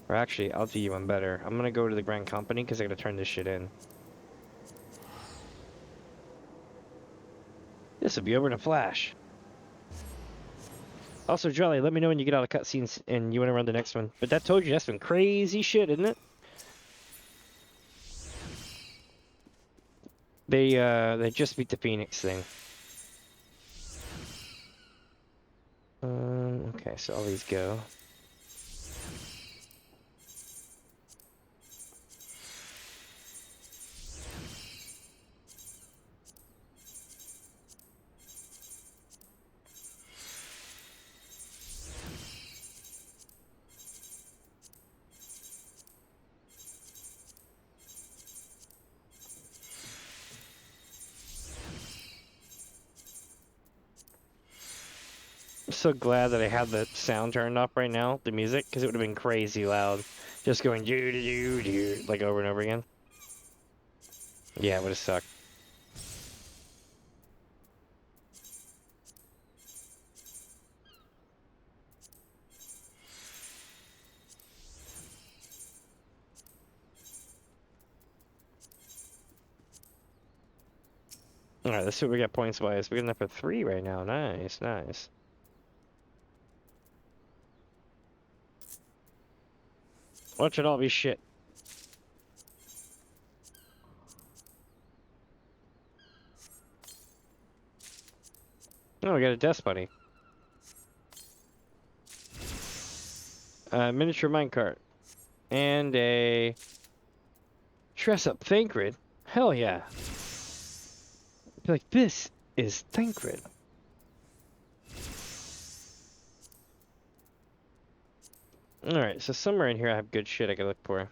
Or actually, I'll do you one better. I'm gonna go to the Grand Company because I gotta turn this shit in. This will be over in a flash. Also, Jolly, let me know when you get all the cutscenes and you want to run the next one. But that told you that's some crazy shit, isn't it? They just beat the Phoenix thing. Okay, so all these go. I'm so glad that I have the sound turned off right now, the music, because it would have been crazy loud. Just going do do do do like over and over again. Yeah, it would have sucked. Alright, let's see what we got points wise. We're getting up at 3 right now. Nice, nice. Watch it all be shit. Oh, we got a death bunny. Miniature minecart. And a dress-up Thancred. Hell yeah. Be like, this is Thancred. Alright, so somewhere in here I have good shit I can look for.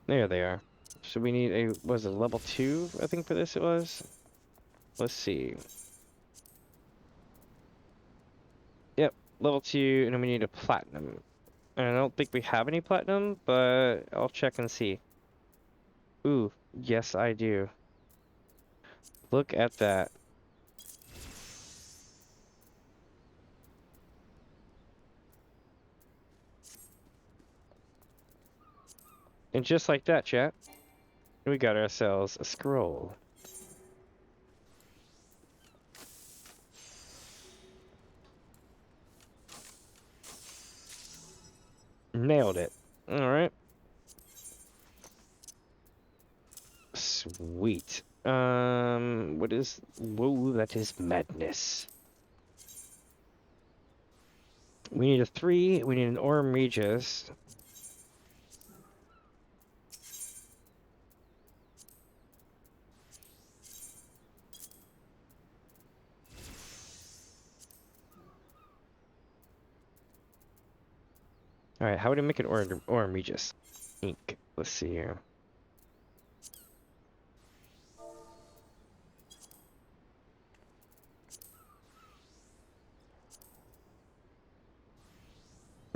There they are. So we need a, was it level 2, I think for this it was? Let's see. Yep, level 2, and then we need a platinum. And I don't think we have any platinum, but I'll check and see. Ooh, yes I do. Look at that. And just like that, chat, we got ourselves a scroll. Nailed it. Alright. Sweet. What is... Whoa, that is madness. We need a 3. We need an Orm Regis. Alright, how would I make an Orm Regis? Ink. Let's see here.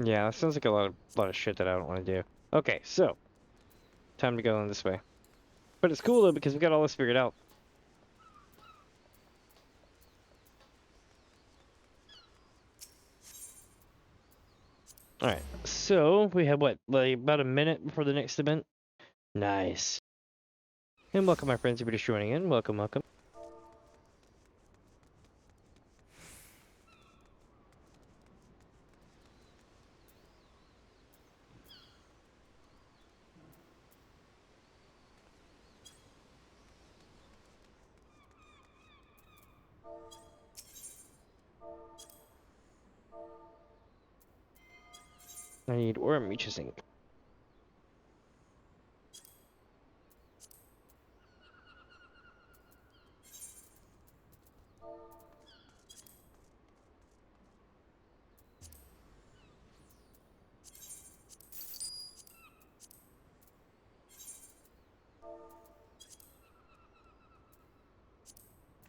Yeah, that sounds like a lot of shit that I don't want to do. Okay, so time to go on this way. But it's cool though because we got all this figured out. Alright, so we have what, like about a minute before the next event? Nice. And welcome my friends if you're just joining in. Welcome, welcome. I need Orm Regis ink.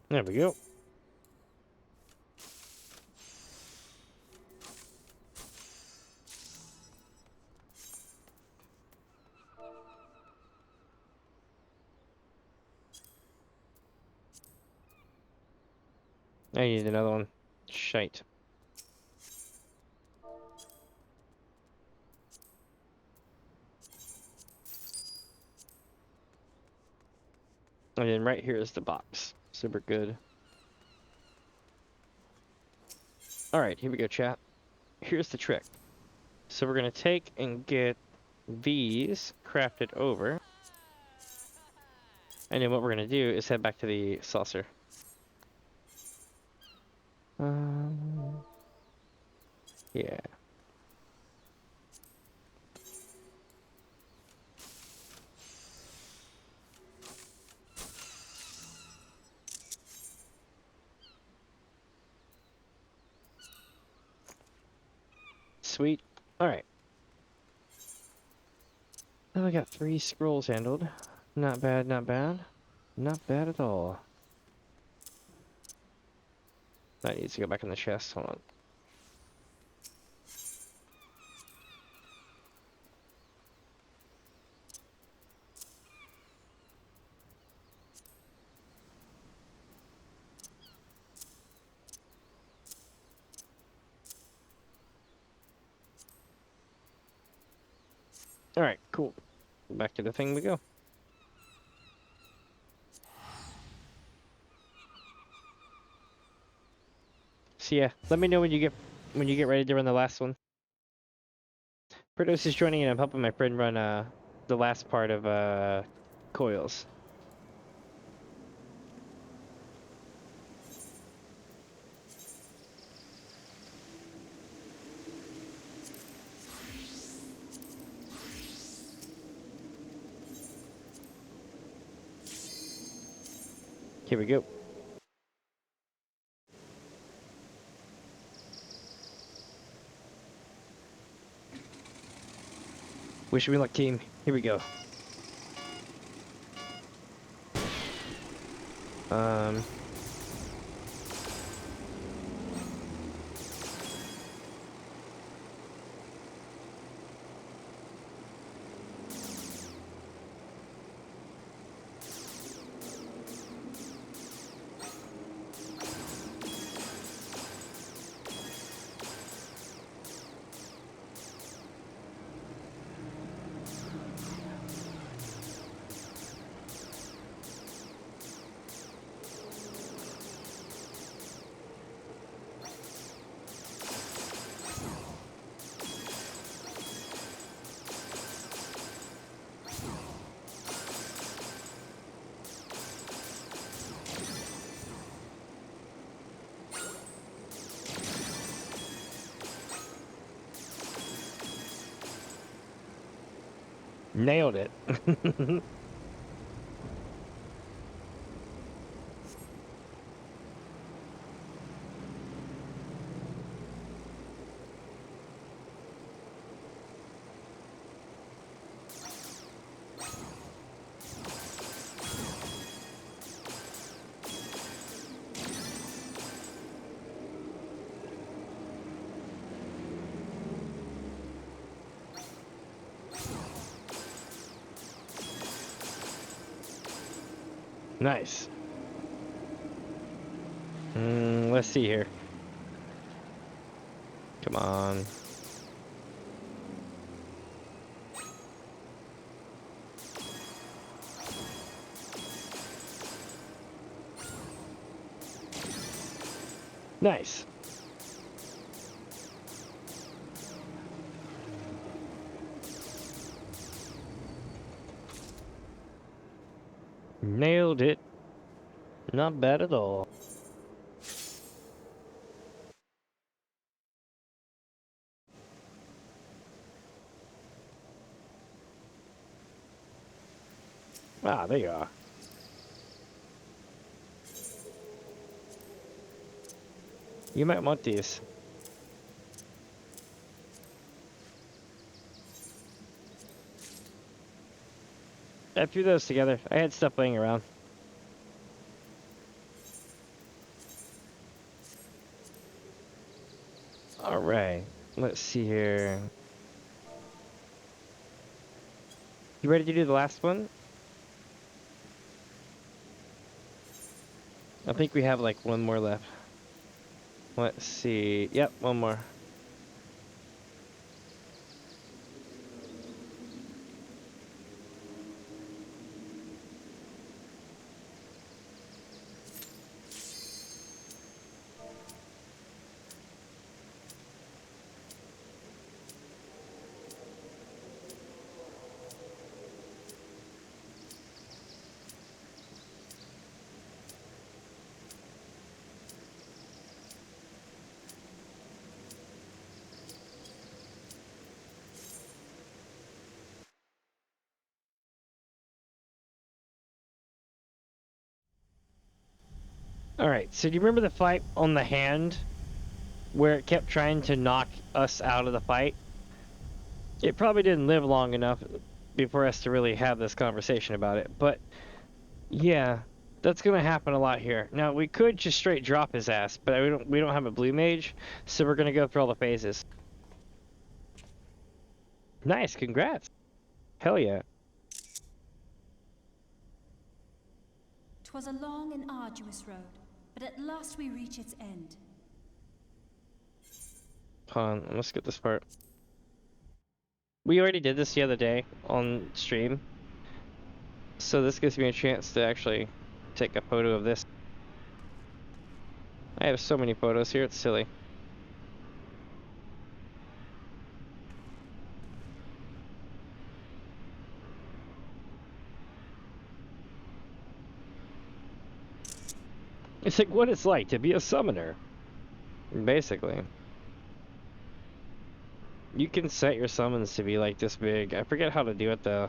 There we go. I need another one. Shite. And then right here is the box. Super good. Alright, here we go, chat. Here's the trick. So we're gonna take and get these crafted over. And then what we're gonna do is head back to the saucer. Yeah. Sweet. Alright. Now we got 3 scrolls handled. Not bad, not bad. Not bad at all. That needs to go back in the chest. Hold on. Alright, cool. Back to the thing we go. So yeah, let me know when you get ready to run the last one. Protos is joining and I'm helping my friend run the last part of coils. Here we go. Wish me luck, team. Here we go. Nailed it. Nice. Let's see here. Come on. Nice. Nailed it. Not bad at all. Ah, there you are. You might want these. I threw those together. I had stuff laying around. Alright. Let's see here. You ready to do the last one? I think we have like one more left. Let's see. Yep, one more. Alright, so do you remember the fight on the hand? Where it kept trying to knock us out of the fight? It probably didn't live long enough before us to really have this conversation about it, but yeah, That's gonna happen a lot here. Now we could just straight drop his ass, but we don't have a blue mage, so we're gonna go through all the phases. Nice, congrats. Hell yeah. 'Twas a long and arduous road, but at last we reach its end. Hold on, let's skip this part. We already did this the other day on stream, so this gives me a chance to actually take a photo of this. I have so many photos here, it's silly. It's like what it's like to be a summoner, basically. You can set your summons to be like this big. I forget how to do it though.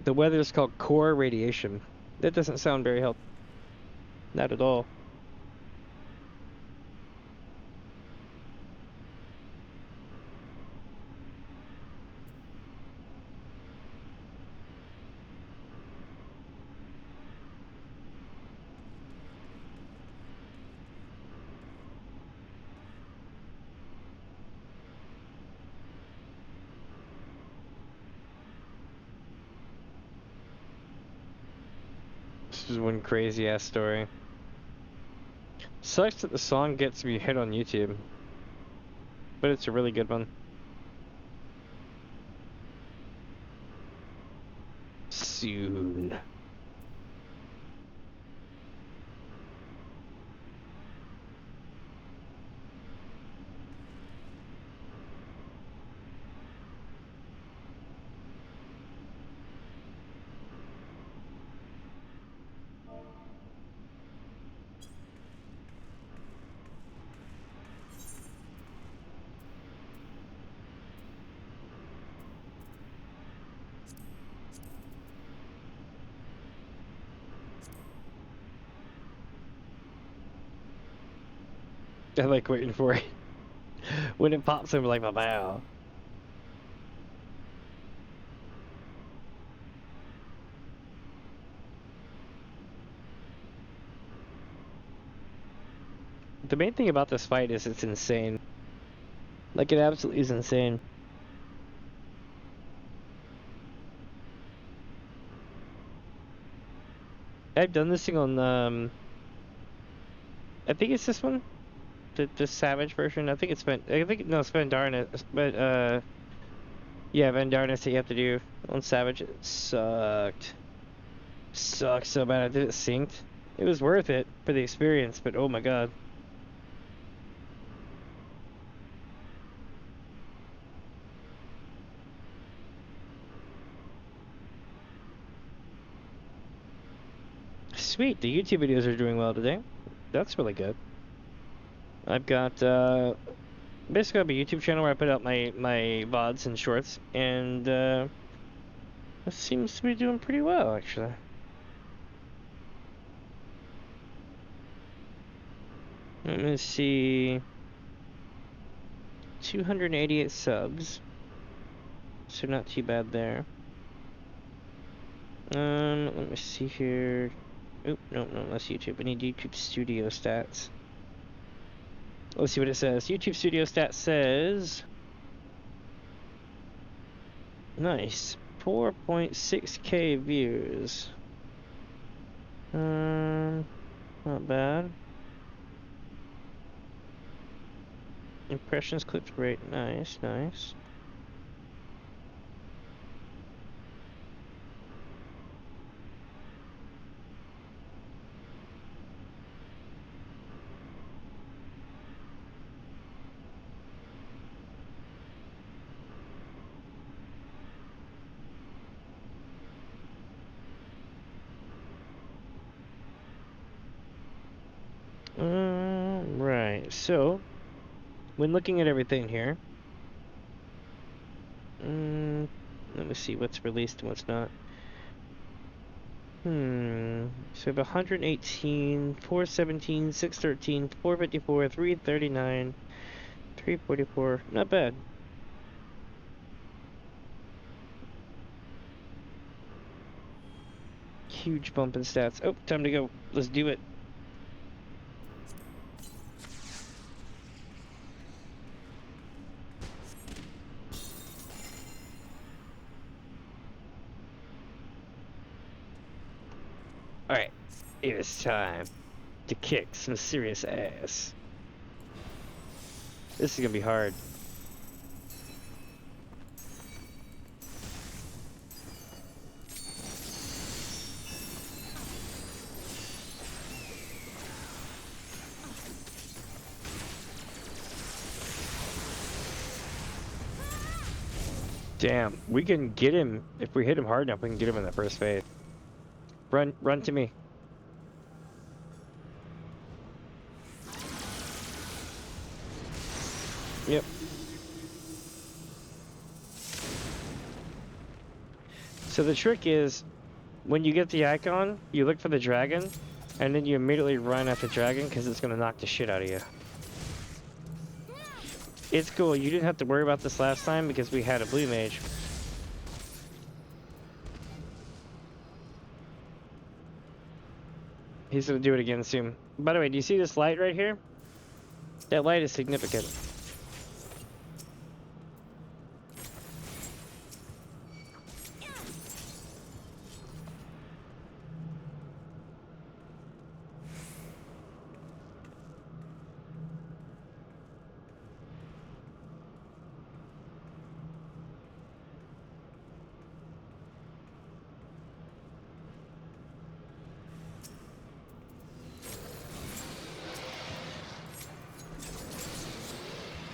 The weather is called core radiation. That doesn't sound very helpful. Not at all. This is one crazy ass story. Sucks that the song gets me hit on YouTube, but it's a really good one. Soon. I like waiting for it. When it pops, I'm like, wow. The main thing about this fight is it's insane. Like, it absolutely is insane. I've done this thing on, I think it's this one? The Savage version? I think it's Vendarnus, but, yeah, Vendarnus that you have to do on Savage. It sucked. Sucked so bad. I did it synced. It was worth it for the experience, but oh my god. Sweet, the YouTube videos are doing well today. That's really good. I've got, basically I have a YouTube channel where I put out my VODs and shorts, and, it seems to be doing pretty well, actually. Let me see. 288 subs. So not too bad there. Let me see here. Oop, no, that's YouTube. I need YouTube Studio stats. Let's see what it says. YouTube Studio stats says... Nice. 4.6k views. Not bad. Impressions, clips, great. Nice, nice. Right, so when looking at everything here, let me see what's released and what's not. So we have 118, 417, 613, 454, 339, 344. Not bad. Huge bump in stats. Oh, time to go. Let's do it. Alright, it is time to kick some serious ass. This is gonna be hard. Damn, we can get him, if we hit him hard enough, we can get him in the first phase. Run to me. Yep. So the trick is, when you get the icon, you look for the dragon, and then you immediately run at the dragon, because it's going to knock the shit out of you. It's cool, you didn't have to worry about this last time, because we had a blue mage. He's going to do it again soon. By the way, do you see this light right here? That light is significant.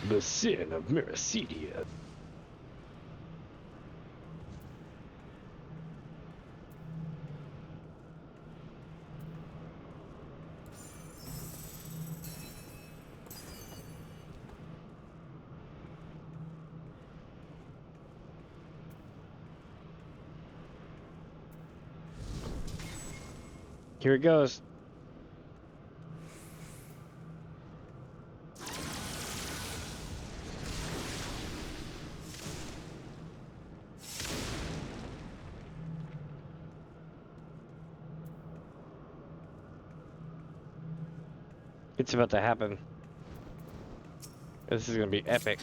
The sin of Miracidia. Here it goes. It's about to happen. This is gonna be epic.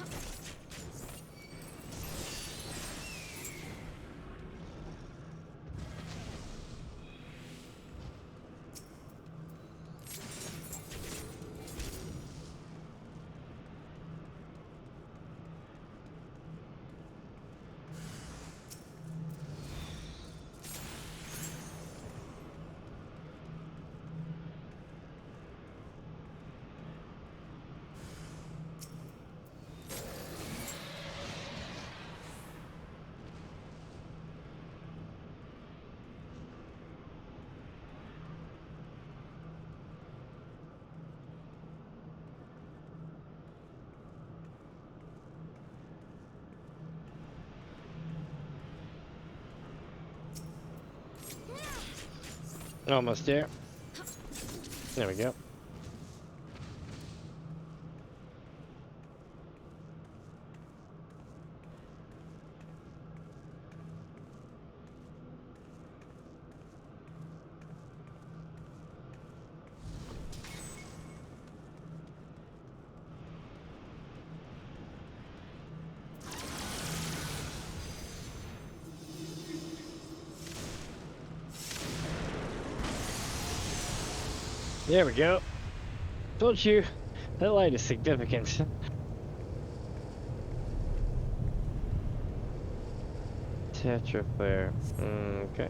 Almost there. There we go. There we go. Told you, that light is significant. Tetra flare. Okay.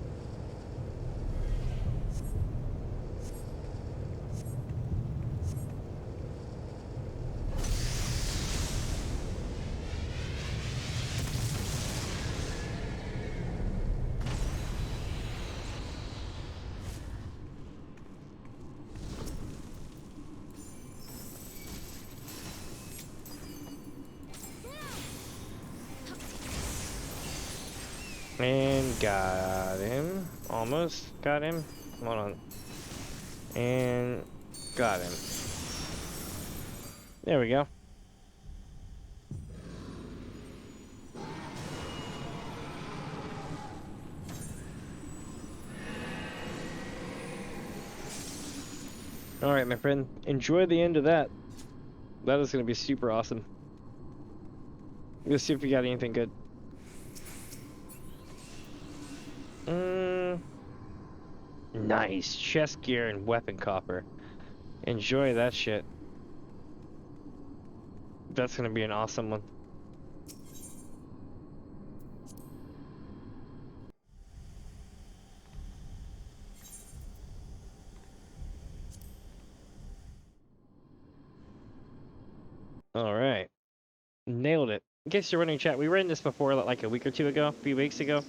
And got him. Almost got him. Hold on. And got him. There we go. Alright, my friend. Enjoy the end of that. That is going to be super awesome. Let's see if we got anything good. Nice. Chest gear and weapon copper. Enjoy that shit. That's going to be an awesome one. Alright. Nailed it. In case you're running chat, we ran this before like a week or two ago, a few weeks ago.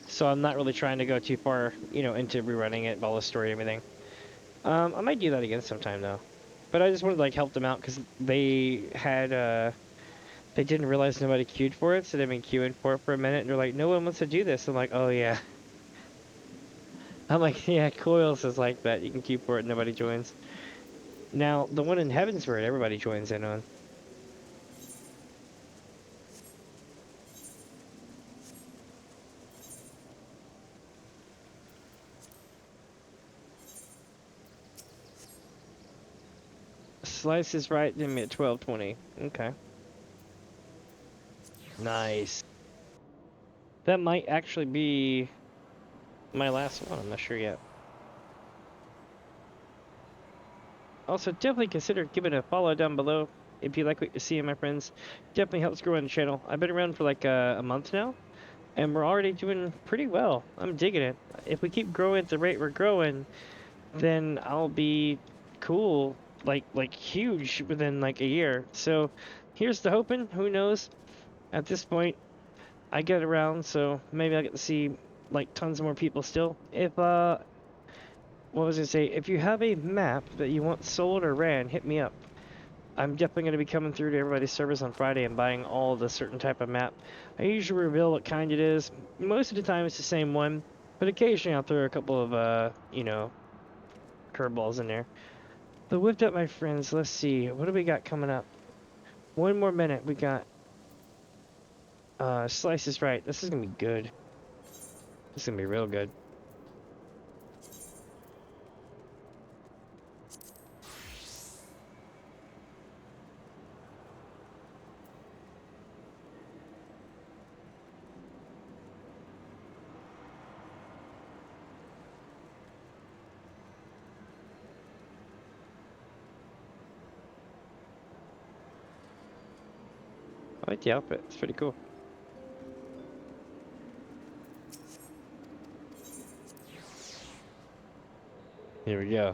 So I'm not really trying to go too far, you know, into rerunning it, all the story and everything. I might do that again sometime though. But I just wanted to like help them out because they had they didn't realize nobody queued for it, so they've been queuing for it for a minute and they're like, no one wants to do this. I'm like, oh yeah. I'm like, yeah, Coils is like that. You can queue for it and nobody joins. Now the one in Heavensward, everybody joins in on. Slice is right, then at 12:20. Okay. Nice. That might actually be my last one. I'm not sure yet. Also, definitely consider giving a follow down below if you like what you see, my friends. Definitely helps grow on the channel. I've been around for like a month now, and we're already doing pretty well. I'm digging it. If we keep growing at the rate we're growing, then I'll be cool, like huge within like a year. So here's the hoping. Who knows? At this point, I get around, so maybe I get to see like tons more people still. If what was I gonna say? If you have a map that you want sold or ran, hit me up. I'm definitely going to be coming through to everybody's servers on Friday and buying all the certain type of map. I usually reveal what kind it is. Most of the time it's the same one, but occasionally I'll throw a couple of you know, curveballs in there. But with that, my friends, let's see. What do we got coming up? One more minute. We got Slice is right. This is going to be good. This is going to be real good. I like the outfit. It's pretty cool. Here we go.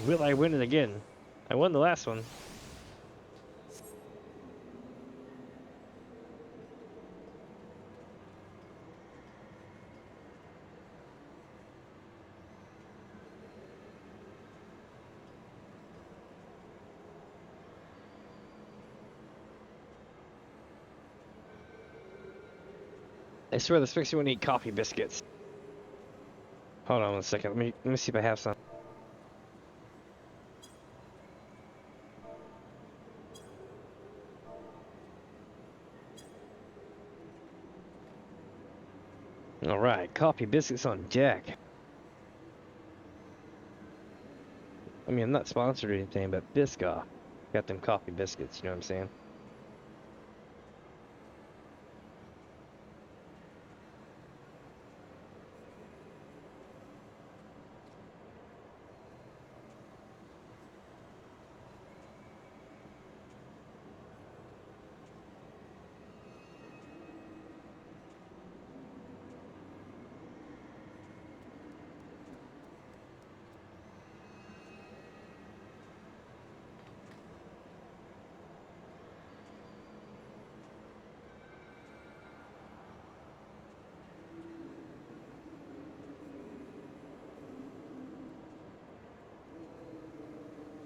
Will I win it again? I won the last one. I swear this makes me want to eat coffee biscuits. Hold on one second. Let me see if I have some. Alright, coffee biscuits on deck. I mean, I'm not sponsored or anything, but Biscoff got them coffee biscuits, you know what I'm saying?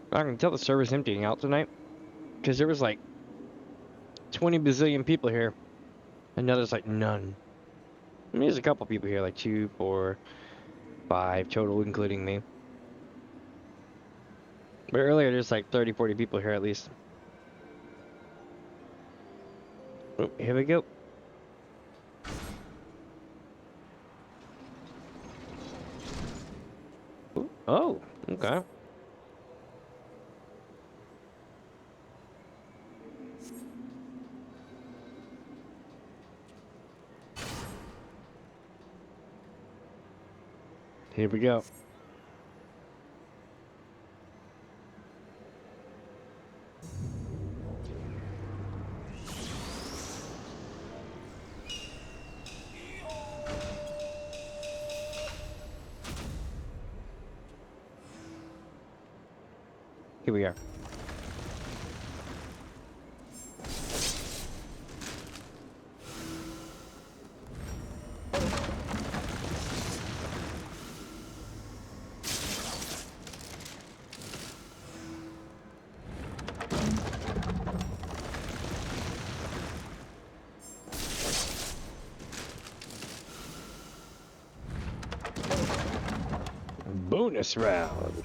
I can tell the server's emptying out tonight, because there was like 20 bazillion people here, and now there's like none. I mean, there's a couple people here, like 2, 4, 5 total, including me. But earlier, there's like 30, 40 people here at least. Oh, here we go. Ooh, oh, okay. Here we go. Here we are. Bonus round.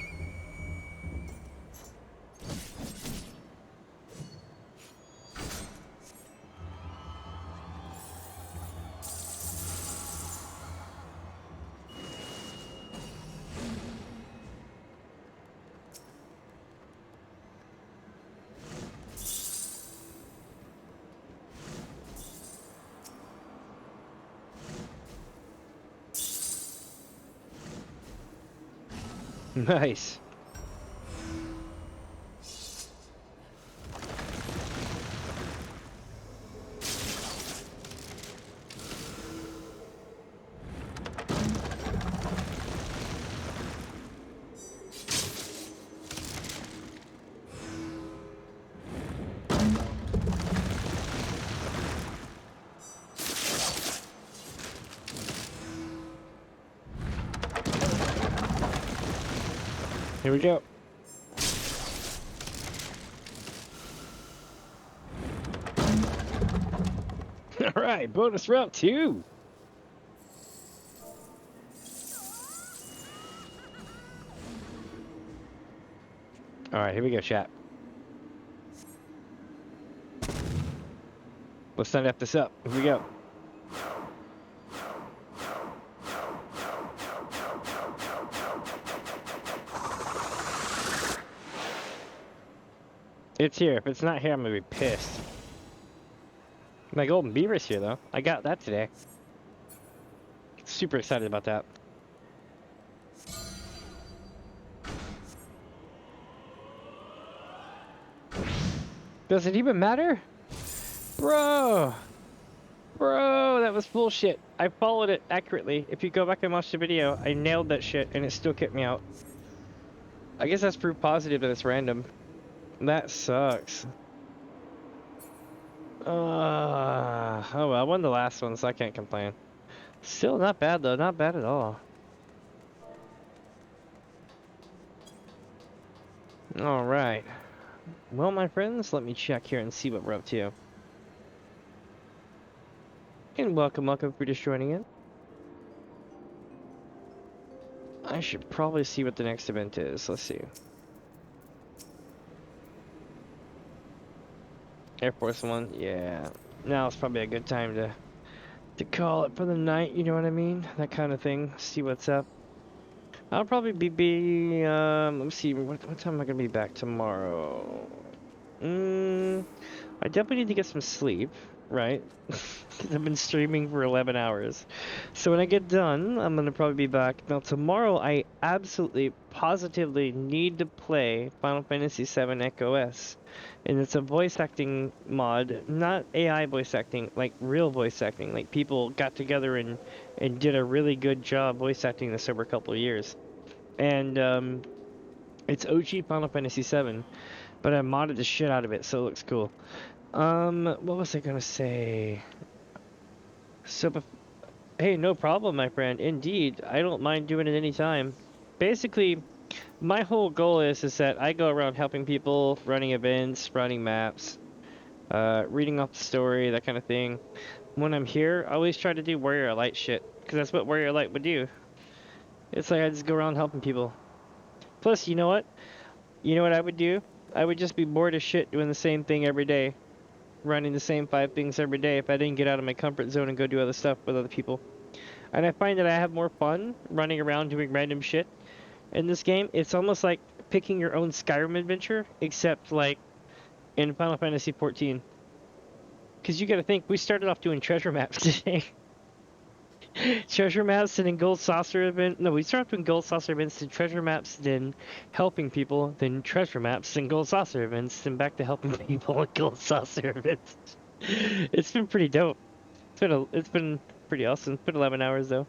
Nice. Here we go. All right, bonus round 2. All right, here we go, chat. Let's not F this up. Here we go. It's here. If it's not here, I'm gonna be pissed. My golden beaver's here, though. I got that today. Super excited about that. Does it even matter? Bro! Bro, that was bullshit. I followed it accurately. If you go back and watch the video, I nailed that shit and it still kicked me out. I guess that's proof positive that it's random. That sucks. Oh well, I won the last one, so I can't complain. Still not bad though, not bad at all. Alright. Well, my friends, let me check here and see what we're up to. And welcome if you're just joining in. I should probably see what the next event is. Let's see. Air Force One, yeah. Now it's probably a good time to call it for the night, you know what I mean? That kind of thing. See what's up. I'll probably be let me see, what time am I gonna be back tomorrow? I definitely need to get some sleep, right? I've been streaming for 11 hours. So when I get done, I'm gonna probably be back. Now tomorrow, I absolutely, positively need to play Final Fantasy VII Echo S. And it's a voice acting mod, not AI voice acting, like real voice acting. Like people got together and did a really good job voice acting this over a couple of years. And it's OG Final Fantasy VII, but I modded the shit out of it, so it looks cool. What was I gonna say? So, hey, no problem, my friend. Indeed, I don't mind doing it anytime. Basically, my whole goal is that I go around helping people, running events, running maps, reading off the story, that kind of thing. when I'm here, I always try to do Warrior of Light shit, because that's what Warrior of Light would do. It's like I just go around helping people. Plus, you know what? You know what I would do? I would just be bored as shit doing the same thing every day, running the same 5 things every day if I didn't get out of my comfort zone and go do other stuff with other people. And I find that I have more fun running around doing random shit in this game. It's almost like picking your own Skyrim adventure, except like in Final Fantasy XIV. Because you gotta think, we started off doing treasure maps today. Treasure maps and then gold saucer event. No, we started doing gold saucer events, then treasure maps, then helping people, then treasure maps and gold saucer events, then back to helping people and gold saucer events. It's been pretty dope. It's been pretty awesome. It's been 11 hours though.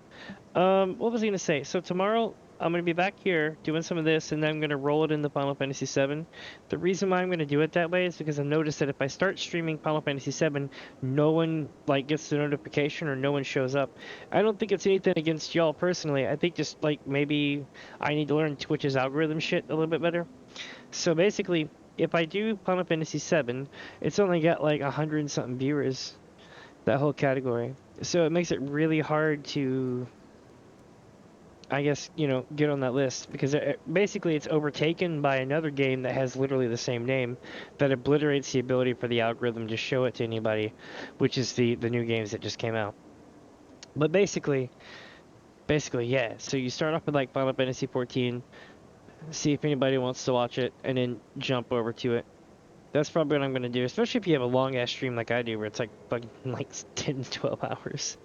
What was I gonna say? So tomorrow I'm gonna be back here doing some of this, and then I'm gonna roll it into Final Fantasy VII. The reason why I'm gonna do it that way is because I noticed that if I start streaming Final Fantasy VII, no one like gets the notification or no one shows up. I don't think it's anything against y'all personally. I think just like maybe I need to learn Twitch's algorithm shit a little bit better. So basically, if I do Final Fantasy VII, it's only got like 100 and something viewers, that whole category. So it makes it really hard to, I guess, you know, get on that list, because basically it's overtaken by another game that has literally the same name that obliterates the ability for the algorithm to show it to anybody, which is the new games that just came out. But basically, yeah. So you start off with like Final Fantasy XIV, see if anybody wants to watch it, and then jump over to it. That's probably what I'm gonna do, especially if you have a long ass stream like I do, where it's like fucking like 10 to 12 hours.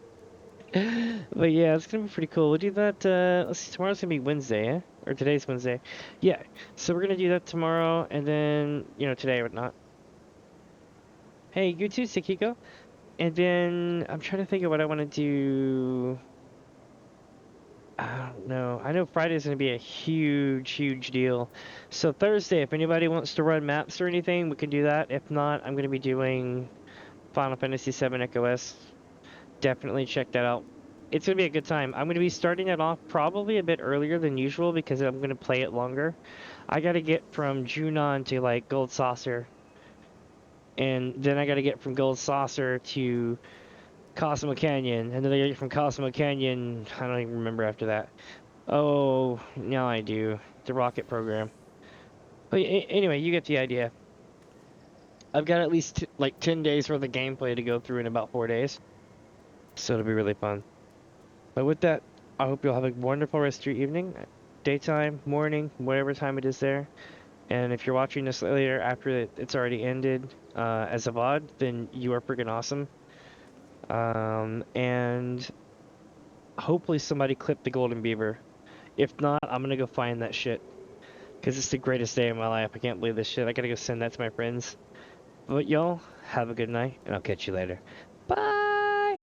But yeah, it's gonna be pretty cool. We'll do that, let's see, tomorrow's gonna be Wednesday, eh? Or today's Wednesday. Yeah, so we're gonna do that tomorrow, and then, you know, today or not. Hey, you too, Sakiko. And then, I'm trying to think of what I want to do. I don't know. I know Friday's gonna be a huge deal. So Thursday, if anybody wants to run maps or anything, we can do that. If not, I'm gonna be doing Final Fantasy VII Echo S. Definitely check that out. It's gonna be a good time. I'm gonna be starting it off probably a bit earlier than usual because I'm gonna play it longer. I gotta get from Junon to like Gold Saucer, and then I gotta get from Gold Saucer to Cosmo Canyon, and then I get from Cosmo Canyon, I don't even remember after that. Oh, now I do. The rocket program. But anyway, you get the idea. I've got at least like 10 days worth of gameplay to go through in about 4 days. So it'll be really fun. But with that, I hope you'll have a wonderful rest of your evening, daytime, morning, whatever time it is there. And if you're watching this later after it's already ended as a VOD, then you are freaking awesome. And hopefully somebody clipped the golden beaver. If not, I'm gonna go find that shit, because it's the greatest day of my life. I can't believe this shit. I gotta go send that to my friends. But y'all, have a good night, and I'll catch you later. Bye!